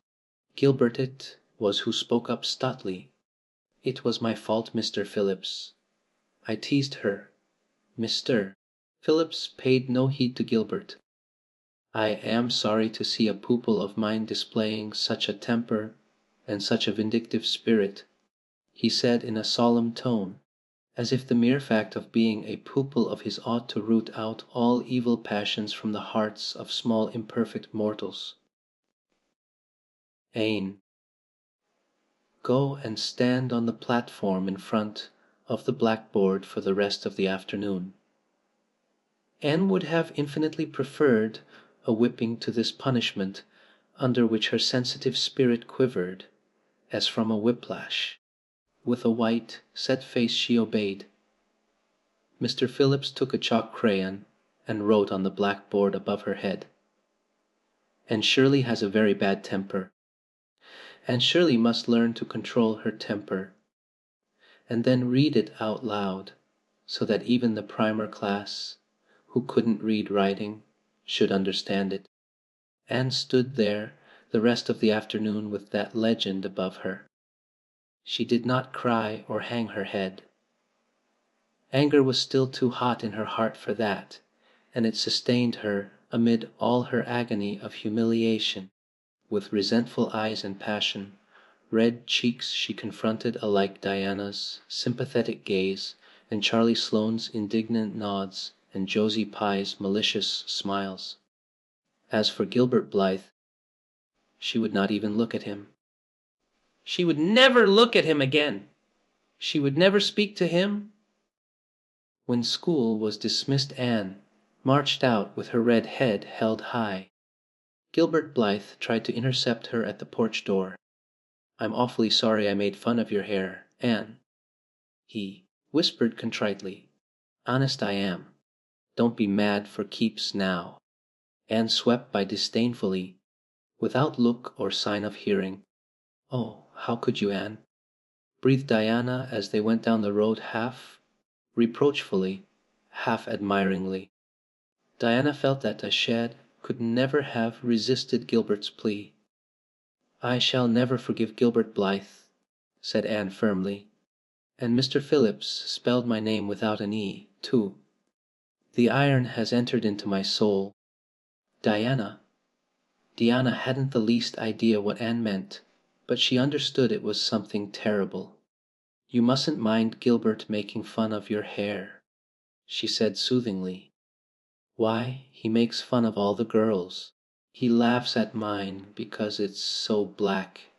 Gilbert it was who spoke up stoutly. "It was my fault, Mr. Phillips. I teased her." Mr. Phillips paid no heed to Gilbert. "I am sorry to see a pupil of mine displaying such a temper and such a vindictive spirit," he said in a solemn tone, as if the mere fact of being a pupil of his ought to root out all evil passions from the hearts of small imperfect mortals. "Anne, go and stand on the platform in front of the blackboard for the rest of the afternoon." Anne would have infinitely preferred a whipping to this punishment under which her sensitive spirit quivered as from a whiplash. With a white, set face she obeyed. Mr. Phillips took a chalk crayon and wrote on the blackboard above her head, "And Shirley has a very bad temper, and Shirley must learn to control her temper," and then read it out loud so that even the primer class, who couldn't read writing, should understand it. Anne stood there the rest of the afternoon with that legend above her. She did not cry or hang her head. Anger was still too hot in her heart for that, and it sustained her amid all her agony of humiliation. With resentful eyes and passion, red cheeks she confronted alike Diana's sympathetic gaze and Charlie Sloane's indignant nods and Josie Pye's malicious smiles. As for Gilbert Blythe, she would not even look at him. She would never look at him again. She would never speak to him. When school was dismissed, Anne marched out with her red head held high. Gilbert Blythe tried to intercept her at the porch door. "I'm awfully sorry I made fun of your hair, Anne," he whispered contritely. "Honest I am. Don't be mad for keeps now." Anne swept by disdainfully, without look or sign of hearing. "Oh, how could you, Anne?" breathed Diana as they went down the road, half reproachfully, half admiringly. Diana felt that a shed could never have resisted Gilbert's plea. "I shall never forgive Gilbert Blythe," said Anne firmly. "And Mr. Phillips spelled my name without an E, too. The iron has entered into my soul." Diana hadn't the least idea what Anne meant, but she understood it was something terrible. "You mustn't mind Gilbert making fun of your hair," she said soothingly. "Why, he makes fun of all the girls. He laughs at mine because it's so black.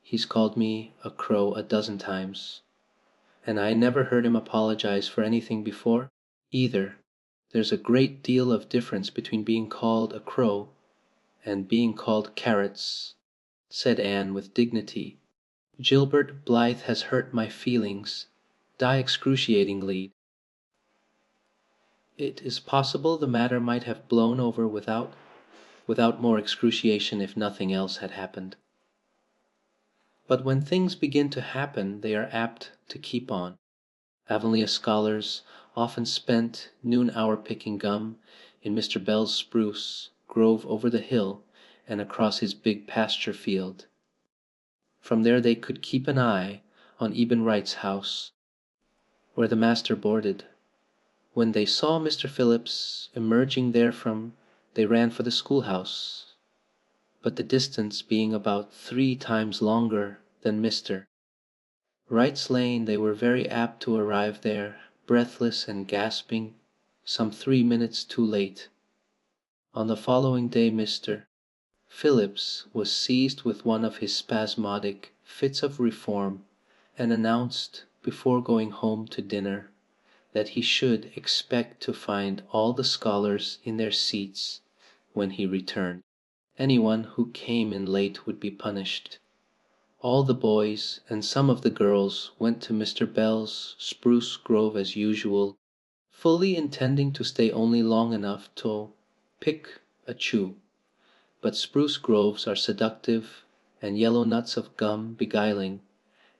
He's called me a crow a dozen times, and I never heard him apologize for anything before, either. There's a great deal of difference between being called a crow and being called carrots," said Anne with dignity. "Gilbert Blythe has hurt my feelings, excruciatingly. It is possible the matter might have blown over without more excruciation if nothing else had happened. But when things begin to happen they are apt to keep on. Avonlea scholars often spent noon hour picking gum in Mr. Bell's spruce grove over the hill and across his big pasture field. From there they could keep an eye on Eben Wright's house, where the master boarded. When they saw Mr. Phillips emerging therefrom, they ran for the schoolhouse, but the distance being about 3 times longer than Mr. Wright's lane, they were very apt to arrive there, breathless and gasping, some 3 minutes too late. On the following day Mr. Phillips was seized with one of his spasmodic fits of reform and announced before going home to dinner that he should expect to find all the scholars in their seats when he returned. Anyone who came in late would be punished. All the boys and some of the girls went to Mr. Bell's spruce grove as usual, fully intending to stay only long enough to pick a chew. But spruce groves are seductive and yellow nuts of gum beguiling.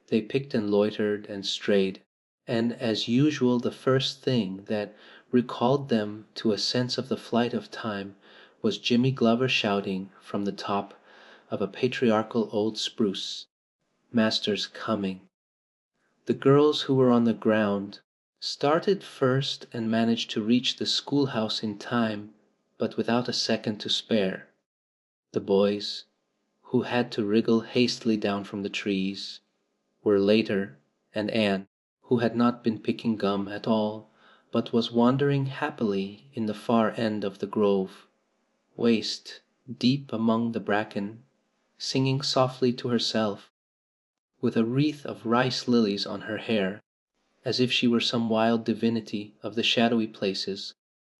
They picked and loitered and strayed, and as usual the first thing that recalled them to a sense of the flight of time was Jimmy Glover shouting from the top of a patriarchal old spruce, "Master's coming." The girls who were on the ground started first and managed to reach the schoolhouse in time, but without a second to spare. The boys, who had to wriggle hastily down from the trees, were later, and Anne, who had not been picking gum at all, but was wandering happily in the far end of the grove, waist deep among the bracken, singing softly to herself, with a wreath of rice lilies on her hair, as if she were some wild divinity of the shadowy places,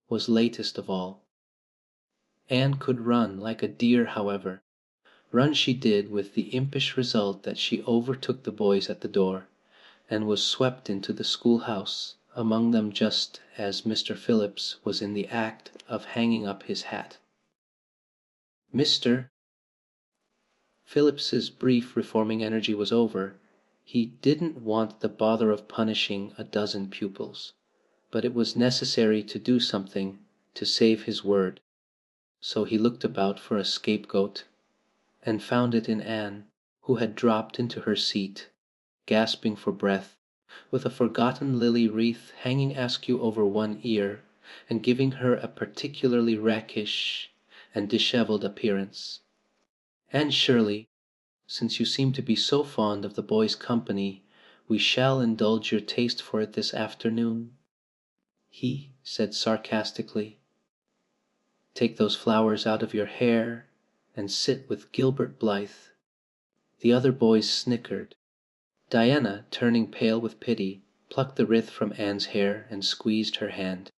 was latest of all. Anne could run like a deer, however, Run she did, with the impish result that she overtook the boys at the door, and was swept into the schoolhouse among them just as Mr. Phillips was in the act of hanging up his hat. Mr. Phillips's brief reforming energy was over. He didn't want the bother of punishing a dozen pupils, but it was necessary to do something to save his word, so he looked about for a scapegoat, and found it in Anne, who had dropped into her seat, gasping for breath, with a forgotten lily wreath hanging askew over one ear, and giving her a particularly rakish and dishevelled appearance. "Anne Shirley, since you seem to be so fond of the boys' company, we shall indulge your taste for it this afternoon," he said sarcastically. "Take those flowers out of your hair and sit with Gilbert Blythe." The other boys snickered. Diana, turning pale with pity, plucked the wreath from Anne's hair and squeezed her hand.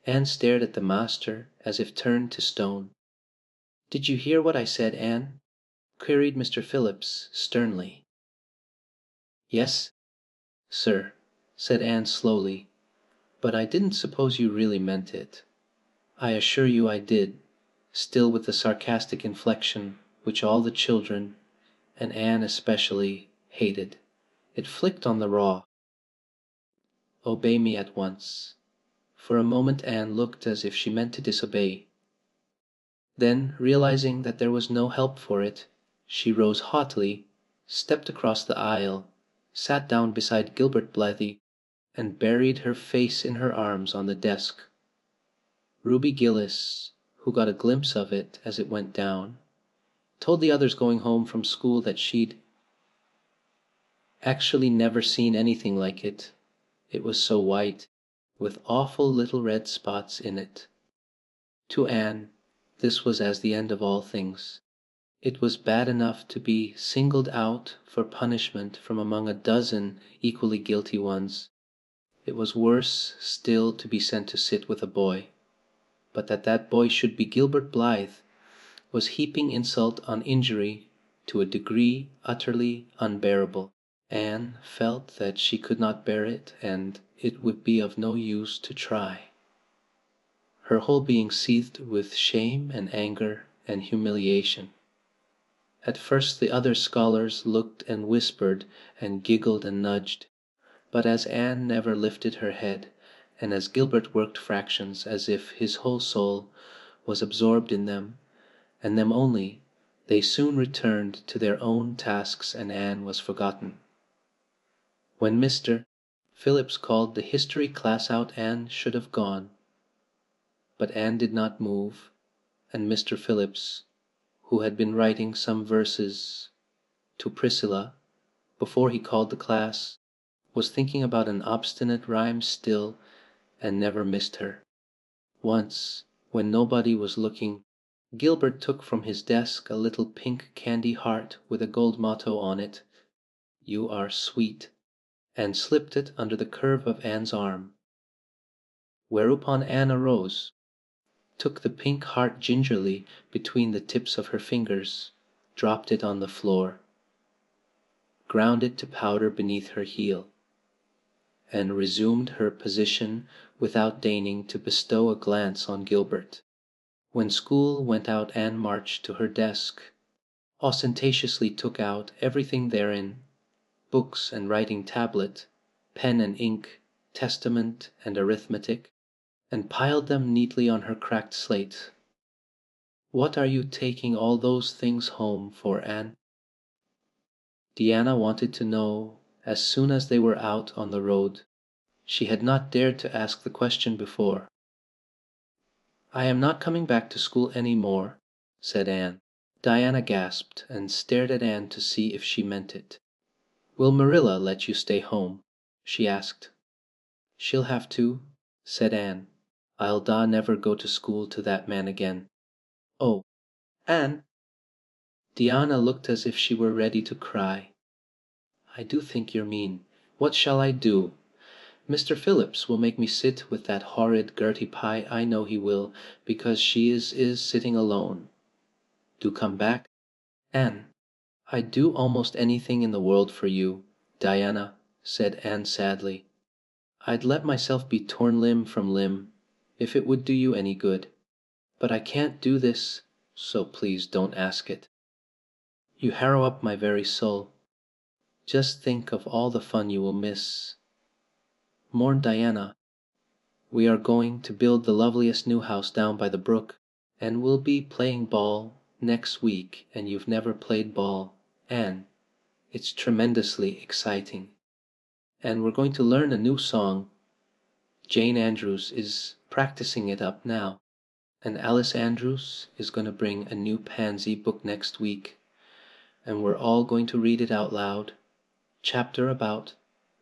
Anne stared at the master as if turned to stone. "Did you hear what I said, Anne?" queried Mr. Phillips sternly. "Yes, sir," said Anne slowly, "but I didn't suppose you really meant it." "I assure you I did," still with the sarcastic inflection which all the children, and Anne especially, hated. It flicked on the raw. "Obey me at once." For a moment Anne looked as if she meant to disobey. Then, realizing that there was no help for it, she rose haughtily, stepped across the aisle, sat down beside Gilbert Blythe, and buried her face in her arms on the desk. Ruby Gillis, who got a glimpse of it as it went down, told the others going home from school that she'd actually never seen anything like it. It was so white, with awful little red spots in it. To Anne, this was as the end of all things. It was bad enough to be singled out for punishment from among a dozen equally guilty ones. It was worse still to be sent to sit with a boy. But that boy should be Gilbert Blythe was heaping insult on injury to a degree utterly unbearable. Anne felt that she could not bear it, and it would be of no use to try. Her whole being seethed with shame and anger and humiliation. At first the other scholars looked and whispered and giggled and nudged, but as Anne never lifted her head, and as Gilbert worked fractions as if his whole soul was absorbed in them, and them only, they soon returned to their own tasks and Anne was forgotten. When Mr. Phillips called the history class out, Anne should have gone. But Anne did not move, and Mr. Phillips, who had been writing some verses to Priscilla before he called the class, was thinking about an obstinate rhyme still, and never missed her. Once, when nobody was looking, Gilbert took from his desk a little pink candy heart with a gold motto on it, "You are sweet," and slipped it under the curve of Anne's arm. Whereupon Anne arose, took the pink heart gingerly between the tips of her fingers, dropped it on the floor, ground it to powder beneath her heel, and resumed her position without deigning to bestow a glance on Gilbert. When school went out Anne marched to her desk, ostentatiously took out everything therein, books and writing tablet, pen and ink, testament and arithmetic, and piled them neatly on her cracked slate. "What are you taking all those things home for, Anne?" Deanna wanted to know as soon as they were out on the road. She had not dared to ask the question before. "I am not coming back to school any more," said Anne. Diana gasped and stared at Anne to see if she meant it. "Will Marilla let you stay home?" she asked. "She'll have to," said Anne. "I'll never go to school to that man again." "Oh, Anne!" Diana looked as if she were ready to cry. "I do think you're mean. What shall I do? Mr. Phillips will make me sit with that horrid Gertie Pye, I know he will, because she is sitting alone. Do come back." Anne, I'd do almost anything in the world for you, Diana, said Anne sadly. I'd let myself be torn limb from limb, if it would do you any good. But I can't do this, so please don't ask it. You harrow up my very soul. Just think of all the fun you will miss. Mourn Diana. We are going to build the loveliest new house down by the brook, and we'll be playing ball next week, and you've never played ball, Anne. It's tremendously exciting. And we're going to learn a new song. Jane Andrews is practicing it up now, and Alice Andrews is going to bring a new Pansy book next week, and we're all going to read it out loud, chapter about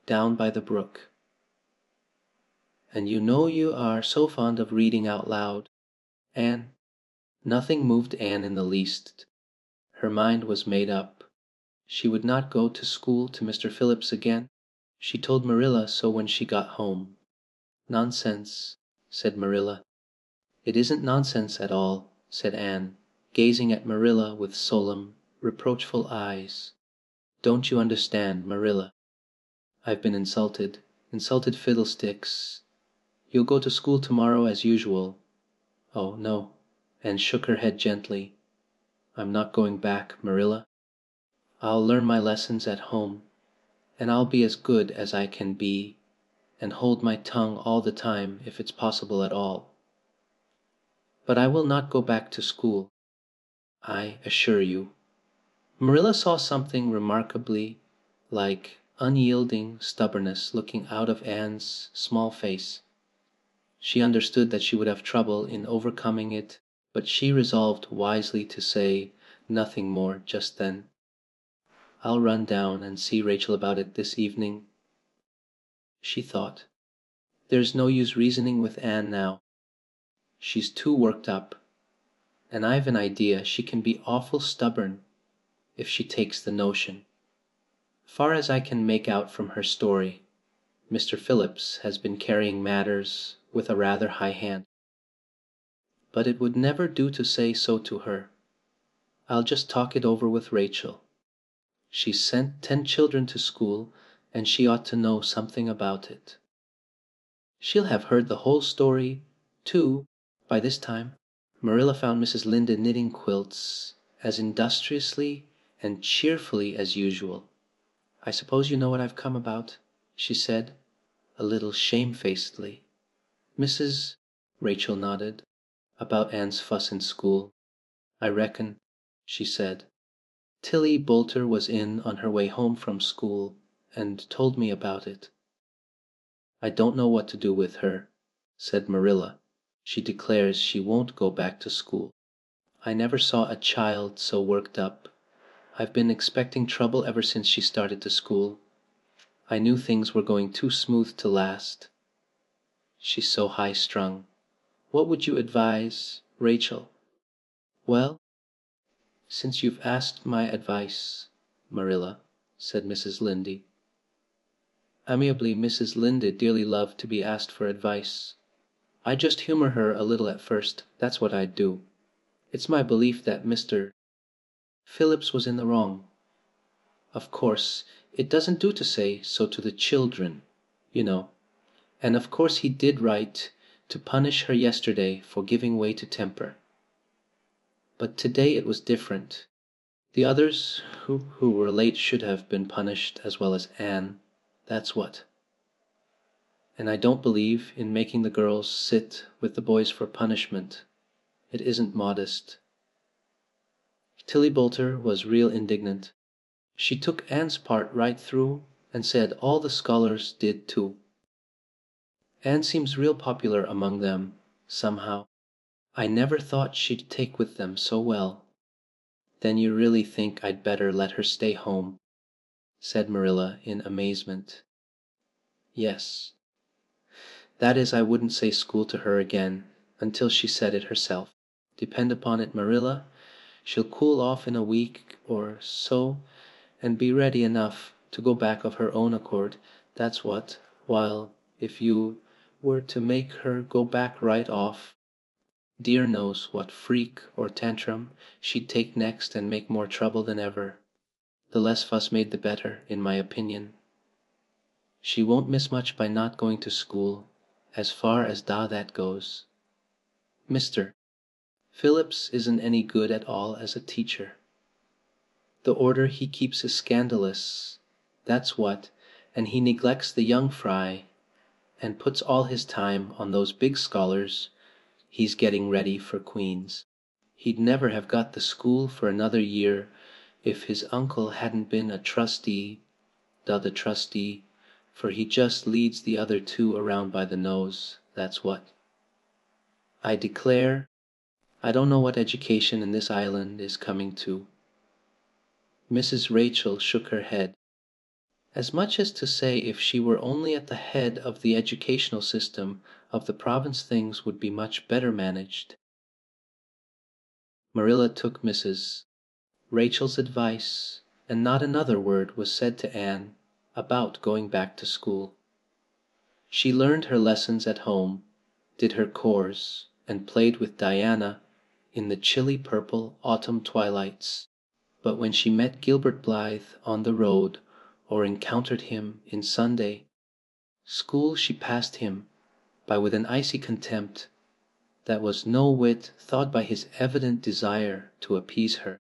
Down by the Brook. And you know you are so fond of reading out loud, Anne. Nothing moved Anne in the least. Her mind was made up. She would not go to school to Mr. Phillips again. She told Marilla so when she got home. Nonsense, said Marilla. It isn't nonsense at all, said Anne, gazing at Marilla with solemn, reproachful eyes. Don't you understand, Marilla? I've been insulted fiddlesticks. You'll go to school tomorrow as usual. Oh, no. Anne shook her head gently. I'm not going back, Marilla. I'll learn my lessons at home, and I'll be as good as I can be, and hold my tongue all the time if it's possible at all. But I will not go back to school, I assure you. Marilla saw something remarkably like unyielding stubbornness looking out of Anne's small face. She understood that she would have trouble in overcoming it, but she resolved wisely to say nothing more just then. I'll run down and see Rachel about it this evening, she thought. There's no use reasoning with Anne now. She's too worked up, and I've an idea she can be awful stubborn if she takes the notion. Far as I can make out from her story, Mr. Phillips has been carrying matters with a rather high hand. But it would never do to say so to her. I'll just talk it over with Rachel. She's sent 10 children to school, and she ought to know something about it. She'll have heard the whole story, too, by this time. Marilla found Mrs. Lynde knitting quilts as industriously and cheerfully as usual. I suppose you know what I've come about, she said, a little shamefacedly. Mrs. Rachel nodded. About Anne's fuss in school. I reckon, she said. Tilly Boulter was in on her way home from school and told me about it. I don't know what to do with her, said Marilla. She declares she won't go back to school. I never saw a child so worked up. I've been expecting trouble ever since she started to school. I knew things were going too smooth to last. She's so high-strung. What would you advise, Rachel? Well, since you've asked my advice, Marilla, said Mrs. Lynde. Amiably, Mrs. Lynde dearly loved to be asked for advice. I just humor her a little at first, that's what I'd do. It's my belief that Mr. Phillips was in the wrong. Of course, it doesn't do to say so to the children, you know. And of course he did right to punish her yesterday for giving way to temper. But today it was different. The others who were late should have been punished as well as Anne, that's what. And I don't believe in making the girls sit with the boys for punishment. It isn't modest. Tilly Boulter was real indignant. She took Anne's part right through and said all the scholars did too. Anne seems real popular among them, somehow. I never thought she'd take with them so well. Then you really think I'd better let her stay home, said Marilla in amazement. Yes. That is, I wouldn't say school to her again until she said it herself. Depend upon it, Marilla, she'll cool off in a week or so and be ready enough to go back of her own accord, that's what, while if you were to make her go back right off, Dear knows what freak or tantrum she'd take next and make more trouble than ever. The less fuss made the better, in my opinion. She won't miss much by not going to school, as far as that goes. Mr. Phillips isn't any good at all as a teacher. The order he keeps is scandalous, that's what, and he neglects the young fry, and puts all his time on those big scholars he's getting ready for Queen's. He'd never have got the school for another year if his uncle hadn't been a trustee, the trustee, for he just leads the other two around by the nose, that's what. I declare, I don't know what education in this island is coming to. Mrs. Rachel shook her head, as much as to say if she were only at the head of the educational system of the province things would be much better managed. Marilla took Mrs. Rachel's advice, and not another word was said to Anne about going back to school. She learned her lessons at home, did her chores, and played with Diana in the chilly purple autumn twilights. But when she met Gilbert Blythe on the road or encountered him in Sunday school, she passed him by with an icy contempt that was no whit thawed by his evident desire to appease her.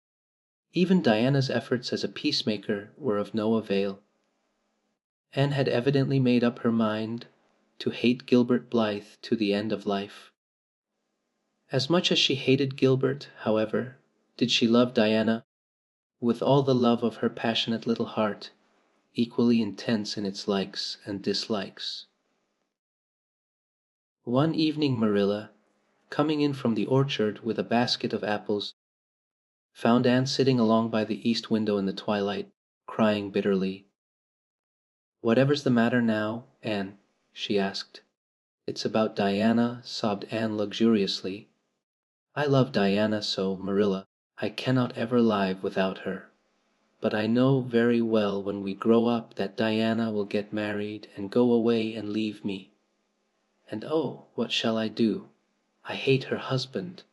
Even Diana's efforts as a peacemaker were of no avail. Anne had evidently made up her mind to hate Gilbert Blythe to the end of life. As much as she hated Gilbert, however, did she love Diana, with all the love of her passionate little heart, equally intense in its likes and dislikes. One evening Marilla, coming in from the orchard with a basket of apples, found Anne sitting along by the east window in the twilight, crying bitterly. "Whatever's the matter now, Anne?" she asked. "It's about Diana," sobbed Anne luxuriously. "I love Diana so, Marilla. I cannot ever live without her. But I know very well when we grow up that Diana will get married and go away and leave me. And oh, what shall I do? I hate her husband.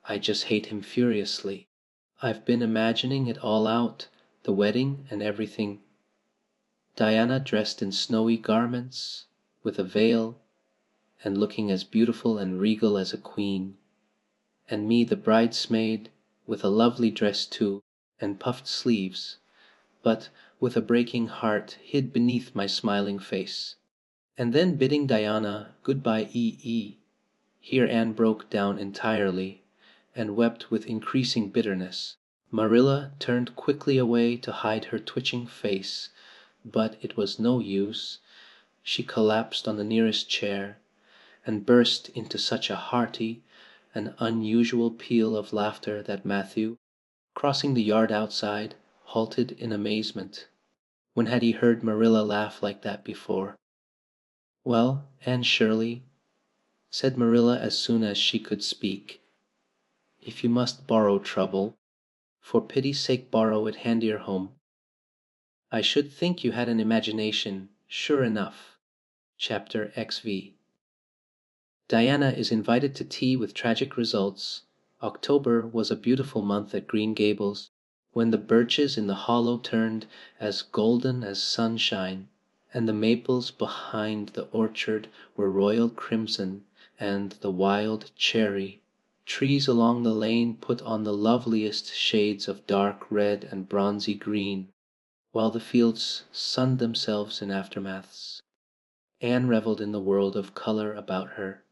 I just hate him furiously. I've been imagining it all out, the wedding and everything. Diana dressed in snowy garments, with a veil, and looking as beautiful and regal as a queen. And me the bridesmaid, with a lovely dress too, and puffed sleeves, but with a breaking heart hid beneath my smiling face. And then bidding Diana goodbye Here Anne broke down entirely, and wept with increasing bitterness. Marilla turned quickly away to hide her twitching face, but it was no use. She collapsed on the nearest chair, and burst into such a hearty and unusual peal of laughter that Matthew, crossing the yard outside, halted in amazement. When had he heard Marilla laugh like that before? "Well, Anne Shirley," said Marilla as soon as she could speak, "if you must borrow trouble, for pity's sake borrow it handier home. I should think you had an imagination, sure enough. Chapter XV. Diana is invited to tea with tragic results. October was a beautiful month at Green Gables, when the birches in the hollow turned as golden as sunshine, and the maples behind the orchard were royal crimson, and the wild cherry trees along the lane put on the loveliest shades of dark red and bronzy green, while the fields sunned themselves in aftermaths. Anne revelled in the world of color about her.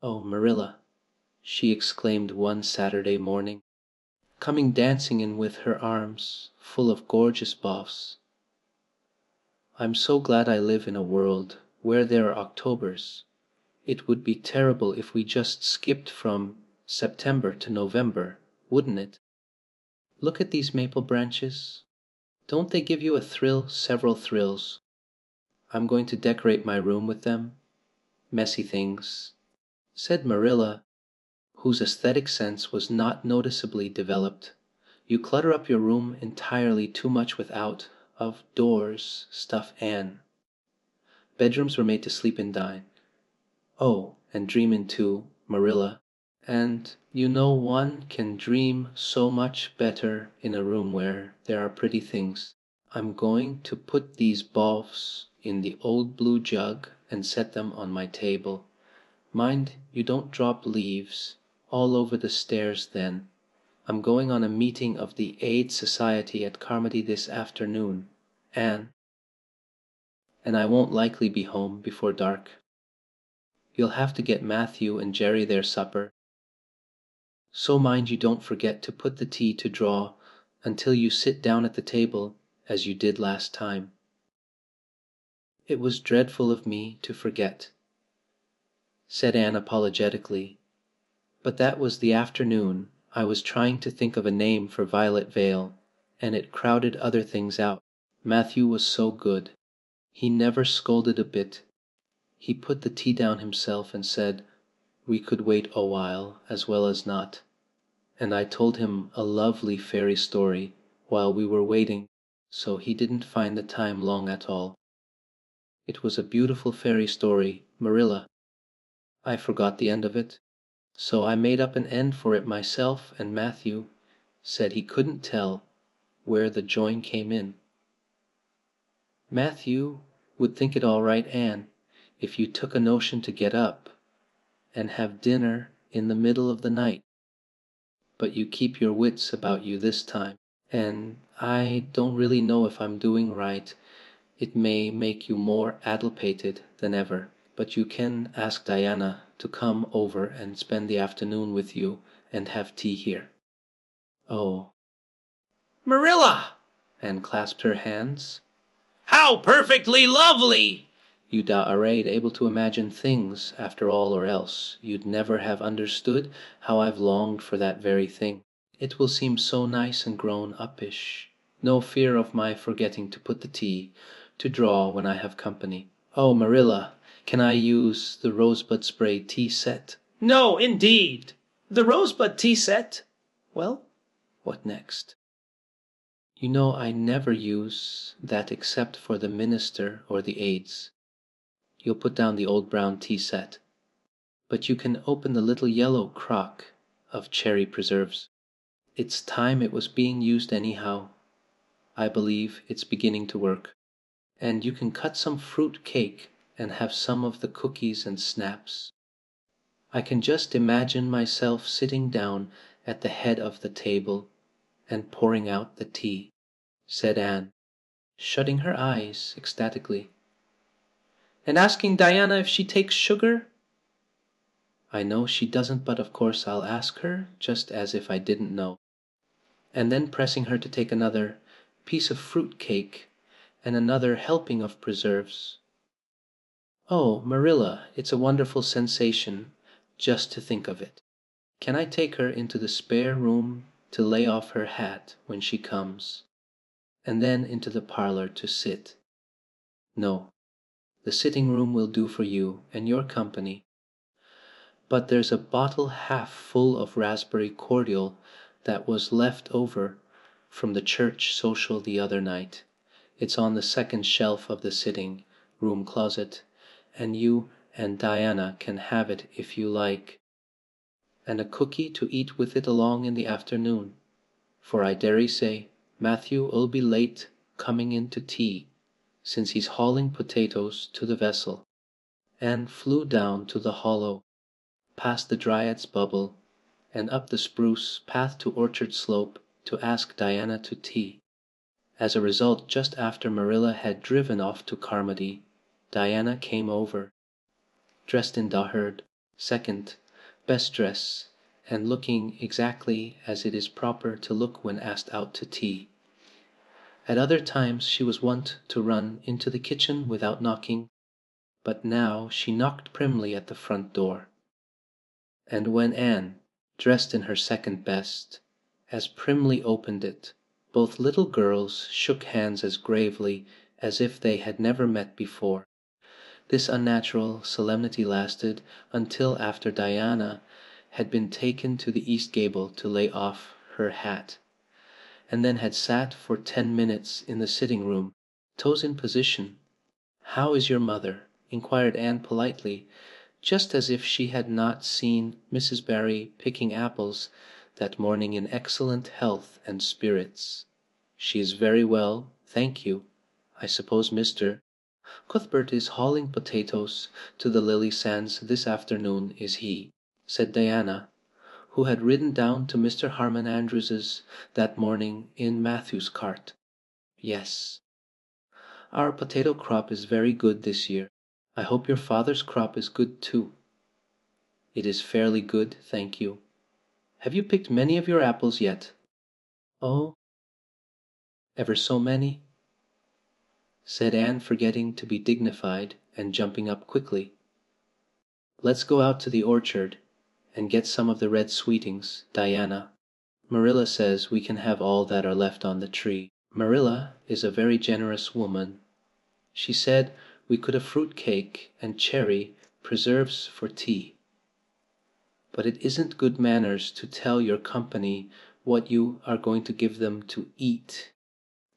"Oh, Marilla," she exclaimed one Saturday morning, coming dancing in with her arms full of gorgeous boughs, "I'm so glad I live in a world where there are Octobers. It would be terrible if we just skipped from September to November, wouldn't it? Look at these maple branches. Don't they give you a thrill, several thrills? I'm going to decorate my room with them. Messy things," said Marilla, whose aesthetic sense was not noticeably developed. "You clutter up your room entirely too much with out-of-doors stuff, Anne. Bedrooms were made to sleep and dine. Oh, and dream in too, Marilla. And you know one can dream so much better in a room where there are pretty things. I'm going to put these bulbs in the old blue jug and set them on my table. Mind you don't drop leaves all over the stairs then. I'm going on a meeting of the Aid Society at Carmody this afternoon, Anne, and I won't likely be home before dark. You'll have to get Matthew and Jerry their supper. So mind you don't forget to put the tea to draw until you sit down at the table as you did last time. It was dreadful of me to forget, said Anne apologetically, but that was the afternoon I was trying to think of a name for Violet Vale, and it crowded other things out. Matthew was so good. He never scolded a bit. He put the tea down himself and said we could wait a while as well as not, and I told him a lovely fairy story while we were waiting, so he didn't find the time long at all. It was a beautiful fairy story, Marilla. I forgot the end of it, so I made up an end for it myself, and Matthew said he couldn't tell where the join came in. Matthew would think it all right, Anne, if you took a notion to get up and have dinner in the middle of the night. But you keep your wits about you this time, and I don't really know if I'm doing right. It may make you more addlepated than ever, but you can ask Diana to come over and spend the afternoon with you and have tea here. Oh, Marilla! Anne clasped her hands. How perfectly lovely! You arrayed able to imagine things, after all, or else you'd never have understood how I've longed for that very thing. It will seem so nice and grown-uppish. No fear of my forgetting to put the tea to draw when I have company. Oh, Marilla, can I use the rosebud spray tea set? No, indeed. The rosebud tea set? Well, what next? You know I never use that except for the minister or the aides. You'll put down the old brown tea set. But you can open the little yellow crock of cherry preserves. It's time it was being used anyhow. I believe it's beginning to work. And you can cut some fruit cake and have some of the cookies and snaps. I can just imagine myself sitting down at the head of the table and pouring out the tea, said Anne, shutting her eyes ecstatically. And asking Diana if she takes sugar? I know she doesn't, but of course I'll ask her, just as if I didn't know. And then pressing her to take another piece of fruit cake and another helping of preserves. Oh, Marilla, it's a wonderful sensation just to think of it. Can I take her into the spare room to lay off her hat when she comes, and then into the parlor to sit? No, the sitting room will do for you and your company. But there's a bottle half full of raspberry cordial that was left over from the church social the other night. It's on the second shelf of the sitting room closet, and you and Diana can have it if you like. And a cookie to eat with it along in the afternoon, for I dare say Matthew'll be late coming in to tea, since he's hauling potatoes to the vessel. Anne flew down to the hollow, past the Dryad's Bubble, and up the spruce path to Orchard Slope to ask Diana to tea. As a result, just after Marilla had driven off to Carmody, Diana came over, dressed in Daherd, second best dress, and looking exactly as it is proper to look when asked out to tea. At other times she was wont to run into the kitchen without knocking, but now she knocked primly at the front door. And when Anne, dressed in her second best, as primly opened it, both little girls shook hands as gravely as if they had never met before. This unnatural solemnity lasted until after Diana had been taken to the east gable to lay off her hat, and then had sat for 10 minutes in the sitting room, toes in position. "How is your mother?" inquired Anne politely, just as if she had not seen Mrs. Barry picking apples that morning in excellent health and spirits. "She is very well, thank you. I suppose Mr. Cuthbert is hauling potatoes to the lily sands this afternoon, is he?" said Diana, who had ridden down to Mr. Harmon Andrews's that morning in Matthew's cart. "Yes. Our potato crop is very good this year. I hope your father's crop is good too." "It is fairly good, thank you. Have you picked many of your apples yet?" "Oh, ever so many," said Anne, forgetting to be dignified and jumping up quickly. "Let's go out to the orchard and get some of the red sweetings, Diana. Marilla says we can have all that are left on the tree. Marilla is a very generous woman. She said we could have fruit cake and cherry preserves for tea. But it isn't good manners to tell your company what you are going to give them to eat.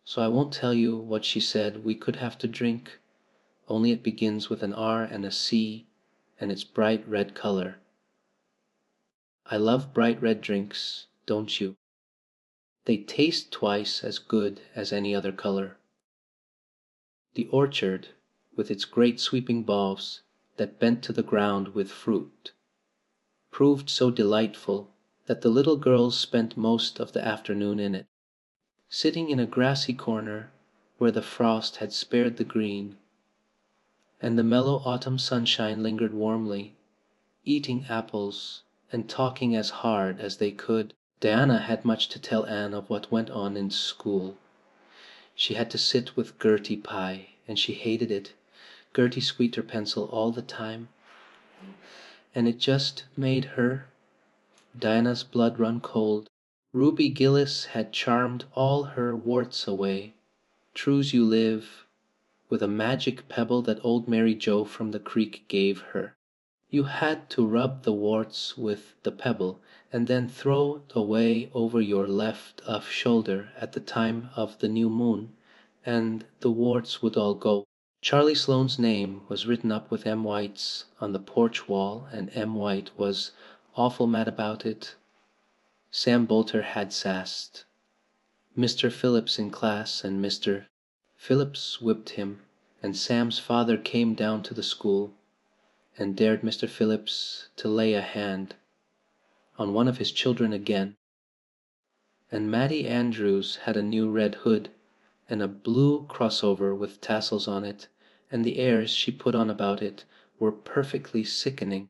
So I won't tell you what she said we could have to drink, only it begins with an R and a C, and it's bright red color. I love bright red drinks, don't you? They taste twice as good as any other color." The orchard, with its great sweeping boughs that bent to the ground with fruit, proved so delightful that the little girls spent most of the afternoon in it, sitting in a grassy corner where the frost had spared the green, and the mellow autumn sunshine lingered warmly, eating apples and talking as hard as they could. Diana had much to tell Anne of what went on in school. She had to sit with Gertie Pye, and she hated it. Gertie squeaked her pencil all the time, and it just made Diana's blood run cold. Ruby Gillis had charmed all her warts away, true's you live, with a magic pebble that old Mary Joe from the creek gave her. You had to rub the warts with the pebble and then throw it away over your left off shoulder at the time of the new moon, and the warts would all go. Charlie Sloane's name was written up with M. White's on the porch wall, and M. White was awful mad about it. Sam Bolter had sassed Mr. Phillips in class, and Mr. Phillips whipped him, and Sam's father came down to the school and dared Mr. Phillips to lay a hand on one of his children again. And Mattie Andrews had a new red hood and a blue crossover with tassels on it, and the airs she put on about it were perfectly sickening.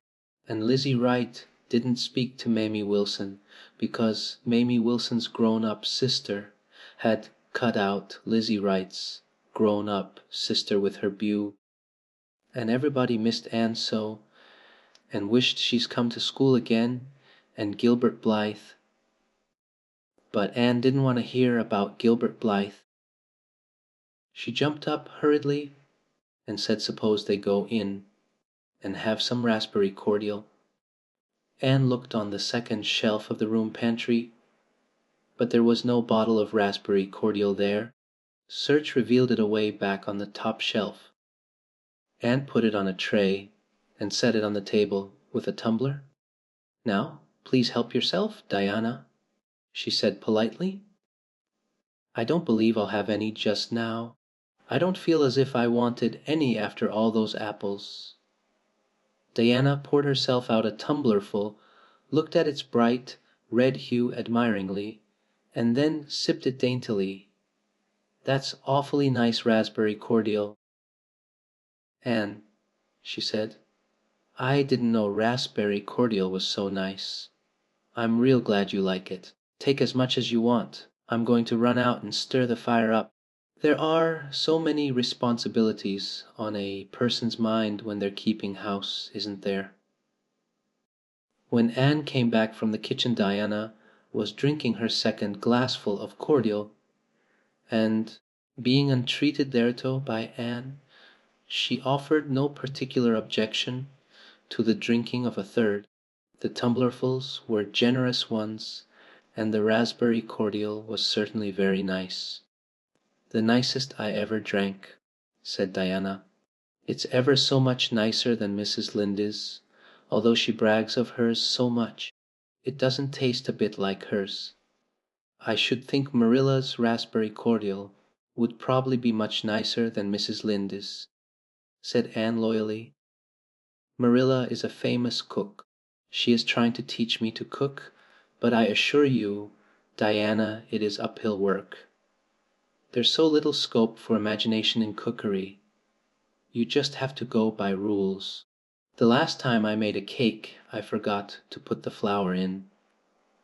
And Lizzie Wright didn't speak to Mamie Wilson because Mamie Wilson's grown-up sister had cut out Lizzie Wright's grown-up sister with her beau. And everybody missed Anne so, and wished she's come to school again, and Gilbert Blythe. But Anne didn't want to hear about Gilbert Blythe. She jumped up hurriedly and said suppose they go in and have some raspberry cordial. Anne looked on the second shelf of the room pantry, but there was no bottle of raspberry cordial there. Search revealed it away back on the top shelf. Anne put it on a tray and set it on the table with a tumbler. "Now, please help yourself, Diana," she said politely. "I don't believe I'll have any just now. I don't feel as if I wanted any after all those apples." Diana poured herself out a tumblerful, looked at its bright red hue admiringly, and then sipped it daintily. "That's awfully nice raspberry cordial, Anne," she said. "I didn't know raspberry cordial was so nice. I'm real glad you like it. Take as much as you want. I'm going to run out and stir the fire up. There are so many responsibilities on a person's mind when they're keeping house, isn't there?" When Anne came back from the kitchen, Diana was drinking her second glassful of cordial, and, being entreated thereto by Anne, she offered no particular objection to the drinking of a third. The tumblerfuls were generous ones, and the raspberry cordial was certainly very nice. "The nicest I ever drank," said Diana. "It's ever so much nicer than Mrs. Lynde's, although she brags of hers so much. It doesn't taste a bit like hers. I should think Marilla's raspberry cordial would probably be much nicer than Mrs. Lynde's," said Anne loyally. "Marilla is a famous cook. She is trying to teach me to cook, but I assure you, Diana, it is uphill work. There's so little scope for imagination in cookery. You just have to go by rules. The last time I made a cake I forgot to put the flour in.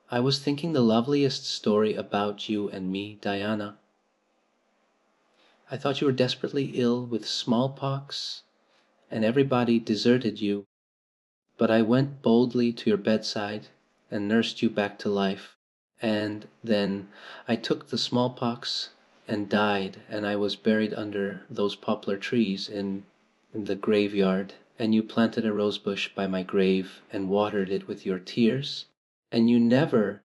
I was thinking the loveliest story about you and me, Diana. I thought you were desperately ill with smallpox, and everybody deserted you, but I went boldly to your bedside and nursed you back to life. And then I took the smallpox and died, and I was buried under those poplar trees in the graveyard, and you planted a rosebush by my grave and watered it with your tears, and you never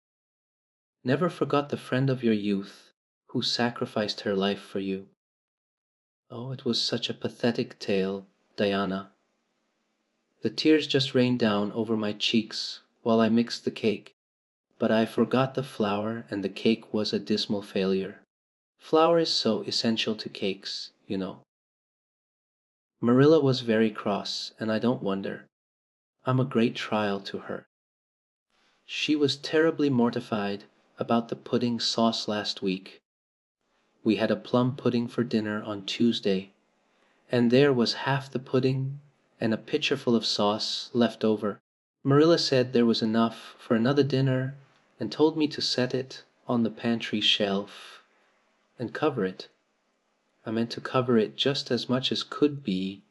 forgot the friend of your youth who sacrificed her life for you. Oh, it was such a pathetic tale, Diana. The tears just rained down over my cheeks while I mixed the cake, but I forgot the flour and the cake was a dismal failure. Flour is so essential to cakes, you know. Marilla was very cross, and I don't wonder. I'm a great trial to her. She was terribly mortified about the pudding sauce last week. We had a plum pudding for dinner on Tuesday, and there was half the pudding and a pitcherful of sauce left over. Marilla said there was enough for another dinner and told me to set it on the pantry shelf and cover it. I meant to cover it just as much as could be,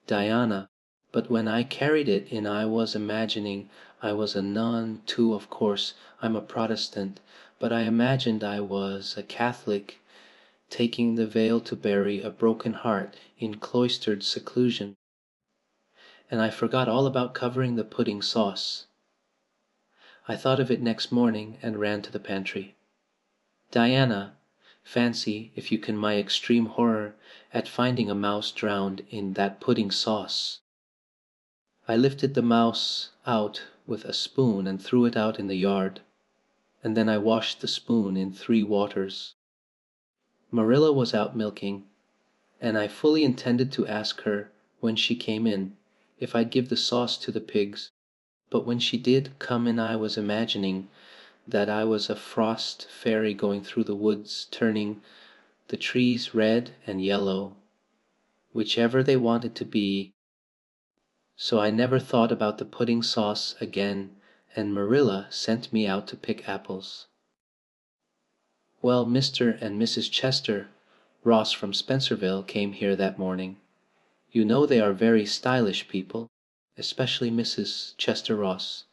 Diana, but when I carried it in I was imagining I was a nun too. Of course I'm a Protestant, but I imagined I was a Catholic taking the veil to bury a broken heart in cloistered seclusion, and I forgot all about covering the pudding sauce. I thought of it next morning and ran to the pantry. Diana, fancy, if you can, my extreme horror at finding a mouse drowned in that pudding sauce. I lifted the mouse out with a spoon and threw it out in the yard, and then I washed the spoon in 3 waters. Marilla was out milking, and I fully intended to ask her when she came in if I'd give the sauce to the pigs, but when she did come in I was imagining that I was a frost fairy going through the woods turning the trees red and yellow, whichever they wanted to be. So I never thought about the pudding sauce again, and Marilla sent me out to pick apples. Well, Mr. and Mrs. Chester Ross from Spencerville came here that morning. You know they are very stylish people, especially Mrs. Chester Ross.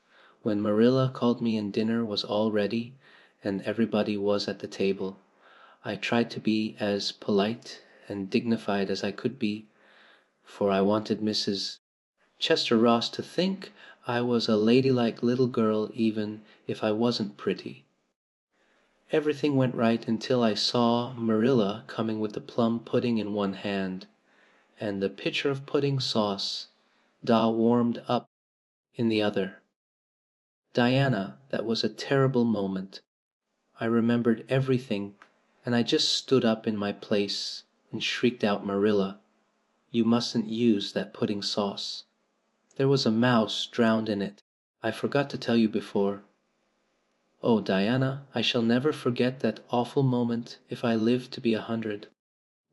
When Marilla called me and dinner was all ready and everybody was at the table, I tried to be as polite and dignified as I could be, for I wanted Mrs. Chester Ross to think I was a ladylike little girl even if I wasn't pretty. Everything went right until I saw Marilla coming with the plum pudding in one hand and the pitcher of pudding sauce, da warmed up, in the other. Diana, that was a terrible moment. I remembered everything, and I just stood up in my place and shrieked out, Marilla, you mustn't use that pudding sauce. There was a mouse drowned in it. I forgot to tell you before. Oh, Diana, I shall never forget that awful moment if I live to be 100.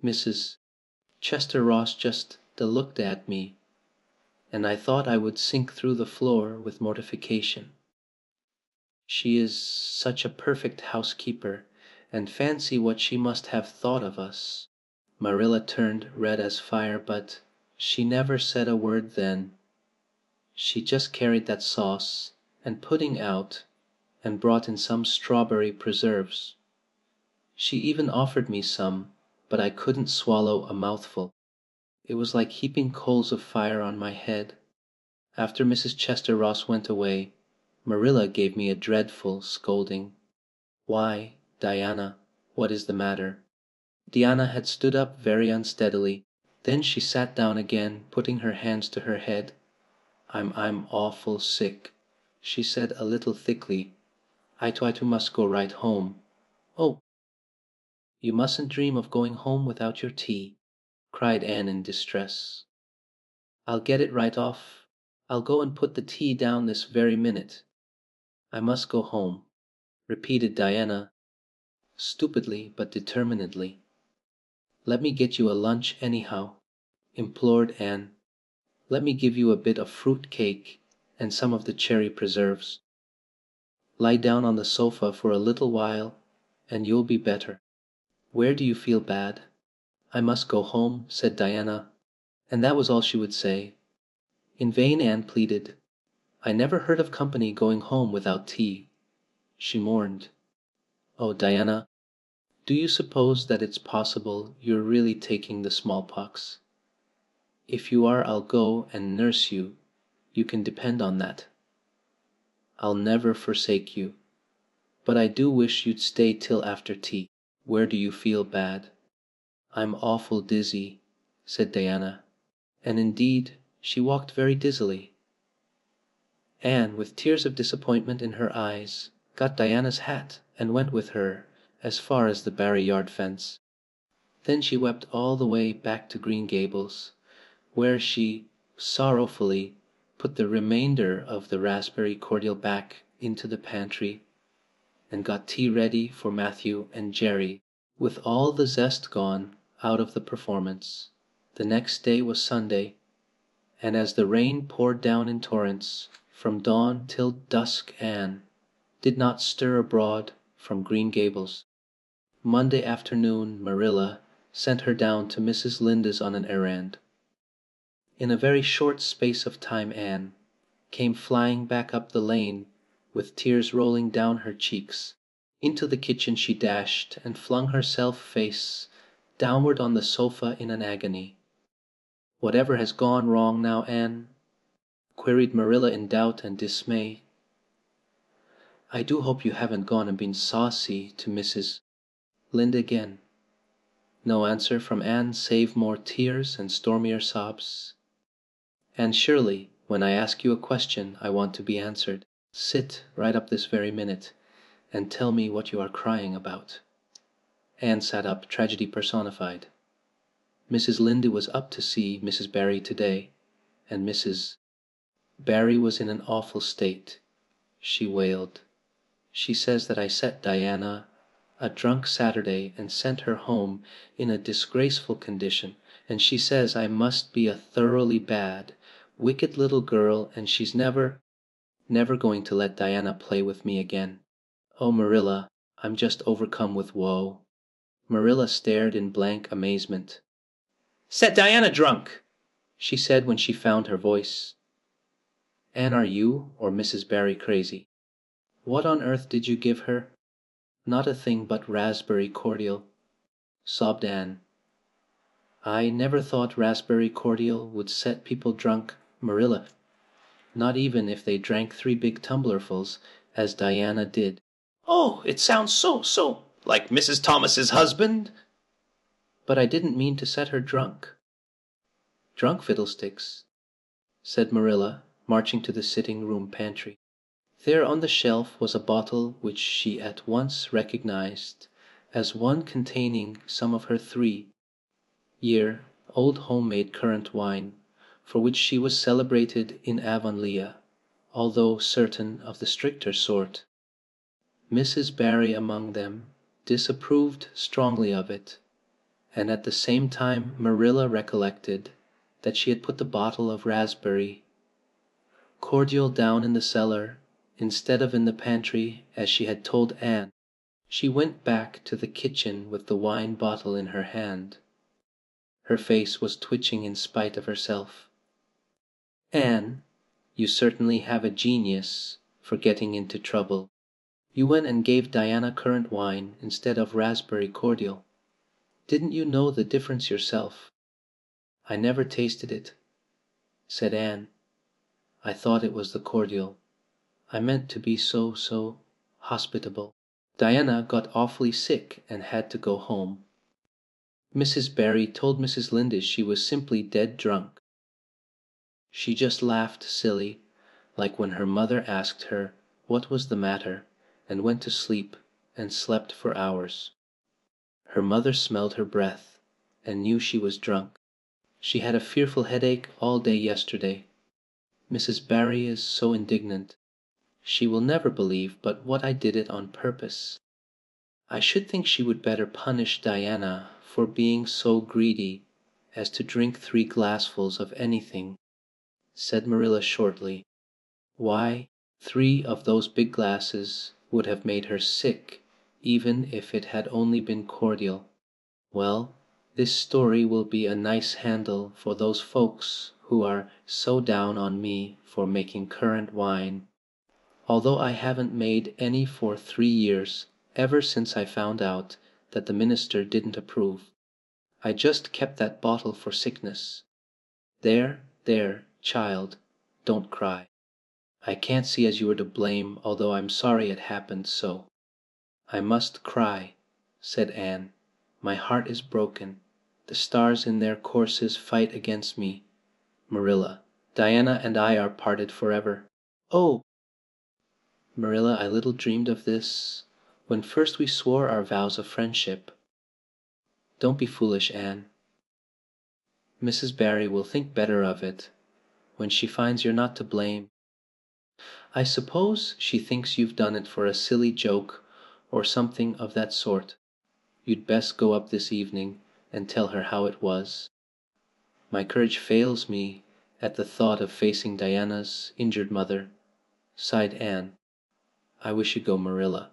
Mrs. Chester Ross just looked at me, and I thought I would sink through the floor with mortification. She is such a perfect housekeeper, and fancy what she must have thought of us. Marilla turned red as fire, but she never said a word then. She just carried that sauce and pudding out and brought in some strawberry preserves. She even offered me some, but I couldn't swallow a mouthful. It was like heaping coals of fire on my head. After Mrs. Chester Ross went away, Marilla gave me a dreadful scolding. Why, Diana, what is the matter? Diana had stood up very unsteadily. Then she sat down again, putting her hands to her head. I'm awful sick," she said a little thickly. "I must go right home." "Oh, you mustn't dream of going home without your tea," cried Anne in distress. "I'll get it right off. I'll go and put the tea down this very minute. I must go home," repeated Diana, stupidly but determinedly. "Let me get you a lunch anyhow," implored Anne. "Let me give you a bit of fruit cake and some of the cherry preserves. Lie down on the sofa for a little while and you'll be better. Where do you feel bad?" "I must go home," said Diana, and that was all she would say. In vain Anne pleaded. "I never heard of company going home without tea," she mourned. "Oh, Diana, do you suppose that it's possible you're really taking the smallpox? If you are, I'll go and nurse you. You can depend on that. I'll never forsake you. But I do wish you'd stay till after tea." "Where do you feel bad?" "I'm awful dizzy," said Diana, and indeed she walked very dizzily. Anne, with tears of disappointment in her eyes, got Diana's hat and went with her as far as the Barry yard fence. Then she wept all the way back to Green Gables, where she sorrowfully put the remainder of the raspberry cordial back into the pantry and got tea ready for Matthew and Jerry, with all the zest gone out of the performance. The next day was Sunday, and as the rain poured down in torrents, from dawn till dusk Anne did not stir abroad from Green Gables. Monday afternoon Marilla sent her down to Mrs. Lynde's on an errand. In a very short space of time Anne came flying back up the lane with tears rolling down her cheeks. Into the kitchen she dashed and flung herself face downward on the sofa in an agony. "Whatever has gone wrong now, Anne?" queried Marilla in doubt and dismay. "I do hope you haven't gone and been saucy to Mrs. Lynde again." No answer from Anne save more tears and stormier sobs. "And surely, when I ask you a question I want to be answered. Sit right up this very minute and tell me what you are crying about." Anne sat up, tragedy personified. "Mrs. Lynde was up to see Mrs. Barry today, and Mrs. Barry was in an awful state," she wailed. "She says that I set Diana a drunk Saturday and sent her home in a disgraceful condition, and she says I must be a thoroughly bad, wicked little girl, and she's never going to let Diana play with me again. Oh, Marilla, I'm just overcome with woe." Marilla stared in blank amazement. "Set Diana drunk," she said when she found her voice. "Anne, are you or Mrs. Barry crazy? What on earth did you give her?" "Not a thing but raspberry cordial," sobbed Anne. "I never thought raspberry cordial would set people drunk, Marilla, not even if they drank 3 big tumblerfuls, as Diana did." "Oh, it sounds so like Mrs. Thomas's husband." "But I didn't mean to set her drunk." "Drunk fiddlesticks," said Marilla, marching to the sitting room pantry. There on the shelf was a bottle which she at once recognized as one containing some of her 3-year old homemade currant wine, for which she was celebrated in Avonlea, although certain of the stricter sort, Mrs. Barry among them, disapproved strongly of it, and at the same time Marilla recollected that she had put the bottle of raspberry cordial down in the cellar instead of in the pantry as she had told Anne. She went back to the kitchen with the wine bottle in her hand. Her face was twitching in spite of herself. "Anne, you certainly have a genius for getting into trouble. You went and gave Diana currant wine instead of raspberry cordial. Didn't you know the difference yourself?" "I never tasted it," said Anne. "I thought it was the cordial. I meant to be so hospitable. Diana got awfully sick and had to go home. Mrs. Barry told Mrs. Lynde she was simply dead drunk. She just laughed silly, like when her mother asked her what was the matter, and went to sleep and slept for hours. Her mother smelled her breath and knew she was drunk. She had a fearful headache all day yesterday. Mrs. Barry is so indignant. She will never believe but what I did it on purpose. I should think she would better punish Diana for being so greedy as to drink 3 glassfuls of anything," said Marilla shortly. "Why, 3 of those big glasses would have made her sick, even if it had only been cordial. Well, this story will be a nice handle for those folks who are so down on me for making currant wine, although I haven't made any for 3 years, ever since I found out that the minister didn't approve. I just kept that bottle for sickness. There, there, child, don't cry. I can't see as you were to blame, although I'm sorry it happened so." "I must cry," said Anne. "My heart is broken. The stars in their courses fight against me. Marilla, Diana and I are parted forever." "Oh!" "Marilla, I little dreamed of this when first we swore our vows of friendship. Don't be foolish, Anne. Mrs. Barry will think better of it when she finds you're not to blame. I suppose she thinks you've done it for a silly joke or something of that sort. You'd best go up this evening and tell her how it was." "My courage fails me at the thought of facing Diana's injured mother," sighed Anne. "I wish you'd go, Marilla.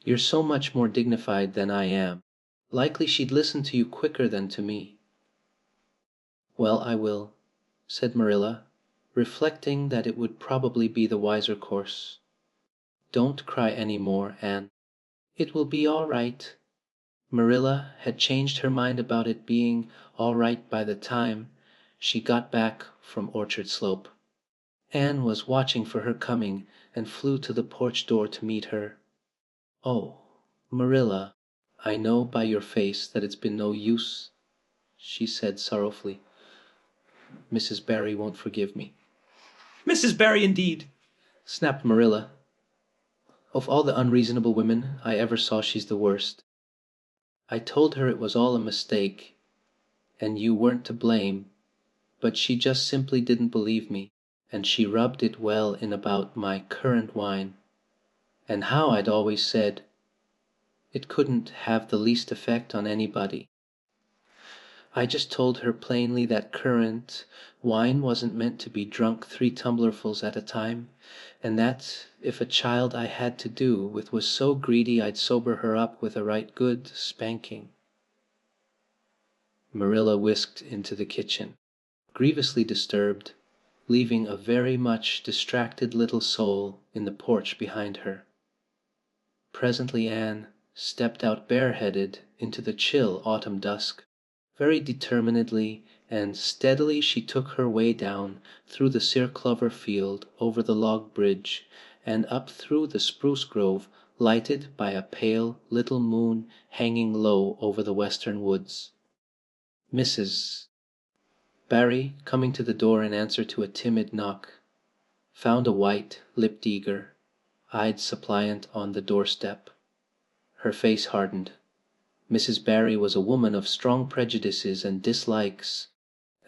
You're so much more dignified than I am. Likely she'd listen to you quicker than to me." "Well, I will," said Marilla, reflecting that it would probably be the wiser course. "Don't cry any more, Anne. It will be all right." Marilla had changed her mind about it being all right by the time she got back from Orchard Slope. Anne was watching for her coming and flew to the porch door to meet her. "Oh, Marilla, I know by your face that it's been no use," she said sorrowfully. "Mrs. Barry won't forgive me." Mrs. Barry, indeed, snapped Marilla. "Of all the unreasonable women I ever saw, she's the worst. I told her it was all a mistake and you weren't to blame, but she just simply didn't believe me, and she rubbed it well in about my currant wine, and how I'd always said it couldn't have the least effect on anybody. I just told her plainly that currant wine wasn't meant to be drunk 3 tumblerfuls at a time, and that if a child I had to do with was so greedy I'd sober her up with a right good spanking." Marilla whisked into the kitchen, grievously disturbed, leaving a very much distracted little soul in the porch behind her. Presently Anne stepped out bareheaded into the chill autumn dusk. Very determinedly and steadily she took her way down through the sere-clover field, over the log bridge, and up through the spruce grove lighted by a pale little moon hanging low over the western woods. Mrs. Barry, coming to the door in answer to a timid knock, found a white-lipped eager-eyed suppliant on the doorstep. Her face hardened. Mrs. Barry was a woman of strong prejudices and dislikes,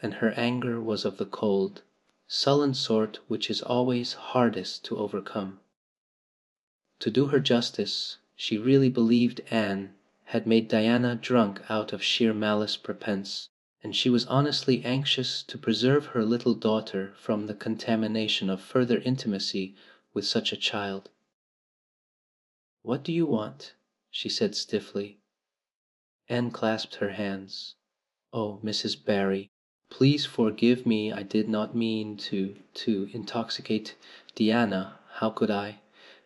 and her anger was of the cold, sullen sort which is always hardest to overcome. To do her justice, she really believed Anne had made Diana drunk out of sheer malice prepense, and she was honestly anxious to preserve her little daughter from the contamination of further intimacy with such a child. "What do you want?" she said stiffly. Anne clasped her hands. "Oh, Mrs. Barry, please forgive me. I did not mean to intoxicate Diana. How could I?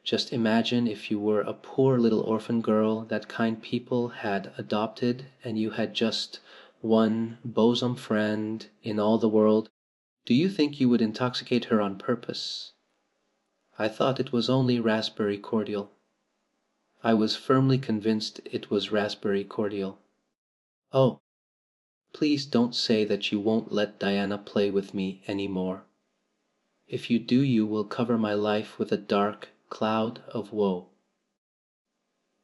Just imagine if you were a poor little orphan girl that kind people had adopted and you had just one bosom friend in all the world. Do you think you would intoxicate her on purpose? I thought it was only raspberry cordial. I was firmly convinced it was raspberry cordial." "Oh, Please don't say that you won't let Diana play with me any more. If you do, you will cover my life with a dark cloud of woe."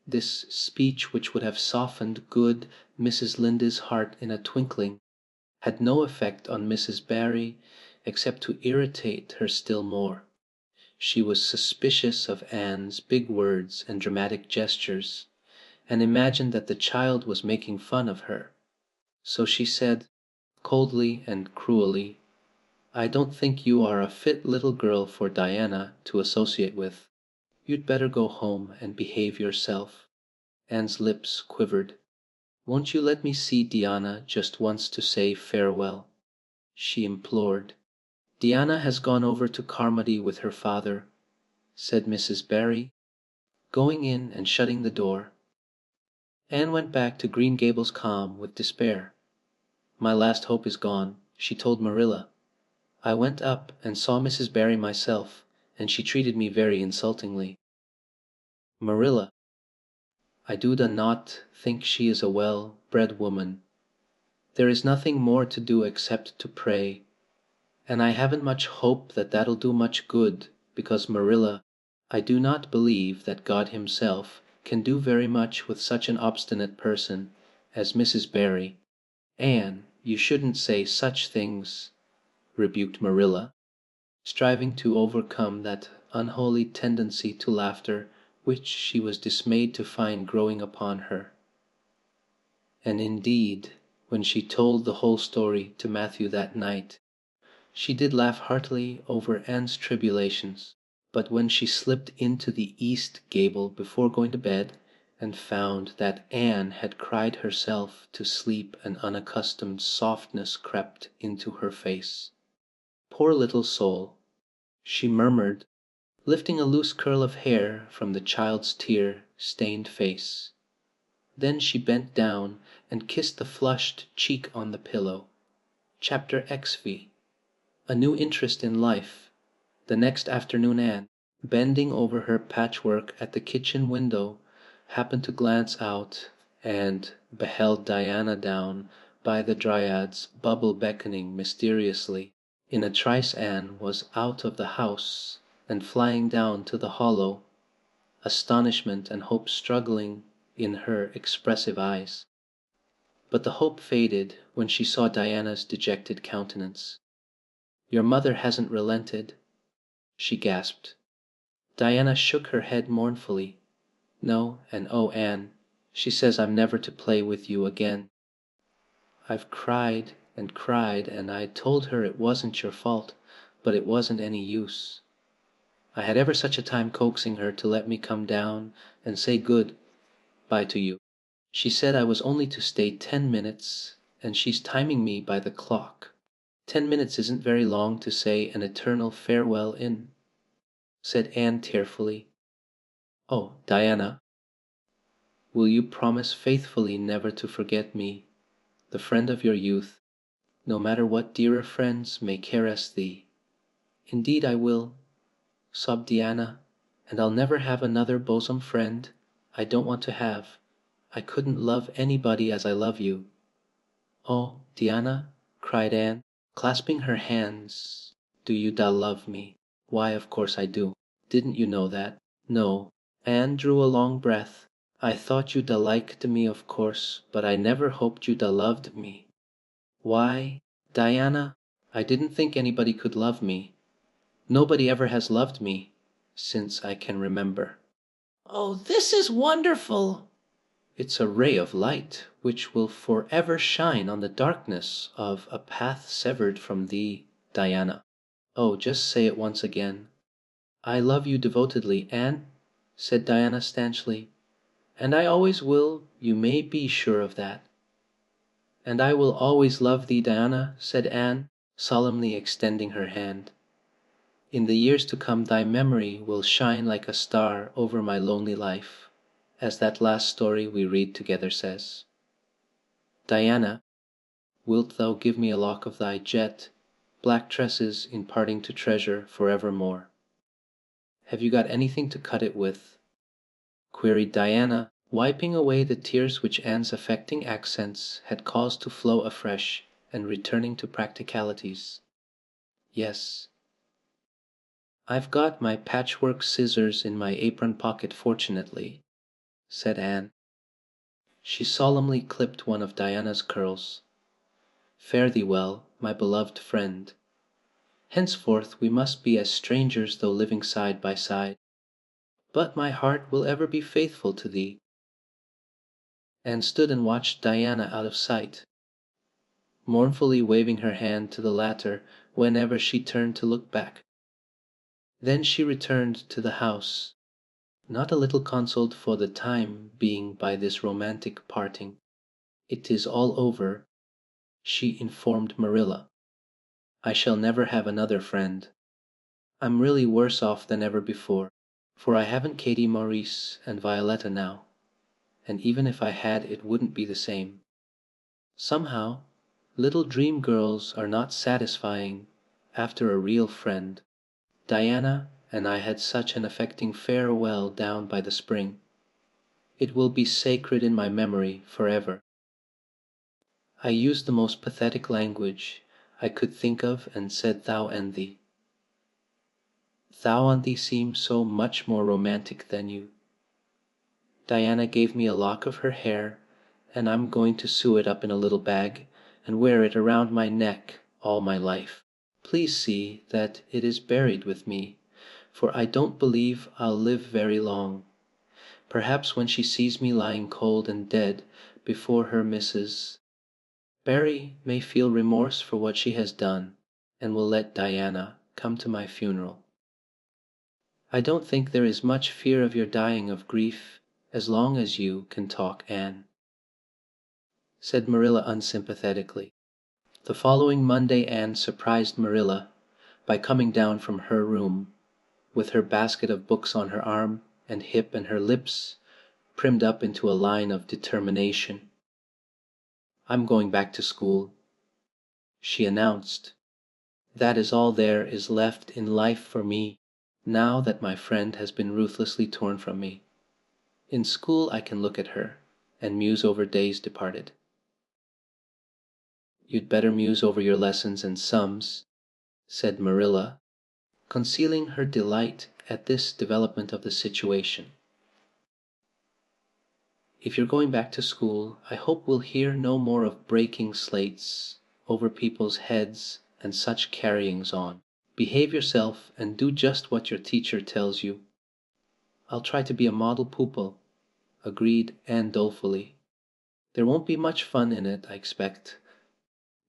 This speech, which would have softened good Mrs. Linde's heart in a twinkling, had no effect on Mrs. Barry except to irritate her still more. She was suspicious of Anne's big words and dramatic gestures, and imagined that the child was making fun of her. So she said, coldly and cruelly, "I don't think you are a fit little girl for Diana to associate with. You'd better go home and behave yourself." Anne's lips quivered. "Won't you let me see Diana just once to say farewell?" she implored. "Diana has gone over to Carmody with her father," said Mrs. Barry, going in and shutting the door. Anne went back to Green Gables calm with despair. "My last hope is gone," she told Marilla. "I went up and saw Mrs. Barry myself, and she treated me very insultingly." "Marilla, I do not think she is a well-bred woman. There is nothing more to do except to pray, and I haven't much hope that that'll do much good, because, Marilla, I do not believe that God himself can do very much with such an obstinate person as Mrs. Barry." "Anne, you shouldn't say such things," rebuked Marilla, striving to overcome that unholy tendency to laughter which she was dismayed to find growing upon her. And indeed, when she told the whole story to Matthew that night, she did laugh heartily over Anne's tribulations. But when she slipped into the east gable before going to bed, and found that Anne had cried herself to sleep, an unaccustomed softness crept into her face. "Poor little soul," she murmured, lifting a loose curl of hair from the child's tear-stained face. Then she bent down and kissed the flushed cheek on the pillow. Chapter XV. A new interest in life. The next afternoon Anne, bending over her patchwork at the kitchen window, happened to glance out and beheld Diana down by the Dryad's bubble beckoning mysteriously. In a trice Anne was out of the house and flying down to the hollow, astonishment and hope struggling in her expressive eyes. But the hope faded when she saw Diana's dejected countenance. "Your mother hasn't relented?" she gasped. Diana shook her head mournfully. "No, and oh, Anne, she says I'm never to play with you again. I've cried and cried, and I told her it wasn't your fault, but it wasn't any use. I had ever such a time coaxing her to let me come down and say good-bye to you. She said I was only to stay 10 minutes, and she's timing me by the clock. 10 minutes isn't very long to say an eternal farewell in," said Anne tearfully. "Oh, Diana, will you promise faithfully never to forget me, the friend of your youth, no matter what dearer friends may caress thee?" "Indeed I will," sobbed Diana, "and I'll never have another bosom friend. I don't want to have. I couldn't love anybody as I love you." "Oh, Diana," cried Anne, clasping her hands, "do you da love me?" "Why, of course I do. Didn't you know that?" "No." Anne drew a long breath. "I thought you da liked me, of course, but I never hoped you da loved me." "Why, Diana, I didn't think anybody could love me. Nobody ever has loved me since I can remember." "Oh, this is wonderful!" "It's a ray of light which will forever shine on the darkness of a path severed from thee, Diana. Oh, just say it once again." "I love you devotedly, Anne," said Diana stanchly, "and I always will, you may be sure of that." "And I will always love thee, Diana," said Anne, solemnly extending her hand. "In the years to come thy memory will shine like a star over my lonely life, as that last story we read together says. Diana, wilt thou give me a lock of thy jet black tresses in parting to treasure forevermore?" "Have you got anything to cut it with?" queried Diana, wiping away the tears which Anne's affecting accents had caused to flow afresh, and returning to practicalities. "Yes. I've got my patchwork scissors in my apron pocket fortunately," said Anne. She solemnly clipped one of Diana's curls. "Fare thee well, my beloved friend. Henceforth we must be as strangers though living side by side. But my heart will ever be faithful to thee." Anne stood and watched Diana out of sight, mournfully waving her hand to the latter whenever she turned to look back. Then she returned to the house, not a little consoled for the time being by this romantic parting. "It is all over," she informed Marilla. "I shall never have another friend. I'm really worse off than ever before, for I haven't Katie Maurice and Violetta now, and even if I had it wouldn't be the same. Somehow, little dream girls are not satisfying after a real friend. Diana and I had such an affecting farewell down by the spring. It will be sacred in my memory forever. I used the most pathetic language I could think of and said thou and thee. Thou and thee seem so much more romantic than you. Diana gave me a lock of her hair, and I'm going to sew it up in a little bag and wear it around my neck all my life. Please see that it is buried with me, for I don't believe I'll live very long. Perhaps when she sees me lying cold and dead before her Mrs. Barry may feel remorse for what she has done, and will let Diana come to my funeral. I don't think there is much fear of your dying of grief as long as you can talk, Anne," said Marilla unsympathetically. The following Monday Anne surprised Marilla by coming down from her room with her basket of books on her arm and hip and her lips primmed up into a line of determination. "I'm going back to school," she announced. "That is all there is left in life for me, now that my friend has been ruthlessly torn from me. In school I can look at her and muse over days departed." "You'd better muse over your lessons and sums," said Marilla, concealing her delight at this development of the situation. "If you're going back to school, I hope we'll hear no more of breaking slates over people's heads and such carryings on. Behave yourself and do just what your teacher tells you." "I'll try to be a model pupil," agreed Anne dolefully. "There won't be much fun in it, I expect."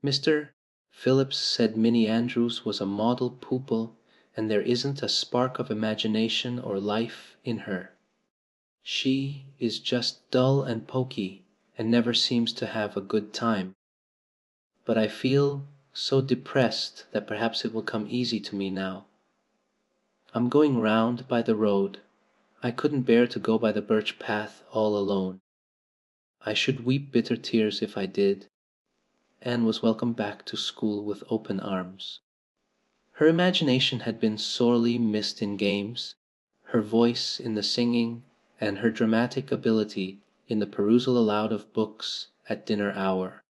Mr. Phillips said Minnie Andrews was a model pupil, and there isn't a spark of imagination or life in her. She is just dull and poky and never seems to have a good time. But I feel so depressed that perhaps it will come easy to me now. I'm going round by the road. I couldn't bear to go by the birch path all alone. I should weep bitter tears if I did." Anne was welcomed back to school with open arms. Her imagination had been sorely missed in games, her voice in the singing, and her dramatic ability in the perusal aloud of books at dinner hour.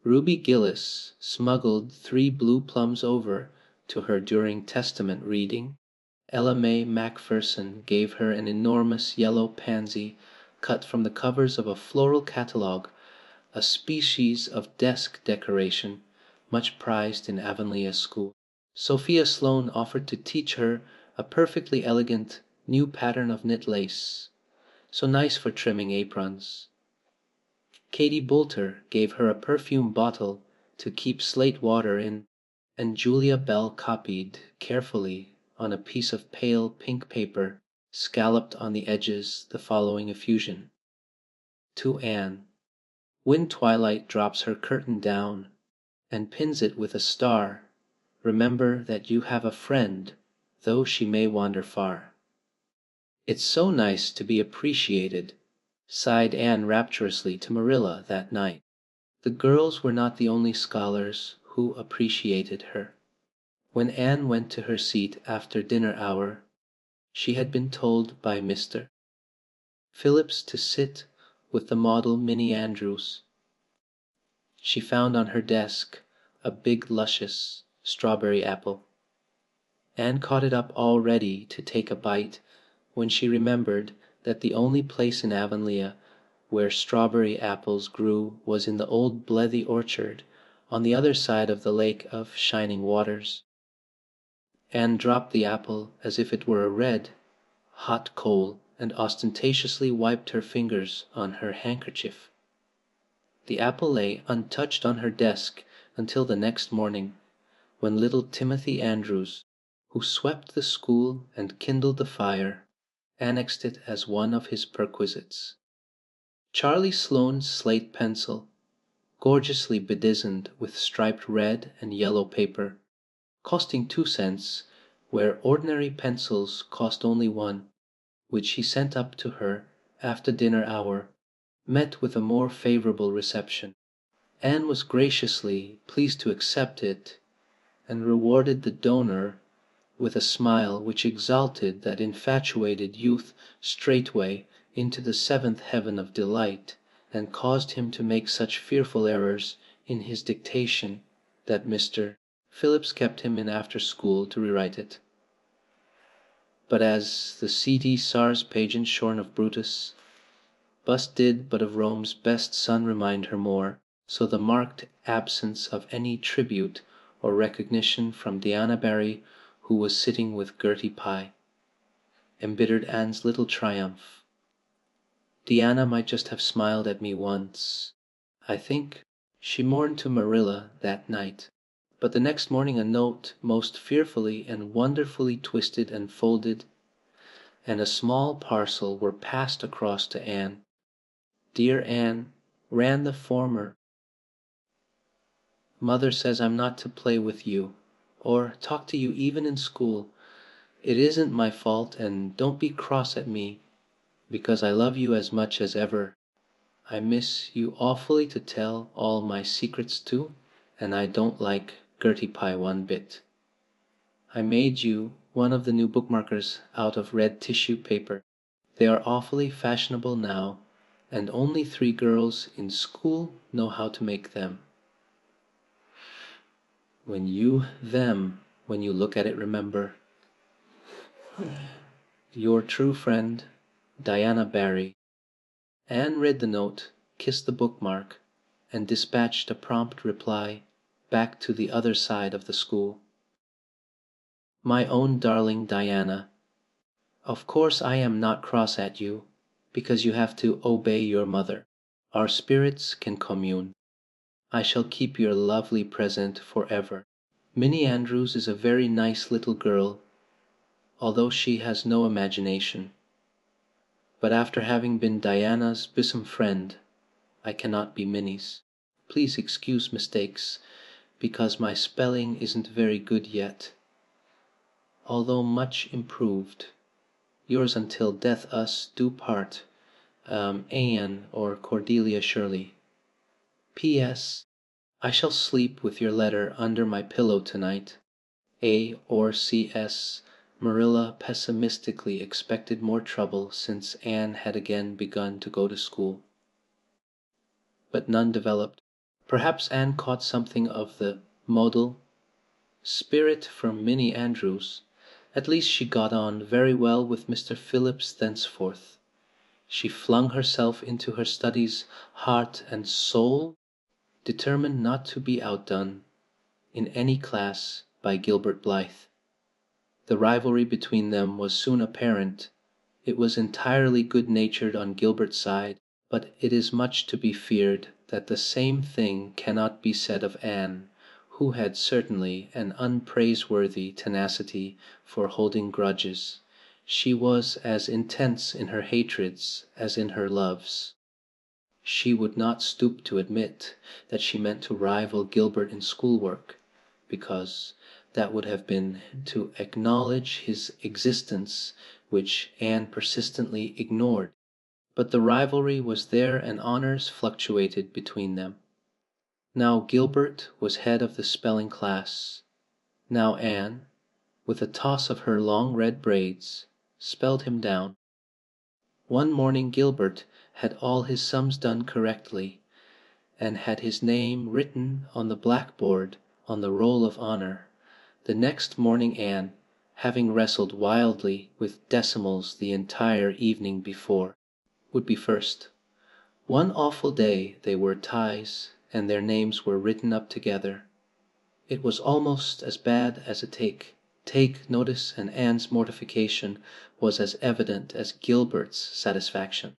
Ruby Gillis smuggled 3 blue plums over to her during Testament reading. Ella May Macpherson gave her an enormous yellow pansy cut from the covers of a floral catalogue, a species of desk decoration much prized in Avonlea school. Sophia Sloane offered to teach her a perfectly elegant new pattern of knit lace, so nice for trimming aprons. Katie Boulter gave her a perfume bottle to keep slate water in, and Julia Bell copied carefully on a piece of pale pink paper scalloped on the edges the following effusion: "To Anne, when twilight drops her curtain down and pins it with a star, remember that you have a friend, though she may wander far." "It's so nice to be appreciated," sighed Anne rapturously to Marilla that night. The girls were not the only scholars who appreciated her. When Anne went to her seat after dinner hour, she had been told by Mr. Phillips to sit with the model Minnie Andrews. She found on her desk a big luscious strawberry apple. Anne caught it up all ready to take a bite when she remembered that the only place in Avonlea where strawberry apples grew was in the old Blethy orchard on the other side of the lake of shining waters. Anne dropped the apple as if it were a red, hot coal and ostentatiously wiped her fingers on her handkerchief. The apple lay untouched on her desk until the next morning, when little Timothy Andrews, who swept the school and kindled the fire, annexed it as one of his perquisites. Charlie Sloane's slate pencil, gorgeously bedizened with striped red and yellow paper, costing 2 cents where ordinary pencils cost only 1, which he sent up to her after dinner hour, met with a more favorable reception. Anne was graciously pleased to accept it, and rewarded the donor with a smile which exalted that infatuated youth straightway into the 7th heaven of delight, and caused him to make such fearful errors in his dictation that Mr. Phillips kept him in after school to rewrite it. But as the C.D. Sars pageant shorn of Brutus, bust did but of Rome's best son remind her more, so the marked absence of any tribute or recognition from Diana Barry, who was sitting with Gertie Pye, embittered Anne's little triumph. Diana might just have smiled at me once. I think she mourned to Marilla that night, but the next morning a note most fearfully and wonderfully twisted and folded, and a small parcel were passed across to Anne. Dear Anne, ran the former. Mother says I'm not to play with you, or talk to you even in school. It isn't my fault, and don't be cross at me, because I love you as much as ever. I miss you awfully to tell all my secrets to, and I don't like Gertie Pye one bit. I made you one of the new bookmarkers out of red tissue paper. They are awfully fashionable now, and only 3 girls in school know how to make them. When you look at it, remember. Your true friend, Diana Barry. Anne read the note, kissed the bookmark, and dispatched a prompt reply back to the other side of the school. My own darling Diana, of course I am not cross at you, because you have to obey your mother. Our spirits can commune. I shall keep your lovely present forever. Minnie Andrews is a very nice little girl, although she has no imagination. But after having been Diana's bosom friend, I cannot be Minnie's. Please excuse mistakes, because my spelling isn't very good yet, although much improved. Yours until death us do part, Anne or Cordelia Shirley. P.S. I shall sleep with your letter under my pillow tonight. A. or C.S. Marilla pessimistically expected more trouble since Anne had again begun to go to school. But none developed. Perhaps Anne caught something of the model spirit from Minnie Andrews. At least she got on very well with Mr. Phillips thenceforth. She flung herself into her studies heart and soul, determined not to be outdone in any class by Gilbert Blythe. The rivalry between them was soon apparent. It was entirely good-natured on Gilbert's side, but it is much to be feared that the same thing cannot be said of Anne, who had certainly an unpraiseworthy tenacity for holding grudges. She was as intense in her hatreds as in her loves. She would not stoop to admit that she meant to rival Gilbert in schoolwork, because that would have been to acknowledge his existence, which Anne persistently ignored. But the rivalry was there and honors fluctuated between them. Now Gilbert was head of the spelling class. Now Anne, with a toss of her long red braids, spelled him down. One morning Gilbert had all his sums done correctly, and had his name written on the blackboard on the roll of honour. The next morning Anne, having wrestled wildly with decimals the entire evening before, would be first. One awful day they were ties, and their names were written up together. It was almost as bad as a take notice, and Anne's mortification was as evident as Gilbert's satisfaction.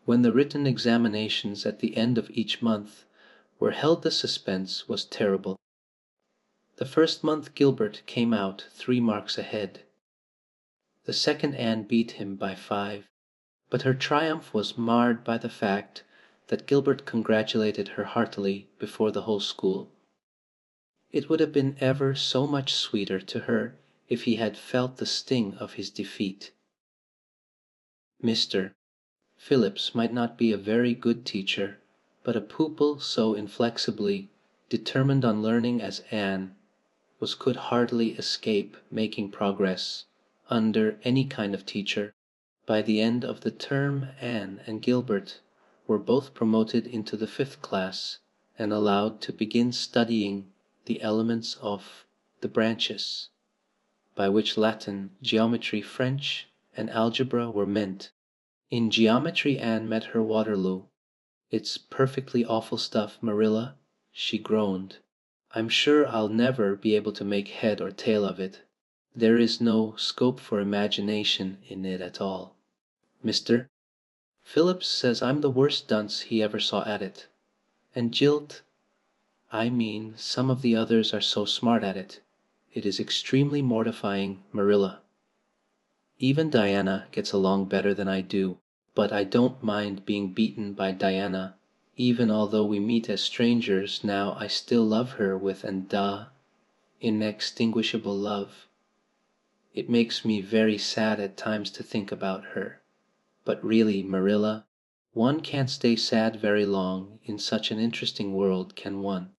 When the written examinations at the end of each month were held, the suspense was terrible. The first month Gilbert came out 3 marks ahead. The second Anne beat him by 5, but her triumph was marred by the fact that Gilbert congratulated her heartily before the whole school. It would have been ever so much sweeter to her if he had felt the sting of his defeat. Mr. Phillips might not be a very good teacher, but a pupil so inflexibly determined on learning as Anne could hardly escape making progress under any kind of teacher. By the end of the term Anne and Gilbert were both promoted into the 5th class and allowed to begin studying the elements of the branches, by which Latin, geometry, French, and algebra were meant. In geometry Anne met her Waterloo. "It's perfectly awful stuff, Marilla," she groaned. "I'm sure I'll never be able to make head or tail of it. There is no scope for imagination in it at all. Mr. Phillips says I'm the worst dunce he ever saw at it. And I mean some of the others are so smart at it. It is extremely mortifying, Marilla. Even Diana gets along better than I do, but I don't mind being beaten by Diana. Even although we meet as strangers now, I still love her with an inextinguishable love. It makes me very sad at times to think about her. But really, Marilla, one can't stay sad very long in such an interesting world, can one?"